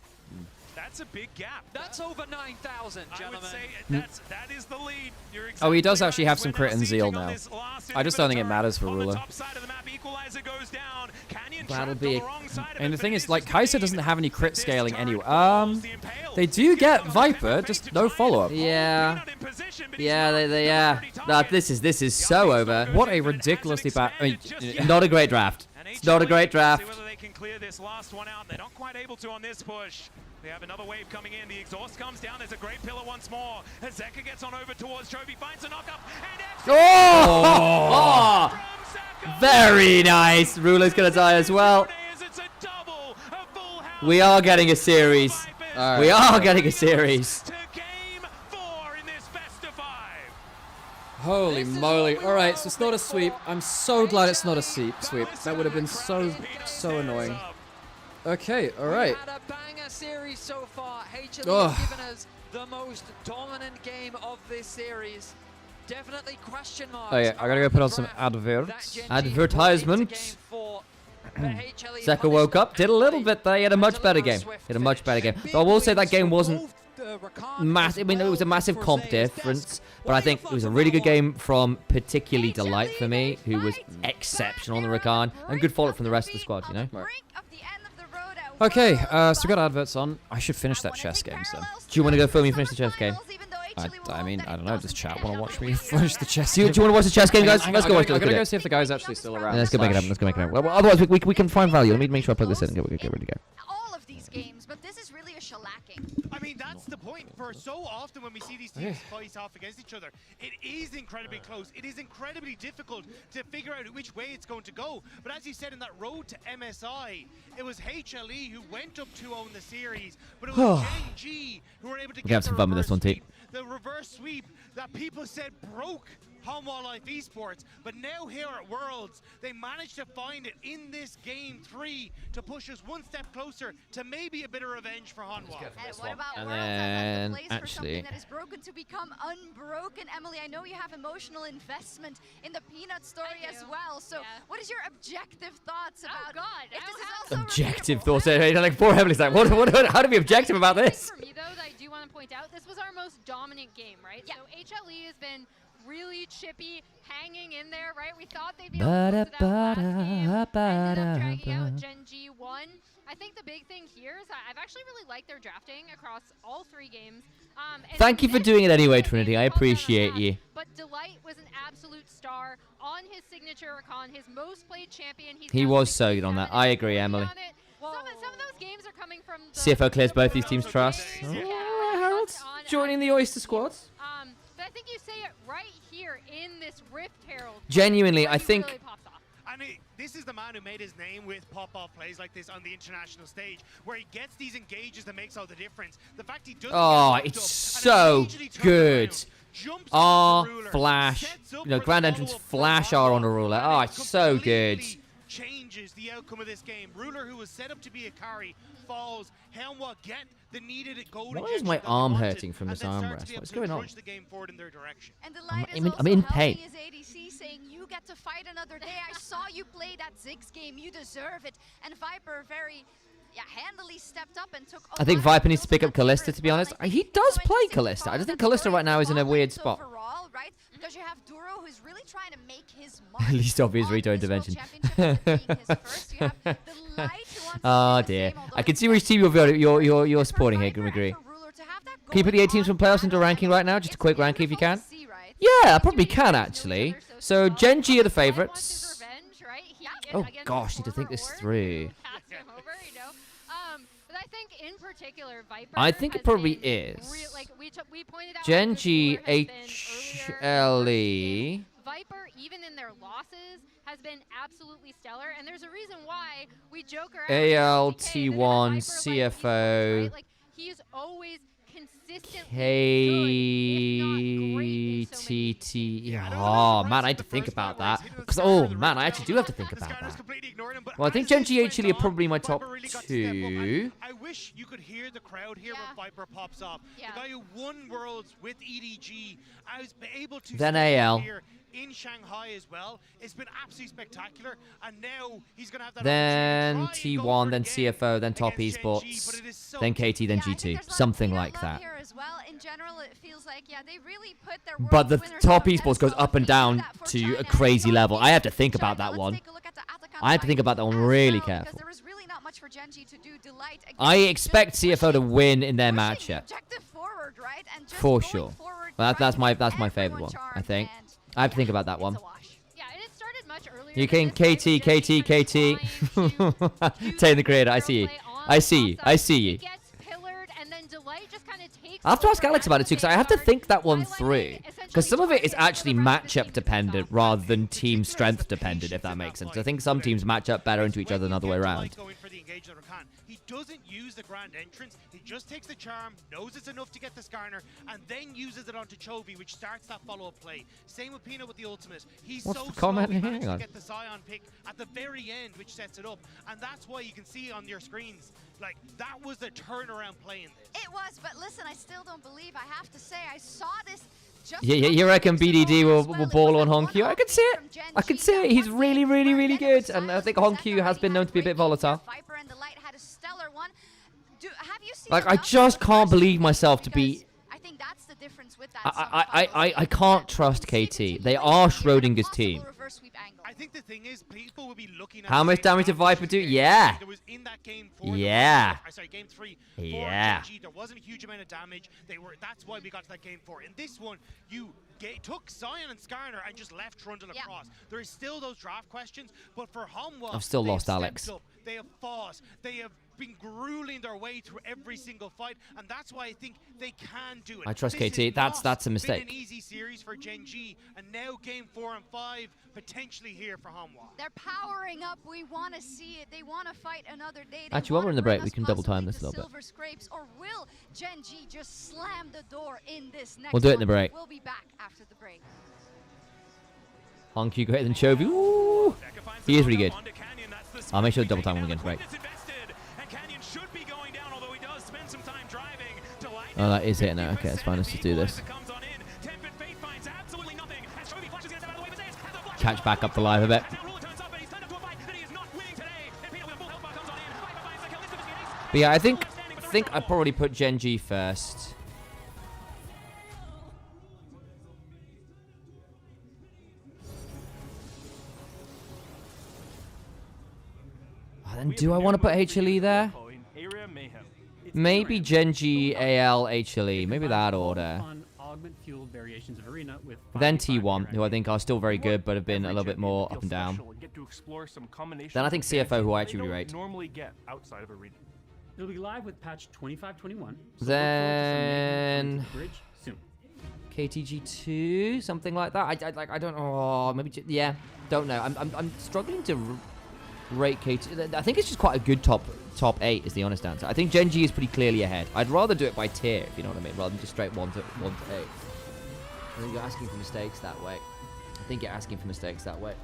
That's a big gap. That's over 9,000, I gentlemen. would say that is the lead. You're Oh, he does exactly actually right. have some crit and zeal We're now. on this last I just don't think it inhibitor matters for on the Ruler. top side of the map. Equalizer goes down. Canyon That'll trapped be on the wrong side of And it, the thing but is, it like, the Kaiser lead. doesn't have any crit This scaling turret anyway. falls, the Impale. They do get Viper, just no follow-up. Yeah. Yeah, Nah, this is so over. What a ridiculously bad... I mean, Not a great draft. It's not a great draft. See whether they can clear this last one out. They're not quite able to on this push. They have another wave coming in. The exhaust comes down. There's a great pillar once more. As Zeka gets on over towards Trophy, finds a knockup. And Oh! Very nice. Ruler's gonna die as well. We are getting a series. We are getting a series. Holy moly. Alright, so it's not a sweep. I'm so glad it's not a sweep. That would have been so annoying. Okay, alright. Had a banger series so far. HLE Ugh. has given us the most dominant game of this series. Definitely question marks. Oh yeah, I gotta go put on some adverts. Advertisement. Zeka woke up, did a little bit there. He had a much better game. But I will say that game wasn't massive. I mean, it was a massive comp difference, but I think it was a really good game from particularly Delight for me, who was exceptional on the Rakan, and good follow from the rest of the squad, you know? Okay, so we got adverts on. I should finish that chess game, so. Do you want to go film me finish the chess game? I mean, I don't know, does chat want to watch me finish the chess Do game? you want to watch the chess game, guys? Let's go watch it. I'm Look gonna at go it. see if the guy's actually still around. Let's go make it happen. Let's go make it happen. Well, otherwise, we can find value. Let me make sure I plug this in and get ready to go. All of these games, but this is really a shellacking. I mean, that's the point. For so often when we see these teams face off against each other, it is incredibly close. It is incredibly difficult to figure out which way it's going to go. But as you said, in that road to MSI, it was HLE who went up 2-0 in the series, but it was Gen.G who were able to We get have some fun with this one, T. the reverse sweep that people said broke Hanwha Life Esports, but now here at Worlds, they managed to find it in this game 3 to push us one step closer to maybe a bit of revenge for Hanwha. And what about And Worlds as then, the place for actually- something that is broken to become unbroken? Emily, I know you have emotional investment in the Peanut story as well. So, what is your objective thoughts about if this is also Objective thoughts. Like, poor Emily's like, how to be objective about this? For me, though, that I do want to point out, this was our most dominant game, right? Yeah. So HLE has been really chippy, hanging in there, right? We thought they'd be able to close it out last game. Ended up dragging out. Gen.G won. I think the big thing here is I've actually really liked their drafting across all 3 games. And Thank you for doing it anyway, this Trinity. I appreciate you. But Delight was an absolute star on his signature icon, his most played champion. He was so good on that. I agree, Emily. Some of those games are coming from the CFO clears both these teams' trust. Harold's joining the Oyster Squad. But I think you say it right here in this Rift, Harold. Genuinely, where I he think- really pops off. And this is the man who made his name with pop-off plays like this on the international stage, where he gets these engages that makes all the difference. The fact he doesn't Oh, get it's locked up so and immediately turns good. around, jumps R onto the ruler, flash, sets up you know, for grand the entrance follow-up flash from R Hanwha, on the ruler. and Oh, it it's so good. completely changes the outcome of this game. Ruler, who was set up to be a carry, falls. Hanwha get the needed goal. Why is my arm hurting from this arm rest? What's going on? And the light is I'm in pain. his ADC, saying you get to fight another day. I saw you play that Ziggs game. You deserve it. And Viper very handily stepped up and took. I think Viper needs to pick up Kalista, to be honest. He does play Kalista. I just think Kalista right now is in a weird spot. Overall, right? Because you have Duro, who's really trying to make his mark. Least obvious Rito intervention. Oh dear. I can see which team you're supporting here, McGree. Can you put the 8 teams from playoffs into ranking right now? Just a quick ranking if you can. Yeah, I probably can actually. So Gen.G are the favorites. Oh gosh, need to think this through. I think it probably is. Gen.G, HLE. Viper, even in their losses, has been absolutely stellar, and there's a reason why we joke around. AL, T1, CFO. Like, he's always consistently KTT. Oh man, I had to think about that. Because oh man, I actually do have to think about that. Well, I think Gen.G actually are probably my top 2. I wish you could hear the crowd here when Viper pops off. The guy who won Worlds with EDG, I was able to then AL. Here in Shanghai as well. It's been absolutely spectacular, and now he's gonna have that. Then T1, then CFO, then Top Esports, then KT, then G2, something like that. But the Top Esports goes up and down to a crazy level. I have to think about that one. I have to think about that one really careful. I expect CFO to win in their matchup. For sure. Well, that's my favorite one, I think. I have to think about that one. You can KT. Tay the creator, I see you. I see you. I have to ask Alex about it too, because I have to think that one through. Because some of it is actually matchup dependent rather than team strength dependent, if that makes sense. I think some teams match up better into each other than the other way around. He doesn't use the grand entrance. He just takes the charm, knows it's enough to get the Skarner, and then uses it onto Chovy, which starts that follow-up play. Same with Peanut with the ultimate. He's What's so the comment? slow, he managed to get the Scion pick at the very end, which sets it up. And that's why you can see on your screens, like, that was the turnaround play in this. It was, but listen, I still don't believe. I have to say, I saw this. Yeah, you reckon BDD will ball on Honkyu? I can see it. I can see it. He's really, really, really good. And I think Honkyu has been known to be a bit volatile. Like, I just can't believe myself to be... I can't trust KT. They are Schrodinger's team. I think the thing is, people will be looking at how much damage did Viper do? Yeah. Yeah. Game 3. Yeah. There wasn't a huge amount of damage. That's why we got to that game 4. In this one, you took Scion and Skarner and just left Trundle across. There is still those draft questions, but for Hanwha, I've still lost Alex. They have fought. They have been grueling their way through every single fight, and that's why I think they can do it. I trust KT. That's a mistake. Been an easy series for Gen.G, and now game 4 and 5 potentially here for Hanwha. They're powering up. We want to see it. They want to fight another day. Actually, while we're in the break, we can double time this a little bit. Silver scrapes, or will Gen.G just slam the door in this next We'll do it in the break. We'll be back after the break. Honkyu greater than Chovy. Ooh, he is really good. I'll make sure to double time him again. Right. Oh, that is it now. Okay, it's fine. Let's just do this. Catch back up the live a bit. But yeah, I think I'd probably put Gen.G first. Then do I want to put HLE there? Maybe Gen.G, AL, HLE. Maybe that order. Then T1, who I think are still very good, but have been a little bit more up and down. Then I think CFO, who I actually really rate. It'll be live with patch 2521. Then KTG2, something like that. I don't know. Oh, maybe yeah. Don't know. I'm struggling to rate KT. I think it's just quite a good top 8 is the honest answer. I think Gen.G is pretty clearly ahead. I'd rather do it by tier, if you know what I mean, rather than just straight 1 to 8. I think you're asking for mistakes that way.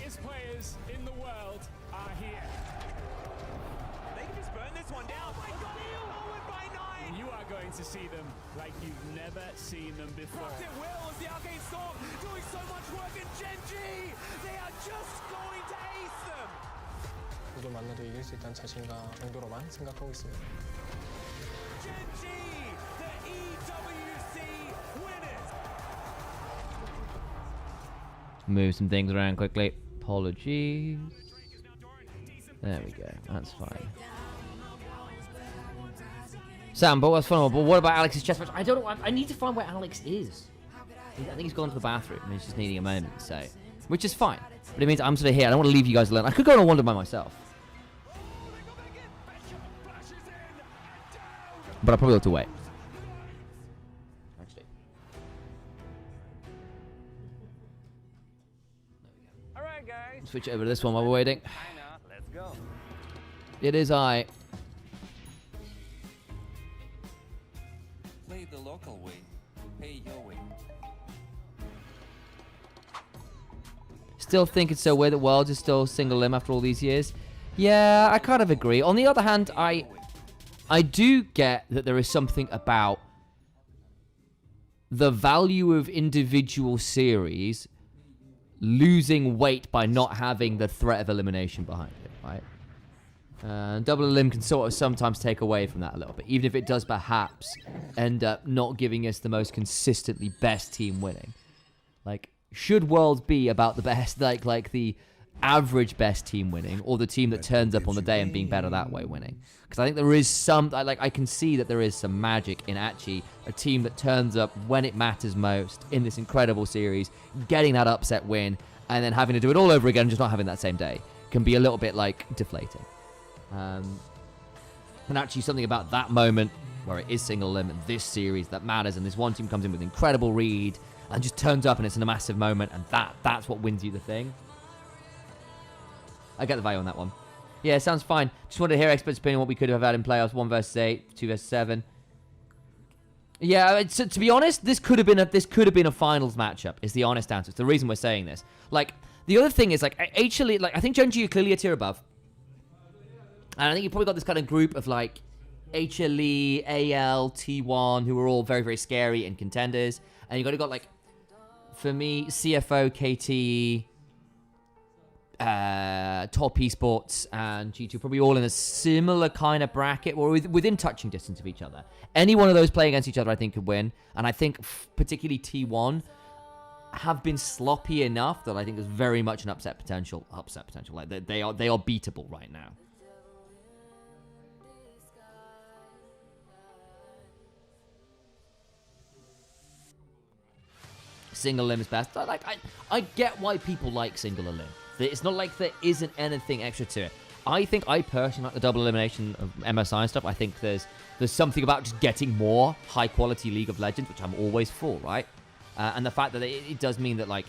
greatest players in the world are here. They can just burn this one down. Oh my God, forward by 9. You are going to see them like you've never seen them before. What it will as the Arcane Storm doing so much work in Gen.G. They are just going to ace them. 누구 만나도 이길 수 있다는 자신감 정도로만 생각하고 있습니다. Gen.G, the EWC winners. Move some things around quickly. Apologies. There we go. That's fine. Sam, but what's fun? But what about Alex's chess match? I don't know. I need to find where Alex is. I think he's gone to the bathroom and he's just needing a moment, so, which is fine. But it means I'm sort of here. I don't want to leave you guys alone. I could go on a wander by myself, but I probably have to wait. Actually. All right, guys. Switch over to this one while we're waiting. Let's go. It is I. Play the local way. Pay your way. Still think it's so weird that Worlds is still single limb after all these years. Yeah, I kind of agree. On the other hand, I do get that there is something about the value of individual series losing weight by not having the threat of elimination behind it, right? Double elim can sort of sometimes take away from that a little bit, even if it does perhaps end up not giving us the most consistently best team winning. Like, should Worlds be about the best, like the average best team winning, or the team that turns up on the day and being better that way winning? Because I think there is some, I can see that there is some magic in actually a team that turns up when it matters most in this incredible series, getting that upset win, and then having to do it all over again, just not having that same day, can be a little bit, like, deflating. And actually something about that moment where it is single limit, this series that matters, and this one team comes in with an incredible read and just turns up and it's in a massive moment, and that's what wins you the thing. I get the value on that one. Yeah, sounds fine. Just wanted to hear experts' opinion on what we could have had in playoffs. 1 versus 8, 2 versus 7. Yeah, to be honest, this could have been a finals matchup. Is the honest answer. It's the reason we're saying this. Like, the other thing is, like, HLE, like, I think Gen.G are clearly a tier above. And I think you probably got this kind of group of, like, HLE, AL, T1, who are all very, very scary and contenders. And you got like, for me, CFO, KT, Top Esports, and G2 probably all in a similar kind of bracket, or within touching distance of each other. Any one of those playing against each other, I think, could win. And I think particularly T1 have been sloppy enough that I think there's very much an upset potential. Like, they are beatable right now. Single limb is best. I get why people like single limb. It's not like there isn't anything extra to it. I think I personally like the double elimination of MSI and stuff. I think there's something about just getting more high quality League of Legends, which I'm always for, right? And the fact that it does mean that, like,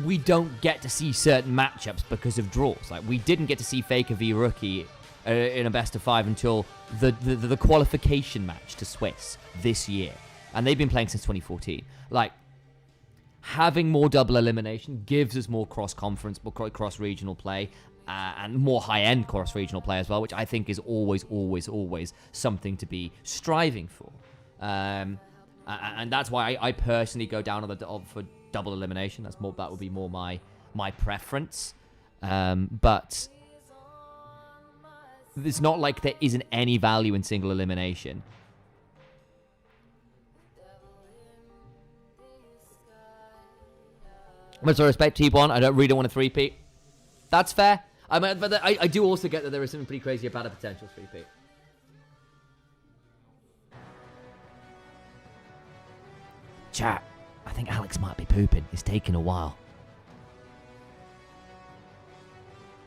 we don't get to see certain matchups because of draws. Like, we didn't get to see Faker v Rookie in a best of 5 until the qualification match to Swiss this year, and they've been playing since 2014. Like, having more double elimination gives us more cross-conference, more cross-regional play, and more high-end cross-regional play as well, which I think is always, always, always something to be striving for. And that's why I personally go down on for double elimination. That would be more my preference. But it's not like there isn't any value in single elimination. Much respect, T1. I don't really want to 3-peat. That's fair. I mean, but I do also get that there is something pretty crazy about a potential 3-peat. Chat, I think Alex might be pooping. It's taking a while.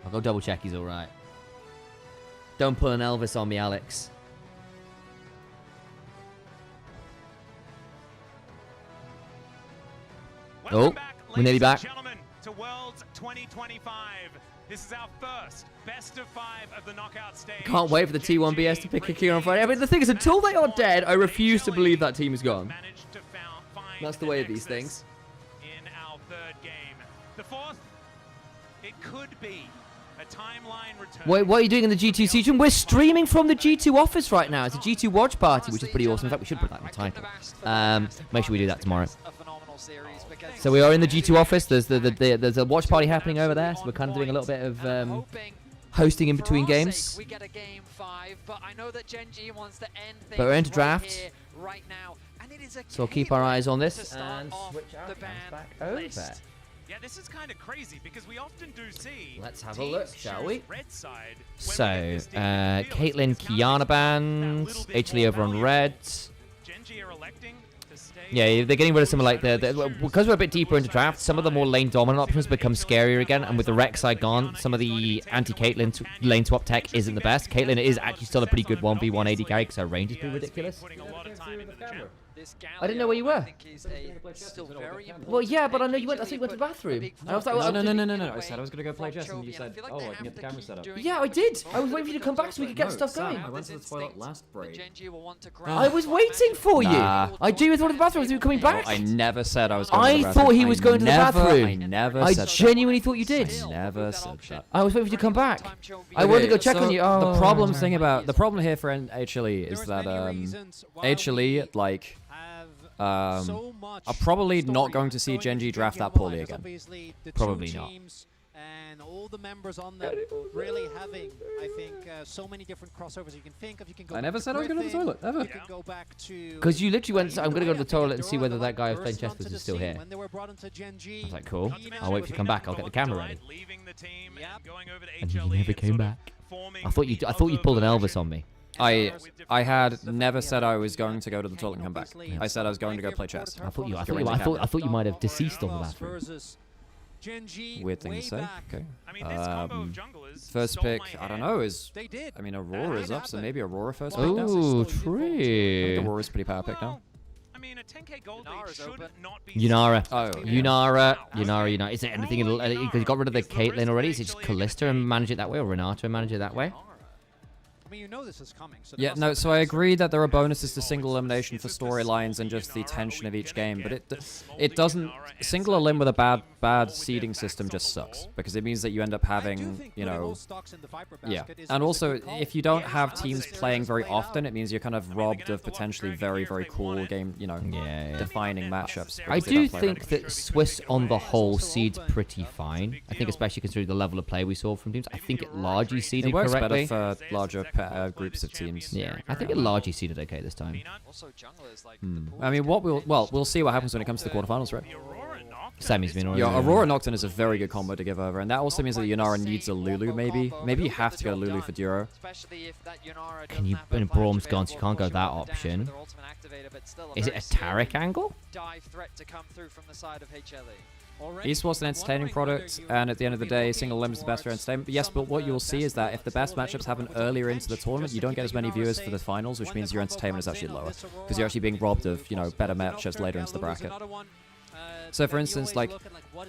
I'll go double check he's alright. Don't pull an Elvis on me, Alex. Welcome back, we're nearly back. Gentlemen, to Worlds 2025. This is our first best of 5 of the knockout stage. Can't wait for the T1BS to pick a clear on Friday. I mean, the thing is, until they are dead, I refuse to believe that team is gone. That's the way of these things. In our third game. The fourth It could be a timeline return. What are you doing in the G2 siege room? We're streaming from the G2 office right now. It's a G2 watch party, which is pretty awesome. In fact, we should put that in the title. Make sure we do that tomorrow. So we are in the G2 office. There's a watch party happening over there. So we're kind of doing a little bit of hosting in between games. We get a game 5, but I know that Gen.G wants to end things But we're into draft. right now. And it is a So we'll keep our eyes on this and switch our back over. Yeah, this is kind of crazy because we often do see. Let's have a look, shall we? Red side. So, Caitlyn, Kiana banned, HLE over on red. Gen.G are electing to stay. Yeah, they're getting rid of some of like because we're a bit deeper into draft, some of the more lane dominant options become scarier again, and with the Rex side gone, some of the anti-Caitlyn lane swap tech isn't the best. Caitlyn is actually still a pretty good 1v1 AD carry because her range is pretty ridiculous. I didn't know where you were. Well, yeah, but I know you went. I thought you went to the bathroom. I was like, No. I said I was gonna go play chess, and you said, "Oh, I can get the camera set up." Yeah, I did. I was waiting for you to come back so we could get stuff going. I went to the toilet last break. I was waiting for you. I do with one of the bathrooms. You were coming back. I never said I was going to the I bathroom. thought he was going to the bathroom. I never I said genuinely thought you did. I never said that. I was waiting for you to come back. I wanted to go check on you. Oh. The problem here for HLE is that HLE like are probably not going to see Gen.G draft that poorly again. Probably not. And all the members on them really having, I think, so many different crossovers you can think of. You can go. I never said I was going to the toilet, ever. You can go back to. Because you literally went, I'm going to go to the toilet and see whether that guy who's playing chess is still here. When they were brought into Gen.G, I was like, cool. I'll wait for you to come back. I'll get the camera ready. And you HLE never came back. I thought you pulled an Elvis on me. I had never said I was going to go to the toilet and come back. I said I was going to go play chess. I thought you might have deceased on the bathroom. Weird thing to say. Okay. First pick, I don't know, is I mean Aurora's up, so maybe Aurora first pick now. Ooh, I true. think Aurora's pretty power pick now. I mean, a 10k gold lead should not be. Yunara. Oh, Yunara. Is it anything? Because you got rid of the Caitlyn already. Is it just Callista and manage it that way, or Renata and manage it that way? I mean, you know this is coming. So yeah, no, so I agree that there are bonuses to single elimination for storylines and just the tension of each game, but it doesn't. Single elim with a bad seeding system just sucks because it means that you end up having, you know, and also if you don't have teams playing very often, it means you're kind of robbed of potentially very cool game, you know, defining matchups. I do think that Swiss on the whole seeds pretty fine. I think especially considering the level of play we saw from teams. I think it largely seeded it works correctly. better for larger groups of teams. Yeah, I think it largely seeded okay this time. I mean, we'll see what happens when it comes to the quarterfinals, right? Sammy's been already. Yeah, Aurora Nocturne is a very good combo to give over, and that also means that Yunara needs a Lulu, maybe. Maybe you have to go Lulu for Duro. Can you, in Braum's gone, so you can't go that option. Is it a Taric angle? Esports an entertaining product, and at the end of the day, single elim is the best for entertainment. But yes, but what you'll see is that if the best matchups happen earlier into the tournament, you don't get as many viewers for the finals, which means your entertainment is actually lower. Because you're actually being robbed of, you know, better matchups later into the bracket. So for instance, like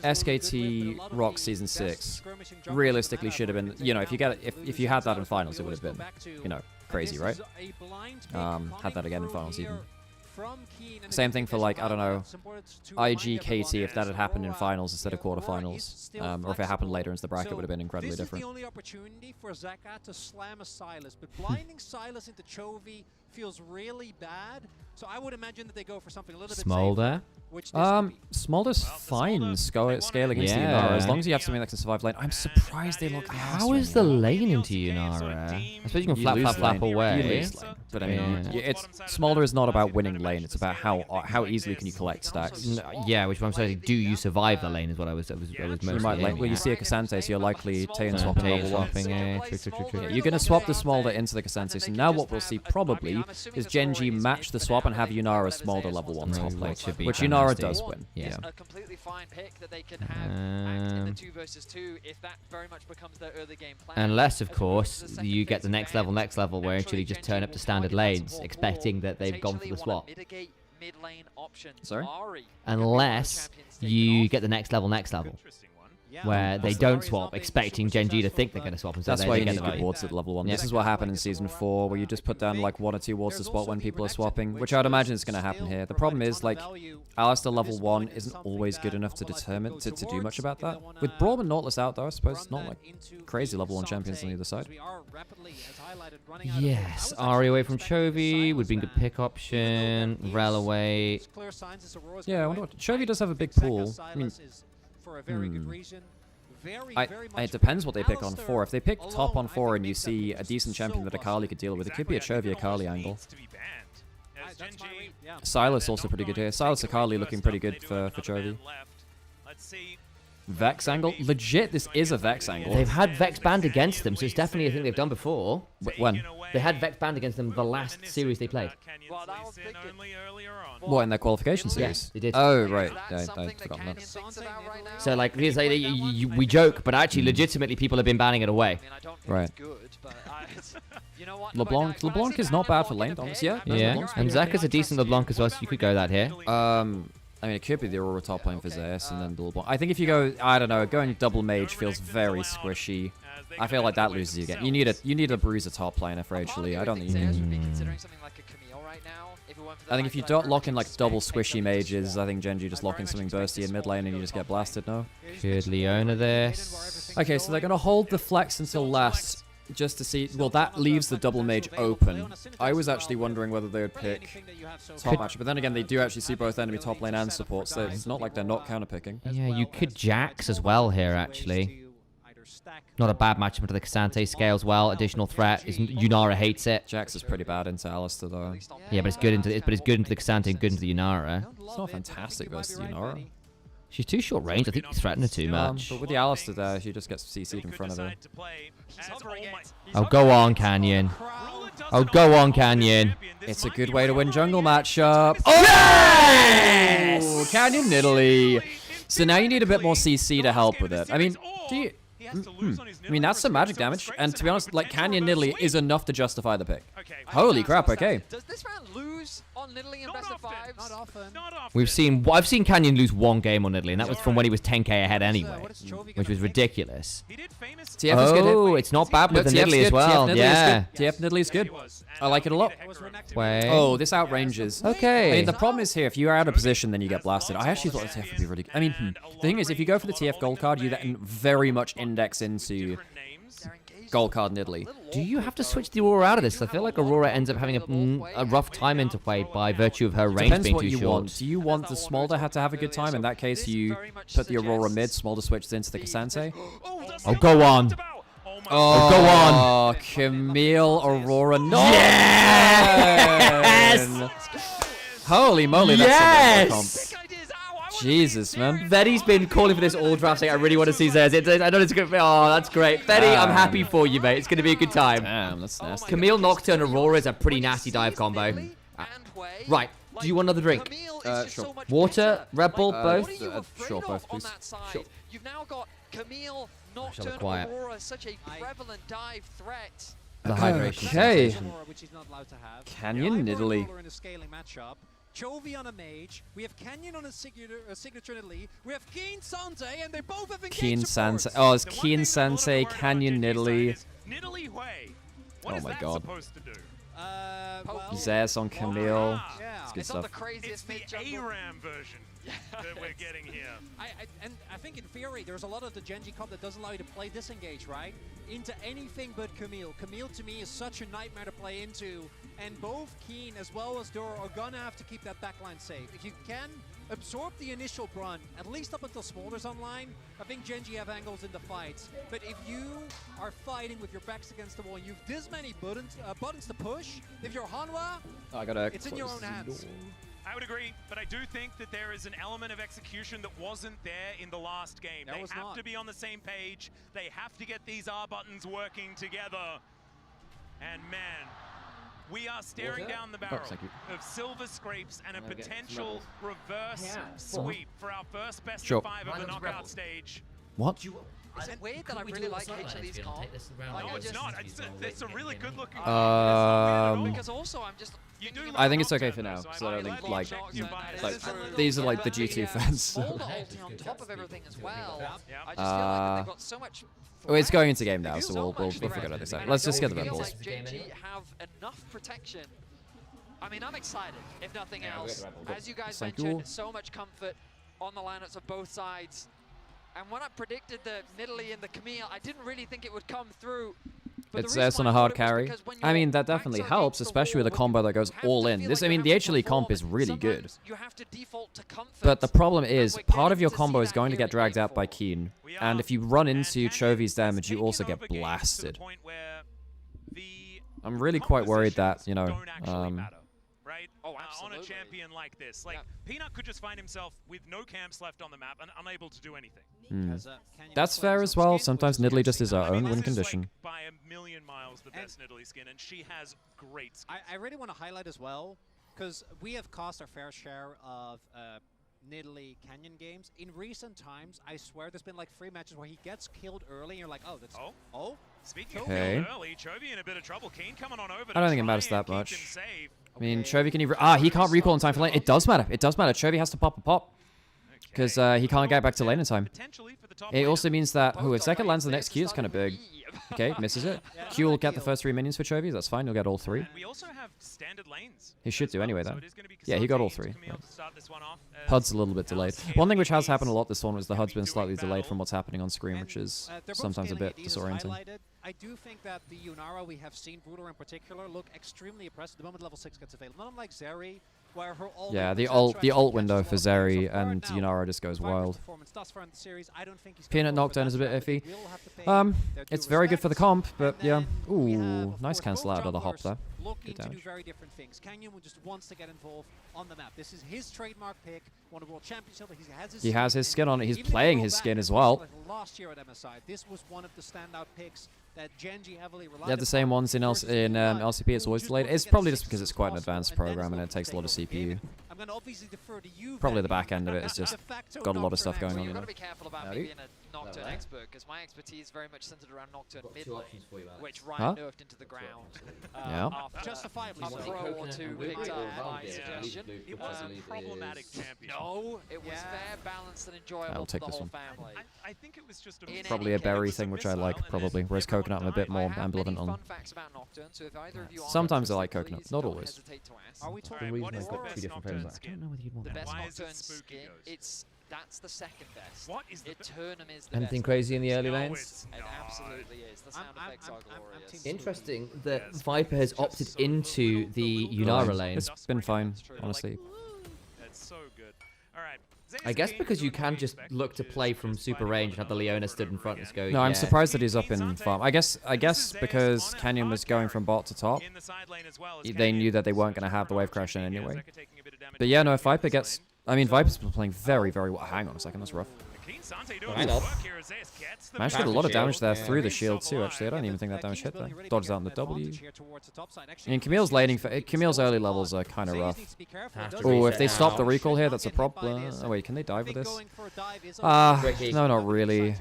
SKT Rock Season 6 realistically should have been, you know, if you had that in finals, it would have been, you know, crazy, right? Had that again in finals even. Same thing for, like, I don't know, IG KT, if that had happened in finals instead of quarterfinals, or if it happened later into the bracket, it would have been incredibly different. This is the only opportunity for Zeka to slam a Silas, but blinding Silas into Chovy feels really bad. So I would imagine that they go for something a little bit Smolder? Smolder's fine scaling into Yunara, as long as you have something that can survive lane. I'm surprised they look. How is the lane into Yunara? I suppose you can flap away. You lose lane. But I mean, Smolder is not about winning lane. It's about how easily can you collect stacks. Yeah, which I'm saying, do you survive the lane is what I was mostly aiming Well, you see a Cassante, so you're likely Taeyon swapping level 1. True. You're going to swap the Smolder into the Cassante, so now what we'll see probably is Gen.G match the swap and have Yunara Smolder level 1 top lane, which Yunara does win. Yeah. A completely fine pick that they can have in the 2 versus 2 if that very much becomes their early game plan. Unless, of course, you get the next level where actually just turn up to standard lanes, expecting that they've gone for the swap. Sorry? Unless you get the next level. where they don't swap, expecting Gen.G to think they're going to swap. And so That's they why you get need the good value. wards at level 1. Yeah. This is what happened in Season 4, where you just put down like 1 or 2 wards to spot when people are swapping, which I'd imagine is going to happen here. The problem is, like, Alistar level 1 isn't always good enough to determine, to do much about that. With Braum and Nautilus out, though, I suppose it's not like crazy level 1 champions on either side. Yes, Ari away from Chovy would be a good pick option. Rel away. Yeah, I wonder what... Chovy does have a big pool. I mean... It depends what they pick on 4. If they pick top on 4 and you see a decent champion that Akali could deal with, it could be a Chovy Akali angle. Silas also pretty good here. Silas Akali looking pretty good for Chovy. Vex angle? Legit, this is a Vex angle. They've had Vex banned against them, so it's definitely a thing they've done before. When? They had Vex banned against them the last series they played. What, in their qualification series? Yes, they did. Oh, right. I'd forgotten that. So, like, we joke, but actually, legitimately, people have been banning it away. Right. LeBlanc is not bad for lane, honestly. Yeah, and Zaka's a decent LeBlanc as well, so you could go that here. I mean, it could be the Aurora top lane for Zeus and then the LeBlanc. I think if you go, I don't know, going double mage feels very squishy. I feel like that loses you again. You need a bruiser top laner for HLE. I don't think you need. I think if you don't lock in like double squishy mages, I think Gen.G just lock in something bursty in mid lane and you just get blasted. No. Could Leona this? Okay, so they're gonna hold the flex until last. Just to see, well, that leaves the double mage open. I was actually wondering whether they would pick top match, but then again, they do actually see both enemy top lane and support, so it's not like they're not counterpicking. Yeah, you could Jax as well here, actually. Not a bad matchup into the Cassante scales well. Additional threat is Yunara hates it. Jax is pretty bad into Alistar though. Yeah, but it's good into the Cassante and good into the Yunara. It's not fantastic versus Yunara. She's too short range. I think you threaten her too much. But with the Alistar there, she just gets CC'd in front of her. Oh, go on, Canyon. Oh, go on, Canyon. It's a good way to win jungle matchup. Oh! Yes! Canyon Nidalee. So now you need a bit more CC to help with it. I mean, do you... I mean, that's some magic damage, and to be honest, like, Canyon Nidalee is enough to justify the pick. Holy crap, okay. Does this round lose on Nidalee in best of fives? Not often. I've seen Canyon lose 1 game on Nidalee, and that was from when he was 10k ahead anyway, which was ridiculous. TF is good. Oh, it's not bad with the Nidalee as well. Yeah. TF Nidalee is good. I like it a lot. Wait. Oh, this outranges. Okay. I mean, the problem is here, if you are out of position, then you get blasted. I actually thought the TF would be really good. I mean, the thing is, if you go for the TF gold card, you then very much index into gold card Nidalee. Do you have to switch the Aurora out of this? I feel like Aurora ends up having a rough time into play by virtue of her range Depends being what too you short. want. Do you want the Smolder to have a good time? In that case, you put the Aurora mid, Smolder switches into the Cassante. Oh, go on. Oh, go on. Oh, Camille, Aurora, no! Yes! Holy moly, that's a comp. Jesus, man. Betty's been calling for this all draft, saying, I really want to see Zez. I know it's good. Oh, that's great. Betty, I'm happy for you, mate. It's going to be a good time. Damn, that's nasty. Camille, Nocturne, Aurora is a pretty nasty dive combo. Right. Do you want another drink? Sure. Water, Red Bull, both? Sure, both, please. Sure. You've now got Camille, Nocturne, Aurora, such a prevalent dive threat. The hydration. Okay. Which he's not allowed to have. Canyon Nidalee. In a scaling matchup. Chovy on a mage. We have Canyon on a signature Nidalee. We have Keen Sensei, and they both have engaged Keen Sensei. Oh, it's Keen Sensei, Canyon Nidalee. Oh my god. Zez on Camille. It's good stuff. It's the ARAM version that we're getting here. I think in theory, there's a lot of the Gen.G comp that doesn't allow you to play disengage, right? Into anything but Camille. Camille, to me, is such a nightmare to play into, and both Keen as well as Dora are gonna have to keep that backline safe. If you can absorb the initial brunt, at least up until Smolder's online, I think Gen.G have angles in the fights. But if you are fighting with your backs against the wall, and you've this many buttons to push, if you're Hanwha, it's in your own hands. I would agree, but I do think that there is an element of execution that wasn't there in the last game. They have to be on the same page. They have to get these R buttons working together. And man, we are staring down the barrel of silver scrapes and a potential reverse sweep for our first best of 5 of the knockout stage. What? Is it weird that I really like HLE's comp? No, it's not. It's a really good looking because also I'm just I think it's okay for now, so I don't think like these are like the G2 fans. on top of everything as well. I just feel like they've got so much. Well, it's going into game now, so we'll figure it out this out. Let's just get the Red Bulls. Like Gen.G have enough protection. I mean, I'm excited, if nothing else. As you guys mentioned, so much comfort on the lineups of both sides. And when I predicted the Nidalee and the Camille, I didn't really think it would come through. It's Zest on a hard carry. I mean, that definitely helps, especially with a combo that goes all in. This, I mean, the HLE comp is really good. But the problem is, part of your combo is going to get dragged out by Keen. And if you run into Chovy's damage, you also get blasted. I'm really quite worried that, you know, right? On a champion like this. Like, Peanut could just find himself with no camps left on the map and unable to do anything. That's fair as well. Sometimes Nidalee just is our own win condition. Like by a million miles the best Nidalee skin, and she has great skins. I really want to highlight as well, because we have cost our fair share of Nidalee Canyon games. In recent times, I swear there's been like 3 matches where he gets killed early and you're like, oh, that's... Oh? Speaking of killed early, Chovy in a bit of trouble. Keen coming on over. I don't think it matters that much. I mean, Chovy can he can't recall in time for lane. It does matter. It does matter. Chovy has to pop a pop. Because he can't get back to lane in time. It also means that if second lands the next Q is kind of big. Okay, misses it. Q will get the first 3 minions for Chovy. That's fine. He'll get all 3. We also have standard lanes. He should do anyway, though. Yeah, he got all 3. Right. HUD's a little bit delayed. One thing which has happened a lot this one was the HUD's been slightly delayed from what's happening on screen, which is sometimes a bit disorienting. I do think that the Yunara we have seen, Brutal in particular, look extremely impressive the moment level 6 gets available. Not unlike Zeri, where her ult... Yeah, the ult window for Zeri and Yunara just goes wild. Peanut knockdown is a bit iffy. It's very good for the comp, but yeah. Ooh, nice cancel out of the hop there. Good damage. Very different things. Canyon just wants to get involved on the map. This is his trademark pick. Won a world championship. He has his skin on it. He's playing his skin as well. Last year at MSI, this was one of the standout picks that Gen.G heavily relied on. Yeah, the same ones in LCP. It's always delayed. It's probably just because it's quite an advanced program and it takes a lot of CPU. I'm going to obviously defer to you. Probably the back end of it is just got a lot of stuff going on. You've got to be careful about me being a Nocturne expert, because my expertise is very much centered around Nocturne mid lane, which Ryan nerfed into the ground. Yeah. Justifiably, a pro or two picked up my suggestion. It was a problematic champion. No, it was fair, balanced, and enjoyable for the whole family. I think it was just a probably a berry thing, which I like, probably. Whereas coconut I'm a bit more ambivalent on. Sometimes I like coconut, not always. The reason I've got 2 different pairs, I don't know whether you'd want the best Why Nocturne skin, that's the second best. What is Eternum is the Anything best. crazy in the early lanes? It absolutely is. The sound effects are glorious. Interesting that Viper has opted into the Yunara lane. It's been fine, honestly. That's so good. All right. I guess because you can just look to play from super range and have the Leona stood in front and go. No, I'm surprised that he's up in farm. I guess because Canyon was going from bot to top, they knew that they weren't going to have the wave crash in anyway. But yeah, no, if Viper gets... I mean, Viper's been playing very, very well. Hang on a second, that's rough. Managed to get a lot of damage there through the shield too, actually. I don't even think that damage hit there. Dodges out in the W. I mean, Camille's early levels are kind of rough. Oh, if they stop the recall here, that's a problem. Oh wait, can they dive with this? No, not really.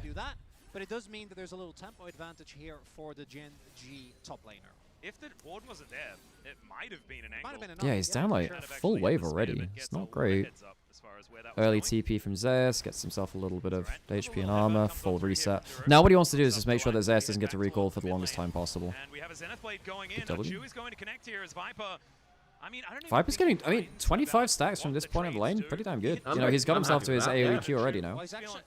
But it does mean that there's a little tempo advantage here for the Gen.G top laner. If the ward wasn't there, it might have been an angle. Yeah, he's down like a full wave already. It's not great. Early TP from Zeus, gets himself a little bit of HP and armor, full reset. Now what he wants to do is just make sure that Zeus doesn't get to recall for the longest time possible. And we have a Zenith Blade going in. Chu is going to connect here as Viper. I mean, Viper's getting, 25 stacks from this point of the lane. Pretty damn good. You know, he's got himself to his AoE Q already now. He's actually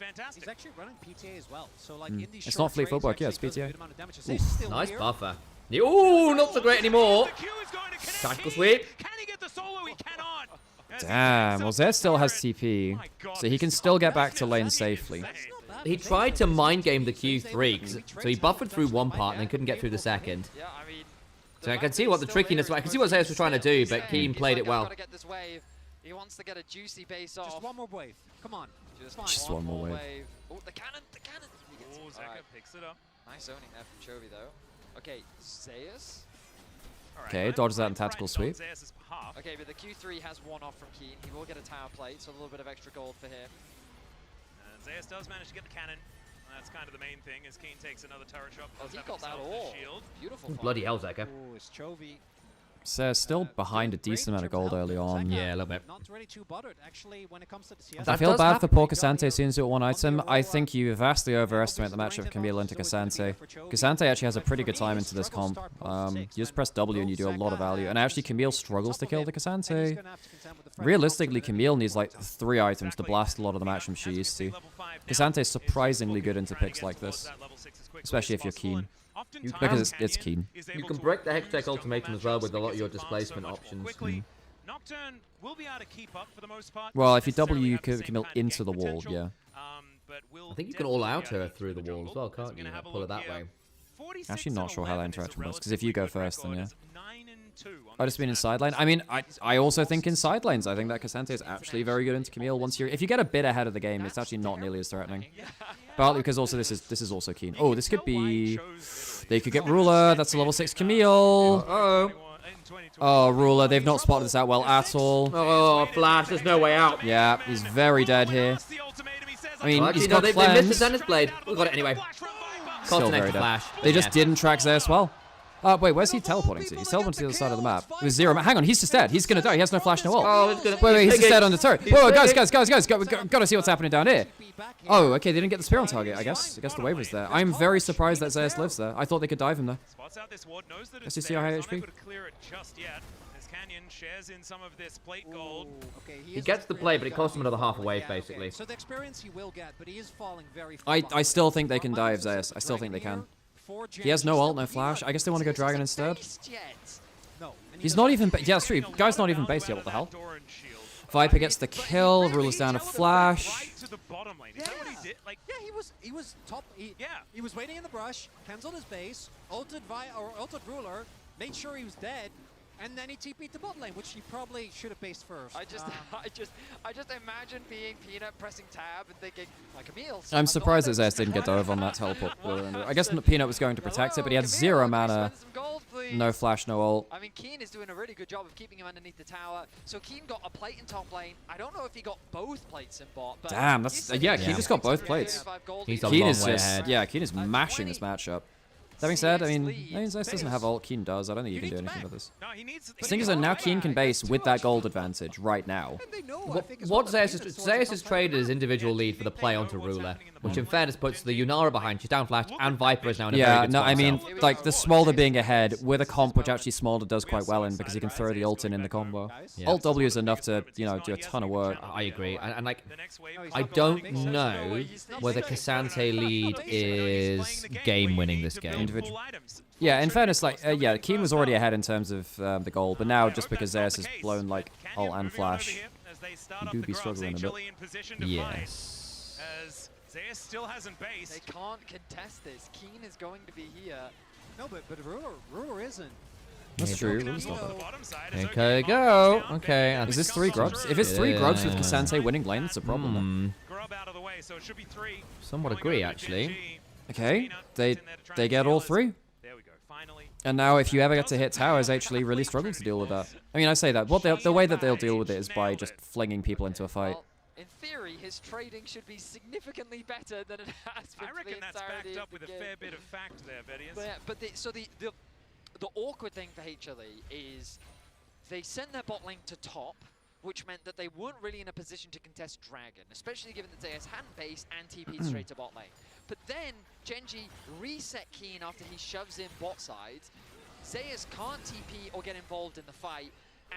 running PTA as well. So like it's not fleet footwork, yeah, it's PTA. Nice buffer. Oh, not so great anymore. Tactical sweep. Can he get the solo? He cannot. Damn, well Zed still has TP, so he can still get back to lane safely. He tried to mind game the Q3, so he buffered through one part and then couldn't get through the second. So I can see what the trickiness, I can see what Zeus was trying to do, but Keen played it well. He wants to get a juicy base off. Just one more wave. Come on. Just one more wave. Oh, the cannon, the cannon. Oh, Zeka picks it up. Nice owning there from Chovy though. Okay, Zeus. Okay, dodges that in tactical sweep. Okay, but the Q3 has one off from Keen. He will get a tower plate, so a little bit of extra gold for him. And Zeus does manage to get the cannon. That's kind of the main thing, as Keen takes another turret shot. Oh, he got that all. Beautiful. Bloody hell, Zeka. Oh, it's Chovy. So still behind a decent amount of gold early on. Yeah, a little bit. Not really too bothered, actually, when it comes to the CS. I feel bad for poor Cassante as soon as you at one item. I think you vastly overestimate the matchup of Camille into Cassante. Cassante actually has a pretty good time into this comp. You just press W and you do a lot of value. And actually Camille struggles to kill the Cassante. Realistically, Camille needs like 3 items to blast a lot of the matchups she used to. Cassante is surprisingly good into picks like this. Especially if you're Keen. Because it's Keen. You can break the Hextech ultimatum as well with a lot of your displacement options. Nocturne will be able to keep up for the most part. Well, if you W Camille into the wall, yeah. I think you can all out her through the wall as well, can't you? Pull it that way. Actually not sure how that interaction works, because if you go first, then yeah. I just mean in side lane. I mean, I also think in side lanes, I think that Cassante is actually very good into Camille. If you get a bit ahead of the game, it's actually not nearly as threatening. Partly because also this is also Keen. Oh, this could be... They could get Ruler. That's a level 6 Camille. Uh-oh. Oh, Ruler. They've not spotted this out well at all. Oh, Flash. There's no way out. Yeah, he's very dead here. I mean, well, he's got got they missed the Cleanse. Zenith Blade. We got it anyway. Still very dead. Flash. They just didn't track Zeus well. Wait, where's he teleporting to? He's teleporting to the other side of the map. It was 0. Hang on, he's just dead. He's gonna die. He has no flash, no ult. Oh, he's gonna... Wait, he's just dead on the turret. Whoa, guys, gotta see what's happening down here. Oh, okay, they didn't get the spear on target, I guess. I guess the wave was there. I'm very surprised that Zeus lives there. I thought they could dive him there. Does he see how high HP? He gets the play, but it costs him another half a wave, basically. So the experience he will get, but he is falling very I still think they can dive Zeus. I still think they can. He has no ult, no flash. I guess they want to go Dragon instead. He's not even... Yeah, that's true. Guy's not even based yet. What the hell? Viper gets the kill. Ruler's down a flash. Yeah, he was top. He was waiting in the brush, cancelled his base, ulted Ruler, made sure he was dead, and then he TP'd the bot lane, which he probably should have based first. I just imagine being Peanut pressing tab and thinking, like Camille. I'm surprised that Zeus didn't get dove on that teleport. I guess Peanut was going to protect it, but he had 0 mana. No flash, no ult. I mean, Keen is doing a really good job of keeping him underneath the tower. So Keen got a plate in top lane. I don't know if he got both plates in bot. But damn, that's... yeah, Keen just got both plates. He's a long way ahead. Yeah, Keen is mashing this matchup. That being said, I mean Zeus doesn't have ult. Keen does. I don't think you can do anything with this. The thing is that now Keen can base with that gold advantage right now. What Zeus has traded his individual lead for the play onto Ruler, which in fairness puts the Yunara behind. She's down flash, and Viper is now in a very good spot. I mean, like the Smolder being ahead with a comp which actually Smolder does quite well in because he can throw the ult in the combo. Yeah. Ult W is enough to, do a ton of work. I agree, and like, I don't know whether Cassante lead is game-winning this game. Yeah, in fairness, like, Keen was already ahead in terms of the goal, but now just because Zeus has blown, like, ult and flash, you do be struggling a bit. Yes. As Zeus still hasn't based. They can't contest this. Keen is going to be here. No, but Ruler isn't. That's true. Ruler's not bad. Okay, go. Okay. Is this 3 grubs? If it's 3 grubs with Cassante winning lane, it's a problem. Grub out of the way, so it should be 3. Somewhat agree, actually. Okay, they get all 3. There we go. Finally. And now if you ever get to hit towers, HLE really struggling to deal with that. I mean, I say that. The way that they'll deal with it is by just flinging people into a fight. Well, in theory, his trading should be significantly better than it has been. I reckon that's backed up with a fair bit of fact there, Vedius. But the awkward thing for HLE is they sent their bot lane to top, which meant that they weren't really in a position to contest Dragon, especially given that Zeus hadn't base and TP'd straight to bot lane. But then Gen.G reset Keen after he shoves in bot side. Zeus can't TP or get involved in the fight,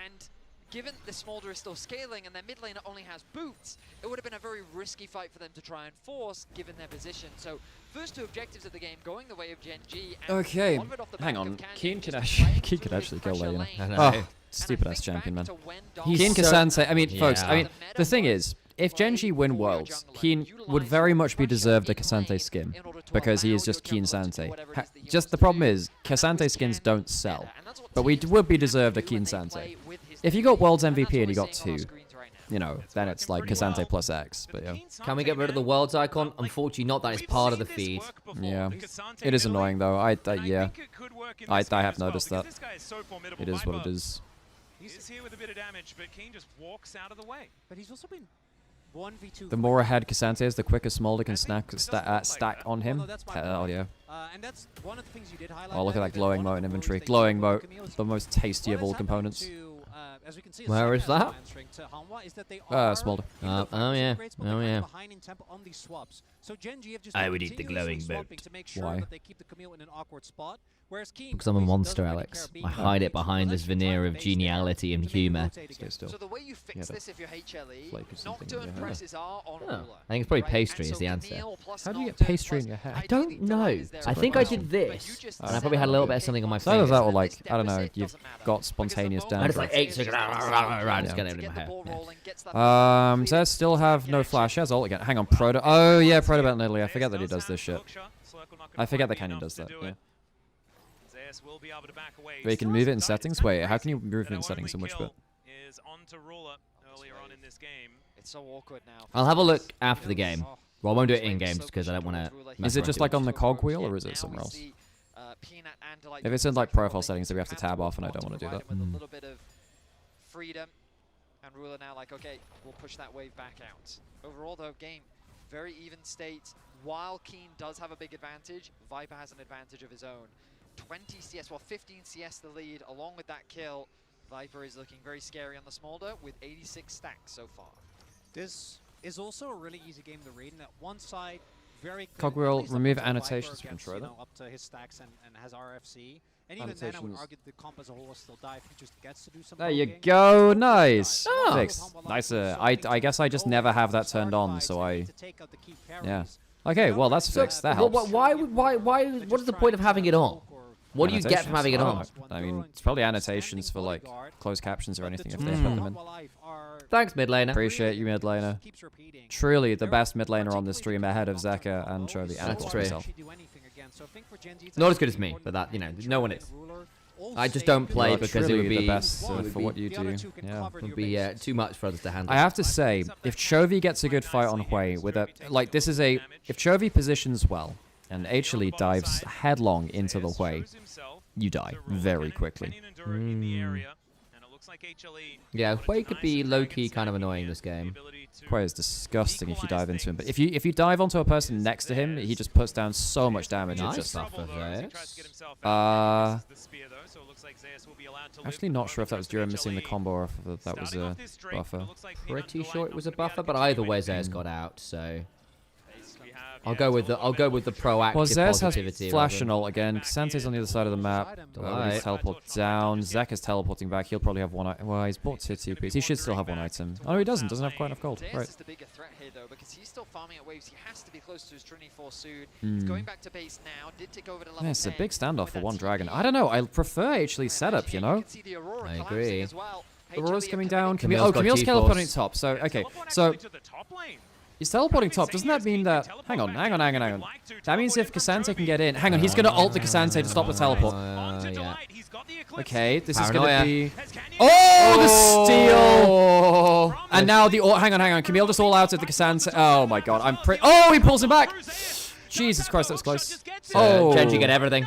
and given the Smolder is still scaling and their mid laner only has boots, it would have been a very risky fight for them to try and force, given their position. So first 2 objectives of the game going the way of Gen.G. Okay, hang on. Keen could actually kill there, you know. Oh, stupid ass champion, man. Keen Cassante. I mean, folks. I mean, the thing is, if Gen.G win Worlds, Keen would very much be deserved a Cassante skin because he is just Keen Sante. Just the problem is, Cassante skins don't sell, but we would be deserved a Keen Sante. If you got Worlds MVP and you got 2, then it's like Cassante plus X. But yeah. Can we get rid of the Worlds icon? Unfortunately, not that it's part of the feed. Yeah, it is annoying though. I have noticed that. It is what it is. He's here with a bit of damage, but Keen just walks out of the way. But he's also been The more ahead Cassante is, the quicker Smolder can stack on him. Oh, yeah. And that's one of the things you did highlight. Oh, look at that glowing moat in inventory. Glowing moat, the most tasty of all components. Where is that? Smolder. Oh yeah. Oh yeah. So Gen.G have just I would eat the glowing moat. to make sure Why? that they keep the Camille in an awkward spot. Whereas Keen Because I'm a monster, Alex. I hide it behind this veneer of geniality and humour. Stay still. So the way you fix this if you're HLE, Nocturne Yeah. presses R on ruler. I think it's probably pastry is the answer. How do you get pastry in your hair? I don't know. I think I did this, and I probably had a little bit of something on my face. So that or like, I don't know, you've got spontaneous I damage. just like 8 seconds, just get it in my hair. Zez still have no flash. He has ult again. Hang on, Proto. Oh yeah, Proto Belt in Italy. I forget that he does this shit. I forget that Canyon does that. Yeah. But you can move it in settings. Wait, how can you move it in settings in which bit? It's so awkward now. I'll have a look after the game. Well, I won't do it in game just because I don't want to. Is it just like on the cog-wheel, or is it somewhere else? If it's in like profile settings, then we have to tab off, and I don't want to do that. With a little bit of freedom, and Ruler now like, okay, we'll push that wave back out. Overall, though, game very even state. While Keen does have a big advantage, Viper has an advantage of his own. 20 CS, well 15 CS the lead, along with that kill. Viper is looking very scary on the Smolder with 86 stacks so far. This is also a really easy game to read, and at one side, very good. Cogwheel, At least remove up until annotations Viper from gets, controller. up to his stacks and has RFC. And even then, I would argue the comp as a whole will still die if he just gets to do some There you poking. go, nice. Oh. Fixed. Nice. I guess I just never have that turned on, so I. Yeah. Okay, well that's fixed. That helps. Why? What is the point of having it on? What do you get from having it on? I mean, it's probably annotations for like closed captions or anything if they put them in. Thanks, mid laner. Appreciate you, mid laner. Truly the best mid laner on this stream ahead of Zeka and Chovy and That's of true. myself. Not as good as me, but that, you know, no one is. I just don't play You are because it truly would be the best for what you do. Yeah. Would be too much for others to handle. I have to say, if Chovy gets a good fight on Hui with a like this is a if Chovy positions well and HLE dives headlong into the Hui, you die very quickly. Yeah, Hui could be low-key kind of annoying this game. Hui is disgusting if you dive into him, but if you dive onto a person next to him, he just puts down so much damage. Nice It's just buffer there. Actually not sure if that was during missing the combo or if that was a buffer. Pretty sure it was a buffer, but either way, Zayas got out, so I'll go with the proactive Well, Zez positivity. has flash and ult again. Sante's on the other side of the map. He's teleport down. Zek is teleporting back. He'll probably have one item. Well, he's bought 2 TPs. He should still have one item. Oh, no, he doesn't. Doesn't have quite enough gold. Right. Is the bigger threat here, though, because he's still farming at waves. He has to be close to his Trinity 4 soon. He's going back to base now. Did take over to level Yeah, it's a 10 big standoff for one dragon. I don't know. I prefer HLE's setup, you know? I agree. Aurora's coming down. Camille's got Camille's G-force. teleporting top. So, okay. So, he's teleporting top. Doesn't that mean that... Hang on. That means if Cassante can get in... Hang on, he's going to ult the Cassante to stop the teleport. Yeah. Okay, this Paranoia. is going to be... Oh, the steal! And now the... Hang on. Camille just all out at the Cassante. Oh, my God. Oh, he pulls him back! Jesus Christ, that was close. Oh. Gen.G get everything.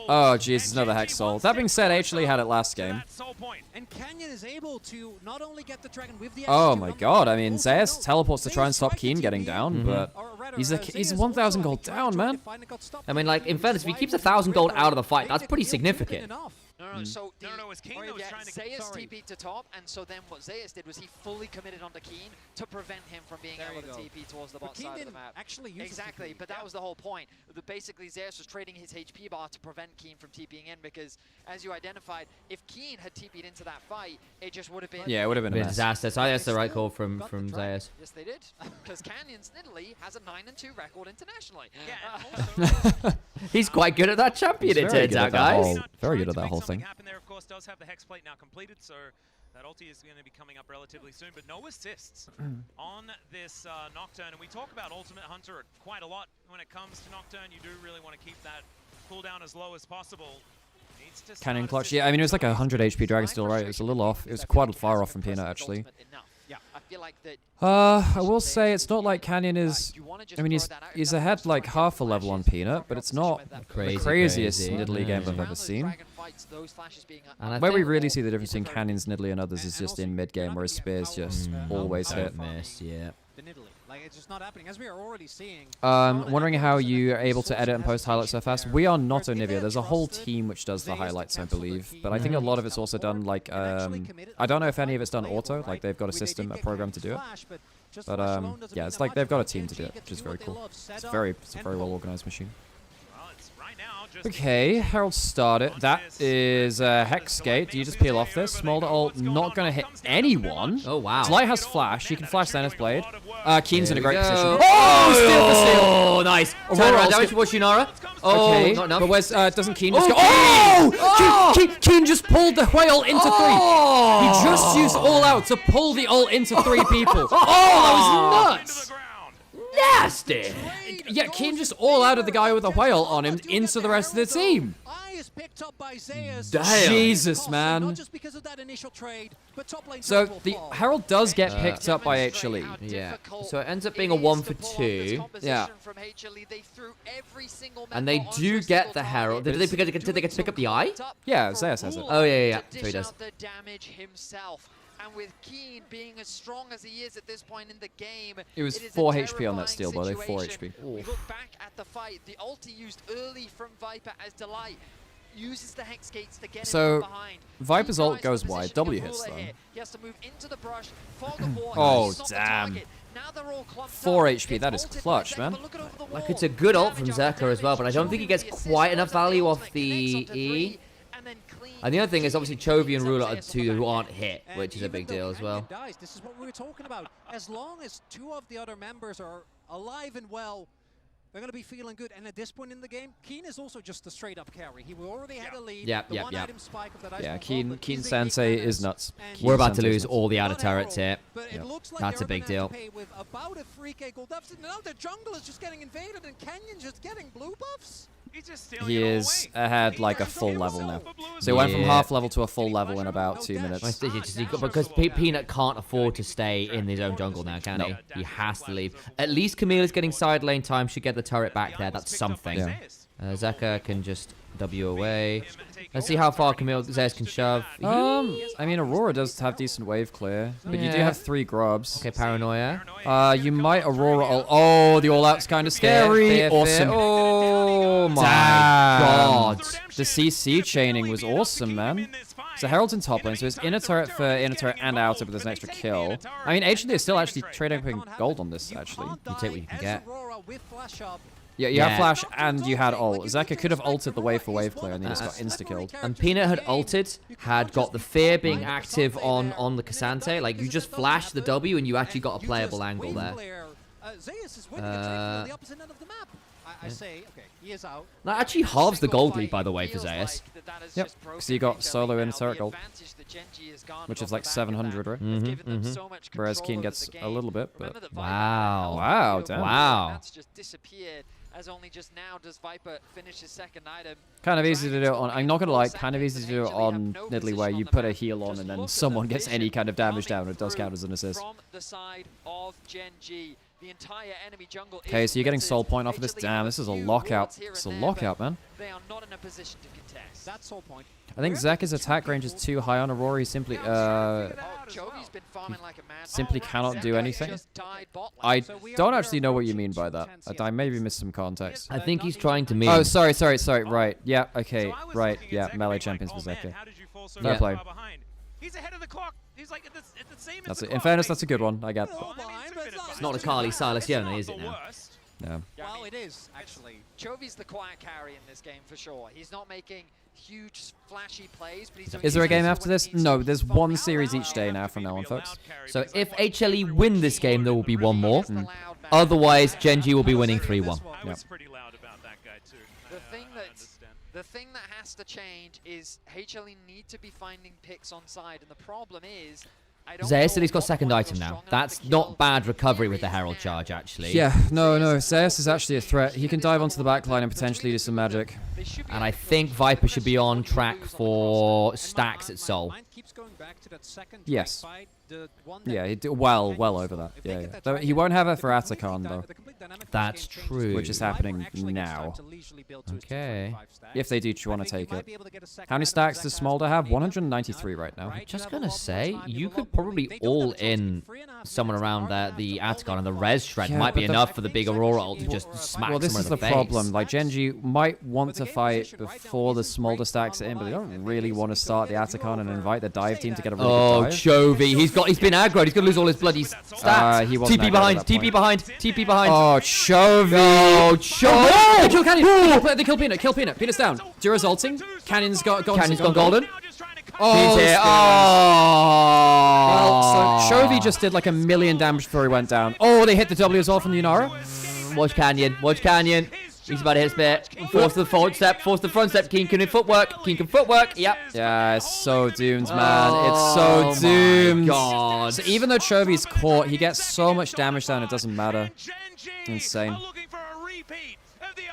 Oh, Jesus, another Hex Soul. That being said, HLE had it last game. And Canyon is able to not only get the dragon with the Oh my God! I mean, Zayas teleports to try and stop Keen getting down, but he's 1,000 gold down, man. I mean, like, in fairness, if he keeps 1,000 gold out of the fight, that's pretty significant. So Zayas TP'd to top, and so then what Zayas did was he fully committed onto Keen to prevent him from being able to TP towards the bot side of the map. Exactly, but that was the whole point. Basically, Zayas was trading his HP bar to prevent Keen from TPing in, because, as you identified, if Keen had TP'd into that fight, it just would have been... Yeah, it would have been a disaster. So that's the right call from Zayas. Yes, they did, because Canyon's Italy has a 9-2 record internationally. He's quite good at that champion, it turns out, guys. Very good at that whole thing. Happen there, of course, does have the Hex Plate now completed, so that ulti is going to be coming up relatively soon, but no assists on this Nocturne. And we talk about Ultimate Hunter quite a lot when it comes to Nocturne. You do really want to keep that cooldown as low as possible. Cannon clutch. Yeah, I mean, it was like a 100 HP dragon still, right? It was a little off. It was quite far off from Peanut, actually. I will say it's not like Canyon is... I mean, he's ahead like half a level on Peanut, but it's not the craziest Nidalee game I've ever seen. fights, those flashes being And where we really see the difference between Canyons, Nidalee, and others is just in mid game, whereas Spears just always hit. Miss, yeah. Like, it's just not happening, as we are already seeing. Wondering how you are able to edit and post highlights so fast. We are not Onivia. There's a whole team which does the highlights, I believe. But I think a lot of it's also done like, I don't know if any of it's done auto, like they've got a system, a program to do it. But yeah, it's like they've got a team to do it, which is very cool. It's a very well organized machine. Okay, Herald started. That is Hex Gate. Do you just peel off this? Smolder ult not going to hit anyone. Oh, wow. Slight has flash. He can flash Zenith Blade. Keen's in a great position. Oh, steal for steal. Oh, nice. Turn around damage towards Shinara. Oh, okay, not enough. but where's, doesn't Keen just go... Oh! Keen just pulled the whale into 3. He just used all out to pull the ult into 3 people. Oh, that was nuts. Nasty. Yeah, Keen just all out of the guy with a whale on him into the rest of the team. Damn. Jesus, man. So the Herald does get picked up by HLE. Yeah. So it ends up being a 1 for 2. Yeah. And they do get the Herald. Did they get to pick up the eye? Yeah, Zeus has it. Oh, yeah. So he does. And with Keen being as strong as he is at this point in the game, it was 4 HP on that steal, by the way, 4 HP. We look back at the fight. The ulti used early from Viper as Delight uses the Hex Gates to get him behind. Viper's ult goes wide. W hits though. He has to move into the brush, fog of war. Oh, damn. 4 HP, that is clutch, man. Like, it's a good ult from Zeka as well, but I don't think he gets quite enough value off the E. And the other thing is, obviously, Chovy and Ruler are 2 who aren't hit, which is a big deal as well. This is what we were talking about. As long as 2 of the other members are alive and well, they're going to be feeling good. And at this point in the game, Keen is also just a straight-up carry. He already had a lead. Yeah, Keen Sensei is nuts. We're about to lose all the outer turrets here. That's a big deal. With about a 3k gold deficit. Now the jungle is just getting invaded and Canyon just getting blue buffs. He is ahead like a full level now. So he went from half level to a full level in about 2 minutes. Because Peanut can't afford to stay in his own jungle now, can he? He has to leave. At least Camille is getting side lane time. Should get the turret back there. That's something. Yeah. Zeka can just W away. Let's see how far Camille Zez can shove. I mean, Aurora does have decent wave clear, but you do have 3 grubs. Okay, Paranoia. You might Aurora. Oh, the all-out's kind of scary. Awesome. Oh my god. The CC chaining was awesome, man. So Herald's in top lane, so it's inner turret for inner turret and outer, but there's an extra kill. I mean, HLE is still actually trading gold on this, actually. You take what you can get. Yeah, you have flash and you had ult. Zeka could have ulted the wave for wave clear and he just got insta-killed. And Peanut had ulted, had got the fear being active on the Cassante. Like, you just flashed the W and you actually got a playable angle there. That actually halves the gold lead, by the way, for Zeus. Yep, so you got solo in turret gold, which is like 700, right? Whereas Keen gets a little bit, but... Wow. Wow, damn. Wow. As only just now does Viper finish his second item. Kind of easy to do it on, I'm not gonna lie, kind of easy to do it on Nidalee where you put a heal on and then someone gets any kind of damage down, it does count as an assist. From the side of Gen.G, the entire enemy jungle. Okay, so you're getting soul point off of this. Damn, this is a lockout. It's a lockout, man. They are not in a position to contest. That's soul point. I think Zeka's attack range is too high on Aurora. He simply cannot do anything. I don't actually know what you mean by that. I maybe missed some context. I think he's trying to mean... Oh, sorry. Right. Yeah, okay. Right. Yeah, melee champions for Zeka. Fair play. He's ahead of the clock. He's like at the same as That's the it. In fairness, that's a good one. I get that. It's not a Carly Silas Yona, is it now? Yeah. Well, it is, actually. Chovy's the quiet carry in this game for sure. He's not making huge, flashy plays, but he's... Is there a game after this? No, there's 1 series each day now from now on, folks. So if HLE win this game, there will be 1 more. Otherwise, Gen.G will be winning 3-1. I was pretty loud about that guy too. The thing that has to change is HLE need to be finding picks on side, and the problem is Zeus at least got second item now. That's not bad recovery with the Herald charge, actually. Yeah, no. Zeus is actually a threat. He can dive onto the back line and potentially do some magic. And I think Viper should be on track for stacks at Soul. Yes. Yeah, he well over that. Yeah. Though he won't have it for Atacon, though. That's true. Which is happening now. Okay. If they do want to take it. How many stacks does Smolder have? 193 right now. Just gonna say, you could probably all in someone around the Atacon, and the res shred might be enough for the big Aurora ult to just smack Well, this is the problem. Like, Gen.G might want to fight before the Smolder stacks it in, but they don't really want to start the Atacon and invite the dive team to get a really good dive. Chovy, he's been aggroed. He's gonna lose all his bloody stats. TP behind, TP behind, TP behind. Oh, Chovy. Oh, Chovy. Oh, they kill Canyon. They kill Peanut. Kill Peanut. Peanut's down. Jira's ulting. Canyon's gone golden. Oh, he's here. Well, so Chovy just did like 1 million damage before he went down. Oh, they hit the W as well from the Nymaera. Watch Canyon. Watch Canyon. He's about to hit Spear. Force the forward step. Force the front step. Keen can footwork. Keen can footwork. Yep. Yeah, it's so doomed, man. It's so doomed. God. So even though Chovy's caught, he gets so much damage down, it doesn't matter. Insane.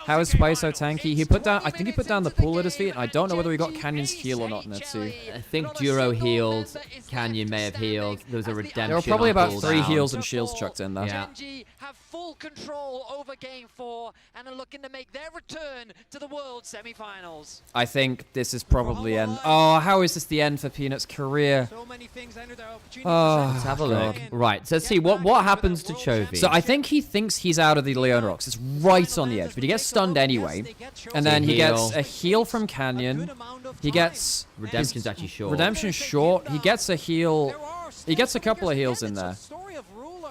How is Sway so tanky? He put down, I think he put down the pool at his feet. I don't know whether he got Canyon's heal or not in it too. I think Duro healed. Canyon may have healed. There was a redemption. There were probably about 3 cooldown. heals and shields chucked in there. Yeah. Gen.G have full control over Game 4 and are looking to make their return to the World Semi-Finals. I think this is probably end. Oh, how is this the end for Peanut's career? Oh, let's have a look. Right, so let's see what happens to Chovy. So I think he thinks he's out of the Leona Rocks. It's right on the edge, but he gets stunned anyway. And then he gets a heal from Canyon. He gets Redemption's actually short. Redemption's short. He gets a heal. He gets a couple of heals in there.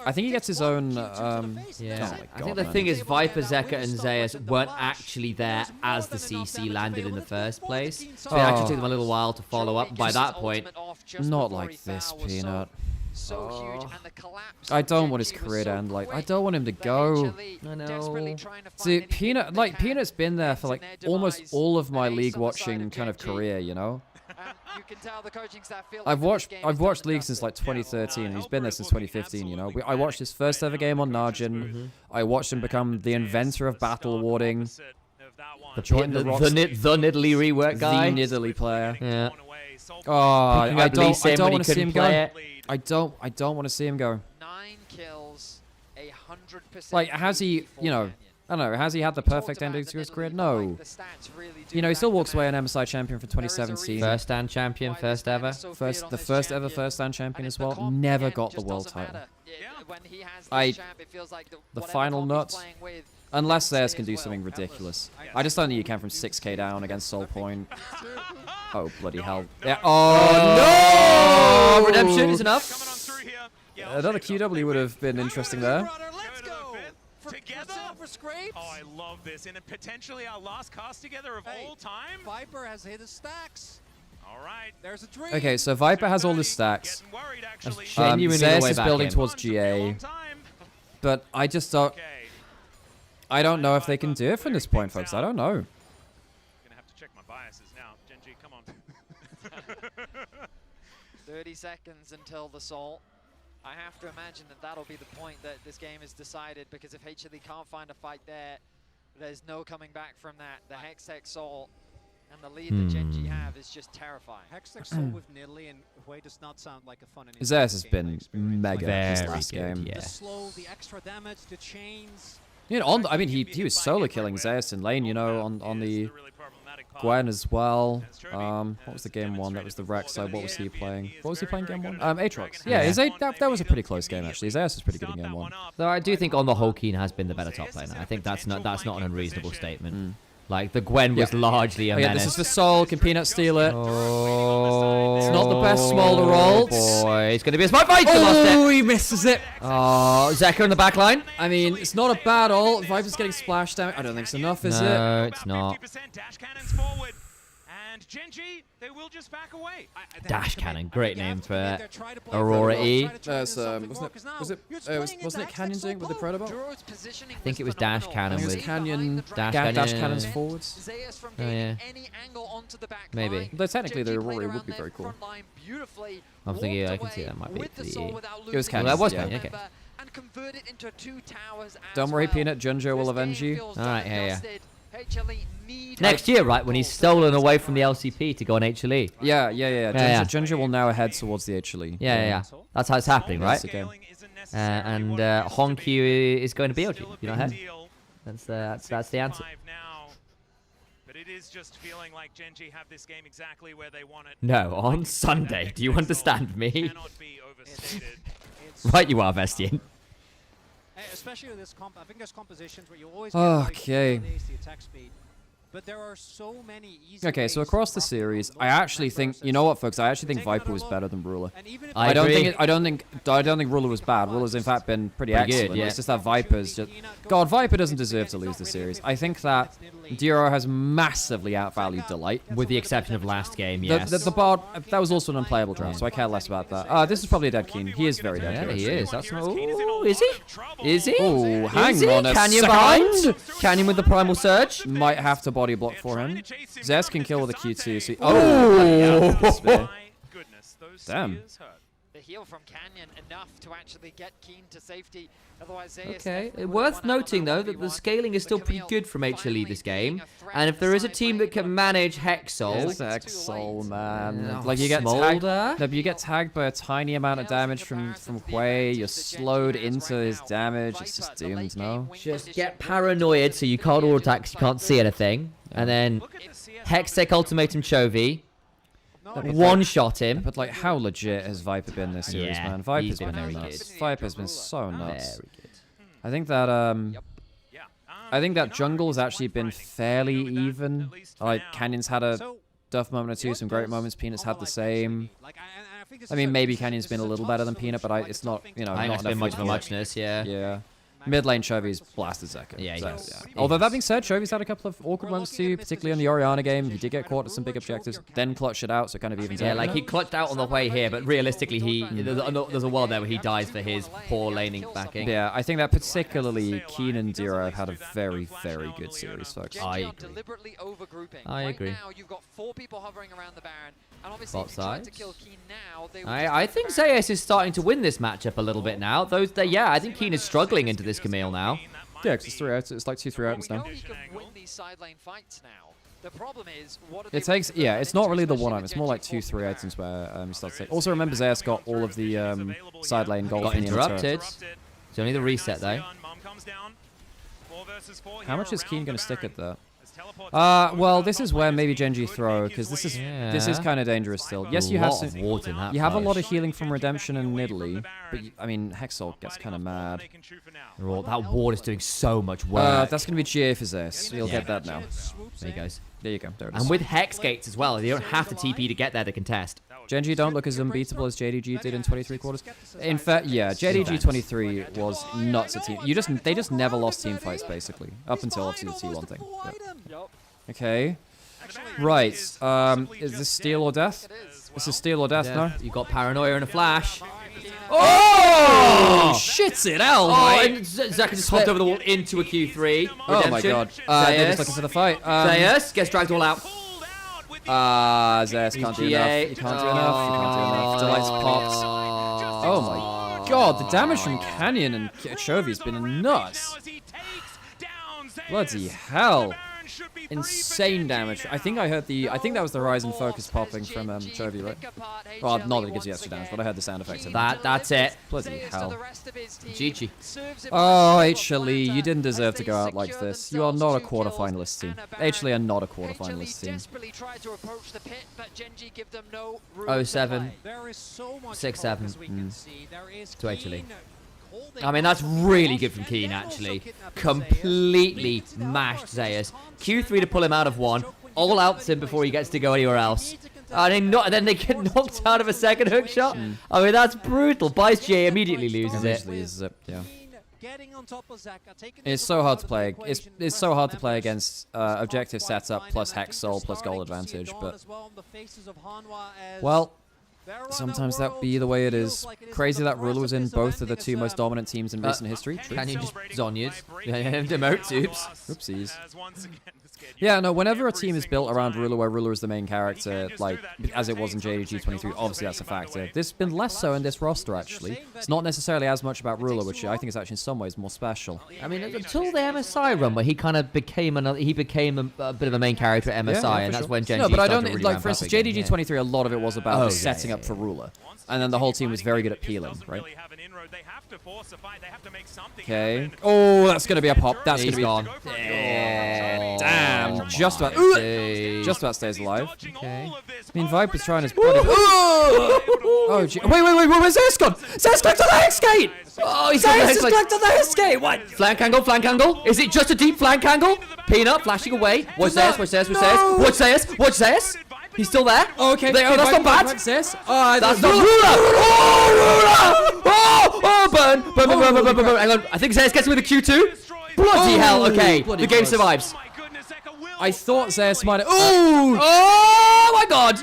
I think he gets his own. Yeah. Oh my God, I think the thing is, Viper, Zeka, and Zeus weren't actually there as the CC landed in the first place. So it actually took them a little while to follow up. By that point, not like this, Peanut. So huge, and the collapse. I don't want his career to end. Like, I don't want him to go. I know. See, Peanut's been there for like almost all of my league watching kind of career, you know. You can tell the coaching staff feel I've watched League since like 2013, and he's been there since 2015. You know, I watched his first ever game on Narjin. I watched him become the inventor of battle awarding. The Nidalee rework guy. The Nidalee player. Yeah. Oh, I don't want to see him go. I don't want to see him go. 9 kills, 100%. Like, has he, you know, I don't know, has he had the perfect ending to his career? No. You know, he still walks away an MSI champion for 2017. First stand champion, first ever. The first ever first stand champion as well. Never got the world title. The final nut. Unless Zeus can do something ridiculous. I just don't think you can from 6k down against Soul Point. Oh, bloody hell. Yeah. Oh, no! Redemption is enough. Another QW would have been interesting there. Together? Oh, I love this. And potentially our last cast together of all time. Viper has hit his stacks. All right. There's a dream. Okay, so Viper has all his stacks. Zeus is building towards GA. But I just don't... I don't know if they can do it from this point, folks. I don't know. I'm going to have to check my biases now. Gen.G, come on. 30 seconds until the Soul. I have to imagine that that'll be the point that this game is decided, because if HLE can't find a fight there, there's no coming back from that. The Hextech Soul and the lead that Gen.G have is just terrifying. Hextech Soul with Nidalee and Hui does not sound like a fun and Zeus has been mega this last good, game. yeah. The slow, the extra damage, the chains. You know, I mean, he was solo killing Zeus in lane, you know, on the Gwen as well. What was the game one? That was the Rex side. What was he playing? What was he playing game one? Aatrox. Yeah, that was a pretty close game actually. Zeus was pretty good in game one. Though I do think on the whole, Keen has been the better top laner. I think that's not an unreasonable statement. Like, the Gwen was largely a menace. This is for Soul. Can Peanut steal it? Oh, it's not the best Smolder ult. Boy, it's going to be a smart fight. Oh, he misses it. Oh, Zeka in the back line. I mean, it's not a bad ult. Viper's getting splashed down. I don't think it's enough, is it? No, it's not. And Gen.G, they will just back away. Dash Cannon, great name for Aurora E. Wasn't it Canyon doing it with the Protobot? I think it was Dash Cannon with Canyon. Dash Cannon's forwards. Oh yeah. Maybe. Though technically the Aurora would be very cool. I'm thinking I can see that might be the E. It was Canyon. Well, that was yeah. Canyon, okay. Don't worry, Peanut. Junjo will avenge you. Alright, yeah. Next year, right, when he's stolen away from the LCP to go on HLE. Yeah. Junjo will now head towards the HLE. Yeah. That's how it's happening, right? Okay. And Honkyu is going to BLG. You know, head. That's the answer. But it is just feeling like Gen.G have this game exactly where they want it. No, on Sunday. Do you understand me? Right, you are, Vestian. Especially with this comp, I think there's compositions where you always okay. get the attack speed. But there are so many easy Okay, so across the series, I actually think, you know what, folks? I actually think Viper was better than Ruler. I don't think Ruler was bad. Ruler's in fact been pretty excellent. Good, yeah. It's just that Viper's just Viper doesn't deserve to lose the series. I think that Duro has massively outvalued Delight, with the exception of last game. Yes. The Bard, that was also an unplayable draft, so I care less about that. This is probably a dead Keen. He is very dead. Yeah, he is. That's not. Ooh, is he? Is he? Oh, hang on a Canyon second. behind. Canyon with the primal surge. Might have to body block for him. Zest can kill with a Q2. So Damn. The heal from Canyon enough to actually get Keen to safety. Otherwise, Okay. Worth noting though that the scaling is still pretty good from HLE this game, and if there is a team that can manage Hexol, man. Like you get tagged, you get tagged by a tiny amount of damage from Hui. You're slowed into his damage. It's just doomed, no? Just get paranoid so you can't auto attack 'cause you can't see anything, and then Hextech Ultimatum Chovy. One-shot him. But like, how legit has Viper been this series, Yeah, man? Viper's he's been been very nuts. good. Viper's been so nuts. Very good. I think that jungle has actually been fairly even. Like Canyon's had a duff moment or two, some great moments. Peanut's had the same. I mean, maybe Canyon's been a little better than Peanut, but it's not, you know, I think not it's been enough much of a muchness, yeah. Yeah. Mid lane Chovy's blasted Zeka. Yeah, So, yes. Although that being said, Chovy's had a couple of awkward moments too, particularly on the Orianna game. He did get caught at some big objectives, then clutched it out, so kind of evens out. Yeah, like he clutched out on the way here, but realistically, there's a world there where he dies for his poor laning backing. Yeah, I think that particularly Keen and Duro have had a very, very good series, folks. I agree. Deliberately overgrouping. I agree. Right now, you've got 4 people hovering around the Baron, and obviously Bot if you try side. to kill Keen now, they I think Zayas is starting to win this matchup a little bit now. I think Keen is struggling into this Camille now. Yeah, because it's 3 outs. It's like 2-3 outs now. he can win these side lane fights now. The problem is, what are It takes, yeah, it's not really the 1-item. It's more like 2-3 items where you start to take. Also, remember, Zayas got all of the side lane gold. Got interrupted. It's only the reset, though. How much is Keen going to stick at that? Well, this is where maybe Gen.G throw, because this is kind of dangerous still. Yes, you have some, you have a lot of healing from Redemption and Nidalee, but I mean Hexol gets kind of mad. That ward is doing so much work. That's going to be GA for Zayas. You'll get that now. There he goes. There you go. There it is. And with Hex Gates as well, you don't have to TP to get there to contest. Gen.G don't look as unbeatable as JDG did in 23 quarters. In fact, yeah, JDG 23 was nuts at team. They just never lost team fights basically, up until obviously the T1 thing. Yep. Okay. Right. Is this steal or death? This is steal or death, no? You got Paranoia and a flash. Oh! Shits it out, and Zeka just hopped over the wall into a Q3. Redemption. Oh my god. They're just looking for the fight. Zayas gets dragged all out. Zayas can't do enough. You can't do enough. You can't do enough. Delight's popped. Oh my god, the damage from Canyon and Chovy has been nuts. Bloody hell. Insane damage. I think that was the Horizon Focus popping from Chovy, right? Well, not that it gives you extra damage, but I heard the sound effects of that. That's it. Bloody hell. GG. Oh, HLE, you didn't deserve to go out like this. You are not a quarterfinalist team. HLE are not a quarterfinalist team. 07. 6-7. To HLE. I mean, that's really good from Keen, actually. Completely mashed Zayas. Q3 to pull him out of one. All outs him before he gets to go anywhere else. And then they get knocked out of a second hook shot. I mean, that's brutal. Buys GA, immediately loses it. Yeah. getting on top of Zeka, taking It's so hard to play. It's so hard to play against objective setup plus Hex Soul plus goal advantage. But well, sometimes that be the way it is. Crazy that Ruler was in both of the two most dominant teams in recent history. Can you just Zonyas? Demote, oops. Oopsies. Yeah, no, whenever a team is built around Ruler where Ruler is the main character, like, as it was in JDG 23, obviously that's a factor. This has been less so in this roster, actually. It's not necessarily as much about Ruler, which I think is actually in some ways more special. I mean, until the MSI run, where he kind of became a bit of a main character at MSI, and that's when Gen.G No, but I started don't, to really like, ramp for up instance, again, JDG 23, a lot of it was about setting up yeah. for Ruler. And then the whole team was very good at peeling, right? Okay. Oh, that's going to be a pop. That's going to be gone. Damn. Just about stays alive. Okay. I mean, Viper's trying his body. Oh, gee. Wait, where's Zeus gone? Zeus clicked on the Hex Gate! Oh, he's Zeus just clicked on the Hex Gate! What? Flank angle. Is it just a deep flank angle? Peanut flashing away. Watch Zeus. He's still there. Oh, okay. That's not bad. That's not Ruler. Oh, burn. Hang on. I think Zeus gets with a Q2. Bloody hell. Okay. The game survives. I thought Zeus might have... Ooh! Oh, my God.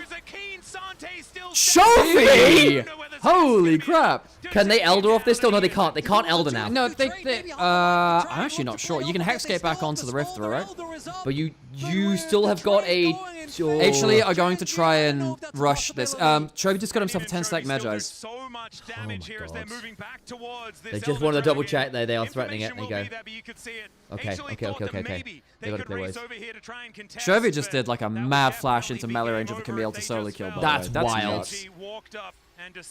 Chovy! Holy crap. Can they Elder off this still? No, they can't. They can't Elder now. No, I'm actually not sure. You can Hexgate back onto the Rift throw, right? But you still have got a... HLE are going to try and rush this. Chovy just got himself a 10-stack Magi's. Oh my God. They just wanted a double check there. They are threatening it. There you go. Okay. They got to clear ways. Chovy just did like a mad flash into melee range of a Camille to solo kill. That's wild. Nuts.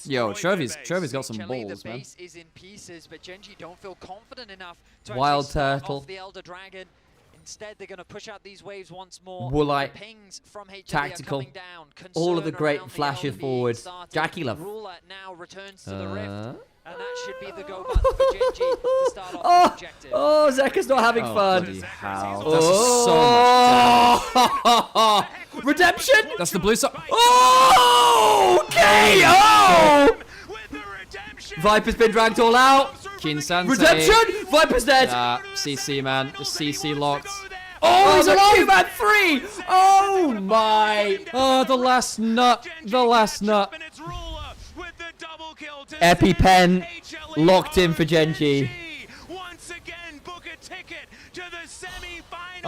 Yo, Chovy's got some balls, man. Is in pieces, but Gen.G don't feel confident enough to Wild Turtle. off the Elder Dragon. Instead, they're going to push out these waves once more. Woolite, pings from HLE tactical, down. all of the great Concern flashes around the forward. LDB Jackie Love. Ruler now returns to the Rift, and that should be the go button for Gen.G to start off the objective. Oh, Zeka's not having fun. Bloody hell. That's so much damage. Redemption! That's the blue side. Oh! KO! Viper's been dragged all out. Kinsante. Redemption! Viper's dead. CC, man. The CC locked. Oh, he's alive at 3! Oh my! Oh, the last nut. The last nut. EpiPen locked in for Gen.G.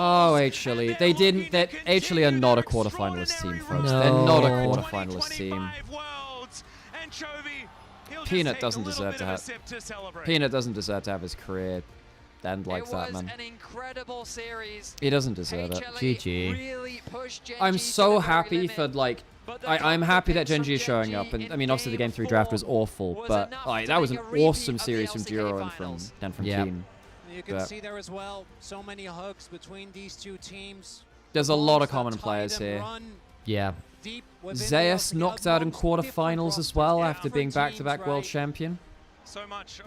Oh, HLE. They didn't. HLE are not a quarterfinalist team, folks. No. They're not a quarterfinalist team. Peanut doesn't deserve to have. Peanut doesn't deserve to have his career end like that, man. An incredible series. He doesn't deserve it. GG. Really pushed Gen.G I'm so to the happy very for limit. like. I'm happy that Gen.G is showing up, and I mean obviously the Game 3 draft was awful, but like that was an awesome series from Jiro and from Keen. You can see there as well so many hugs between these two teams. There's a lot of common players here. Yeah. Zeus knocked out in quarterfinals as well after being back-to-back world champion.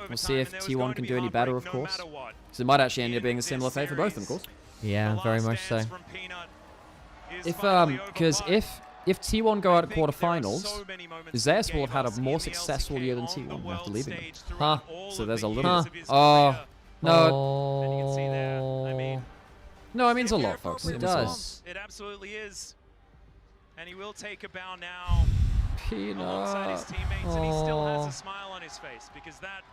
We'll see if T1 can do any better, of course. Because it might actually end up being a similar fate for both of them, of course. Yeah, very much so. Because if T1 go out at quarterfinals, Zeus will have had a more successful year than T1 after leaving them. Huh. So there's a little... Oh. No. No, it means a lot, folks. It does. It absolutely is. And he will take a bow now alongside his teammates, and he still has a smile on his face because that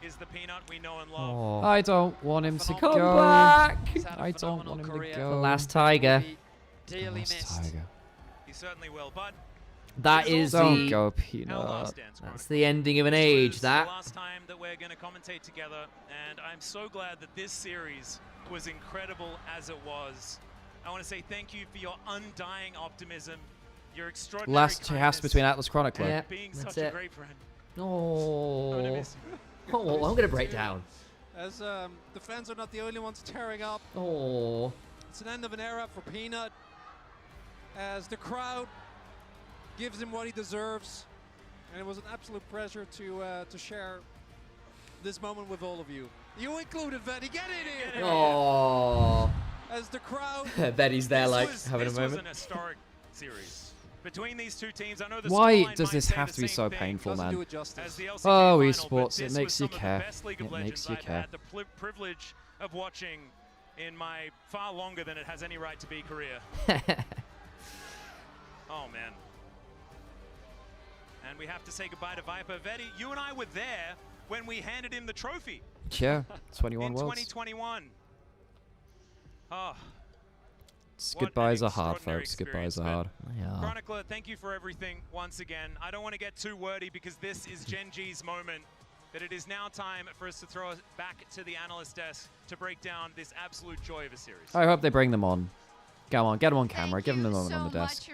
is the Peanut we know and love. I don't want him to Come go. back. I don't want him to go. The last Tiger. Dearly missed. He certainly will, but That is Don't the... go, Peanut. That's the ending of an age, that. the last time that we're going to commentate together, and I'm so glad that this series was incredible as it was. I want to say thank you for your undying optimism, your extraordinary Last house between Atlas Chronicler. Yeah, being that's such a it. great friend. Oh. I'm gonna miss you. Oh, I'm gonna break down. As the fans are not the only ones tearing up. Oh. It's an end of an era for Peanut. As the crowd gives him what he deserves, and it was an absolute pleasure to share this moment with all of you. You included, Vetty. Get in here. Oh. As the crowd. Betty's there, like This having a was moment. an historic series. between these two teams. I know the Why scoreline does might this say have the to be same so thing. painful, Doesn't man? do it justice. As the LCK Oh, final, esports, but it this makes was you some of the care. best League of It Legends makes you I've care. had the privilege of watching in my far longer than it has any right to be career. Oh, man. And we have to say goodbye to Viper. Vetti, you and I were there when we handed him the trophy. Yeah, 21 in Worlds. 2021. Oh. Goodbyes are hard, folks. Goodbyes are hard. Chronicler, thank you for everything once again. I don't want to get too wordy because this is Gen.G's moment, but it is now time for us to throw it back to the analyst desk to break down this absolute joy of a series. I hope they bring them on. Go on, get them on camera, give them the moment on the desk.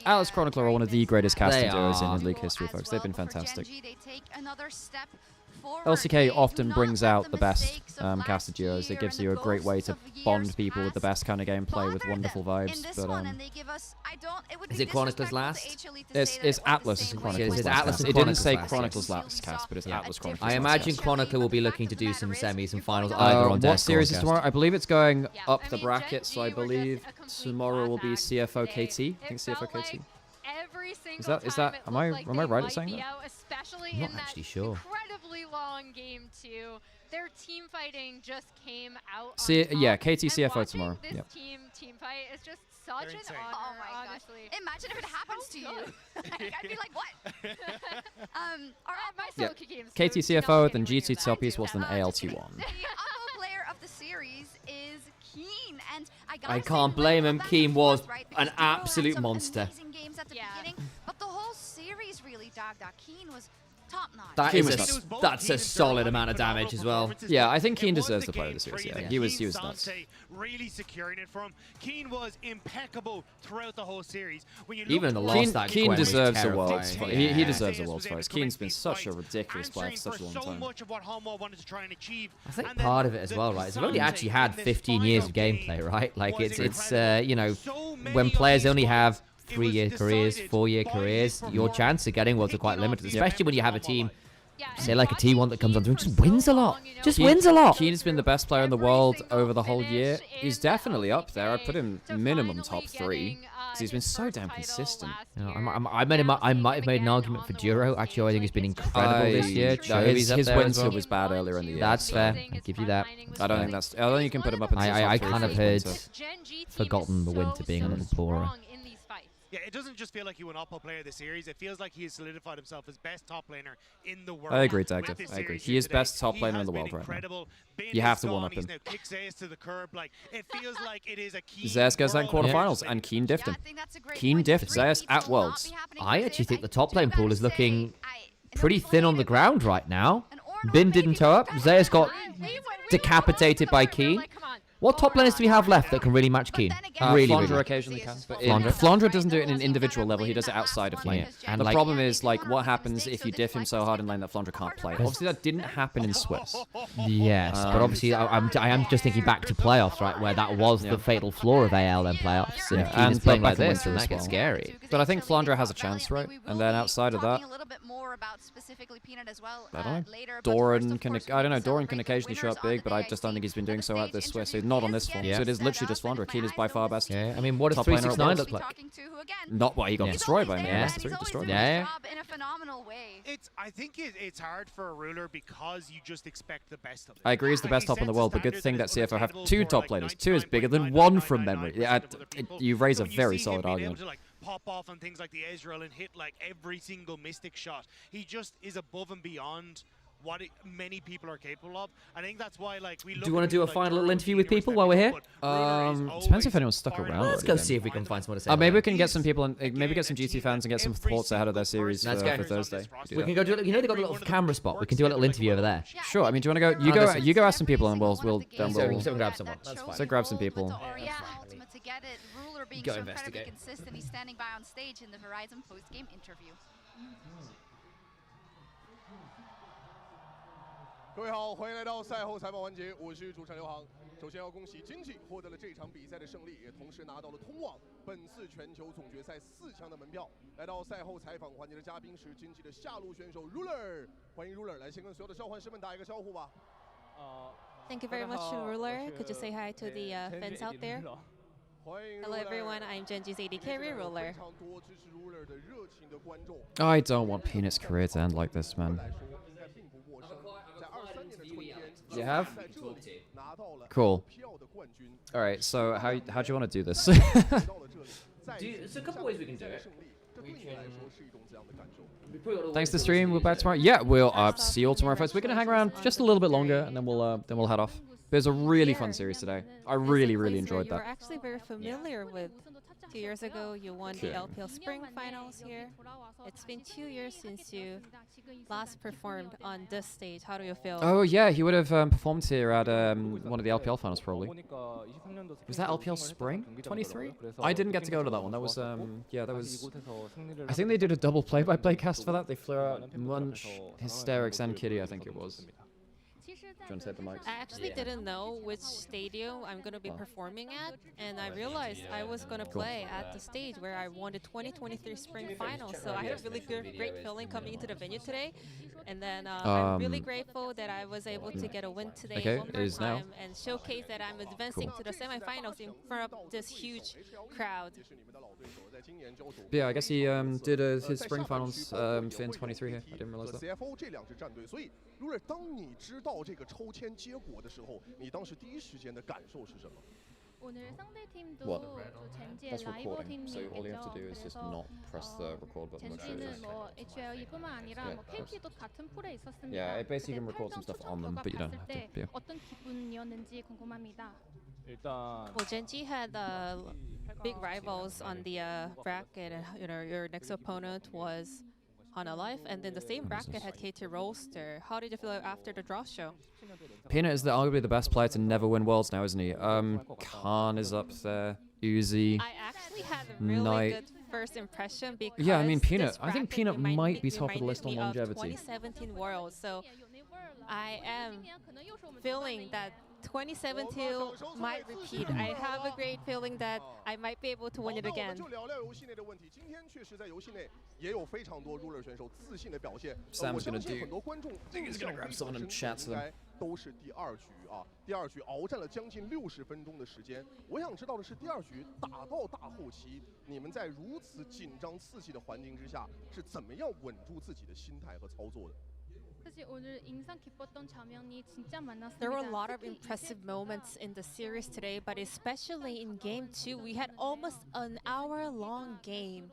Alice Chronicler are one of the greatest casting duos in league history, folks. They've been fantastic. LCK often brings out the best casted duos. It gives you a great way to bond people with the best kind of gameplay with wonderful vibes. But is it Chronicles last? It's Atlas and Chronicles. It's Atlas and it didn't say last, Chronicles yes. last cast, but it's Atlas Chronicles. I imagine Chronicler will be looking to do some semis and finals either on what desk series or is cast. tomorrow? I believe it's going up the bracket, so I believe tomorrow will be CFO KT. I think CFO KT. Every single Is that am I right at saying that? Especially I'm not in actually that sure. incredibly long game 2. Their team fighting just came out. Yeah, KT CFO tomorrow. This Yep. team fight is just such an honor. Oh my honestly. gosh. Imagine if it happens to you. I'd be like, what? My Yeah. solo games. KT CFO, then GT top piece was then ALT1. The upper player of the series is Keen, and I can't blame him. Keen was an absolute monster. amazing games at the beginning, but the whole series really dogged out. Keen was top notch. That's a solid amount of damage as well. Yeah, I think Keen deserves the player of the series. Yeah, he was nuts. Really securing it for him. Keen was impeccable throughout the whole series. When you Even in the last act, Keen deserves a terrifying. world's fight. Yeah. He deserves a world's fight. Keen's been such a ridiculous player for such a long so time. much of what Hanwha wanted to try and achieve. I think part of it as well, right? Is they've only actually had 15 years of gameplay, right? Like it's you know, when players only have 3-year careers, 4-year careers, your chance of getting worlds are quite limited, especially when you have a team, say like a T1 that comes on through and just wins a lot. Wins a lot. Keen has been the best player in the world over the whole year. He's definitely up there. I'd put him minimum top 3 because he's been so damn consistent. You know, I might have made an argument for Duro. Actually, I think he's been incredible this year. His win was bad earlier in the year. That's fair. I'll give you that. I don't think you can put him up in the top 3. I kind of had forgotten the winter being a little poorer. Yeah, it doesn't just feel like he won Oppo player of the series. It feels like he has solidified himself as best top laner in the world. I agree, Dagda. I agree. He is best top laner in the world right now. You have to one-up him. Zeus goes down quarterfinals, and Keen diffed him. Keen diffed Zeus at Worlds. I actually think the top lane pool is looking pretty thin on the ground right now. Bin didn't toe up. Zeus got decapitated by Keen. What top laners do we have left that can really match Keen? Flandre occasionally can. But Flandre doesn't do it in an individual level. He does it outside of lane. And the like, problem is, like, what happens if you diff him so hard in lane that Flandre can't play? Obviously, that didn't happen in Swiss. Yes, but obviously, I am just thinking back to playoffs, right, where that was the fatal flaw of AL and playoffs. And Keen is playing like this, and that gets scary. But I think Flandre has a chance, right? And then outside of that, I don't know. Doran can, Doran can occasionally show up big, but I just don't think he's been doing so at this Swiss. So not on this form. So it is literally just Flandre. Keen is by far best. Yeah, I mean, what does 369 look like? Not what he got destroyed by me. Destroyed. Yeah. In a phenomenal way. I think it's hard for a ruler because you just expect the best of it. I agree, he's the best top in the world, but good thing that CFO have 2 top laners. 2 is bigger than 1 from memory. Yeah, you raise a very solid argument. Pop off on things like the Ezreal and hit like every single Mystic shot. He just is above and beyond what many people are capable of. I think that's why, like, we look. Do you want to do a final little interview with people while we're here? Depends if anyone's stuck around. Let's go see if we can find someone to say. Maybe we can get some people, and maybe get some GT fans and get some thoughts ahead of their series for Thursday. We can go do. You know they got a little camera spot. We can do a little interview over there. Sure. I mean, do you want to go? You go ask some people, and we'll grab someone. That's fine. So grab some people. To get it, Ruler being Go so investigate. incredibly consistent, he's standing by on stage in the Verizon post-game interview. 各位好，欢迎来到赛后采访环节，我是主持人刘航。首先要恭喜Gen.G获得了这场比赛的胜利，也同时拿到了通往本次全球总决赛4强的门票。来到赛后采访环节的嘉宾是Gen.G的下路选手 Ruler， 欢迎 Ruler 来先跟所有的召唤师们打一个招呼吧。Thank you very much, Ruler. Could you say hi to the fans out there? Hello everyone, I'm Gen.G's AD carry Ruler. I don't want Peanut's career to end like this, man. You have? Cool. Alright, so how do you want to do this? There's a couple ways we can do it. Thanks to the stream. We're back tomorrow. Yeah, we'll see you all tomorrow, folks. We're gonna hang around just a little bit longer, and then we'll head off. But it was a really fun series today. I really enjoyed You're that. actually very familiar with. 2 years ago, you won the LPL Spring Finals here. It's been 2 years since you last performed on this stage. How do you feel? Oh yeah, he would have performed here at one of the LPL finals probably. Was that LPL Spring 23? I didn't get to go to that one. That was yeah, that was. I think they did a double play-by-play cast for that. They flew out Munch, Hysterics, and Kitty. I think it was. Do you want to take the mics? I actually didn't know which stadium I'm going to be performing at, and I realized I was going to play at the stage where I won the 2023 Spring Finals. So I had a really great feeling coming into the venue today. And then I'm really grateful that I was able to get a win today one more time and showcase that I'm advancing to the semifinals in front of this huge crowd. Yeah, I guess he did his Spring Finals in 23 here. I didn't realize that. Ruler, 当你知道这个抽签结果的时候，你当时第一时间的感受是什么？ What? That's recording, so all you have to do is just not press the record button. Yeah, it basically can record some stuff on them, but you don't have to. Yeah. Well, Gen.G had big rivals on the bracket, and your next opponent was Hanwha, and then the same bracket had KT Roaster. How did you feel after the draw show? Peanut is arguably the best player to never win Worlds now, isn't he? Khan is up there, Uzi, I actually had a really good first impression because yeah, I mean Peanut. I think Peanut might be top of the list on longevity. 2017 Worlds, so I am feeling that 2017 might repeat. I have a great feeling that I might be able to win it again. Sam's gonna do. I think he's gonna grab someone and chat to them. 都是第二局啊，第二局鏖战了将近60分钟的时间。我想知道的是，第二局打到大后期，你们在如此紧张刺激的环境之下，是怎么样稳住自己的心态和操作的？ There were a lot of impressive moments in the series today, but especially in Game 2, we had almost an hour-long game.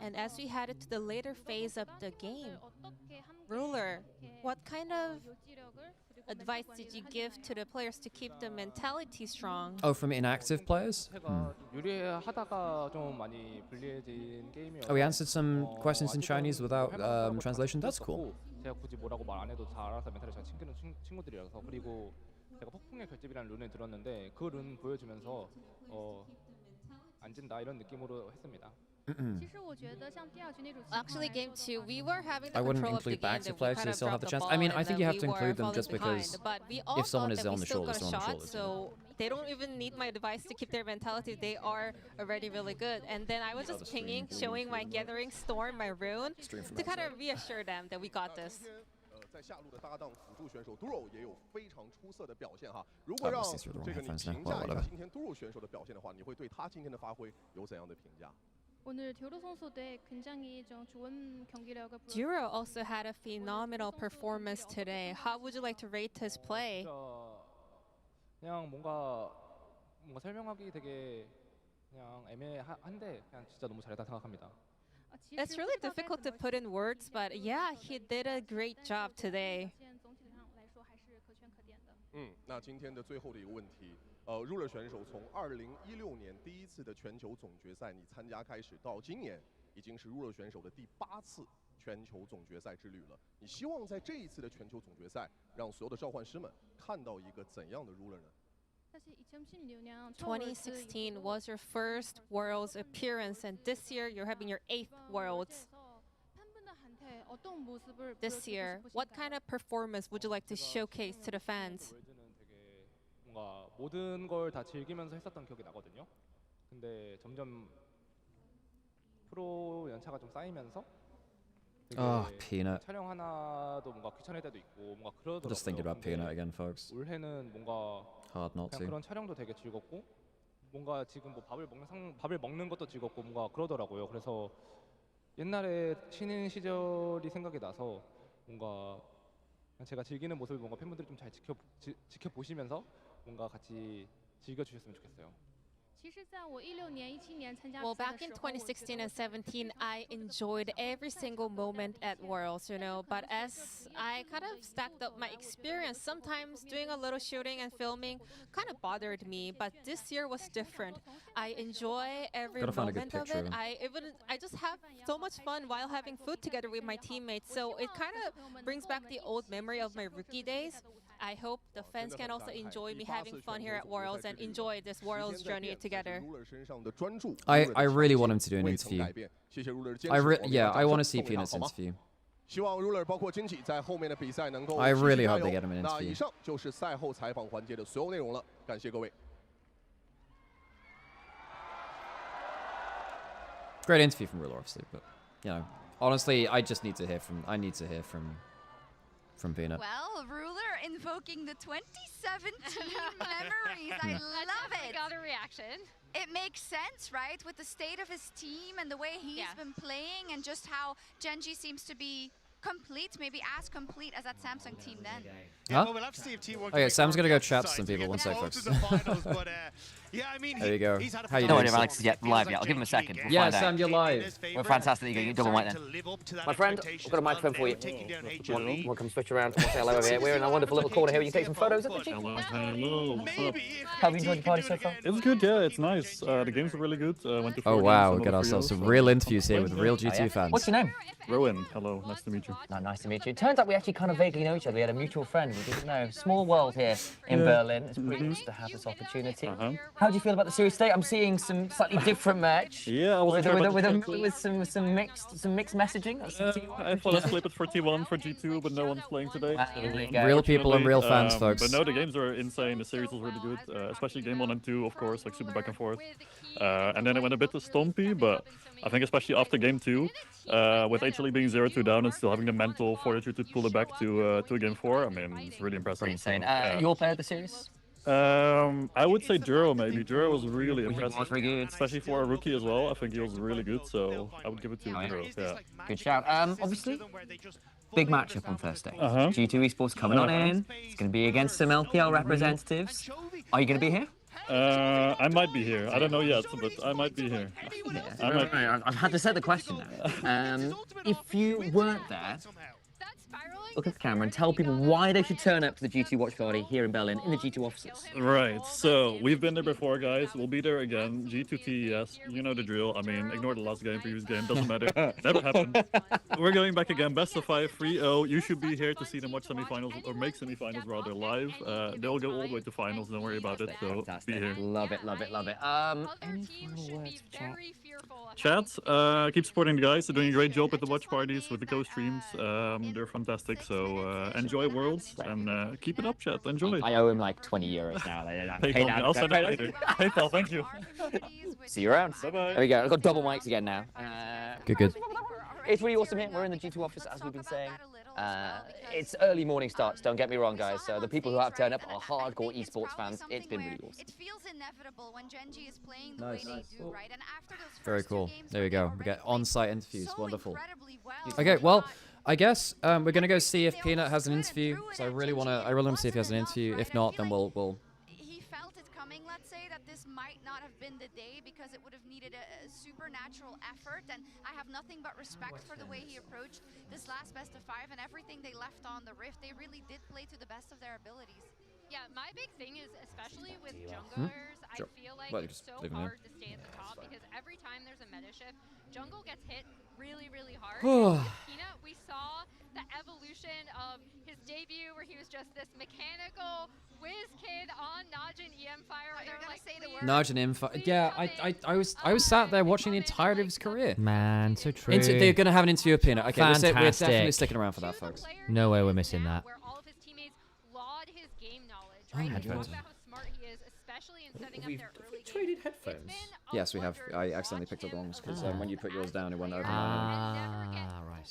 And as we headed to the later phase of the game, Ruler, what kind of advice did you give to the players to keep the mentality strong? Oh, from inactive players? Oh, we answered some questions in Chinese without translation? That's cool. 제가 굳이 뭐라고 말 안 해도 잘 알아서 멘탈이 잘 챙기는 친구들이라서 그리고 제가 폭풍의 결집이라는 룬을 들었는데 그 룬 보여주면서 안 진다 이런 느낌으로 했습니다. Actually, Game 2, we were having the I wouldn't control of the include game active that we players kind they of still have dropped the the chance. ball, I mean, and I think then you have we to were include them just falling behind. because But we all if someone thought is that on we the still shoulders, got they're on a the shot, shoulders. so they don't even need my advice to keep their mentality. They are already really good. And then I was just pinging, showing my Gathering Storm, my rune, to kind of reassure them that we got this. 在下路的搭档辅助选手 Duro 也有非常出色的表现哈。如果让这个你评价一下今天 Duro 选手的表现的话，你会对他今天的发挥有怎样的评价？ Duro also had a phenomenal performance today. How would you like to rate his play? 그냥 뭔가 설명하기 되게 그냥 애매한데 그냥 진짜 너무 잘했다 생각합니다. It's really difficult to put in words, but yeah, he did a great job today. 那今天的最后的一个问题，Ruler 选手从2016年第一次的全球总决赛你参加开始，到今年已经是 Ruler 选手的第8次全球总决赛之旅了。你希望在这一次的全球总决赛，让所有的召唤师们看到一个怎样的 Ruler 呢？ 2016 was your first Worlds appearance, and this year you're having your 8th Worlds. This year, what kind of performance would you like to showcase to the fans? 뭔가 모든 걸 다 즐기면서 했었던 기억이 나거든요. 근데 점점 프로 연차가 좀 쌓이면서 Peanut. 촬영 하나도 뭔가 귀찮을 때도 있고 뭔가 그러더라고요. Just thinking about Peanut again, folks. 올해는 뭔가 Hard not 그냥 to. 그런 촬영도 되게 즐겁고 뭔가 지금 뭐 밥을 먹는 것도 즐겁고 뭔가 그러더라고요. 그래서 옛날에 신인 시절이 생각이 나서 뭔가 제가 즐기는 모습을 뭔가 팬분들이 좀 잘 지켜보시면서 뭔가 같이 즐겨주셨으면 좋겠어요. Well, back in 2016 and 17, I enjoyed every single moment at Worlds, you know. But as I kind of stacked up my experience, sometimes doing a little shooting and filming kind of bothered me. But this year was different. I enjoy every moment of it. I just have so much fun while having food together with my teammates. So it kind of brings back the old memory of my rookie days. I hope the fans can also enjoy me having fun here at Worlds and enjoy this Worlds journey together. I really want him to do an interview. I want to see Peanut's interview. I really hope they get him an interview. Great interview from Ruler, obviously, but you know, honestly, I need to hear from Peanut. Well, Ruler invoking the 2017 memories. I love it. Got a reaction. It makes sense, right? With the state of his team and the way he's been playing and just how Gen.G seems to be complete, maybe as complete as that Samsung team then. Huh? Well, we'll have to see if T1 Okay, Sam's gonna go chat to some people. One sec, folks. Yeah, I mean, there you go. How you doing? Alex is live yet. I'll give him a second. We'll yeah, Sam, you're live. We're fantastic. You double mic then. My friend, I've got a microphone for you. We'll come switch around and say hello over here. We're in a wonderful little corner here. You can take some photos of the team. Hello. What's up? How have you enjoyed the party so far? It's good, yeah. It's nice. The games are really good. Went to Oh wow, we got ourselves some real interviews here with real G2 fans. What's your name? Rowan. Hello. Nice to meet you. Nice to meet you. It turns out we actually kind of vaguely know each other. We had a mutual friend. We didn't know. Small world here in Berlin. It's pretty nice to have this opportunity. How do you feel about the series today? I'm seeing some slightly different match. Yeah, I was with some mixed messaging. I thought I'd flip it for T1 for G2, but no one's playing today. Real people and real fans, folks. But no, the games are insane. The series was really good, especially game 1 and 2, of course, like super back and forth. And then it went a bit stompy, but I think especially after game 2, with HLE being 0-2 down and still having the mental fortitude to pull it back to game 4, I mean, it's really impressive. Pretty insane. Your player of the series? I would say Juro maybe. Juro was really impressive. Was very good. Especially for a rookie as well. I think he was really good, so I would give it to Juro. Yeah. Good shout. Obviously, big matchup on Thursday. G2 Esports coming on in. It's going to be against some LPL representatives. Are you going to be here? I might be here. I don't know yet, but I might be here. I've had to set the question now. If you weren't there, look at the camera and tell people why they should turn up to the G2 watch party here in Berlin in the G2 offices. Right, so we've been there before, guys. We'll be there again. G2 TES, you know the drill. I mean, ignore the last game, previous game, doesn't matter. Never happened. We're going back again, best of 5, 3-0. You should be here to see them watch semifinals, or make semifinals rather, live. They'll go all the way to finals, don't worry about it, so be here. Love it, love it, love it. Any final words for chat? Chat, keep supporting the guys. They're doing a great job with the watch parties, with the co-streams. They're fantastic. So enjoy Worlds and keep it up, chat. Enjoy. I owe him like 20 euros now. PayPal, I'll send it later. PayPal, thank you. See you around. Bye-bye. There we go. I've got double mics again now. Good. It's really awesome here. We're in the G2 office, as we've been saying. It's early morning starts, don't get me wrong, guys. So the people who have turned up are hardcore esports fans. It's been really awesome. It feels inevitable when Gen.G is playing the way they do, right? And after those Very cool. There we go. We get on-site interviews. Wonderful. well. Okay, well, I guess we're gonna go see if Peanut has an interview. So I really want to see if he has an interview. If not, then we'll. He felt it coming. Let's say that this might not have been the day because it would have needed a supernatural effort. And I have nothing but respect for the way he approached this last best of 5 and everything they left on the Rift. They really did play to the best of their abilities. Yeah, my big thing is, especially with junglers, I feel like it's so hard to stay at the top because every time there's a meta shift, jungle gets hit really, really hard. Peanut, we saw the evolution of his debut where he was just this mechanical whiz kid on Najin EM Fire. Najin Fire. Yeah, I was sat there watching the entirety of his career. Man, so true. They're gonna have an interview of Peanut. Okay, Fantastic. we're definitely sticking around for that, folks. No way we're missing that. Where all of his teammates laud his game knowledge, Oh right? my Talk God. about how smart he is, especially in setting up their early traded headphones. Yes, we have. I accidentally picked up the wrong because when you put yours down, it went over. Right.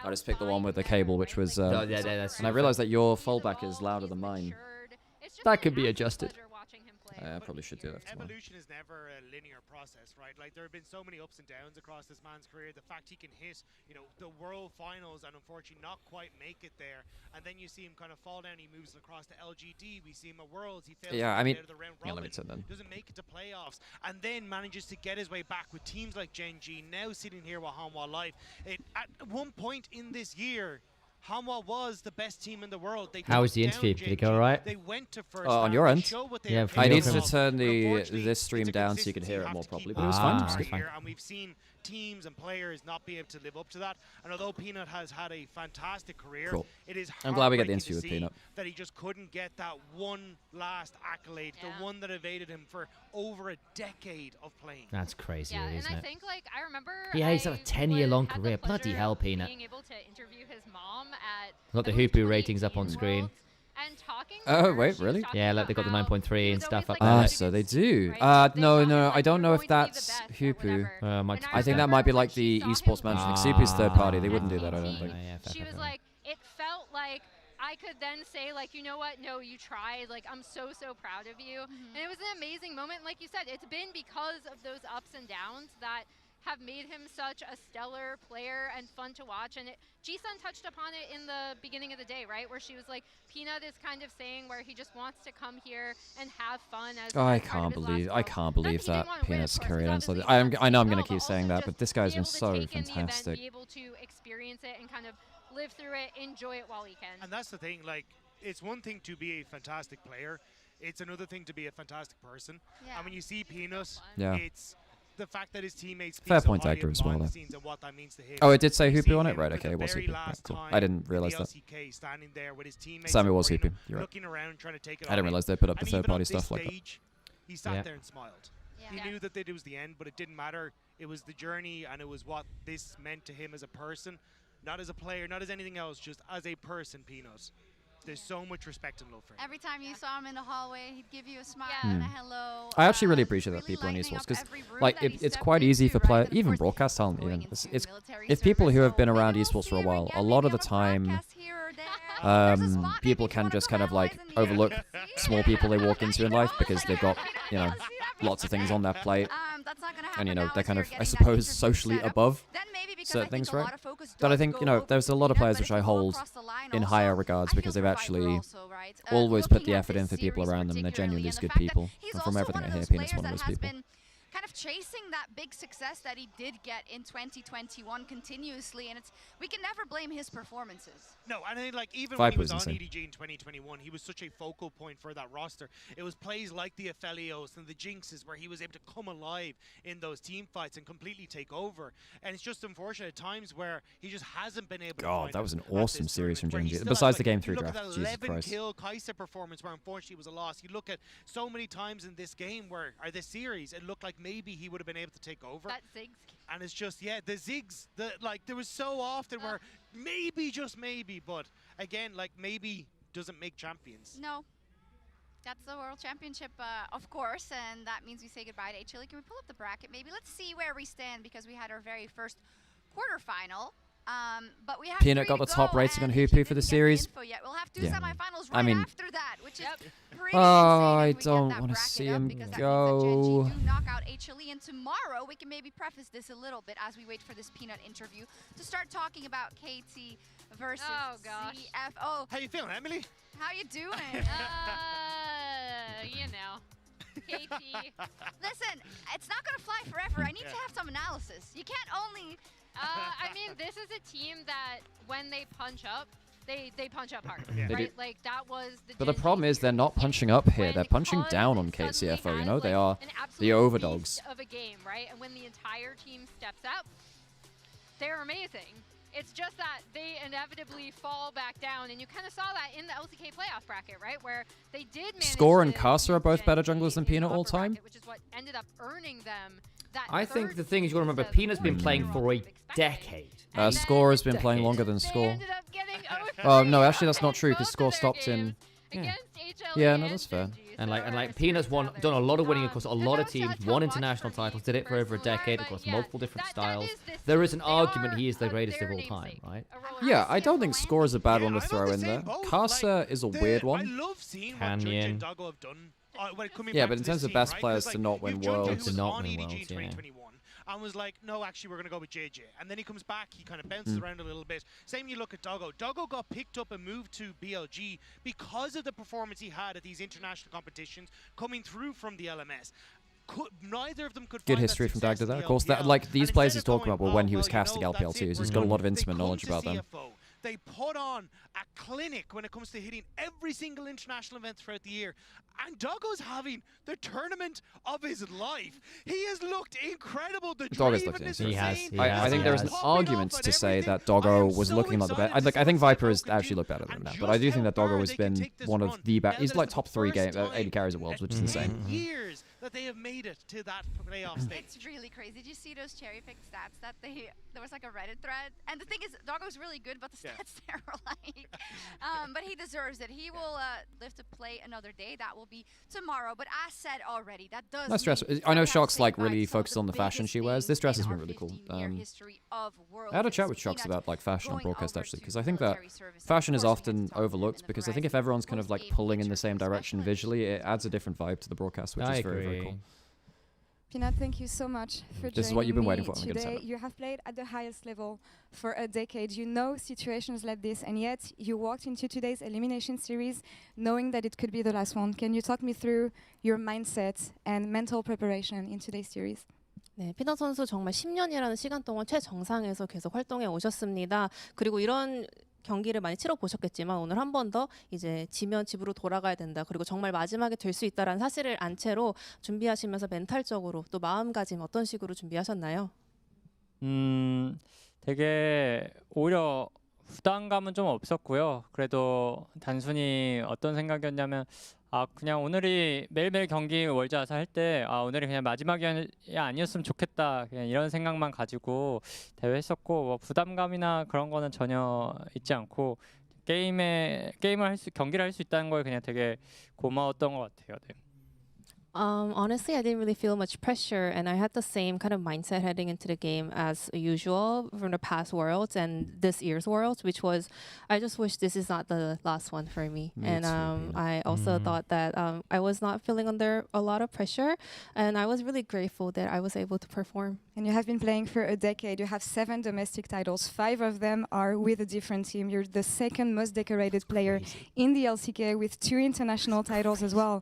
I just picked the one with the cable, which was. that's and I realized that your foldback is louder than mine. That could be adjusted. I probably should do that tomorrow. Evolution is never a linear process, right? Like, there have been so many ups and downs across this man's career. The fact he can hit, you know, the World Finals and unfortunately not quite make it there, and then you see him kind of fall down. He moves across to LGD. We see him at Worlds. He fails Yeah, I mean, out of the round yeah, robin, let me turn then. doesn't make it to playoffs, and then manages to get his way back with teams like Gen.G. Now sitting here with Hanwha Live. At one point in this year, Hanwha was the best team in the world. They How was the took down interview? Did it go Gen.G. alright? They went to first On round. your They end? showed what they Yeah, are from I your need to end. turn Unfortunately, this stream it's a down so you can consistency hear you it have more to properly, keep but it was up fine. with It was right fine. here, and we've seen teams and players not be able to live up to that. And although Peanut has had a fantastic career, Cool. it is I'm glad we get the heartbreaking interview to with see Peanut. that he just couldn't get that one last accolade, the one that evaded him for over a decade of playing. That's crazy, Yeah, really, and isn't I it? think, like, I remember Yeah, he's had a 10-year-long career. Bloody hell, Peanut. being able to interview his mom at Got the Hoopu ratings up on screen. and talking to Oh, her, wait, she was really? talking Yeah, about like they got the how 9.3 and was stuff always, up like, there. So they do. right? No, I don't know if going to be the that's best at Hoopu. whatever. I think that might be like the esports management. Hoopu's third party. They wouldn't do that, I don't think. She was like, it felt like I could then say, like, you know what? No, you tried. Like, I'm so proud of you. And it was an amazing moment. Like you said, it's been because of those ups and downs that have made him such a stellar player and fun to watch. And Ji-sun touched upon it in the beginning of the day, right? Where she was like, Peanut is kind of saying where he just wants to come here and have fun. As Oh, I part of can't his believe last that Worlds. Peanut's Not that he didn't want to win, of course, career ends it's like this. obviously I know I'm well, gonna but keep saying also that, but this guy's be been able to so take in the event, fantastic. be able to experience it and kind of live through it, enjoy it while he can. And that's the thing, like, it's one thing to be a fantastic player, it's another thing to be a fantastic person. Yeah. And when you see Peanut, Yeah. it's the fact that his teammates speak Fair so point, highly actor of as well, behind the there. scenes and what that means to him. Oh, it did say We've Hoopu seen on it? him Right, for okay, the it was very Hoopu. Right, last cool. time I didn't in realize the that. LCK standing there with his teammates Sammy was supporting Hoopu, him, you're right. looking around, trying to take it I didn't all in. realize they put up the And third even on party this stuff like that. stage, he sat Yeah. there and smiled. He knew that it was the end, but it didn't matter. It was the journey, and it was what this meant to him as a person, not as a player, not as anything else, just as a person, Peanut. There's so much respect and love for him. Every time you saw him in the hallway, he'd give you a smile Hmm. and a hello. I actually really appreciate that people in esports because, like, it's quite easy for players, even broadcast talent. Even it's people who have been around esports for a while. A lot of the time, people can just kind of like overlook small people they walk into in life because they've got, you know, lots of things on their plate, and you know they're kind of, I suppose, socially above certain things, right? But I think, you know, there's a lot of players which I hold in higher regards because they've actually always put the effort in for people around them, and they're genuinely just good people. And from everything I hear, Peanut's one of those people. Kind of chasing that big success that he did get in 2021 continuously, and we can never blame his performances. No, and I mean, like, even when he was on insane. EDG in 2021, he was such a focal point for that roster. It was plays like the Aphelios and the Jinxes where he was able to come alive in those team fights and completely take over. And it's just unfortunate at times where he just hasn't been able to God, find that was an it at awesome this series from tournament, where he Gen.G. still Besides has, the Game like, 3 you look draft, at that Jesus 11 Christ. kill Kai'Sa performance where unfortunately it was a loss. You look at so many times in this game where, or this series, it looked like maybe he would have been able to take over. That Ziggs. And it's just, yeah, the Ziggs, like, there was so often where maybe, just maybe, but again, like, maybe doesn't make champions. No. That's the World Championship, of course, and that means we say goodbye to HLE. Can we pull up the bracket maybe? Let's see where we stand because we had our very first quarterfinal. But we have Peanut got the top rating on Hoopu for the series. We'll have two Yeah. semifinals right I mean, after that, which is pretty oh, I insane if we get don't that want to bracket see up, him because that go. means that Gen.G do knock out HLE, and tomorrow we can maybe preface this a little bit as we wait for this Peanut interview to start talking about KT versus CFO. How you feeling, Emily? How you doing? You know. KT. Listen, it's not going to fly forever. I need to have some analysis. You can't only... I mean, this is a team that when they punch up, they punch up hard, They do. right? Like, that was the But the problem is they're not punching up here. They're punching down on KCFO, you know? They are the overdogs. of a game, right? And when the entire team steps up, they're amazing. It's just that they inevitably fall back down, and you kind of saw that in the LCK playoff bracket, right? Where they did manage Score and to Kai'Sa are both better junglers than in the Peanut all upper time. bracket, which is what ended up earning them that I think third the thing is, you got to remember, Peanut's been playing for a decade. Score has been playing longer than Score. Oh, no, actually that's not true, because Score stopped in... Yeah, no, that's fair. And like Peanut's done a lot of winning across a lot of teams, won international titles, did it for over a decade across multiple different styles. There is an argument he is the greatest of all time, right? Yeah, I don't think Score is a bad one to throw in there. Kai'Sa is a weird I one. love seeing what Canyon. Judge and Doggo have done Yeah, but in terms of best players to not win Worlds, to not win Worlds, yeah. And was like, no, actually, we're going to go with JJ. And then he comes back, he kind of bounces around a little bit. Same you look at Doggo. Doggo got picked up and moved to BLG because of the performance he had at these international competitions coming through from the LMS. Neither of them could good history from Dagda there. Of course, that like these players he's talking about were when he was casting LPL2s. He's got a lot of intimate knowledge about them. They put on a clinic when it comes to hitting every single international event throughout the year. And Doggo's having the tournament of his life. He has looked incredible. The Doggo's looked insane. I think there is an argument to say that Doggo was looking like the best. I think Viper has actually looked better than him now, but I do think that Doggo has been one of the best. He's like top 3 game 80 carries at Worlds, which is insane. Years that they have made it to that playoff stage. It's really crazy. Did you see those cherry-picked stats that there was like a Reddit thread? And the thing is, Doggo's really good, but the stats there were like... but he deserves it. He will live to play another day. That will be tomorrow. But as said already, that does... Nice dress. I know Shock's like really focused on the fashion she wears. This dress has been really cool. I had a chat with Shocks about like fashion on broadcast actually, because I think that fashion is often overlooked, because I think if everyone's kind of like pulling in the same direction visually, it adds a different vibe to the broadcast, which is very, very cool. Peanut, thank you so much for This is what you've been waiting for. Today. You have played at the highest level for a decade. You know situations like this, and yet you walked into today's elimination series knowing that it could be the last one. Can you talk me through your mindset and mental preparation in today's series? 네, 피넛 선수 정말 10년이라는 시간 동안 최정상에서 계속 활동해 오셨습니다. 그리고 이런 경기를 많이 치러 보셨겠지만 오늘 한 번 더 이제 지면 집으로 돌아가야 된다. 그리고 정말 마지막에 될 수 있다라는 사실을 안 채로 준비하시면서 멘탈적으로 또 마음가짐 어떤 식으로 준비하셨나요? 되게 오히려 부담감은 좀 없었고요. 그래도 단순히 어떤 생각이었냐면 그냥 오늘이 매일매일 경기 월드아사 할 때 오늘이 그냥 마지막이 아니었으면 좋겠다. 그냥 이런 생각만 가지고 대회했었고 뭐 부담감이나 그런 거는 전혀 있지 않고 경기를 할 수 있다는 거에 그냥 되게 고마웠던 것 같아요. 네. Honestly, I didn't really feel much pressure, and I had the same kind of mindset heading into the game as usual from the past Worlds and this year's Worlds, which was, I just wish this is not the last one for me. And I also thought that I was not feeling under a lot of pressure, and I was really grateful that I was able to perform. And you have been playing for a decade. You have 7 domestic titles. 5 of them are with a different team. You're the second most decorated player in the LCK with 2 international titles as well.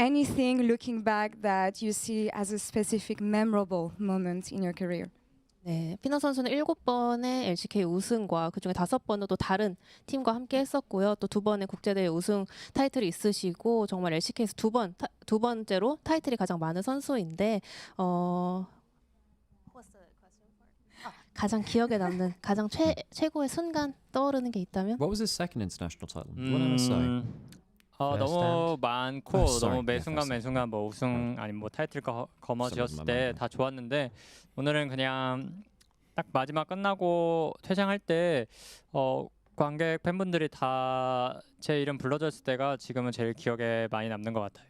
Anything looking back that you see as a specific memorable moment in your career? 네, 피넛 선수는 7번의 LCK 우승과 그중에 5번은 또 다른 팀과 함께 했었고요. 또 2번의 국제대회 우승 타이틀이 있으시고 정말 LCK에서 두 번째로 타이틀이 가장 많은 선수인데 가장 기억에 남는 가장 최고의 순간 떠오르는 게 있다면? What was his second international title? What MSI? 너무 많고 너무 매순간 뭐 우승 아니면 뭐 타이틀 거머쥐었을 때 다 좋았는데 오늘은 그냥 딱 마지막 끝나고 퇴장할 때 관객 팬분들이 다 제 이름 불러줬을 때가 지금은 제일 기억에 많이 남는 것 같아요.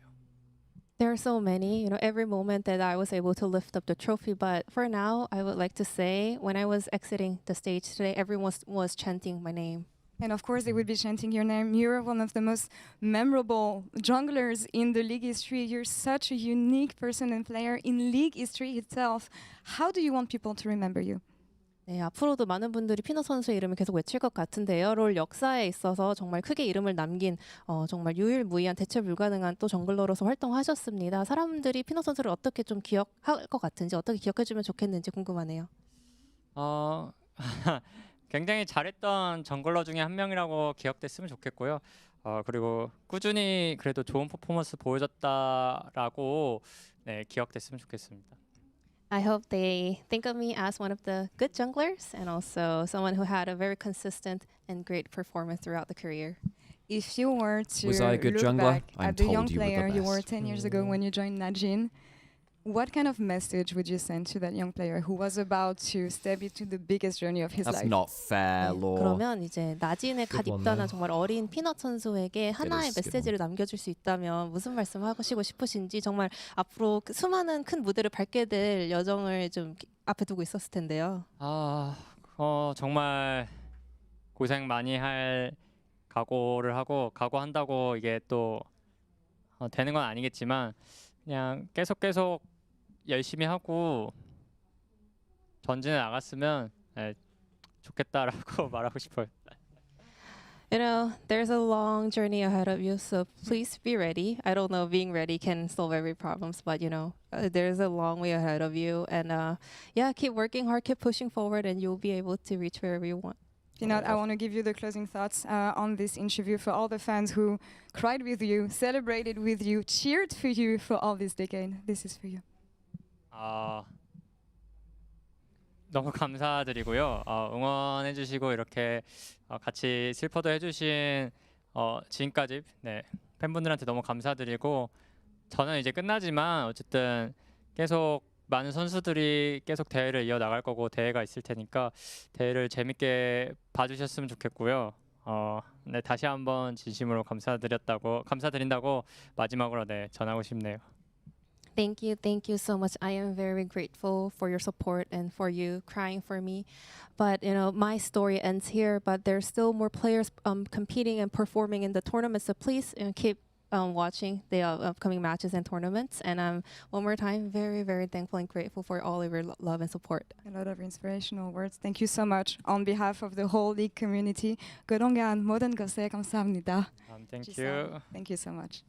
There are so many, every moment that I was able to lift up the trophy, but for now, I would like to say when I was exiting the stage today, everyone was chanting my name. And of course, they would be chanting your name. You're one of the most memorable junglers in the league history. You're such a unique person and player in league history itself. How do you want people to remember you? 네, 앞으로도 많은 분들이 피넛 선수의 이름을 계속 외칠 것 같은데요. 롤 역사에 있어서 정말 크게 이름을 남긴 정말 유일무이한 대체 불가능한 또 정글러로서 활동하셨습니다. 사람들이 피넛 선수를 어떻게 좀 기억할 것 같은지 어떻게 기억해주면 좋겠는지 궁금하네요. 굉장히 잘했던 정글러 중에 한 명이라고 기억됐으면 좋겠고요. 그리고 꾸준히 그래도 좋은 퍼포먼스 보여줬다라고 기억됐으면 좋겠습니다. I hope they think of me as one of the good junglers and also someone who had a very consistent and great performance throughout the career. If you were to Was I a good look jungler? back at the young player you were 10 years ago when you joined Najin, what kind of message would you send to that young player who was about to step into the biggest journey of his That's life? not fair, Law. 그러면 이제 나진에 갓 입단한 정말 어린 피넛 선수에게 하나의 메시지를 남겨줄 수 있다면 무슨 말씀 하시고 싶으신지 정말 앞으로 수많은 큰 무대를 밟게 될 여정을 좀 앞에 두고 있었을 텐데요. 정말 고생 많이 할 각오를 하고 각오한다고 이게 또 되는 건 아니겠지만 그냥 계속 열심히 하고 전진해 나갔으면 좋겠다라고 말하고 싶어요. You know, there's a long journey ahead of you, so please be ready. I don't know, being ready can solve every problems, but you know, there's a long way ahead of you, and yeah, keep working hard, keep pushing forward, and you'll be able to reach wherever you want. Peanut, I want to give you the closing thoughts on this interview for all the fans who cried with you, celebrated with you, cheered for you for all this decade. This is for you. 너무 감사드리고요. 응원해주시고 이렇게 같이 슬퍼도 해주신 지금까지 팬분들한테 너무 감사드리고 저는 이제 끝나지만 어쨌든 계속 많은 선수들이 계속 대회를 이어나갈 거고 대회가 있을 테니까 대회를 재밌게 봐주셨으면 좋겠고요. 다시 한번 진심으로 감사드린다고 마지막으로 전하고 싶네요. Thank you so much. I am very grateful for your support and for you crying for me. But you know, my story ends here. But there's still more players competing and performing in the tournaments. So please keep watching the upcoming matches and tournaments. And one more time, very, very thankful and grateful for all of your love and support. A lot of inspirational words. Thank you so much on behalf of the whole league community. 그동안 모든 것에 감사합니다. Thank you. Thank you so much.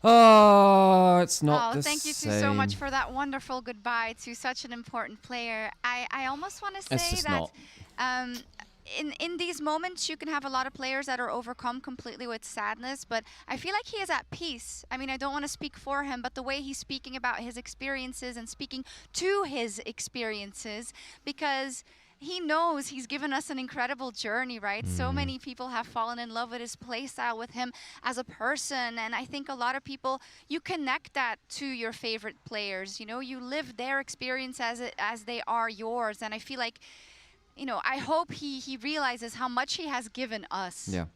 Oh, it's not the thank you same. so much for that wonderful goodbye to such an important player. I almost want to say that in these moments you can have a lot of players that are overcome completely with sadness, but I feel like he is at peace. I mean, I don't want to speak for him, but the way he's speaking about his experiences and speaking to his experiences, because he knows he's given us an incredible journey, right? So many people have fallen in love with his playstyle, with him as a person. And I think a lot of people, you connect that to your favorite players. You know, you live their experience as they are yours. And I feel like, you know, I hope he realizes how much he has given us. Yeah.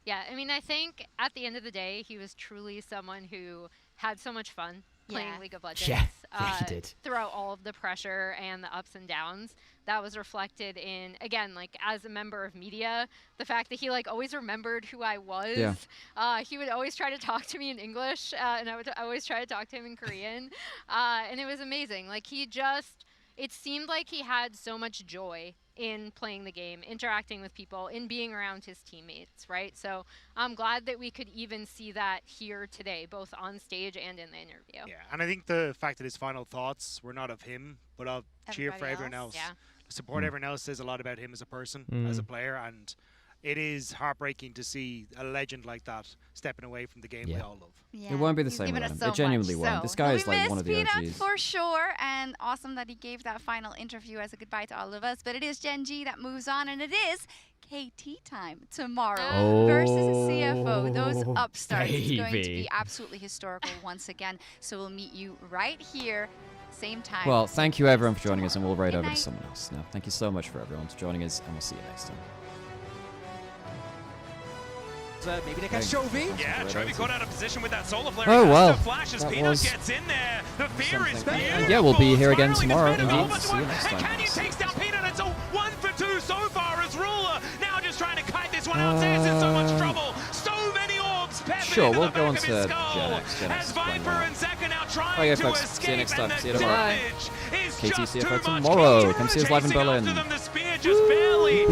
Yeah, I mean, I think at the end of the day, he was truly someone who had so much fun playing League of Legends. Yeah, he did. Throughout all of the pressure and the ups and downs. That was reflected in, again, like as a member of media, the fact that he like always remembered who I was. Yeah. He would always try to talk to me in English, and I would always try to talk to him in Korean. And it was amazing. Like it seemed like he had so much joy in playing the game, interacting with people, in being around his teammates, right? So I'm glad that we could even see that here today, both on stage and in the interview. Yeah, and I think the fact that his final thoughts were not of him, but of cheer for everyone else. Yeah. Support everyone else says a lot about him as a person, as a player, and it is heartbreaking to see a legend like that stepping away from the game we all love. It won't be the same without him. It genuinely won't. This guy is like one of the Peanut OGs. for sure, and awesome that he gave that final interview as a goodbye to all of us. But it is Gen.G that moves on, and it is KT time tomorrow versus CFO. Those upstarts. It's going to be absolutely historical once again. So we'll meet you right here, same time. Well, thank you everyone for joining us, and we'll raid over to someone else now. Thank you so much for everyone for joining us, and we'll see you next time. Maybe they catch Chovy. Yeah, Chovy caught out of position with that solar flare. Oh, well, Flashes. that Peanut was gets in there. The fear is beautiful. And yeah, we'll be here again tomorrow. Indeed. See you next And time. Canyon takes down Peanut. It's a 1 for 2 so far as Ruler. Now just trying to kite this one out. Zay's in so much trouble. So many orbs. Sure, we'll go on to Gen.X. As Viper and Zeka now trying okay, to folks. escape. See you next time. See you And tomorrow. the KT CFO tomorrow. Come see us live in Berlin. The spear just barely